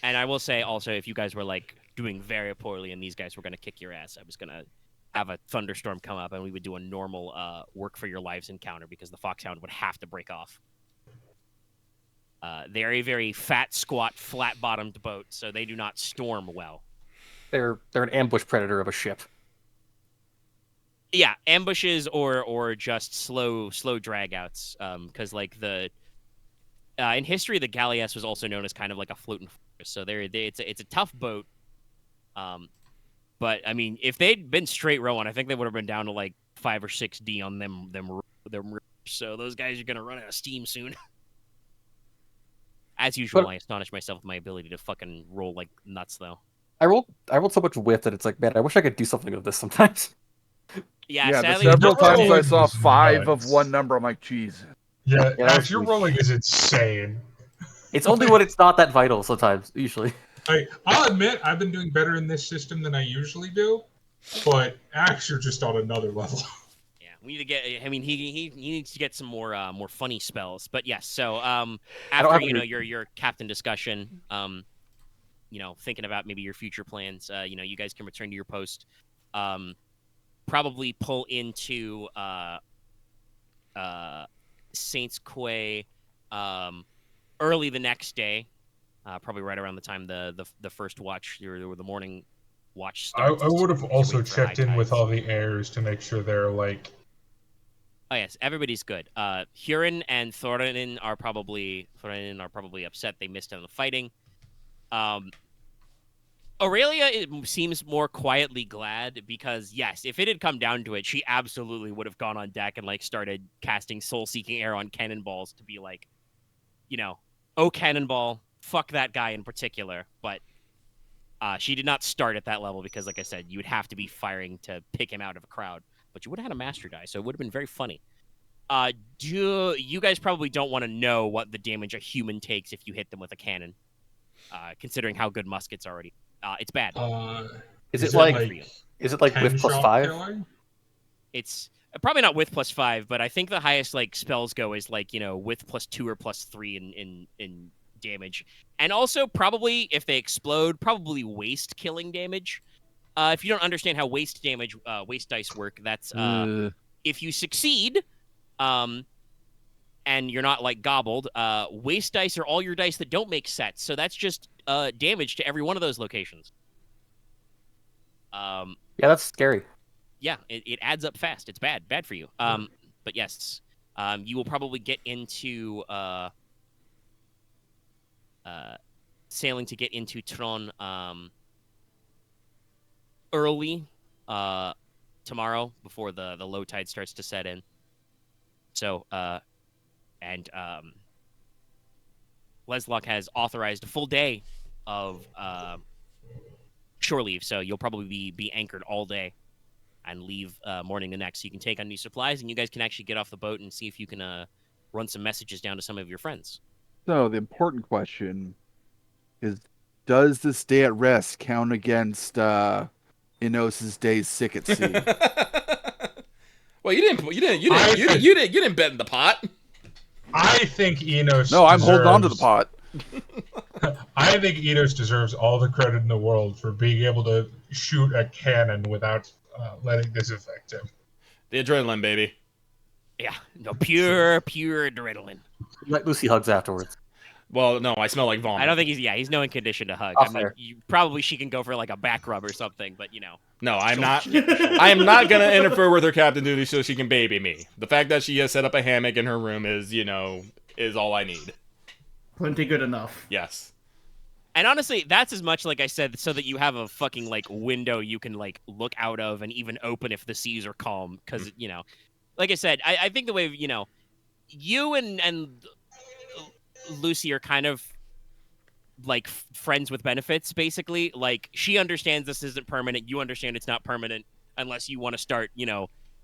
A: And I will say also, if you guys were like doing very poorly and these guys were going to kick your ass, I was going to have a thunderstorm come up and we would do a normal work for your lives encounter because the Foxhound would have to break off. They're a very fat, squat, flat-bottomed boat, so they do not storm well.
F: They're an ambush predator of a ship.
A: Yeah, ambushes or just slow dragouts. Because like in history, the galleass was also known as kind of like a floating fortress. So it's a tough boat. But I mean, if they'd been straight rowing, I think they would have been down to like 5 or 6 D on them. So those guys are gonna run out of steam soon. As usual, I astonish myself with my ability to fucking roll like nuts, though.
F: I rolled so much whiff that it's like, man, I wish I could do something with this sometimes.
A: Yeah, sadly,
E: several times I saw 5 of one number. I'm like, Jesus.
H: Yeah, Ash, your rolling is insane.
F: It's only when it's not that vital sometimes, usually.
H: I'll admit, I've been doing better in this system than I usually do, but Ash, you're just on another level.
A: Yeah, we need to get. I mean, he needs to get some more funny spells. But yes, so after your captain discussion, thinking about maybe your future plans, you guys can return to your post. Probably pull into Saints Quay early the next day, probably right around the time the first watch or the morning watch starts.
H: I would have also checked in with all the heirs to make sure they're like.
A: Oh yes, everybody's good. Huron and Thorin are probably upset they missed out on the fighting. Aurelia seems more quietly glad because, yes, if it had come down to it, she absolutely would have gone on deck and, like, started casting soul-seeking air on cannonballs to be like, oh, cannonball, fuck that guy in particular. But she did not start at that level because, like I said, you would have to be firing to pick him out of a crowd. But you would have had a master die, so it would have been very funny. You guys probably don't want to know what the damage a human takes if you hit them with a cannon, considering how good muskets already. It's bad.
F: Is it like with +5?
H: Killing?
A: It's probably not with +5, but I think the highest like spells go is like with +2 or +3 in damage, and also probably if they explode, probably waste killing damage. If you don't understand how waste dice work, that's if you succeed, and you're not like gobbled. Waste dice are all your dice that don't make sets, so that's just damage to every one of those locations.
F: Yeah, that's scary.
A: Yeah, it adds up fast. It's bad for you. But yes, you will probably get into sailing to get into Tron early tomorrow before the low tide starts to set in. So Leslok has authorized a full day of shore leave, so you'll probably be anchored all day and leave morning the next. So you can take on new supplies, and you guys can actually get off the boat and see if you can run some messages down to some of your friends.
E: So the important question is, does this day at rest count against Inos's days sick at sea?
D: Well, you didn't bet in the pot.
H: I think Inos.
E: No, I'm holding on to the pot.
H: I think Inos deserves all the credit in the world for being able to shoot a cannon without letting this affect him.
D: The adrenaline, baby.
A: Yeah, no, pure adrenaline.
F: Let Lucy hugs afterwards.
D: Well, no, I smell like vomit.
A: I don't think he's no in condition to hug.
F: Oh,
A: I mean,
F: fair.
A: she can go for like a back rub or something, but you know.
D: No, I'm not. I am not gonna interfere with her captain duty so she can baby me. The fact that she has set up a hammock in her room is all I need.
B: Plenty good enough.
D: Yes.
A: And honestly, that's as much, like I said, so that you have a fucking like window you can like look out of and even open if the seas are calm. Because like I said, I think the way you and Lucy are kind of like friends with benefits, basically. Like, she understands this isn't permanent. You understand it's not permanent unless you want to start,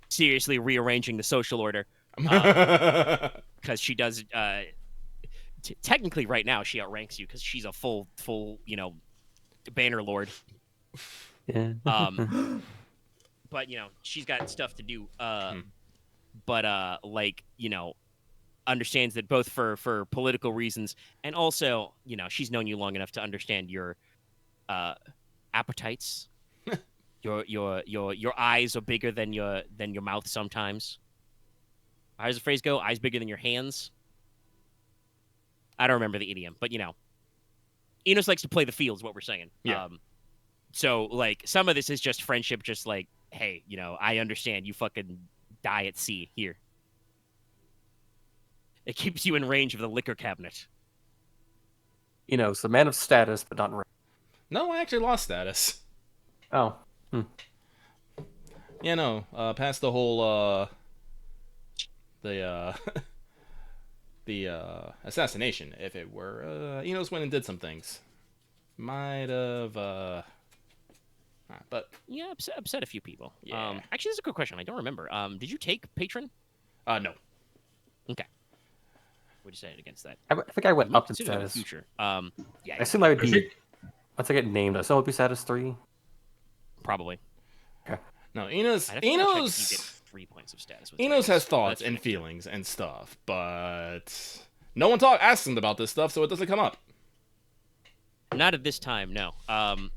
A: seriously rearranging the social order. Because she does. Technically, right now, she outranks you because she's a full, banner lord.
F: Yeah.
A: But she's got stuff to do. But understands that both for political reasons and also, she's known you long enough to understand your appetites. Your eyes are bigger than your mouth sometimes. How does the phrase go? Eyes bigger than your hands. I don't remember the idiom, but Inos likes to play the field is what we're saying.
D: Yeah.
A: So like some of this is just friendship, just like, hey, I understand you fucking die at sea here. It keeps you in range of the liquor cabinet.
F: So man of status, but not in rank.
D: No, I actually lost status.
F: Oh.
D: Yeah, no. Past the whole the assassination, if it were, Inos went and did some things. Might have, but
A: yeah, upset a few people.
D: Yeah.
A: Actually, this is a good question. I don't remember. Did you take patron?
D: No.
A: Okay. What'd you say against that?
F: I think I went up in
A: Consider that in the
F: status.
A: future. Yeah.
F: I assume I would be. Once I get named, I assume I would be status 3.
A: Probably.
F: Okay.
D: No, Enos.
A: I'd have to check if you get 3 points of status. With
D: Enos
A: status.
D: has thoughts and feelings and stuff, but no one asks him about this stuff, so it doesn't come up.
A: Not at this time, no. And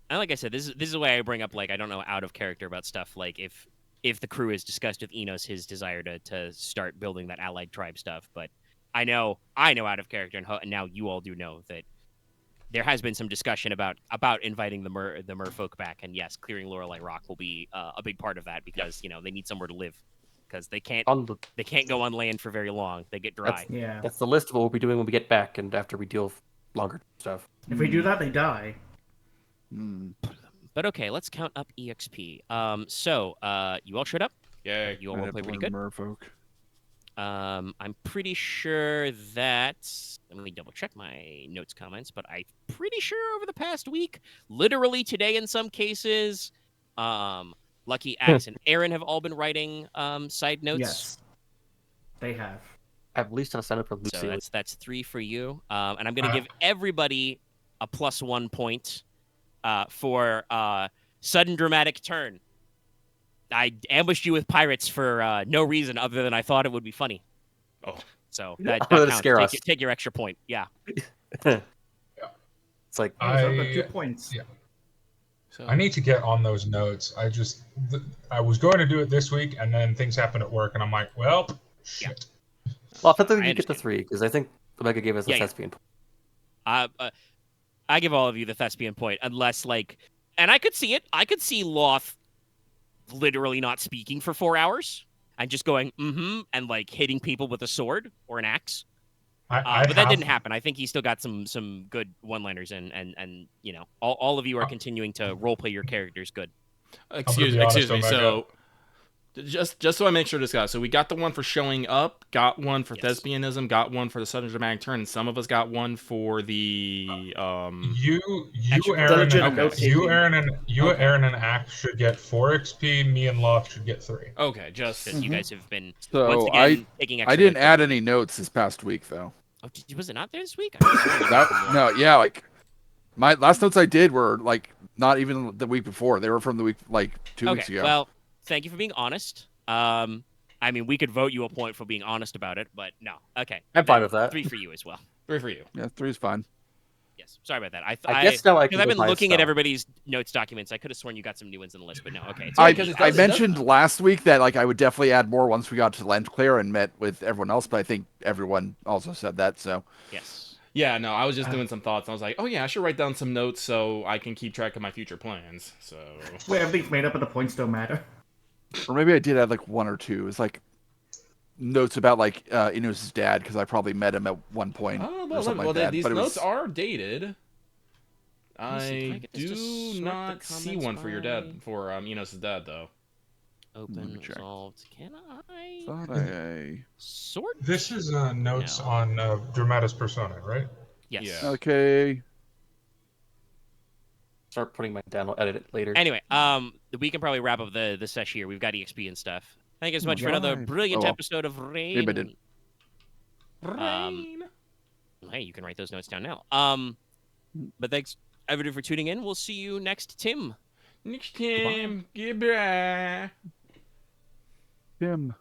A: like I said, this is the way I bring up, like, I don't know, out of character about stuff. Like, if the crew has discussed with Enos his desire to start building that allied tribe stuff, but I know out of character, and now you all do know that there has been some discussion about inviting the merfolk back, and yes, clearing Lorelei Rock will be a big part of that because they need somewhere to live because they can't go on land for very long. They get dry.
F: That's the list of what we'll be doing when we get back and after we deal with longer stuff.
B: If we do that, they die.
A: But okay, let's count up EXP. So you all showed up?
D: Yeah.
A: You all want to play pretty good?
E: Merfolk.
A: I'm pretty sure that, let me double check my notes comments, but I'm pretty sure over the past week, literally today in some cases, Lucky, Axe, and Aren have all been writing side notes.
B: Yes, they have.
F: I have at least enough up for Lucy.
A: So that's 3 for you. And I'm going to give everybody a +1 point for sudden dramatic turn. I ambushed you with pirates for no reason other than I thought it would be funny.
D: Oh,
A: so that
F: to
A: counts.
F: scare us.
A: Take your extra point. Yeah.
F: It's like
B: I 2 points.
H: Yeah.
A: So,
H: I need to get on those notes. I was going to do it this week, and then things happened at work, and I'm like, well, shit.
F: Well, I think you get the 3 because I think Omega gave us the thespian point.
A: I give all of you the thespian point, unless and I could see it. I could see Loth literally not speaking for 4 hours and just going and hitting people with a sword or an axe. But that didn't happen. I think he still got some good one-liners and all of you are continuing to roleplay your characters good.
D: Excuse me. So just so I make sure this got, so we got the one for showing up, got one for thespianism, got one for the sudden dramatic turn, and some of us got one for the
H: Aren and Axe should get 4 XP. Me and Loth should get 3.
A: Okay, just you guys have been
E: So
A: once again taking extra
E: I didn't
A: hits.
E: add any notes this past week though.
A: Oh, was it not there this week?
E: No, yeah, like my last notes I did were like not even the week before. They were from the week like 2 weeks ago.
A: Well, thank you for being honest. I mean, we could vote you a point for being honest about it, but no. Okay.
F: I'm fine with that.
A: 3 for you as well.
D: 3 for you.
E: Yeah, 3's fine.
A: Yes. Sorry about that.
F: I guess now I can
A: because I've been
F: go by
A: looking at
F: spell.
A: everybody's notes documents. I could have sworn you got some new ones in the list, but no. Okay. It's
E: I mentioned last week that like I would definitely add more once we got to Land Clear and met with everyone else, but I think everyone also said that. So
A: yes.
D: Yeah, no, I was just doing some thoughts. I was like, oh yeah, I should write down some notes so I can keep track of my future plans. So
B: Wait, everything's made up and the points don't matter.
E: Or maybe I did add like 1 or 2. It's like notes about like Inos' dad because I probably met him at one point.
D: Oh,
E: or something like that.
D: these
E: But
D: notes are dated.
A: I
D: I
A: do
D: do not see one for your dad, for Enos' dad, though.
A: Open, resolved. Can I
E: Thought I...
A: sort?
H: This is notes
A: No.
H: on Dramatis Personae, right?
A: Yes.
D: Yeah.
E: Okay.
F: Start putting mine down. I'll edit it later.
A: Anyway, we can probably wrap up the sesh here. We've got EXP and stuff. Thank you so much for another
E: Right.
A: brilliant
E: Oh, well.
A: episode of Rain.
E: Maybe I didn't.
A: Hey, you can write those notes down now. But thanks everybody for tuning in. We'll see you next, Tim.
D: Next time, goodbye.
E: Tim.